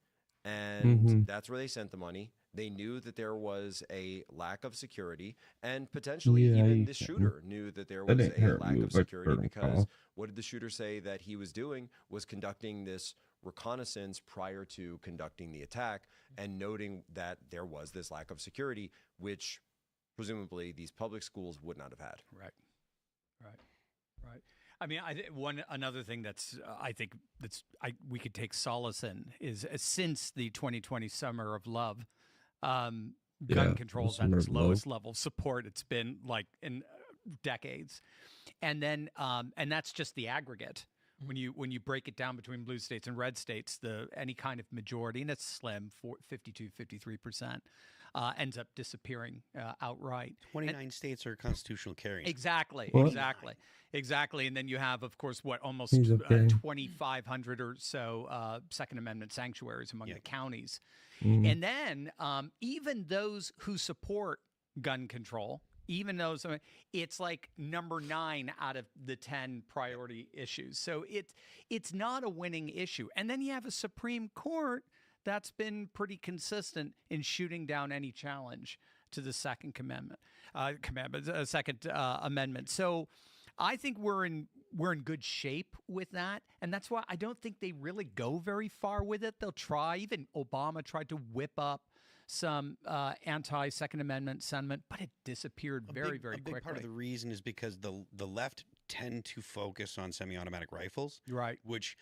U: and that's where they sent the money. They knew that there was a lack of security, and potentially even the shooter knew that there was a lack of security, because what did the shooter say that he was doing? Was conducting this reconnaissance prior to conducting the attack and noting that there was this lack of security, which presumably these public schools would not have had.
E: Right. I mean, another thing we could take solace in is since the 2020 Summer of Love, gun control is at its lowest level of support it's been like in decades. And then and that's just the aggregate. When you break it down between blue states and red states, any kind of majority, and it's slim, 52-53%, ends up disappearing outright.
S: 29 states are constitutional carry.
E: Exactly,
B: What?
E: exactly. And then you have, of course, almost
B: He's okay.
E: 2,500 or so Second Amendment sanctuaries among the counties.
B: Mm.
E: And then even those who support gun control, even those, it's like number 9 out of the 10 priority issues. So it's not a winning issue. And then you have a Supreme Court that's been pretty consistent in shooting down any challenge to the Second Second Amendment. So I think we're in good shape with that, and that's why I don't think they really go very far with it. They'll try. Even Obama tried to whip up some anti-Second Amendment sentiment, but it disappeared very quickly.
S: A big part of the reason is because the left tend to focus on semi-automatic rifles,
E: right?
S: Which,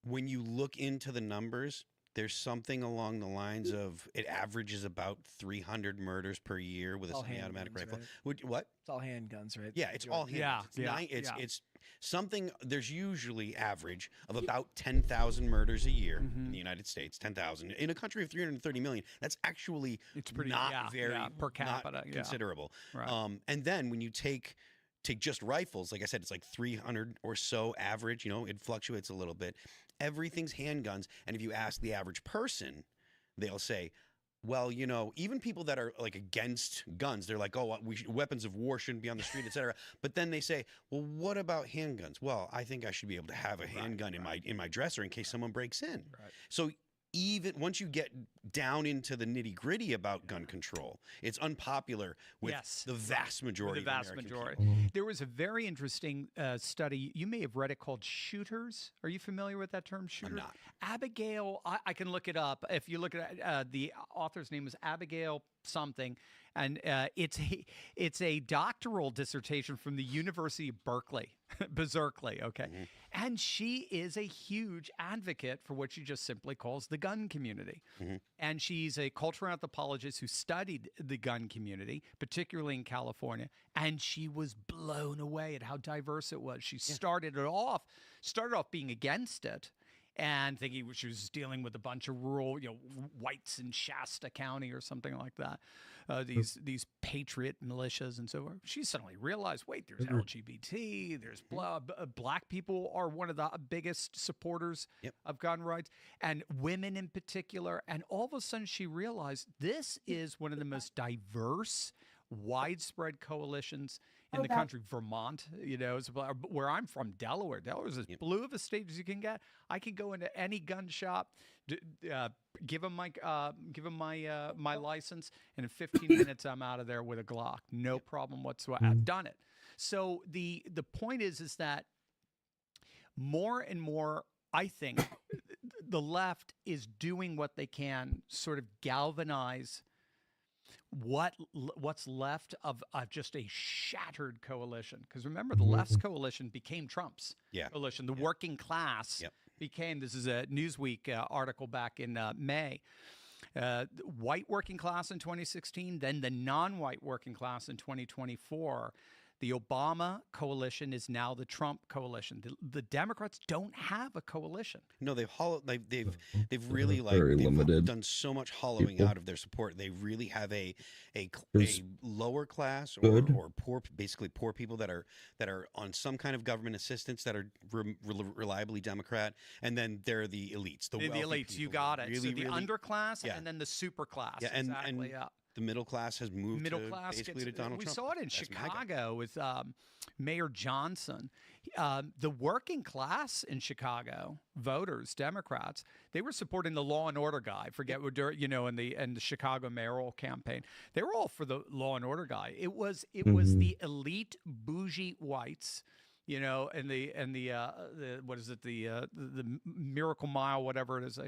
S: when you look into the numbers, there's something along the lines of it averages about 300 murders per year with a semi-automatic rifle.
T: Right?
S: What?
T: It's all handguns, right?
S: Yeah, it's all handguns. It's something. There's usually average of about 10,000 murders a year in the United States. 10,000 in a country of 330 million. That's actually not very
E: per capita,
S: not considerable.
E: Right.
S: And then when you take just rifles, like I said, it's like 300 or so average. It fluctuates a little bit. Everything's handguns. And if you ask the average person, they'll say, well, even people that are like against guns, they're like, oh, weapons of war shouldn't be on the street, etc. But then they say, well, what about handguns? Well, I think I should be able to have a handgun in my dresser in case someone breaks in. Right. So even once you get down into the nitty gritty about gun control, it's unpopular with the vast majority of American people.
E: There was a very interesting study. You may have read it, called Shooters. Are you familiar with that term, Shooters?
S: I'm not.
E: Abigail, I can look it up. If you look at the author's name is Abigail something, and it's a doctoral dissertation from the University of Berkeley, okay? And she is a huge advocate for what she just simply calls the gun community. And she's a cultural anthropologist who studied the gun community, particularly in California, and she was blown away at how diverse it was. She started off being against it, and thinking she was dealing with a bunch of rural, whites in Shasta County or something like that. These patriot militias and so forth. She suddenly realized, wait, there's LGBT, there's black people are one of the biggest supporters of gun rights, and women in particular. And all of a sudden she realized this is one of the most diverse, widespread coalitions in the country. Vermont, is where I'm from. Delaware is as blue of a state as you can get. I can go into any gun shop, give them my license, and in 15 minutes I'm out of there with a Glock, no problem whatsoever. I've done it. So the point is that more and more, I think, the left is doing what they can, sort of galvanize what's left of just a shattered coalition. Because remember, the left's coalition became Trump's coalition. The working class became, this is a Newsweek article back in May, white working class in 2016, then the non-white working class in 2024. The Obama coalition is now the Trump coalition. The Democrats don't have a coalition.
S: No, they've really done so much hollowing out of their support. They really have a lower class or poor, basically poor people that are on some kind of government assistance that are reliably Democrat, and then there are the elites. The
E: elites,
S: people,
E: you got it.
S: Really,
E: so the underclass and then the super class.
S: Yeah,
E: exactly.
S: The middle class has moved to Donald Trump.
E: We saw it in Chicago with Mayor Johnson. The working class in Chicago, voters, Democrats, they were supporting the law and order guy. In the Chicago mayoral campaign, they were all for the law and order guy. It was the elite bougie whites. And the what is it, the Miracle Mile, whatever it is.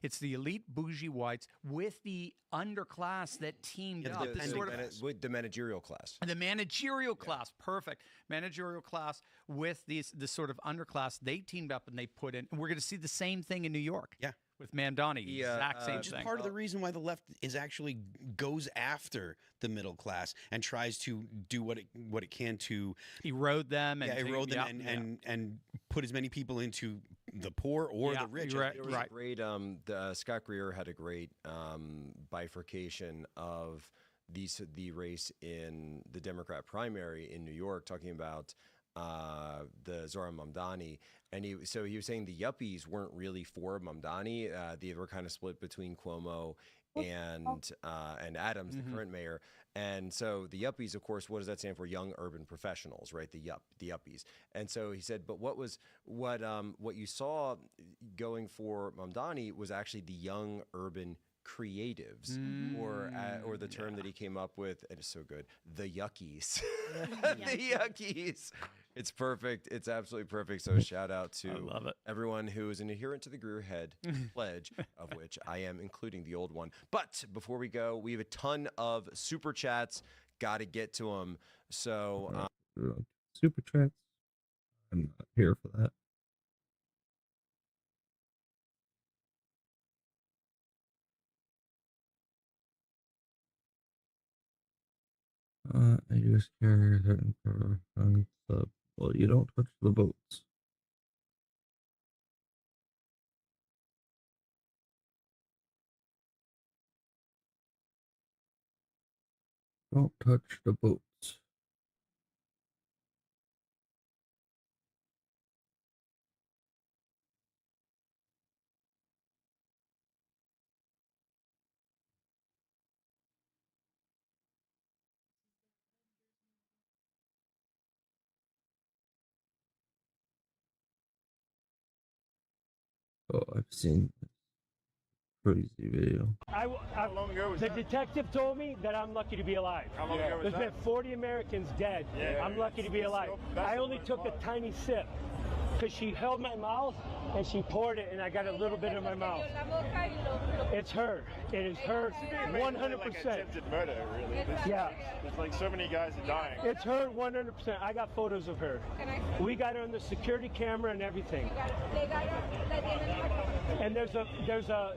E: It's the elite bougie whites with the underclass that teamed up.
U: With the managerial class.
E: The managerial class, perfect. Managerial class with this sort of underclass, they teamed up and they put in. And we're going to see the same thing in New York.
S: Yeah.
E: with Mamdani. Exact same
S: which is
E: thing.
S: part of the reason why the left is actually goes after the middle class and tries to do what it can to
E: erode them
S: and put as many people into the poor or the rich.
U: There was a great Scott Greer had a great bifurcation of the race in the Democrat primary in New York, talking about the Zohran Mamdani, and he was saying the yuppies weren't really for Mamdani. They were kind of split between Cuomo and Adams, the current mayor. And so the yuppies, of course, what does that stand for? Young urban professionals, right? The yuppies. And so he said, but what you saw going for Mamdani was actually the young urban creatives, or the term that he came up with, and it's so good, the yuckies. The yuckies. It's perfect. It's absolutely perfect. So shout out to everyone who is an adherent to the Greer Head pledge, of which I am, including the old one. But before we go, we have a ton of super chats. Got to get to them. So
B: super chats. I'm not here for that. I just carry certain sub. Well, you don't touch the boats. Don't touch the boats. Oh, I've seen this crazy video.
K: How long ago was that? The detective told me that I'm lucky to be alive.
J: How long ago was
K: There's been 40 Americans dead. I'm lucky to be alive. I only took a tiny sip because she held my mouth and she poured it and I got a little bit in my mouth. It's her. It is her 100%.
J: Like attempted murder, really.
K: Yeah.
J: There's like so many guys are dying.
K: It's her 100%. I got photos of her. We got her on the security camera and everything. And there's a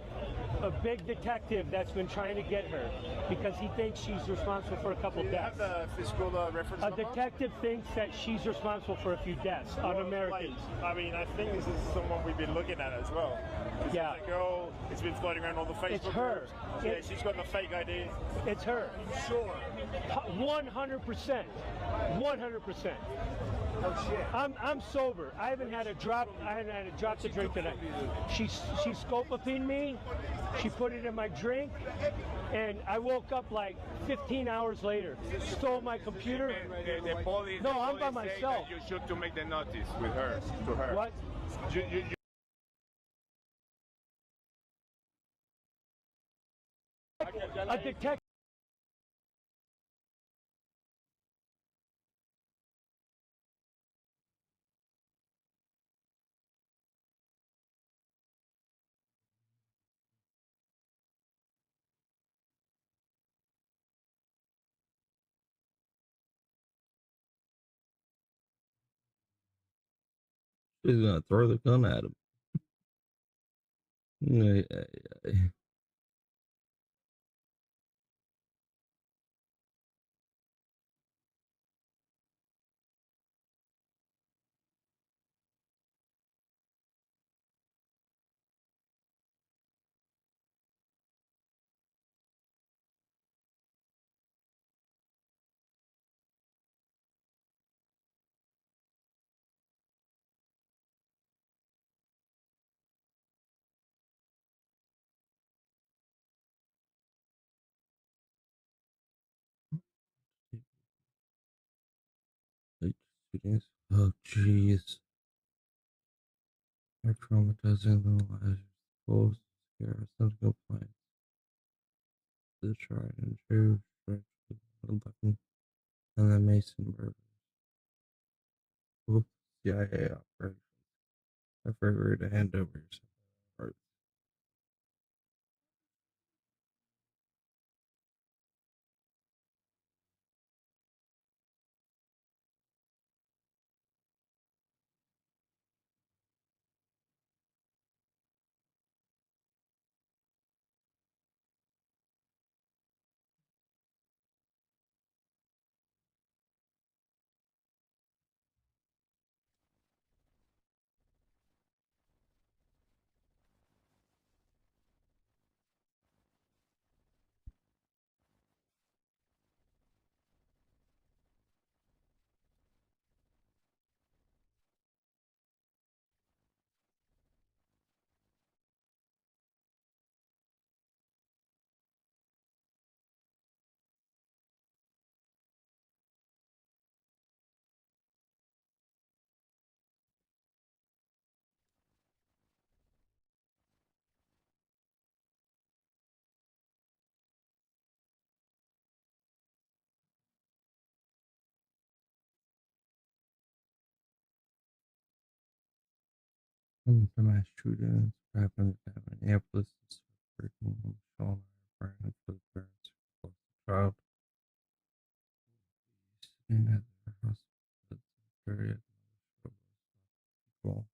K: big detective that's been trying to get her because he thinks she's responsible for a couple deaths.
J: The physical reference
K: A detective thinks that she's responsible for a few deaths on Americans.
J: I mean, I think this is someone we've been looking at as well.
K: Yeah.
J: The girl, it's been floating around all the Facebook
K: It's her.
J: groups. Yeah, she's got the fake ID.
K: It's her.
J: Sure.
K: 100%. 100%.
J: Oh shit.
K: I'm sober. I haven't had a drop to drink tonight. She scopapined me. She put it in my drink, and I woke up like 15 hours later. Stole my computer.
J: The police,
K: no, I'm by myself.
J: You should to make the notice with her. To her.
K: What? A detective.
B: She's gonna throw the gun at him. Oh, jeez. They're traumatizing the lives of scare some complaints. The tried and true stretch with the button and the Mason murders. Both CIA operations. I figured to hand over your Some mass shootings happened in Minneapolis. Sean for the parents who lost the child. Sitting at their hospital period. People.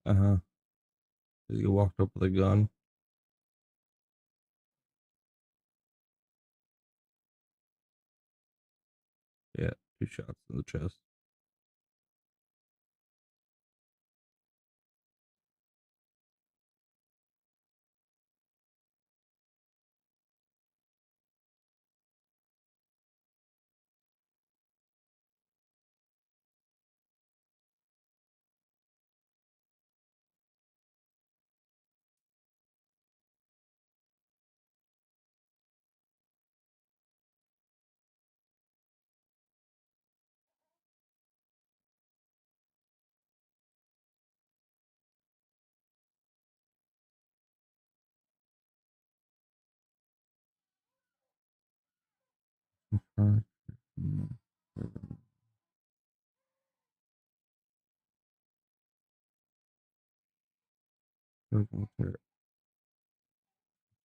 B: Uh-huh. He walked up with a gun. Yeah, 2 shots in the chest.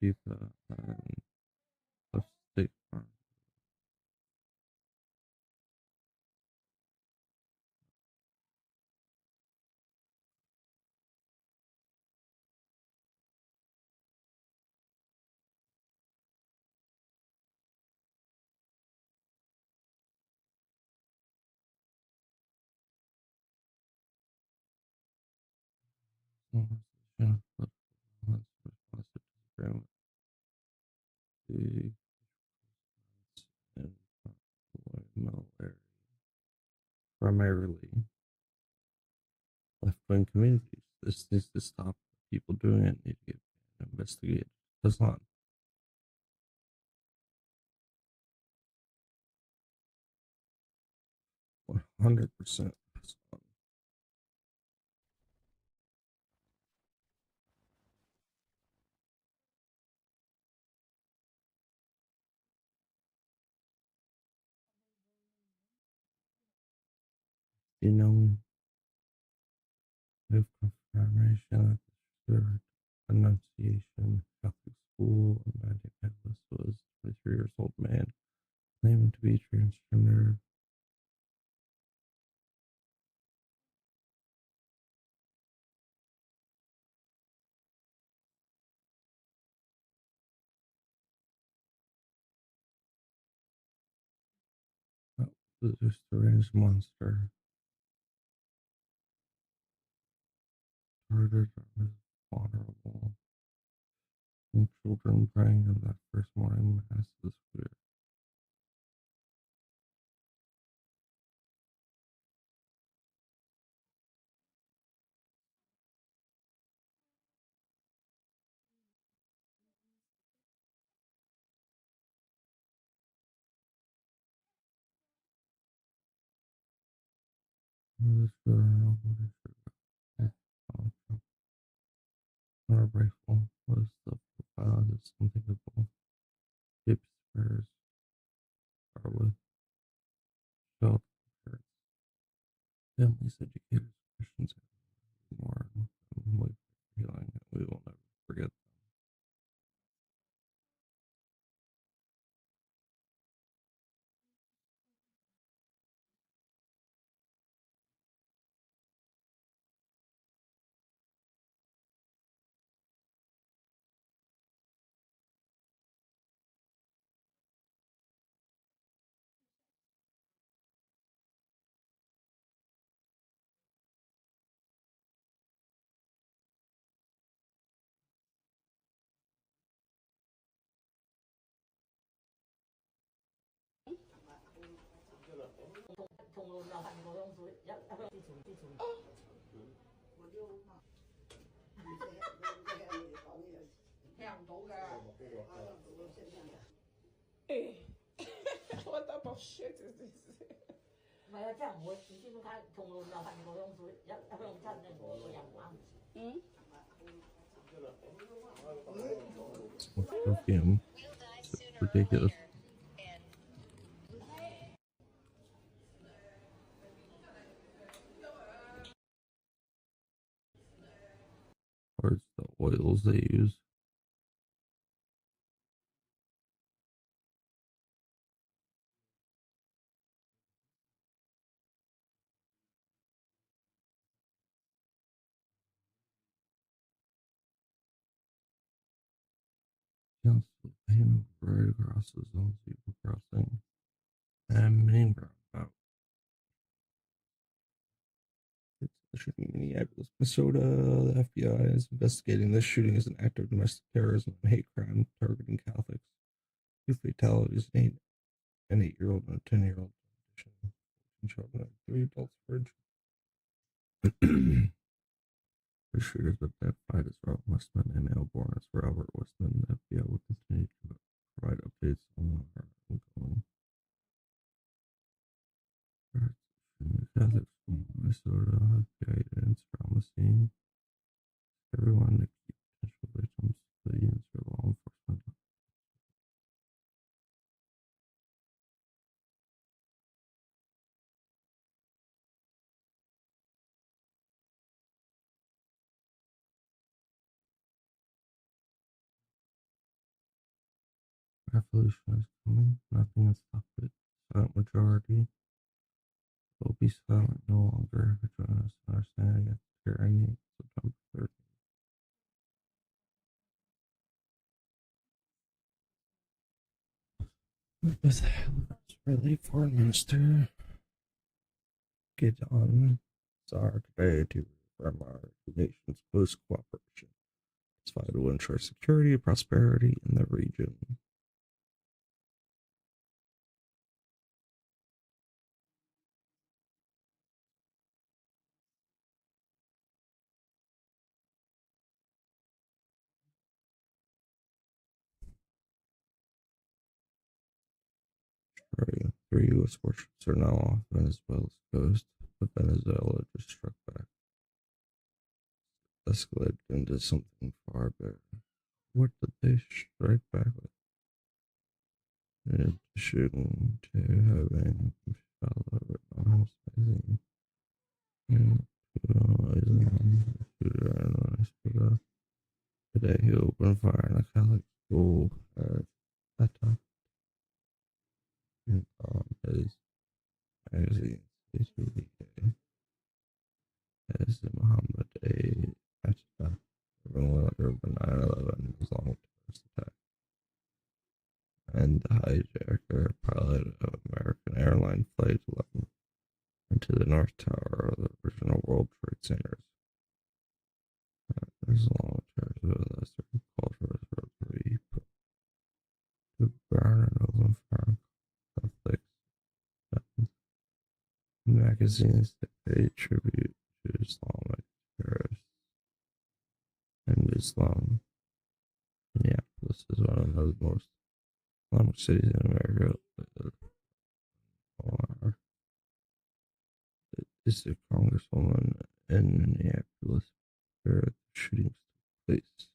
B: People and the state farm. Primarily left-wing communities. This needs to stop. People doing it need to get investigated. Does not. 100%. You know, we have confirmation that the Annunciation Catholic School in Minneapolis was a 23-year-old man claiming to be transgender. This deranged monster murdered his vulnerable and children praying in that first morning mass this weird. Our rifle was the profile is unthinkable. Hipsters are with shelter parents, families, educators, Christians, more with healing. We will never forget.
M: What type of shit is this?
B: Perfume. Ridiculous. Or it's the oils they use. Right across the zone, people crossing. And main roundabout. It's a shooting in Minneapolis, Minnesota. The FBI is investigating this shooting as an act of domestic terrorism and hate crime targeting Catholics. 2 fatalities, an 8-year-old and a 10-year-old. Children and 3 adults were injured. The shooters identified as Robert Westman and male born as Robert Westman. The FBI will continue to provide updates on our ongoing Catholic school in Minnesota. FBI agents are on the scene. Everyone to keep potential victims, civilians, or law enforcement. Revolution is coming. Nothing can stop it. Silent majority will be silent no longer. Join us in our stand against tyranny. September 13th. Was really Foreign Minister get on Tsar today to reaffirm our nation's close cooperation. It's vital to ensure security and prosperity in the region. Three U.S. warships are now off Venezuela's coast, but Venezuela just struck back. Escalated into something far bigger. What did they strike back with? Into shooting to having today he opened fire in a Catholic school at his magazine as Muhammad Attah, leader of the 9/11 Islamic terrorist attack, and the hijacker pilot of American Airlines Flight 11 into the North Tower of the original World Trade Centers. There's a long term that's called for rotary to burn and open fire conflicts. Magazines that pay tribute to Islamic terrorists and Islam. Minneapolis is one of the most Islamic cities in America. Is the congresswoman in Minneapolis where the shootings took place.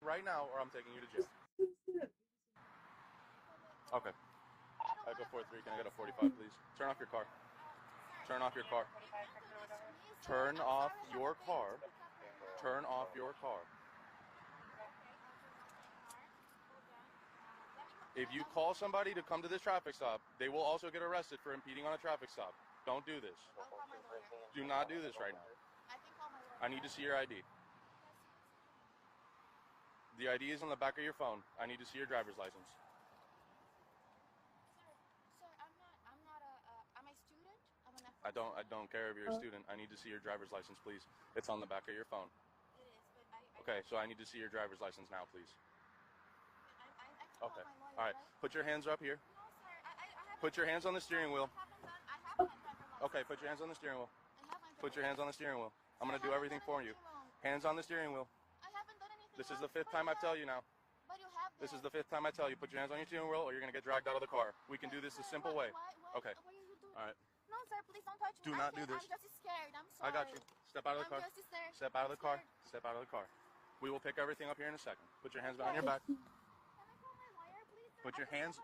J: right now, or I'm taking you to jail. Okay. I go 4-3. Can I get a 45, please? Turn off your car. Turn off your car. Turn off your car. Turn off your car. If you call somebody to come to this traffic stop, they will also get arrested for impeding on a traffic stop. Don't do this. Do not do this right now. I need to see your ID. The ID is on the back of your phone. I need to see your driver's license. I don't care if you're a student. I need to see your driver's license, please. It's on the back of your phone. Okay, so I need to see your driver's license now, please. Okay. All right. Put your hands up here. Put your hands on the steering wheel. Okay, put your hands on the steering wheel. Put your hands on the steering wheel. I'm going to do everything for you. Hands on the steering wheel. This is the 5th time I tell you now. This is the 5th time I tell you. Put your hands on your steering wheel or you're going to get dragged out of the car. We can do this a simple way. Okay. All right.
M: No, sir, please don't touch me.
J: Do not do this.
M: I'm just scared. I'm sorry.
J: I got you. Step out of the car.
M: I'm just scared.
J: Step out of the car. Step out of the car. We will pick everything up here in a second. Put your hands behind your back. Put your hands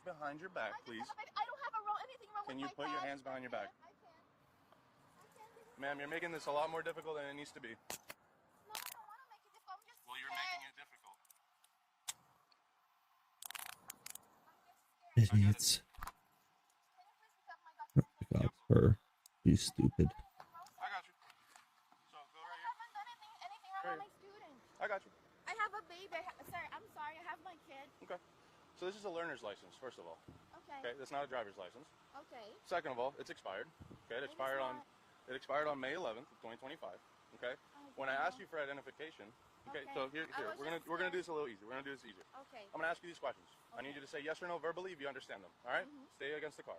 J: behind your back, please.
M: I don't have anything wrong
J: Can
M: with
J: you
M: my
J: put your
M: car.
J: hands behind your back? Ma'am, you're making this a lot more difficult than it needs to be. Well, you're making it difficult.
B: Idiots. God, her. You stupid.
J: I got you. So go right here.
M: Anything wrong with my student?
J: I got you.
M: I have a baby. Sir, I'm sorry. I have my kid.
J: Okay. So this is a learner's license, first of all.
M: Okay.
J: Okay, that's not a driver's license.
M: Okay.
J: Second of all, it's expired. Okay, it expired on May 11th, 2025. Okay. When I asked you for identification, okay, so here we're gonna do this a little easier. We're gonna do this easier.
M: Okay.
J: I'm gonna ask you these questions. I need you to say yes or no verbally if you understand them. All right? Stay against the car.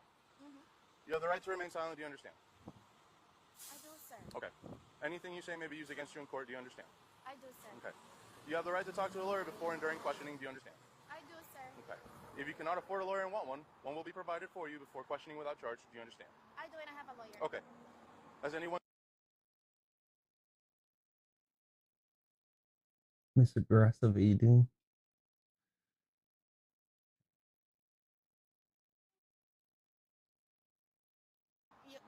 J: You have the right to remain silent. Do you understand?
M: I do, sir.
J: Okay. Anything you say may be used against you in court. Do you understand?
M: I do, sir.
J: Okay. You have the right to talk to a lawyer before and during questioning. Do you understand?
M: I do, sir.
J: Okay. If you cannot afford a lawyer and want one, one will be provided for you before questioning without charge. Do you understand?
M: I do, and I have a lawyer.
J: Okay. Has anyone?
B: This aggressive eating.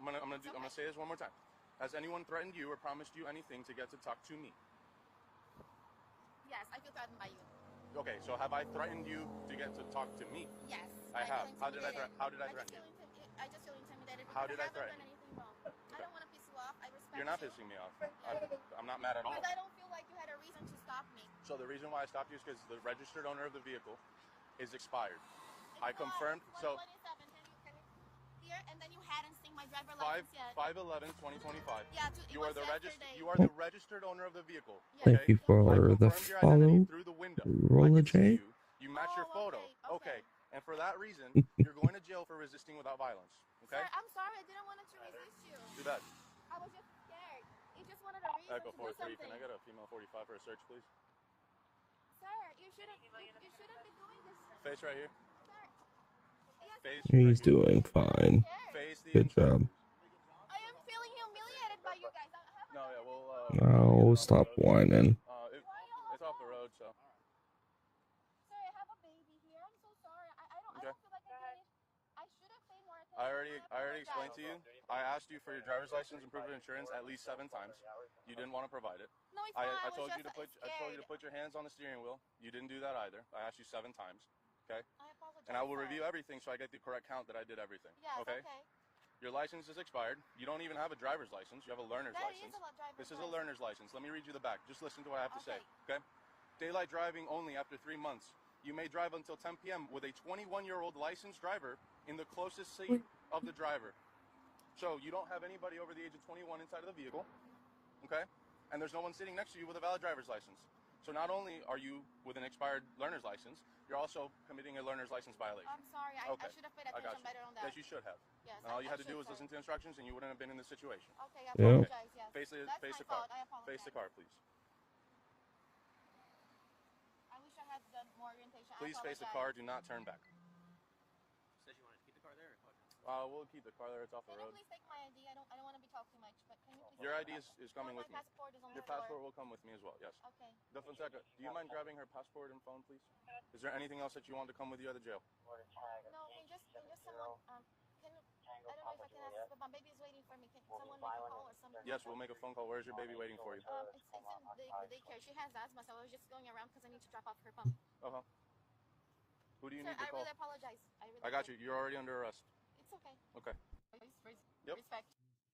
J: I'm gonna say this one more time. Has anyone threatened you or promised you anything to get to talk to me?
M: Yes, I feel threatened by you.
J: Okay, so have I threatened you to get to talk to me?
M: Yes.
J: I have. How did I threaten you?
M: I just feel intimidated.
J: How did I
M: haven't
J: threaten
M: done anything wrong. I don't want to piss you off. I respect
J: You're not
M: you.
J: pissing me off. I'm not mad at all.
M: Because I don't feel like you had a reason to stop me.
J: So the reason why I stopped you is because the registered owner of the vehicle is expired. I confirmed. So.
M: Here, and then you hadn't seen my driver license yet.
J: 5/11/2025.
M: Yeah,
J: you are the registered owner of the vehicle.
B: Thank you for the follow.
J: Through the window.
B: Roller J.
J: You match your photo. Okay. And for that reason, you're going to jail for resisting without violence. Okay?
M: Sir, I'm sorry. I didn't want to resist you.
J: Too bad.
M: I was just scared. You just wanted a reason
J: Echo
M: to do
J: 4-3.
M: something.
J: Can I get a female 45 for a search, please?
M: Sir, you shouldn't be doing this.
J: Face right here. Face
B: He's doing fine. Good job.
M: I am feeling humiliated by you guys.
J: No, yeah, well.
B: Oh, stop whining.
J: It's off the road, so.
M: Sir, I have a baby here. I'm so sorry. I don't feel like I did it. I should have paid more attention.
J: I already explained to you. I asked you for your driver's license and proof of insurance at least 7 times. You didn't want to provide it.
M: No, it's not.
J: I told you to put your hands on the steering wheel. You didn't do that either. I asked you 7 times. Okay?
M: I apologize.
J: And I will review everything so I get the correct count that I did everything.
M: Yes,
J: okay? Your license is expired. You don't even have a driver's license. You have a learner's license. This is a learner's license. Let me read you the back. Just listen to what I have to say. Okay? Daylight driving only after 3 months. You may drive until 10 p.m. with a 21-year-old licensed driver in the closest seat of the driver. So you don't have anybody over the age of 21 inside of the vehicle. Okay? And there's no one sitting next to you with a valid driver's license. So not only are you with an expired learner's license, you're also committing a learner's license violation.
M: I'm sorry. I should have paid attention better on that.
J: Yes, you should have.
M: Yes,
J: and all you had to do was listen to instructions, and you wouldn't have been in this situation.
M: Okay, I apologize. Yes.
J: Face the car. Face the car, please.
M: I wish I had done more orientation.
J: Please face the car. Do not turn back.
P: Said you wanted to keep the car there?
O: We'll keep the car there. It's off the road.
M: Can you please take my ID? I don't want to be talking much, but can you please?
O: Your ID is coming with me.
M: My passport is on
O: Your
M: the floor.
O: passport will come with me as well. Yes.
M: Okay.
O: The Fonseca, do you mind grabbing her passport and phone, please? Is there anything else that you want to come with you at the jail?
M: No, can just someone can I don't know if I can ask, but my baby is waiting for me. Can someone make a call or something?
O: Yes, we'll make a phone call. Where's your baby waiting for you?
M: It's in the daycare. She has asthma, so I was just going around because I need to drop off her pump.
O: Uh huh. Who do you
M: Sir,
O: need to call?
M: I really apologize.
O: I got you. You're already under arrest.
M: It's okay.
O: Okay. Yep.
M: Respect.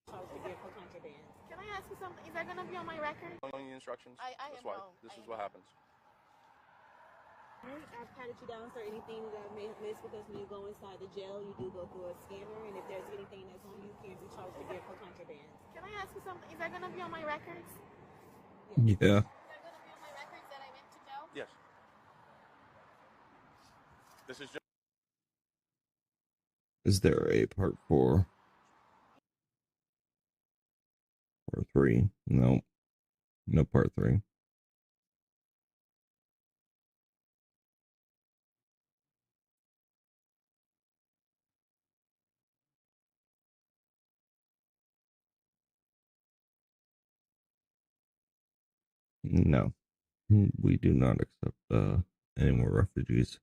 M: Can I ask you something? Is that gonna be on my record?
O: Following the instructions.
M: That's
O: why. This is what happens.
H: I've patted you down for anything that I may have missed, because when you go inside the jail, you do go through a scanner, and if there's anything that's on you, can be charged with vehicle contraband.
M: Can I ask you something? Is that gonna be on my records?
B: Yeah.
M: Is that gonna be on my records that I went to jail?
O: Yes. This is just.
B: Is there a part 4? Or 3? No. No part 3. No. We do not accept any more refugees.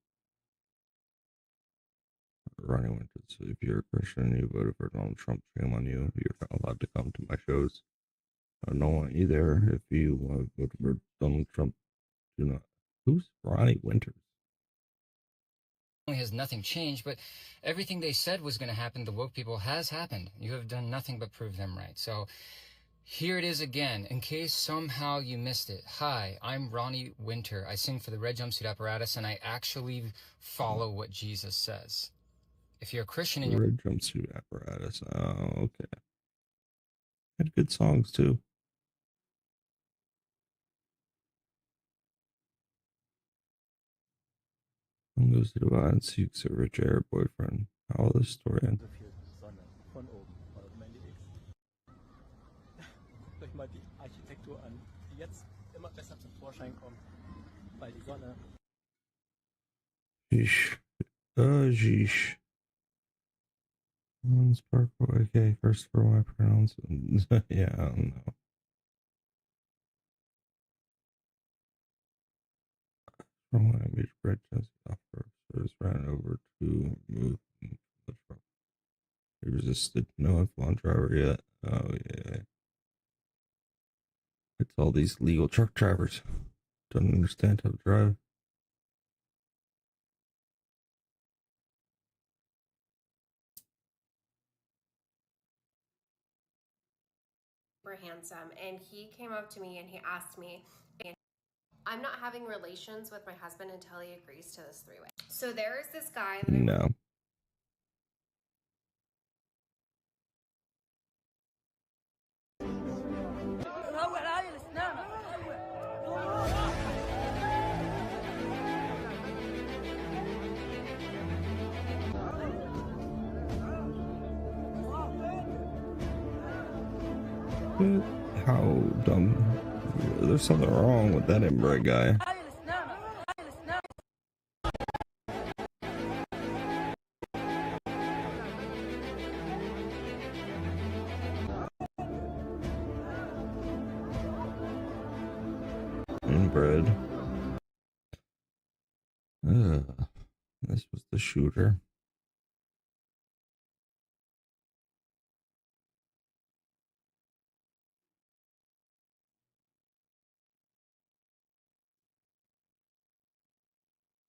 B: Ronnie Winters, if you're a Christian and you voted for Donald Trump, shame on you. You're not allowed to come to my shows. I don't want you there. If you want to vote for Donald Trump, do not. Who's Ronnie Winters?
P: Has nothing changed, but everything they said was going to happen, the woke people, has happened. You have done nothing but prove them right. So here it is again, in case somehow you missed it. Hi, I'm Ronnie Winter. I sing for the Red Jumpsuit Apparatus, and I actually follow what Jesus says. If you're a Christian and you're
B: Red Jumpsuit Apparatus. Oh, okay. Had good songs too. One goes to Dubai and seeks a rich Arab boyfriend. How will this story end?
W: Von oben, mein Lieblings. Guckt euch mal die Architektur an, die jetzt immer besser zum Vorschein kommt, weil die Sonne.
B: Jeesh. Jeesh. Sparkle. Okay, first for my pronouns. Yeah, I don't know. From language, bread just officers ran over to move from the truck. He resisted. No influence driver yet. Oh yeah. It's all these legal truck drivers. Don't understand how to drive.
X: Super handsome, and he came up to me and he asked me, I'm not having relations with my husband until he agrees to this 3-way. So there is this guy that
B: No. How dumb. There's something wrong with that inbred guy. Inbred. This was the shooter.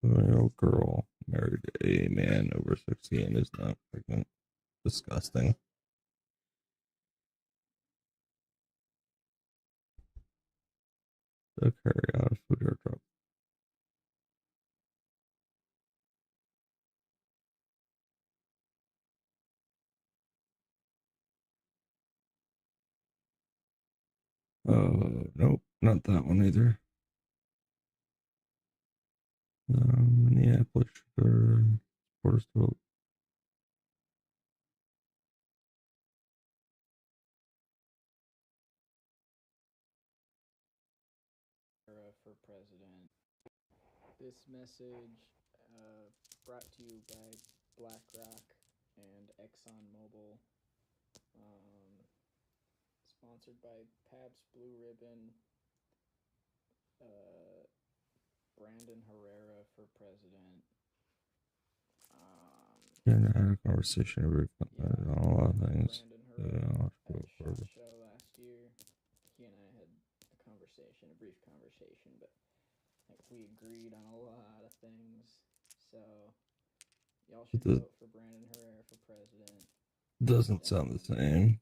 B: A year-old girl married a man over 60 and is not pregnant. Disgusting. To carry out a food airdrop. Nope, not that one either. Minneapolis supporters to vote.
Y: For president. This message brought to you by BlackRock. and ExxonMobil. Sponsored by Pabst Blue Ribbon. Brandon Herrera for president.
B: And I had a conversation every on a lot of things.
Y: Brandon Herrera at SHOT Show last year. He and I had a conversation, a brief conversation, but like, we agreed on a lot of things. So y'all should vote for Brandon Herrera for president.
B: Doesn't sound the same.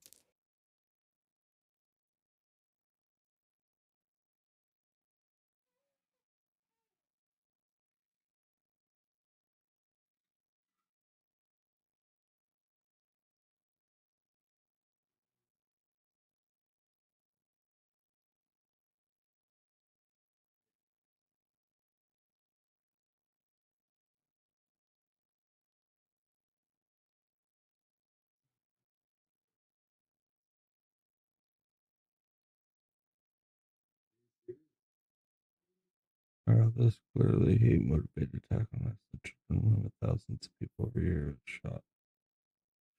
B: This clearly hate motivated attack on us. The children of thousands of people every year at shot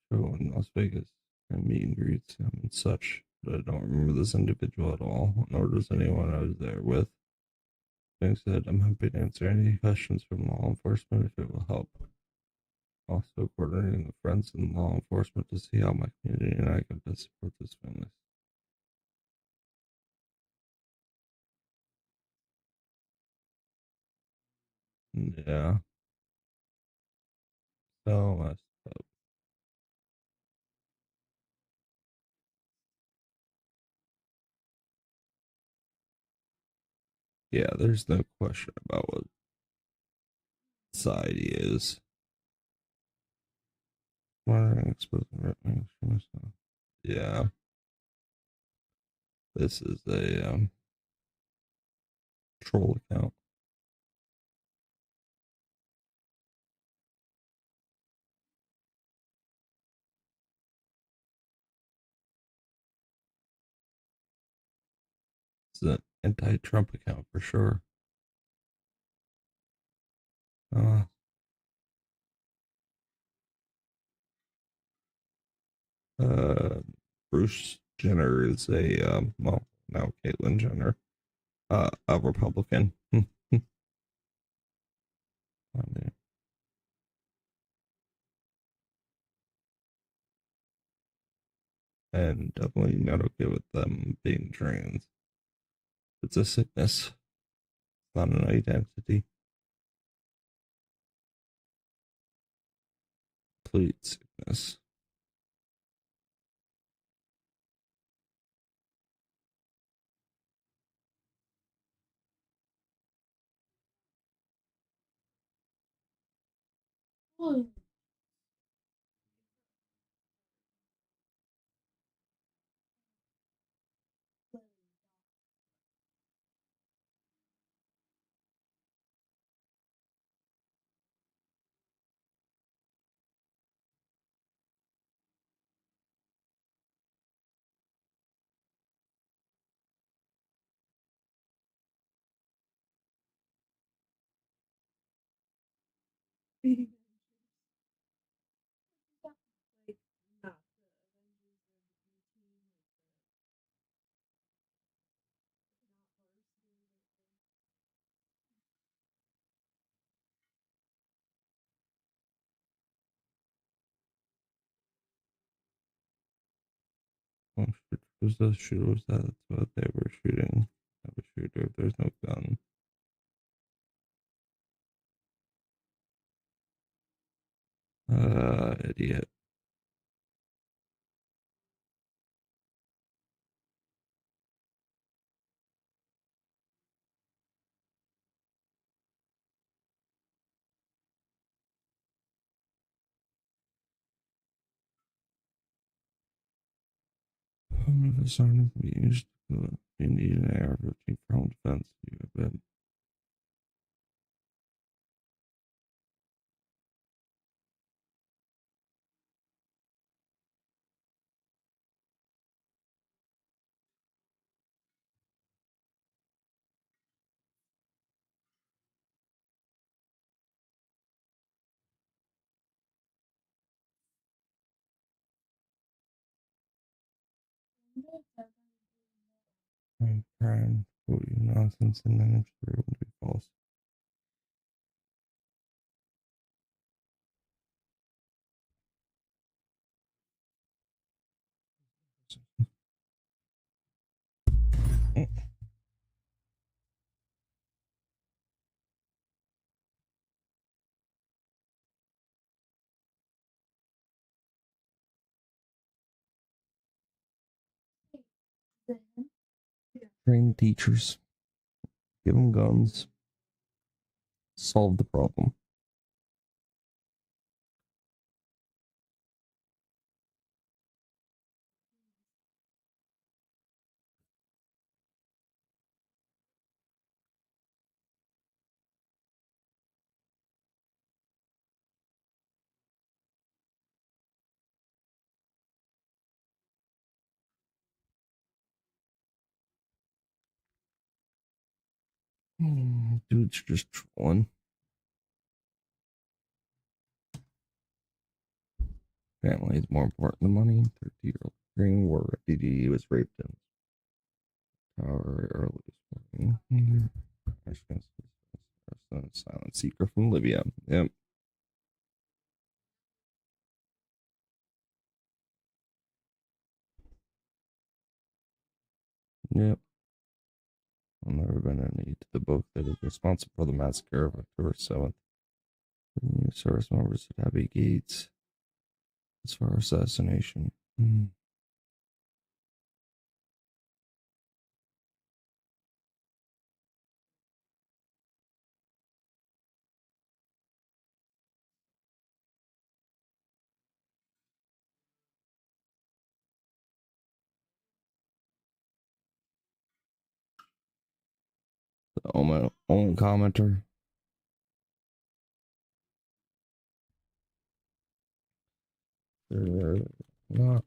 B: show in Las Vegas and meet and greets him and such. But I don't remember this individual at all, nor does anyone I was there with. Being said, I'm happy to answer any questions from law enforcement if it will help. Also coordinating with friends in law enforcement to see how my community and I can best support this family. Yeah. So messed up. Yeah, there's no question about what side he is. Yeah. This is a troll account. It's an anti-Trump account for sure. Bruce Jenner is a well, now Caitlyn Jenner, a Republican. And definitely not okay with them being trans. It's a sickness, not an identity. Complete sickness.
H: Oh. Like, not the Avengers or the B team,
B: Oh shit, who's the shooter? Was that? That's what they were shooting. Have a shooter. There's no gun. Idiot. If it's starting to be used, you need an AR-15 for home defense. You have been. I'm trying to quote you nonsense and then it's proven to be false. Train teachers. Give them guns. Solve the problem. Dude's just trolling. Family is more important than money. 30-year-old Korean War refugee was raped in tower early this morning. Silent seeker from Libya. Yep. Yep. I'll never been any to the book that is responsible for the massacre of October 7th. The service members at Abbey Gates. As for assassination. The only commenter. Not.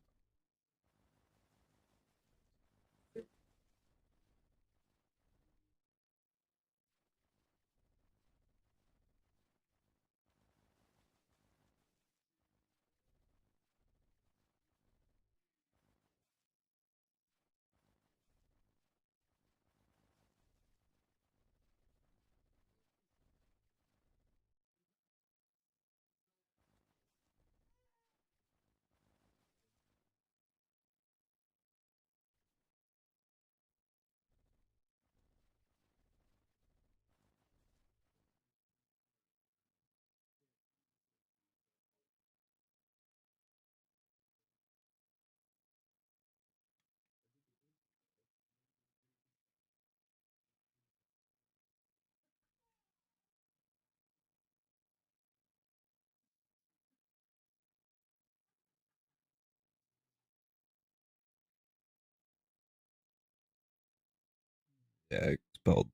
B: Yeah, expelled.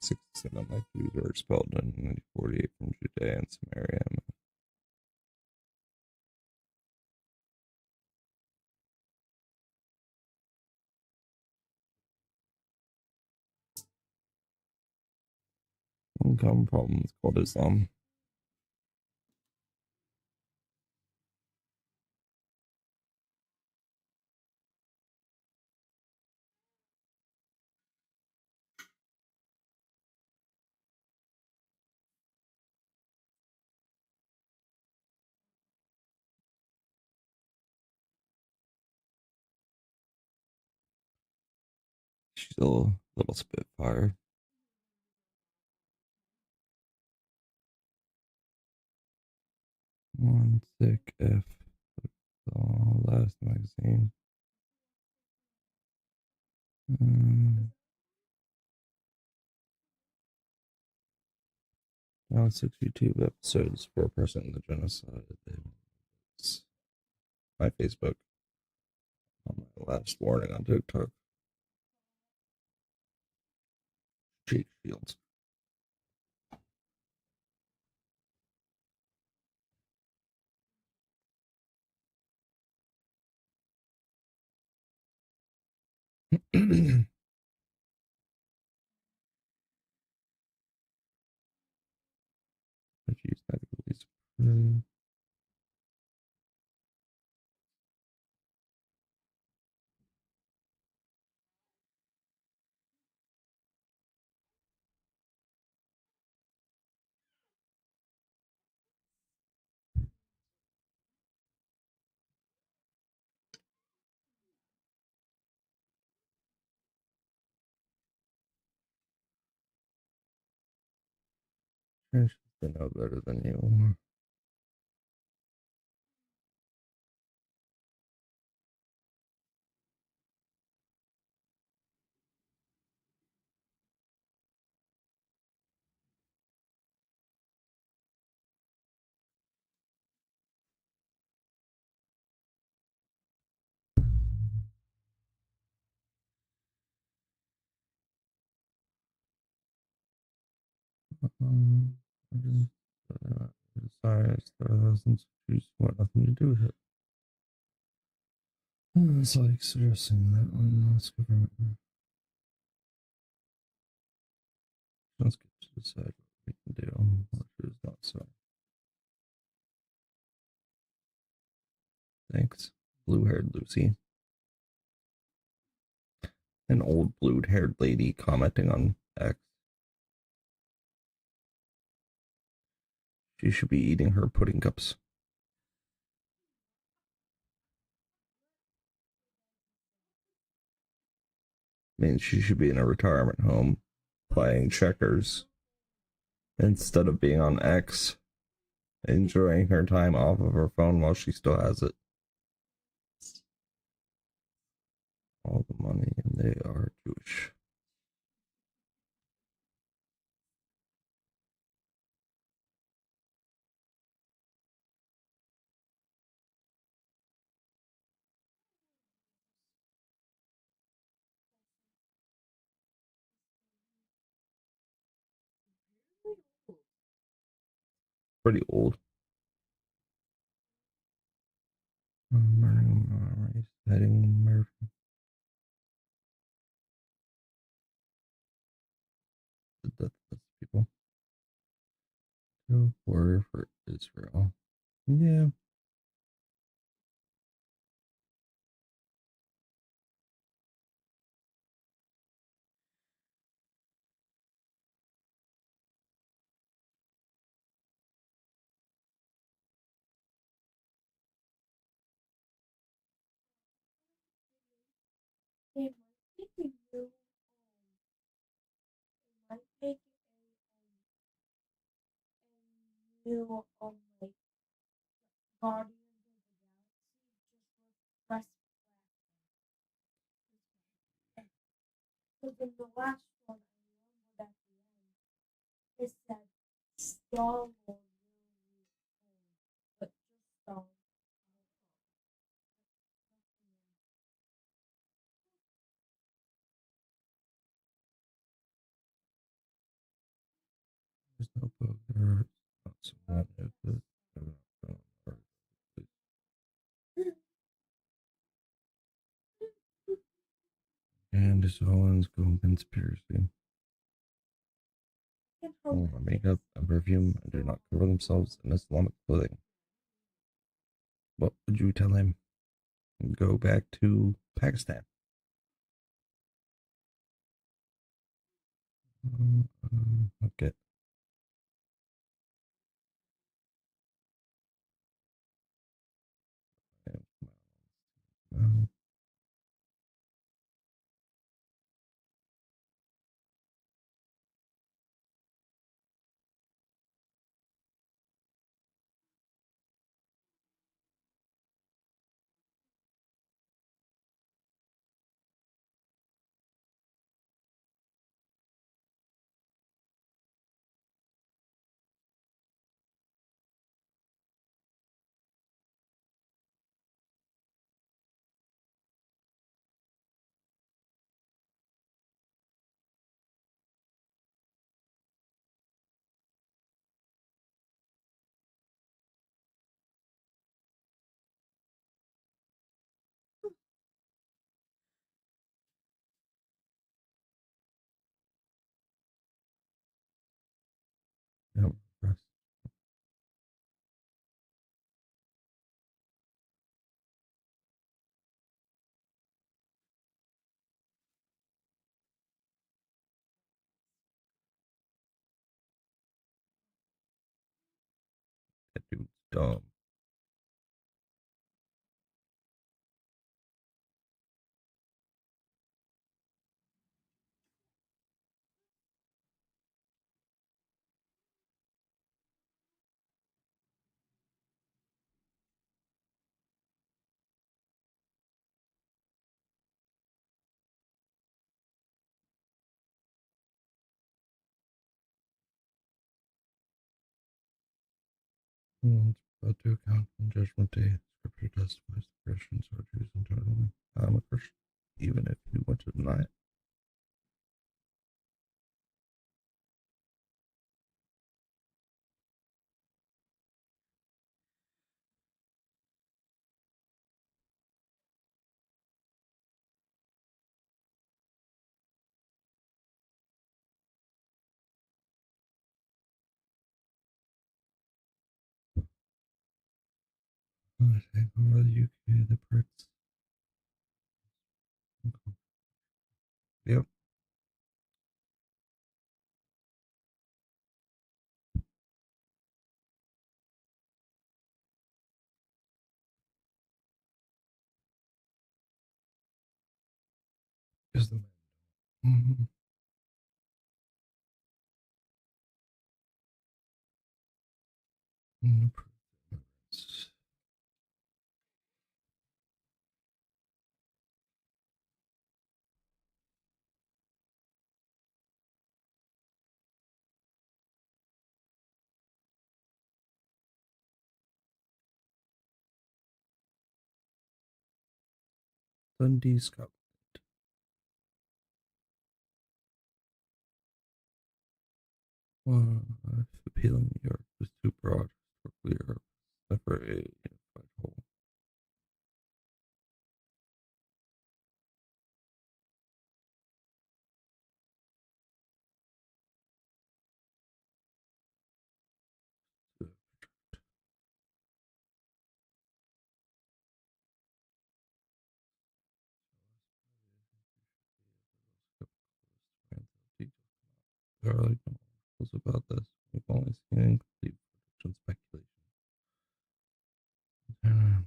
B: 67 like Jews were expelled in 1948 from Judea and Samaria. One common problem is called Islam. She's a little spitfire. One sick F. The last magazine. Now 6 YouTube episodes for a person in the genocide. It's my Facebook. On my last warning on TikTok. Jake Shields. They know better than you. Desires, thousands of trees want nothing to do with it. It's like suggesting that one. Let's government. Let's get to decide what we can do, which is not so. Thanks, blue-haired Lucy. An old blue-haired lady commenting on X. She should be eating her pudding cups. Means she should be in a retirement home playing checkers instead of being on X, enjoying her time off of her phone while she still has it. All the money, and they are Jewish. Pretty old. Heading America. The death of people. No warrior for Israel. Yeah.
G: They might make a new like Guardians of the Galaxy just with press black. Because in the last one, I remember at the end, it said Star Lord will return, but just Star.
B: There's no book there. Not so much of it. And this Owens go conspiracy. Makeup and perfume and do not cover themselves in Islamic clothing. What would you tell him? Go back to Pakistan. Okay. Yep. That dude's dumb. About to account on Judgment Day. Scripture testifies that Christians are Jews internally. I'm a Christian, even if you want to deny it. I take over the UK, the pricks. Yep. Is the man. Dundee, Scotland. If appealing New York was too broad, historically Europe is never a unified whole. There are like no articles about this. We've only seen incomplete footage and speculation. Yeah.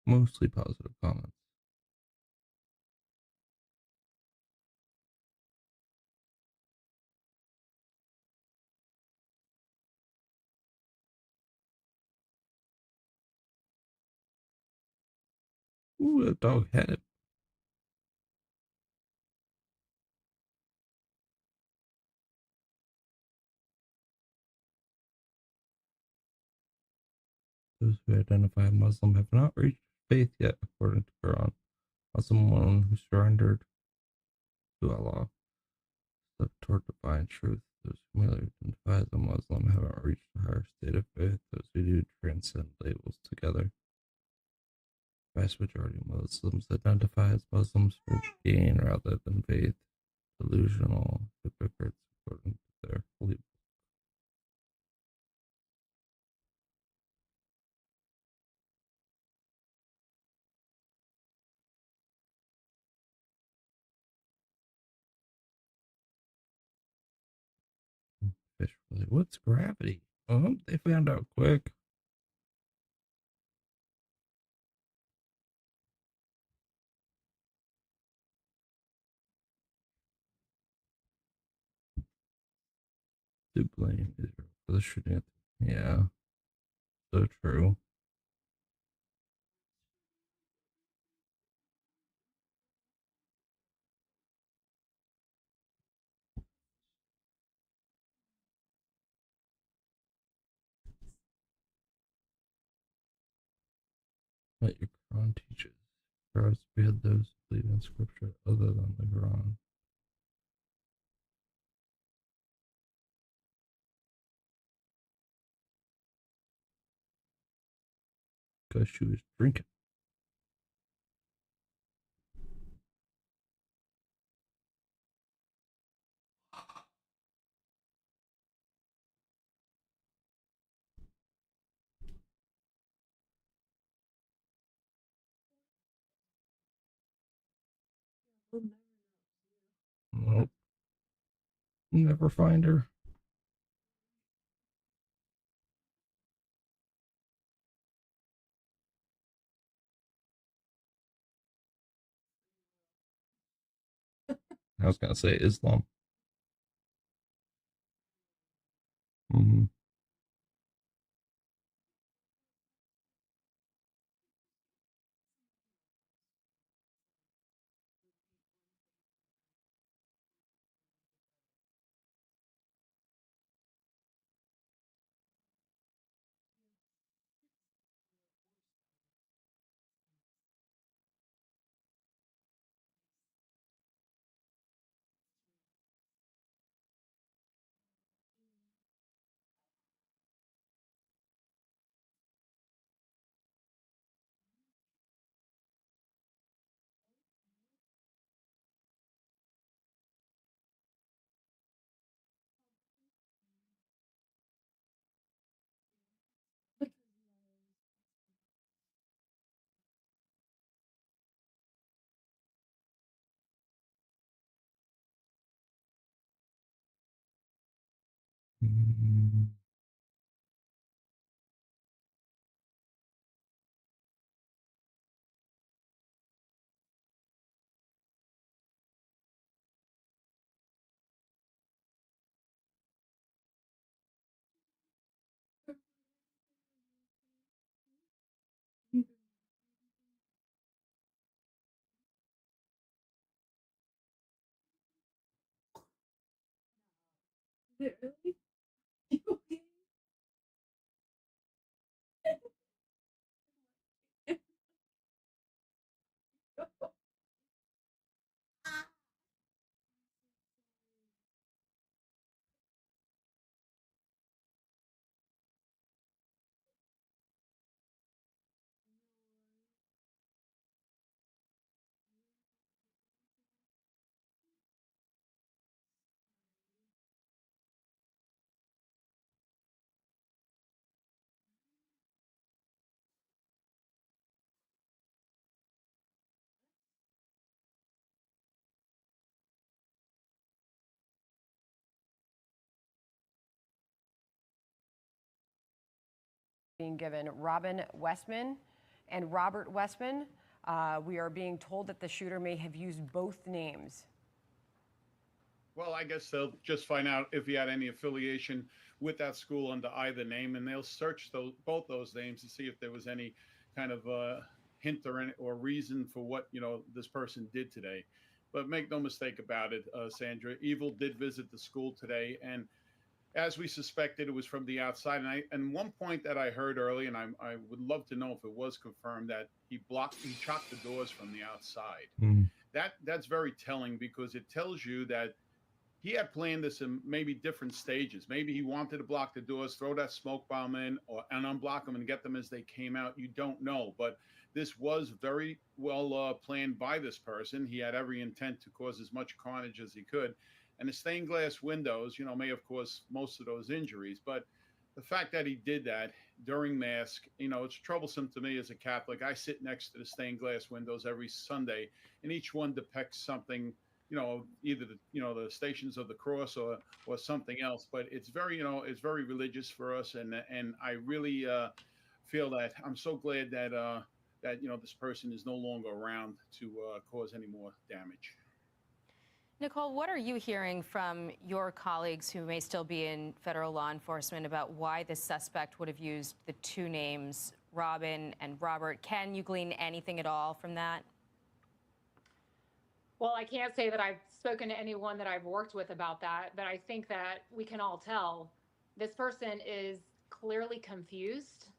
B: Mostly positive comments. Ooh, that dog had it. Those who identify Muslim have not reached faith yet, according to Quran. Muslim woman who surrendered to Allah, step toward divine truth. Those who merely identify as a Muslim haven't reached a higher state of faith. Those who do transcend labels together. The vast majority of Muslims identify as Muslims for gain rather than faith. Delusional hypocrites, according to their holy fish. What's gravity? Oh, they found out quick. To blame Israel for the shooting. Yeah, so true. What your Quran teaches. God spared those who believe in scripture other than the Quran. Because she was drinking. Nope. Never find her. I was gonna say Islam. Mm-hmm.
H: Is it really? You okay?
C: Being given Robin Westman and Robert Westman. We are being told that the shooter may have used both names.
D: Well, I guess they'll just find out if he had any affiliation with that school under either name, and they'll search both those names to see if there was any kind of hint or reason for what this person did today. But make no mistake about it, Sandra, evil did visit the school today, and as we suspected, it was from the outside. And one point that I heard early, and I would love to know if it was confirmed, that he chopped the doors from the outside. That's very telling, because it tells you that he had planned this in maybe different stages. Maybe he wanted to block the doors, throw that smoke bomb in, and unblock them and get them as they came out. You don't know, but this was very well planned by this person. He had every intent to cause as much carnage as he could. And the stained glass windows, may have caused most of those injuries. But the fact that he did that during Mass, it's troublesome to me as a Catholic. I sit next to the stained glass windows every Sunday, and each one depicts something, either the Stations of the Cross or something else. But it's very, it's very religious for us, and I really feel that I'm so glad that this person is no longer around to cause any more damage.
I: Nicole, what are you hearing from your colleagues who may still be in federal law enforcement about why the suspect would have used the two names, Robin and Robert? Can you glean anything at all from that?
L: Well, I can't say that I've spoken to anyone that I've worked with about that, but I think that we can all tell this person is clearly confused.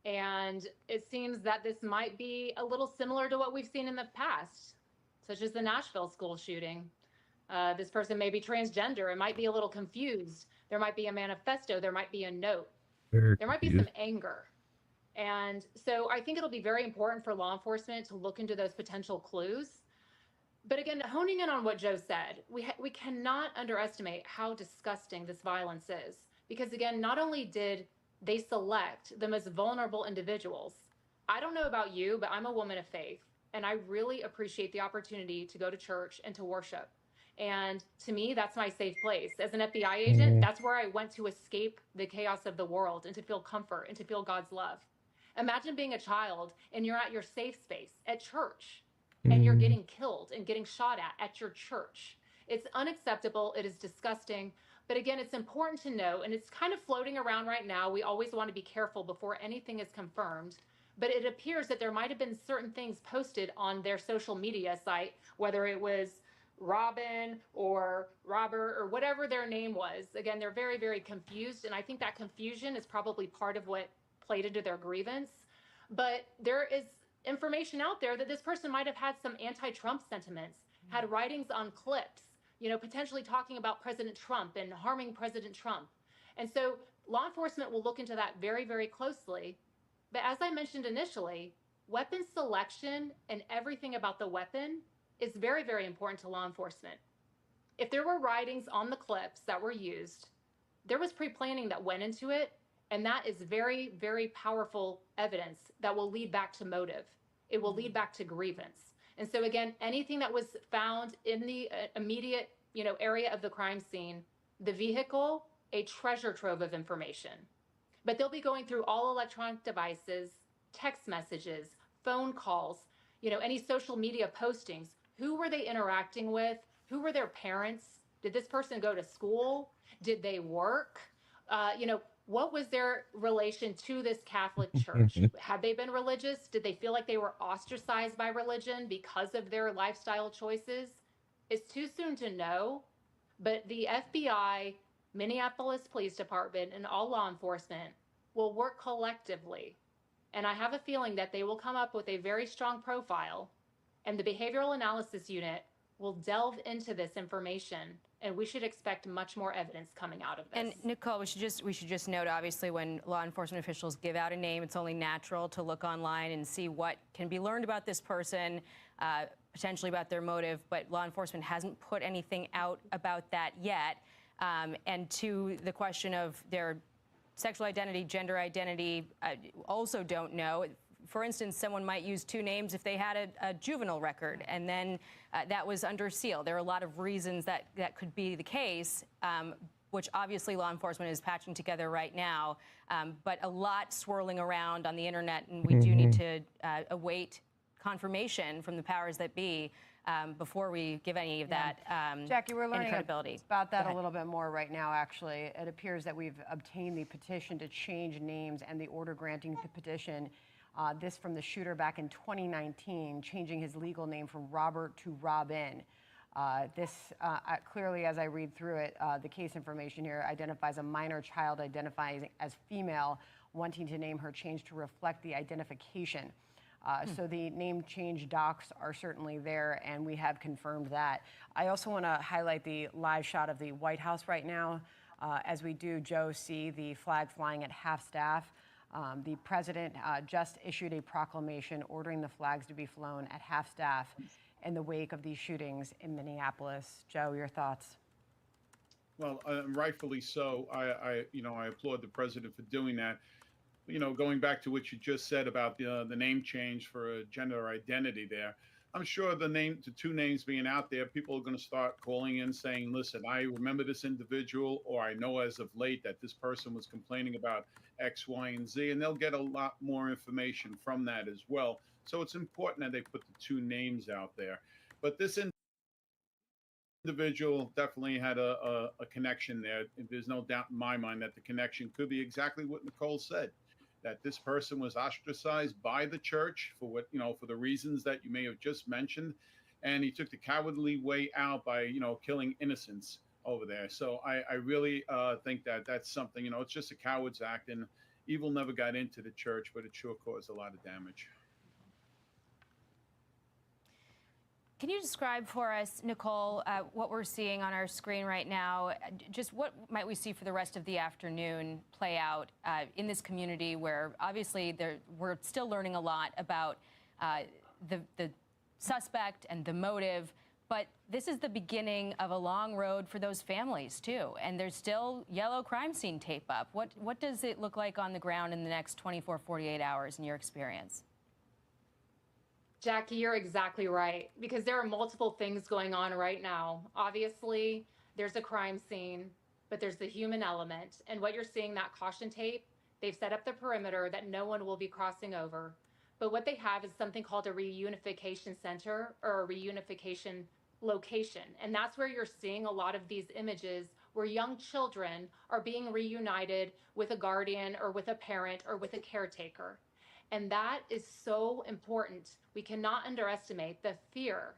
L: And it seems that this might be a little similar to what we've seen in the past, such as the Nashville school shooting. This person may be transgender. It might be a little confused. There might be a manifesto. There might be a note. There might be some anger. And so I think it'll be very important for law enforcement to look into those potential clues. But again, honing in on what Joe said, we cannot underestimate how disgusting this violence is. Because again, not only did they select the most vulnerable individuals, I don't know about you, but I'm a woman of faith. And I really appreciate the opportunity to go to church and to worship. And to me, that's my safe place. As an FBI agent, that's where I went to escape the chaos of the world and to feel comfort and to feel God's love. Imagine being a child and you're at your safe space at church and you're getting killed and getting shot at your church. It's unacceptable. It is disgusting. But again, it's important to know, and it's kind of floating around right now. We always want to be careful before anything is confirmed. But it appears that there might have been certain things posted on their social media site, whether it was Robin or Robert or whatever their name was. Again, they're very, very confused. And I think that confusion is probably part of what played into their grievance. But there is information out there that this person might have had some anti-Trump sentiments, had writings on clips, potentially talking about President Trump and harming President Trump. And so law enforcement will look into that very, very closely. But as I mentioned initially, weapon selection and everything about the weapon is very, very important to law enforcement. If there were writings on the clips that were used, there was pre-planning that went into it, and that is very, very powerful evidence that will lead back to motive. It will lead back to grievance. And so again, anything that was found in the immediate, area of the crime scene, the vehicle, a treasure trove of information. But they'll be going through all electronic devices, text messages, phone calls, any social media postings. Who were they interacting with? Who were their parents? Did this person go to school? Did they work? What was their relation to this Catholic Church? Had they been religious? Did they feel like they were ostracized by religion because of their lifestyle choices? It's too soon to know, but the FBI, Minneapolis Police Department, and all law enforcement will work collectively. And I have a feeling that they will come up with a very strong profile, and the Behavioral Analysis Unit will delve into this information, and we should expect much more evidence coming out of this.
I: And Nicole, we should just note, obviously, when law enforcement officials give out a name, it's only natural to look online and see what can be learned about this person, potentially about their motive, but law enforcement hasn't put anything out about that yet. And to the question of their sexual identity, gender identity, also don't know. For instance, someone might use two names if they had a juvenile record, and then that was under seal. There are a lot of reasons that could be the case, which obviously law enforcement is patching together right now, but a lot swirling around on the internet, and we do need to await confirmation from the powers that be before we give any of that
C: Jackie, we're learning
I: credibility.
C: about that a little bit more right now, actually. It appears that we've obtained the petition to change names and the order granting the petition. This from the shooter back in 2019, changing his legal name from Robert to Robin. This clearly, as I read through it, the case information here identifies a minor child identifying as female, wanting to name her change to reflect the identification. So the name change docs are certainly there, and we have confirmed that. I also want to highlight the live shot of the White House right now. As we do, Joe, see the flag flying at half staff. The president just issued a proclamation ordering the flags to be flown at half staff in the wake of these shootings in Minneapolis. Joe, your thoughts?
A: Well, rightfully so. I applaud the president for doing that. Going back to what you just said about the name change for a gender identity there, I'm sure the two names being out there, people are going to start calling in saying, listen, I remember this individual, or I know as of late that this person was complaining about X, Y, and Z, and they'll get a lot more information from that as well. So it's important that they put the two names out there. But this individual definitely had a connection there. There's no doubt in my mind that the connection could be exactly what Nicole said, that this person was ostracized by the church for for the reasons that you may have just mentioned, and he took the cowardly way out by killing innocents over there. So I really think that that's something, it's just a coward's act, and evil never got into the church, but it sure caused a lot of damage.
I: Can you describe for us, Nicole, what we're seeing on our screen right now? Just what might we see for the rest of the afternoon play out in this community where obviously we're still learning a lot about the suspect and the motive, but this is the beginning of a long road for those families too. And there's still yellow crime scene tape up. What does it look like on the ground in the next 24, 48 hours in your experience?
L: Jackie, you're exactly right, because there are multiple things going on right now. Obviously, there's a crime scene, but there's the human element. And what you're seeing, that caution tape, they've set up the perimeter that no one will be crossing over. But what they have is something called a reunification center, or a reunification location. And that's where you're seeing a lot of these images where young children are being reunited with a guardian or with a parent or with a caretaker. And that is so important. We cannot underestimate the fear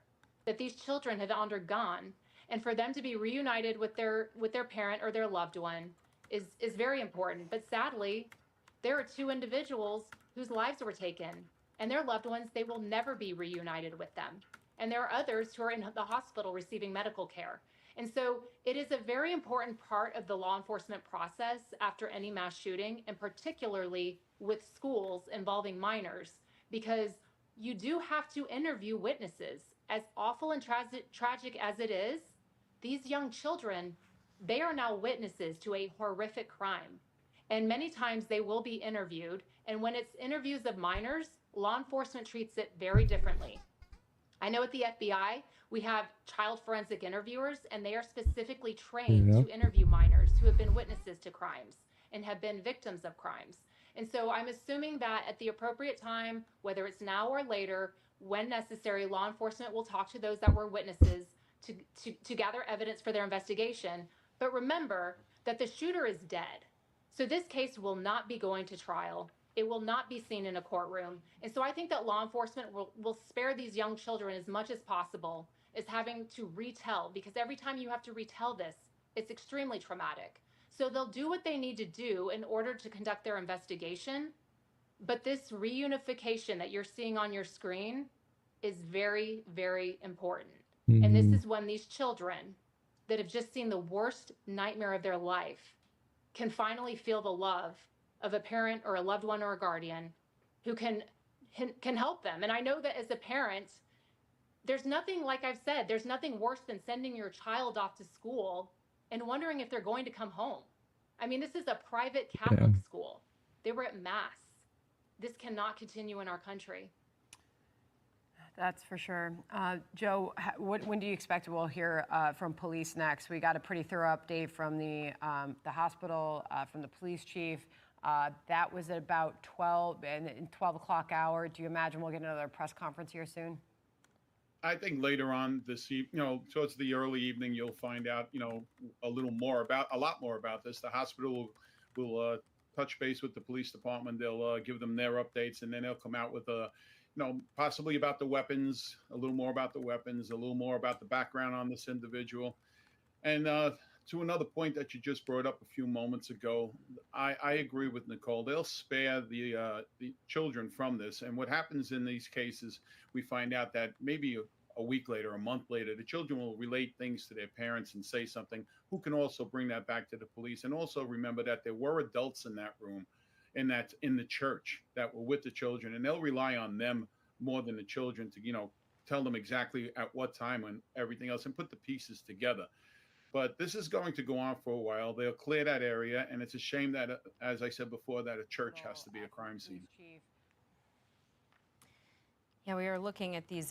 L: that these children have undergone. And for them to be reunited with their parent or their loved one is very important. But sadly, there are two individuals whose lives were taken, and their loved ones, they will never be reunited with them. And there are others who are in the hospital receiving medical care. And so it is a very important part of the law enforcement process after any mass shooting, and particularly with schools involving minors, because you do have to interview witnesses. As awful and tragic as it is, these young children, they are now witnesses to a horrific crime. And many times they will be interviewed. And when it's interviews of minors, law enforcement treats it very differently. I know at the FBI, we have child forensic interviewers, and they are specifically trained to interview minors. who have been witnesses to crimes and have been victims of crimes. And so I'm assuming that at the appropriate time, whether it's now or later, when necessary, law enforcement will talk to those that were witnesses to gather evidence for their investigation. But remember that the shooter is dead. So this case will not be going to trial. It will not be seen in a courtroom. And so I think that law enforcement will spare these young children as much as possible as having to retell, because every time you have to retell this, it's extremely traumatic. So they'll do what they need to do in order to conduct their investigation. But this reunification that you're seeing on your screen is very, very important. And this is when these children that have just seen the worst nightmare of their life can finally feel the love of a parent or a loved one or a guardian who can help them. And I know that as a parent, there's nothing, like I've said, there's nothing worse than sending your child off to school and wondering if they're going to come home. I mean, this is a private Catholic school. They were at Mass. This cannot continue in our country.
C: That's for sure. Joe, when do you expect we'll hear from police next? We got a pretty thorough update from the hospital, from the police chief. That was at about 12 o'clock hour. Do you imagine we'll get another press conference here soon?
A: I think later on this evening, towards the early evening, you'll find out, a lot more about this. The hospital will touch base with the police department. They'll give them their updates, and then they'll come out with possibly about the weapons, a little more about the weapons, a little more about the background on this individual. And to another point that you just brought up a few moments ago, I agree with Nicole. They'll spare the children from this. And what happens in these cases, we find out that maybe a week later, a month later, the children will relate things to their parents and say something, who can also bring that back to the police. And also remember that there were adults in that room, in the church, that were with the children, and they'll rely on them more than the children to, tell them exactly at what time and everything else and put the pieces together. But this is going to go on for a while. They'll clear that area, and it's a shame that, as I said before, that a church has to be a crime scene.
I: Yeah, we are looking at these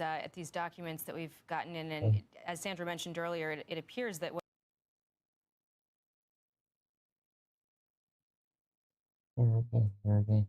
I: documents that we've gotten in, and as Sandra mentioned earlier, it appears that
B: Horrible, horrible.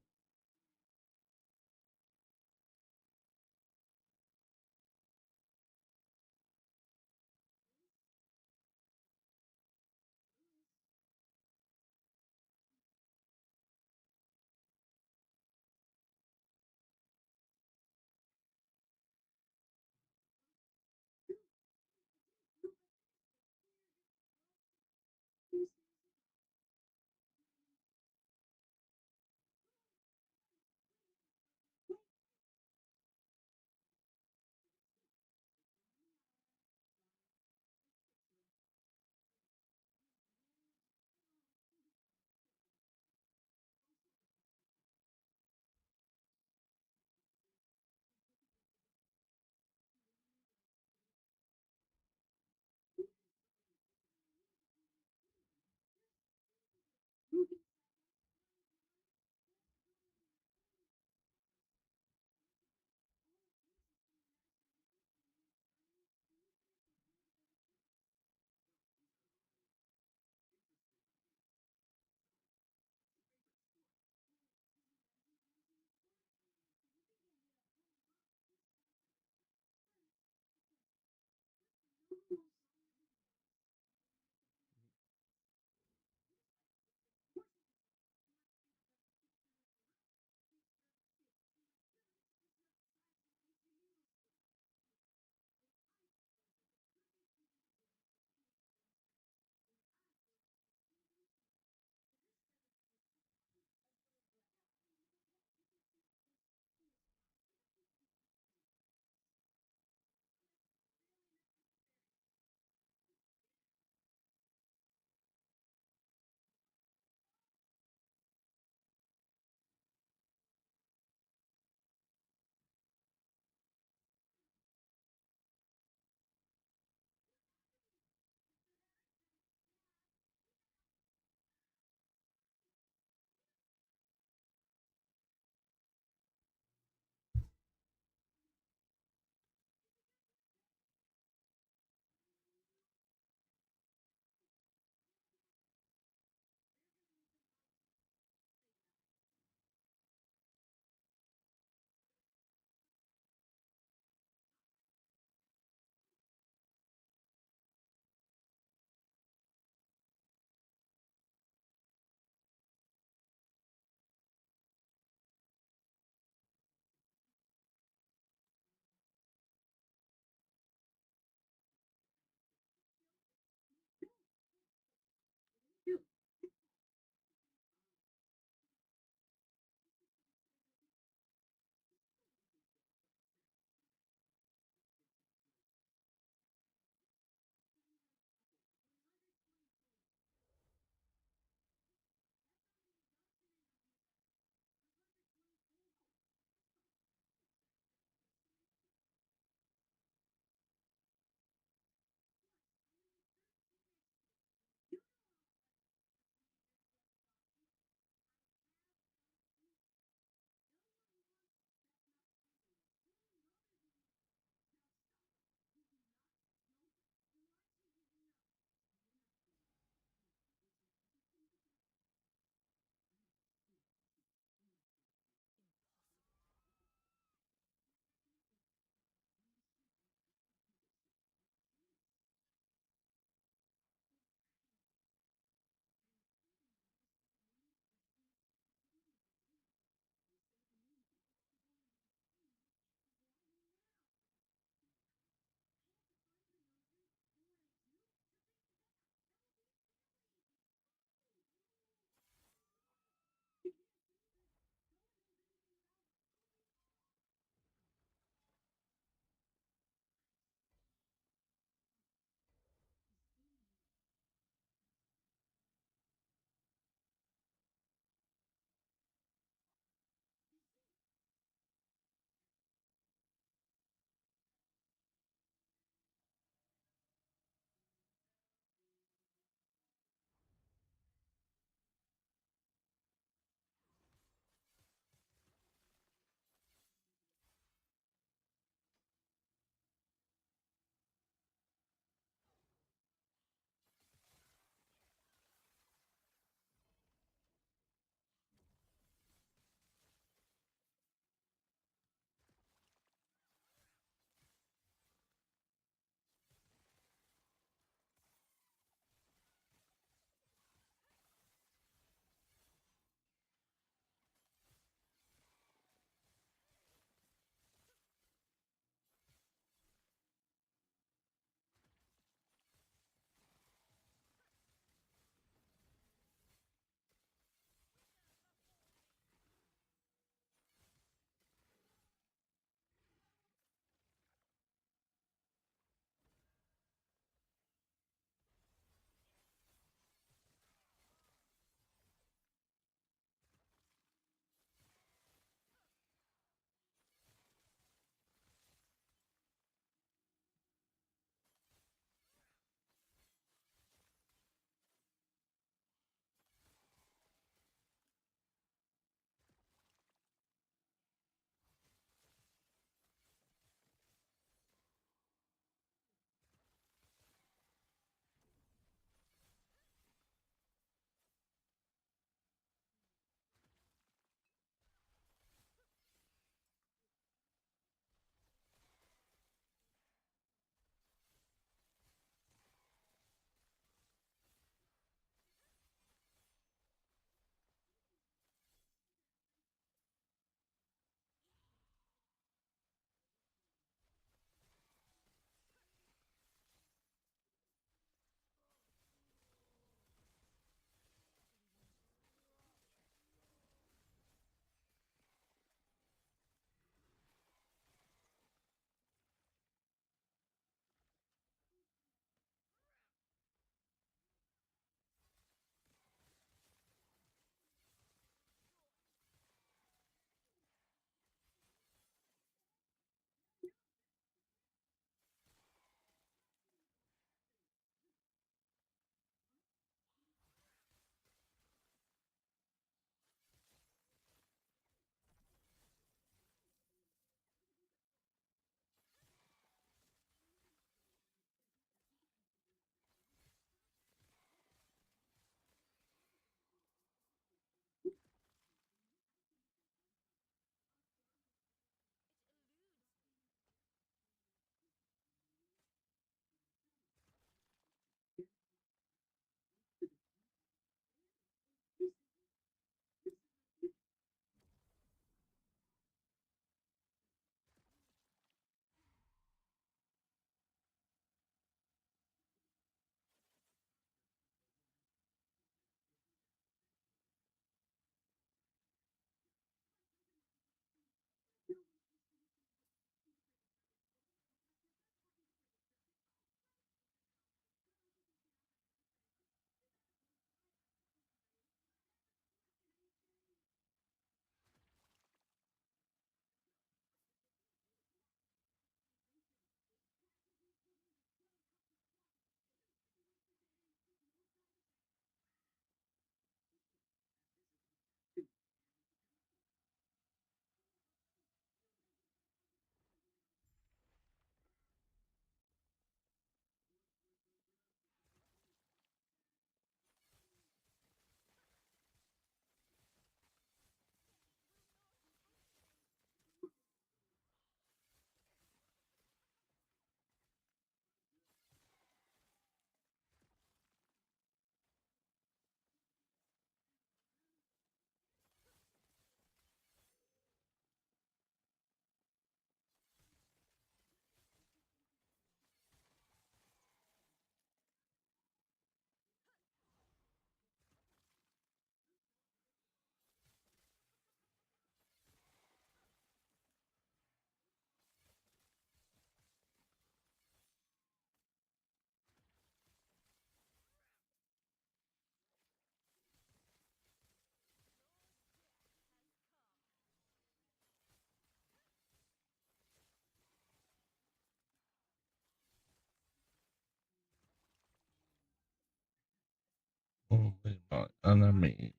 B: Only my enemies.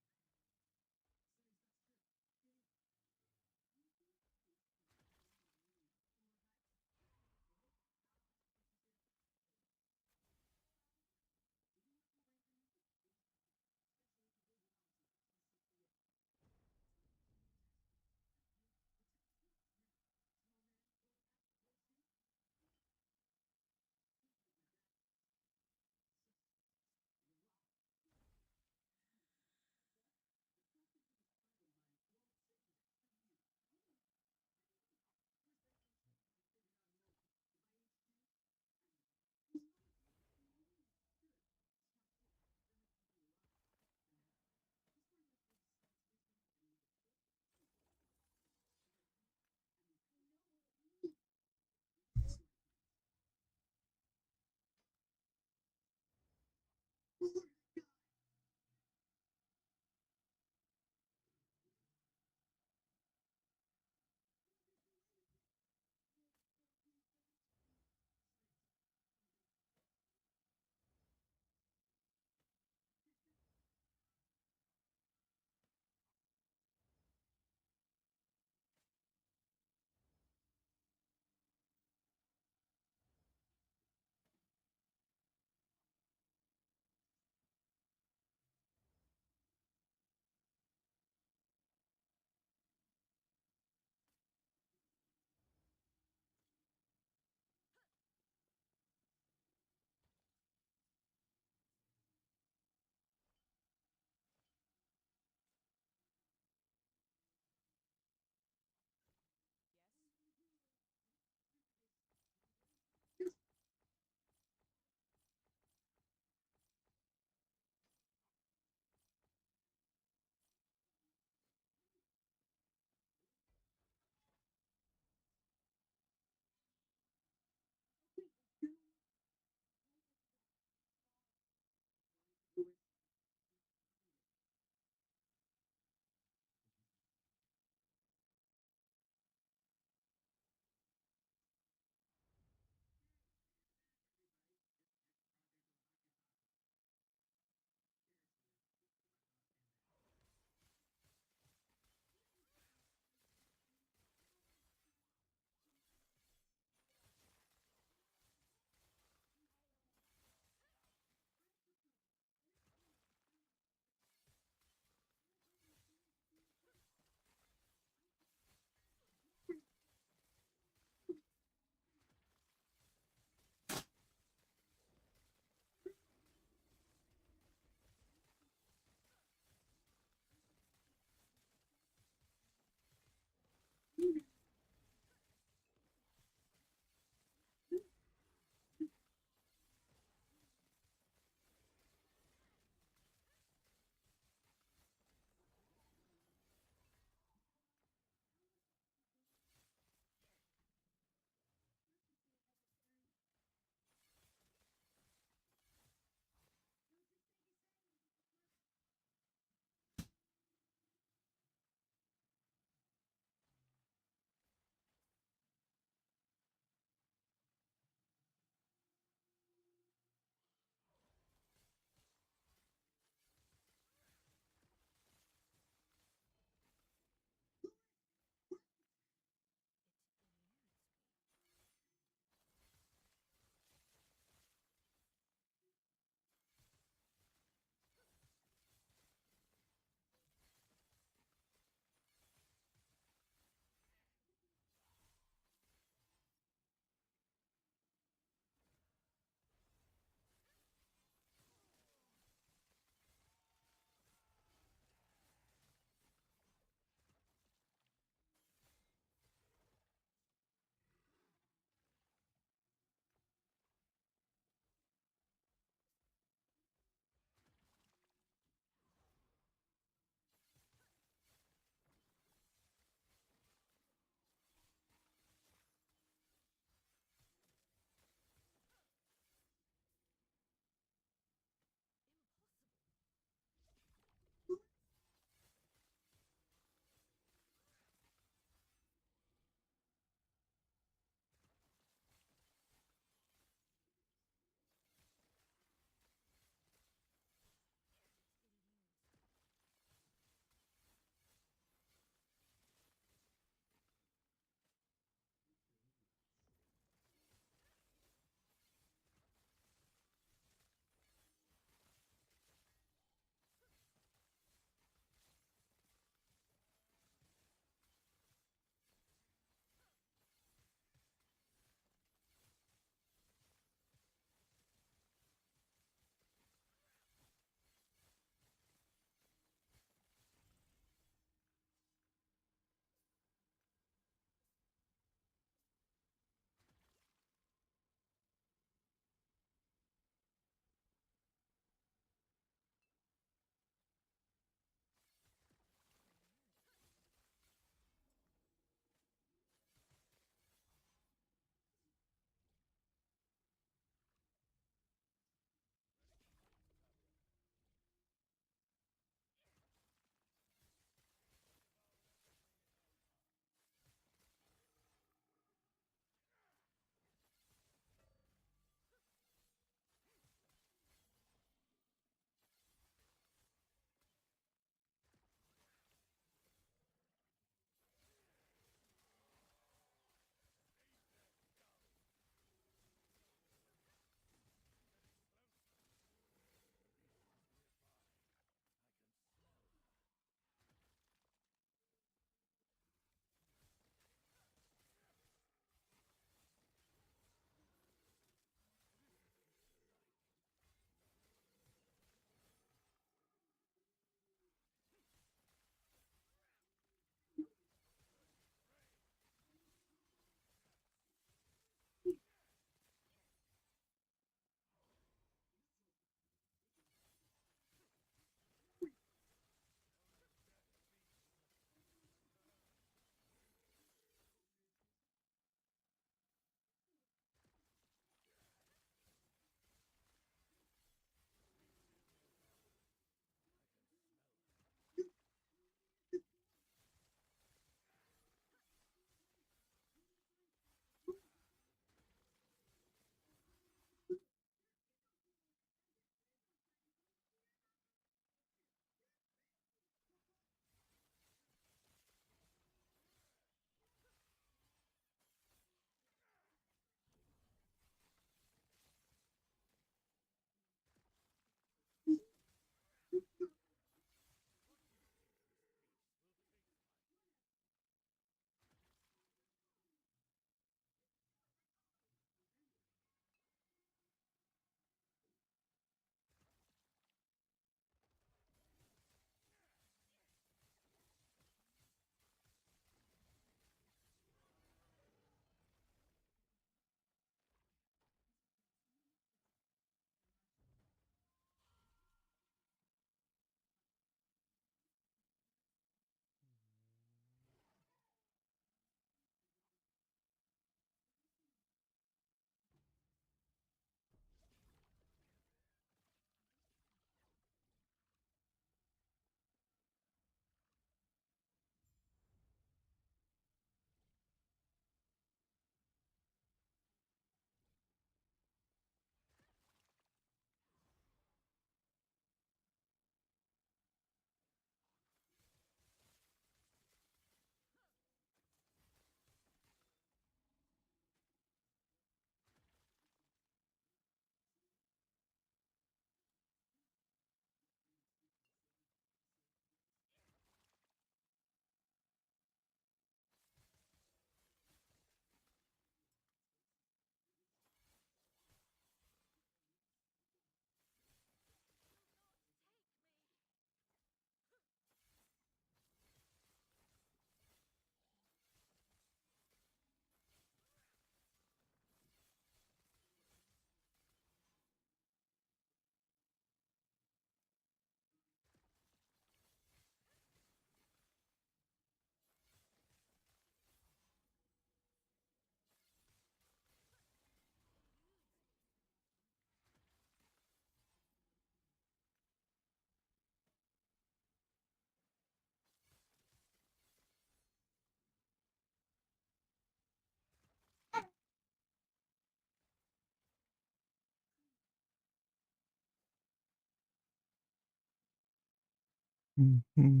B: Mm-hmm.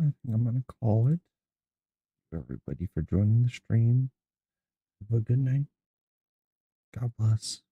B: I think I'm going to call it. Everybody for joining the stream. Have a good night. God bless.